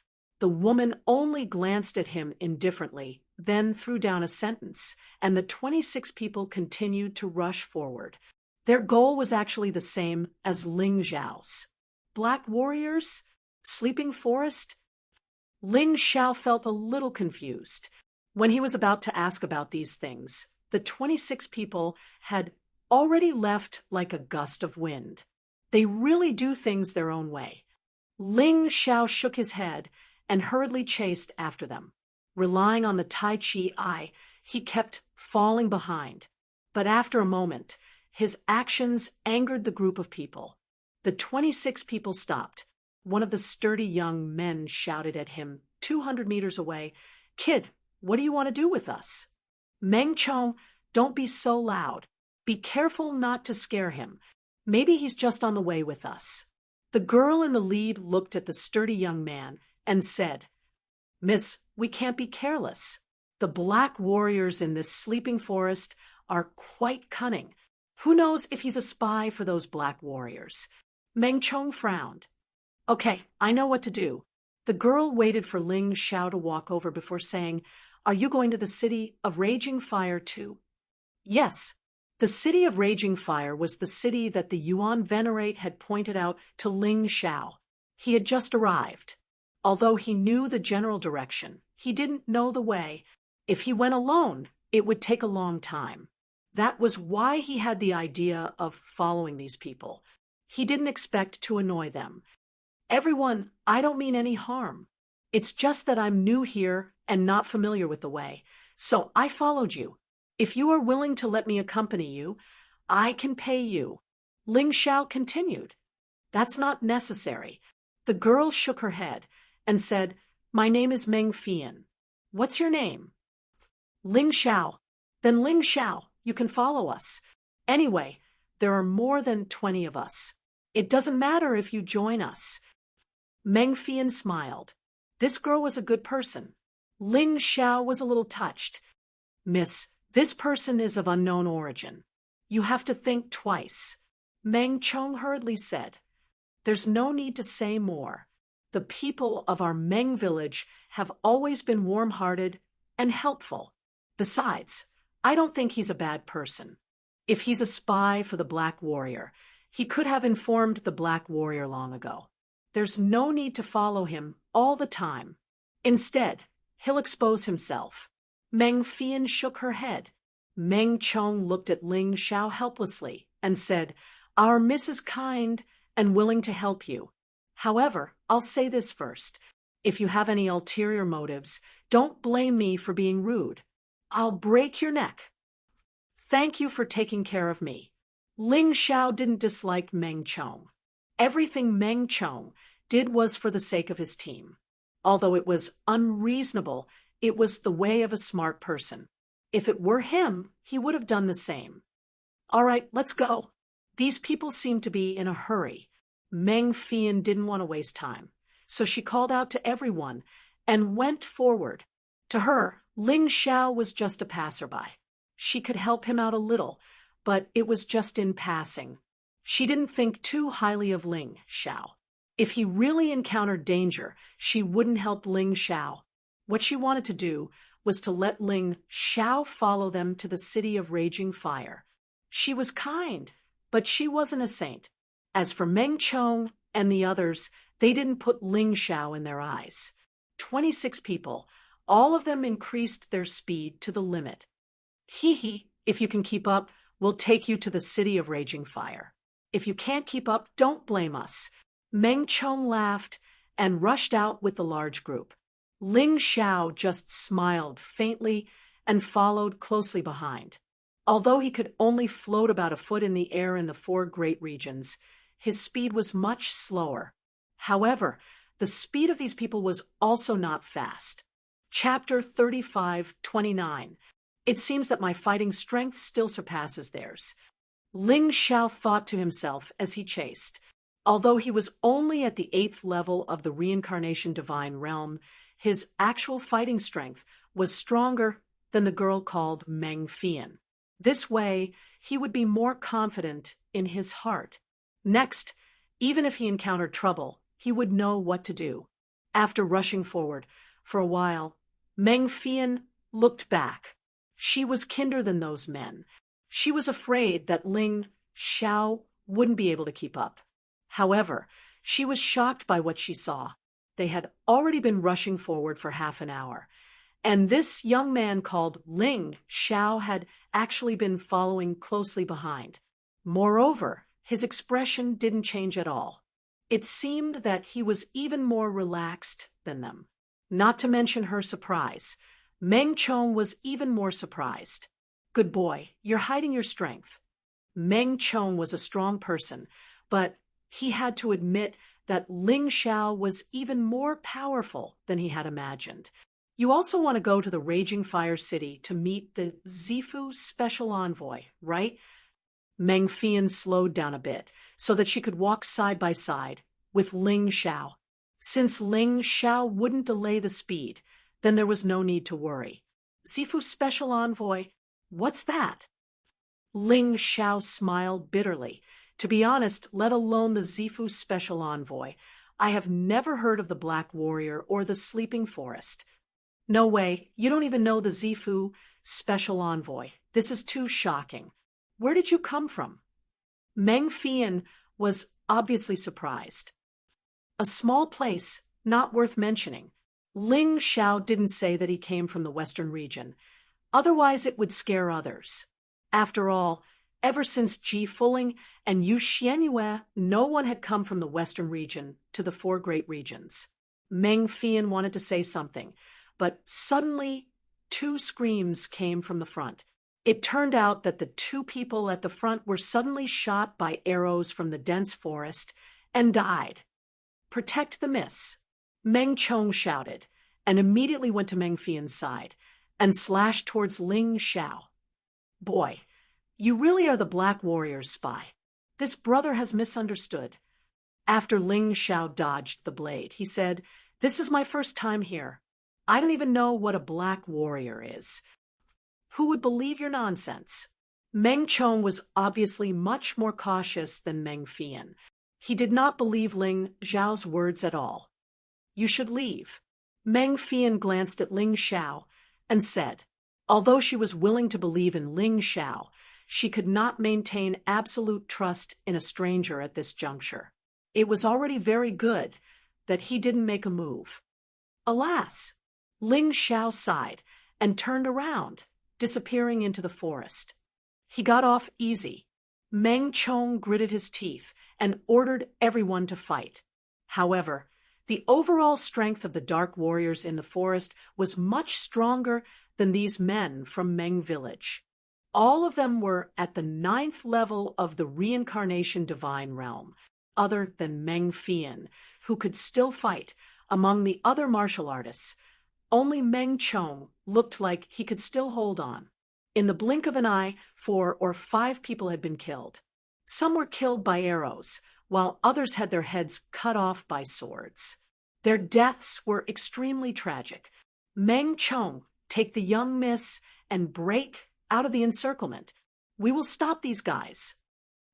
The woman only glanced at him indifferently, then threw down a sentence, and the 26 people continued to rush forward. Their goal was actually the same as Ling Xiao's. Black warriors? Sleeping forest? Ling Xiao felt a little confused. When he was about to ask about these things, the 26 people had already left like a gust of wind. They really do things their own way. Ling Xiao shook his head and hurriedly chased after them. Relying on the Tai Chi eye, he kept falling behind. But after a moment, his actions angered the group of people. The 26 people stopped. One of the sturdy young men shouted at him 200 meters away, "Kid, what do you want to do with us?" "Meng Chong, don't be so loud. Be careful not to scare him. Maybe he's just on the way with us." The girl in the lead looked at the sturdy young man and said, "Miss, we can't be careless. The black warriors in this sleeping forest are quite cunning. Who knows if he's a spy for those black warriors?" Meng Chong frowned. "Okay, I know what to do." The girl waited for Ling Xiao to walk over before saying, "Are you going to the city of Raging Fire too?" Yes. The city of Raging Fire was the city that the Yuan Venerate had pointed out to Ling Xiao. He had just arrived. Although he knew the general direction, he didn't know the way. If he went alone, it would take a long time. That was why he had the idea of following these people. He didn't expect to annoy them. "Everyone, I don't mean any harm. It's just that I'm new here and not familiar with the way, so I followed you. If you are willing to let me accompany you, I can pay you." Ling Xiao continued. "That's not necessary." The girl shook her head and said, "My name is Meng Fian. What's your name?" "Ling Xiao." "Then Ling Xiao, you can follow us. Anyway, there are more than 20 of us. It doesn't matter if you join us." Meng Fian smiled. This girl was a good person. Ling Xiao was a little touched. "Miss, this person is of unknown origin. You have to think twice." Meng Chong hurriedly said, "There's no need to say more. The people of our Meng village have always been warm-hearted and helpful. Besides, I don't think he's a bad person. If he's a spy for the Black Warrior, he could have informed the Black Warrior long ago. There's no need to follow him all the time. Instead, he'll expose himself." Meng Fian shook her head. Meng Chong looked at Ling Xiao helplessly and said, "Our miss is kind and willing to help you. However, I'll say this first. If you have any ulterior motives, don't blame me for being rude. I'll break your neck." "Thank you for taking care of me." Ling Xiao didn't dislike Meng Chong. Everything Meng Chong did was for the sake of his team. Although it was unreasonable, it was the way of a smart person. If it were him, he would have done the same. "All right, let's go." These people seemed to be in a hurry. Meng Fian didn't want to waste time, so she called out to everyone and went forward. To her, Ling Xiao was just a passerby. She could help him out a little, but it was just in passing. She didn't think too highly of Ling Xiao. If he really encountered danger, she wouldn't help Ling Xiao. What she wanted to do was to let Ling Xiao follow them to the city of Raging Fire. She was kind, but she wasn't a saint. As for Meng Chong and the others, they didn't put Ling Xiao in their eyes. 26 people, all of them increased their speed to the limit. "Hee, if you can keep up, we'll take you to the city of Raging Fire. If you can't keep up, don't blame us." Meng Chong laughed and rushed out with the large group. Ling Xiao just smiled faintly and followed closely behind. Although he could only float about a foot in the air in the 4 great regions, his speed was much slower. However, the speed of these people was also not fast. Chapter 35:29. It seems that my fighting strength still surpasses theirs. Ling Xiao thought to himself as he chased. Although he was only at the 8th level of the reincarnation divine realm, his actual fighting strength was stronger than the girl called Meng Fian. This way, he would be more confident in his heart. Next, even if he encountered trouble, he would know what to do. After rushing forward for a while, Meng Fian looked back. She was kinder than those men. She was afraid that Ling Xiao wouldn't be able to keep up. However, she was shocked by what she saw. They had already been rushing forward for half an hour, and this young man called Ling Xiao had actually been following closely behind. Moreover, his expression didn't change at all. It seemed that he was even more relaxed than them. Not to mention her surprise. Meng Chong was even more surprised. Good boy, you're hiding your strength. Meng Chong was a strong person, but he had to admit that Ling Xiao was even more powerful than he had imagined. You also want to go to the Raging Fire City to meet the Zifu Special Envoy, right? Meng Fian slowed down a bit so that she could walk side by side with Ling Xiao. Since Ling Xiao wouldn't delay the speed, then there was no need to worry. Zifu Special Envoy, what's that? Ling Xiao smiled bitterly. To be honest, let alone the Zifu Special Envoy, I have never heard of the Black Warrior or the Sleeping Forest. No way, you don't even know the Zifu Special Envoy. This is too shocking. Where did you come from? Meng Fian was obviously surprised. A small place, not worth mentioning. Ling Xiao didn't say that he came from the western region. Otherwise it would scare others. After all, ever since Ji Fuling and Yu Xianyue, no one had come from the western region to the four great regions. Meng Fian wanted to say something, but suddenly 2 screams came from the front. It turned out that the 2 people at the front were suddenly shot by arrows from the dense forest and died. Protect the miss, Meng Chong shouted, and immediately went to Meng Fian's side and slashed towards Ling Xiao. Boy, you really are the Black Warrior's spy. This brother has misunderstood. After Ling Xiao dodged the blade, he said, "This is my first time here. I don't even know what a Black Warrior is. Who would believe your nonsense?" Meng Chong was obviously much more cautious than Meng Fian. He did not believe Ling Xiao's words at all. "You should leave." Meng Fian glanced at Ling Xiao and said, although she was willing to believe in Ling Xiao, she could not maintain absolute trust in a stranger at this juncture. It was already very good that he didn't make a move. Alas! Ling Xiao sighed and turned around, disappearing into the forest. He got off easy. Meng Chong gritted his teeth and ordered everyone to fight. However, the overall strength of the Dark Warriors in the forest was much stronger than these men from Meng Village. All of them were at the 9th level of the reincarnation divine realm, other than Meng Fian, who could still fight. Among the other martial artists, only Meng Chong looked like he could still hold on. In the blink of an eye, 4 or 5 people had been killed. Some were killed by arrows, while others had their heads cut off by swords. Their deaths were extremely tragic. Meng Chong, take the young miss and break out of the encirclement. We will stop these guys.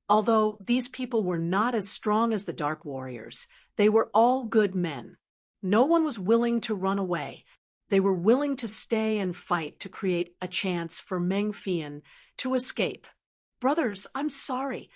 Although these people were not as strong as the Dark Warriors, they were all good men. No one was willing to run away. They were willing to stay and fight to create a chance for Meng Fian to escape. "Brothers, I'm sorry."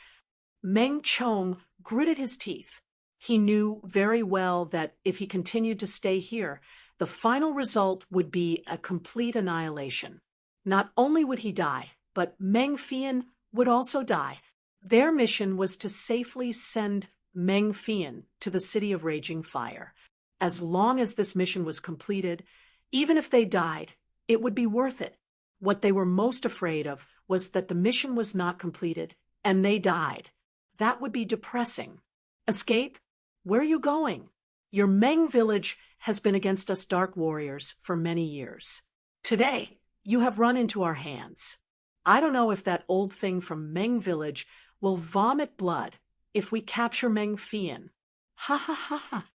Meng Chong gritted his teeth. He knew very well that if he continued to stay here, the final result would be a complete annihilation. Not only would he die, but Meng Fian would also die. Their mission was to safely send Meng Fian to the City of Raging Fire. As long as this mission was completed, even if they died, it would be worth it. What they were most afraid of was that the mission was not completed and they died. That would be depressing. Escape? Where are you going? Your Meng village has been against us Dark Warriors for many years. Today, you have run into our hands. I don't know if that old thing from Meng village will vomit blood if we capture Meng Fian. Ha ha ha ha.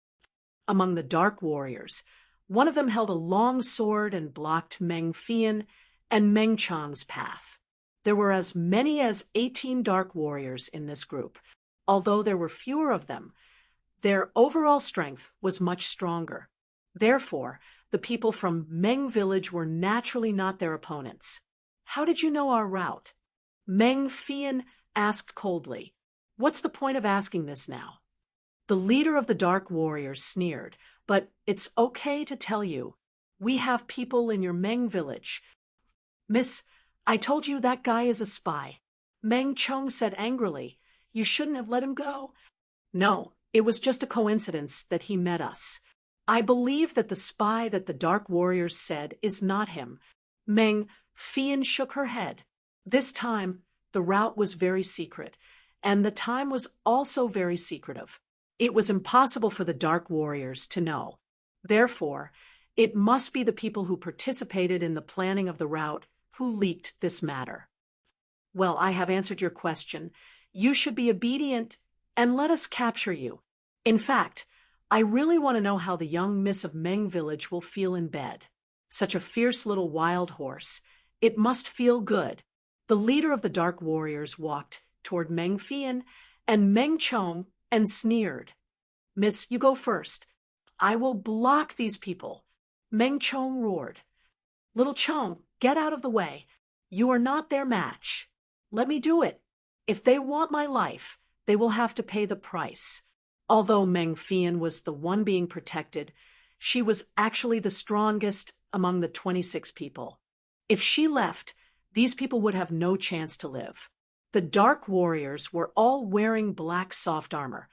Among the Dark Warriors, one of them held a long sword and blocked Meng Fian and Meng Chong's path. There were as many as 18 Dark Warriors in this group. Although there were fewer of them, their overall strength was much stronger. Therefore, the people from Meng village were naturally not their opponents. How did you know our route? Meng Fian asked coldly. What's the point of asking this now? The leader of the Dark Warriors sneered, but it's okay to tell you. We have people in your Meng village. Miss, I told you that guy is a spy. Meng Chong said angrily. You shouldn't have let him go. No, it was just a coincidence that he met us. I believe that the spy that the Dark Warriors said is not him. Meng Fian shook her head. This time, the route was very secret, and the time was also very secretive. It was impossible for the Dark Warriors to know. Therefore, it must be the people who participated in the planning of the route who leaked this matter. Well, I have answered your question. You should be obedient and let us capture you. In fact, I really want to know how the young miss of Meng village will feel in bed. Such a fierce little wild horse. It must feel good. The leader of the Dark Warriors walked toward Meng Fian and Meng Chong and sneered. Miss, you go first. I will block these people. Meng Chong roared. Little Chong, get out of the way. You are not their match. Let me do it. If they want my life, they will have to pay the price. Although Meng Fian was the one being protected, she was actually the strongest among the 26 people. If she left, these people would have no chance to live. The Dark Warriors were all wearing black soft armor,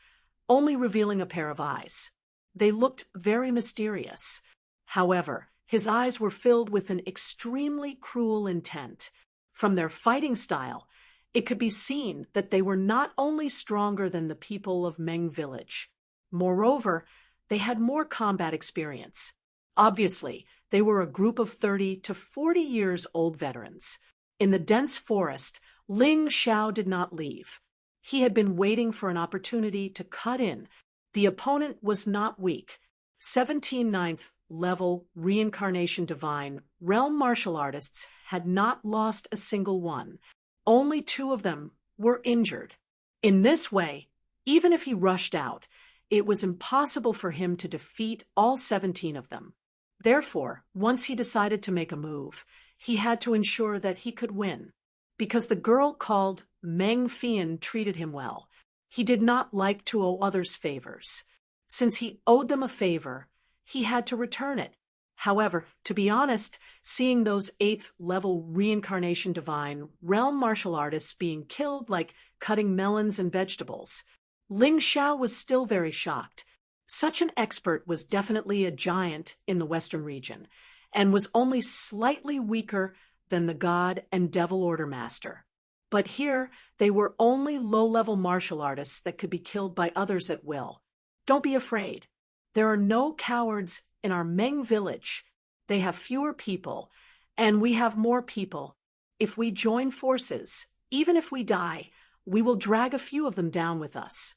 only revealing a pair of eyes. They looked very mysterious. However, his eyes were filled with an extremely cruel intent. From their fighting style, it could be seen that they were not only stronger than the people of Meng village. Moreover, they had more combat experience. Obviously, they were a group of 30 to 40 years old veterans. In the dense forest, Ling Xiao did not leave. He had been waiting for an opportunity to cut in. The opponent was not weak. 17 ninth level reincarnation divine realm martial artists had not lost a single one. Only 2 of them were injured. In this way, even if he rushed out, it was impossible for him to defeat all 17 of them. Therefore, once he decided to make a move, he had to ensure that he could win. Because the girl called Meng Fian treated him well, he did not like to owe others favors. Since he owed them a favor, he had to return it. However, to be honest, seeing those 8th level reincarnation divine realm martial artists being killed like cutting melons and vegetables, Ling Xiao was still very shocked. Such an expert was definitely a giant in the Western region, and was only slightly weaker than the God and Devil Order Master. But here, they were only low-level martial artists that could be killed by others at will. Don't be afraid. There are no cowards in our Meng village. They have fewer people, and we have more people. If we join forces, even if we die, we will drag a few of them down with us.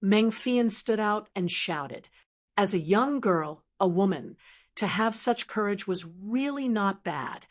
Meng Fian stood out and shouted. As a young girl, a woman, to have such courage was really not bad.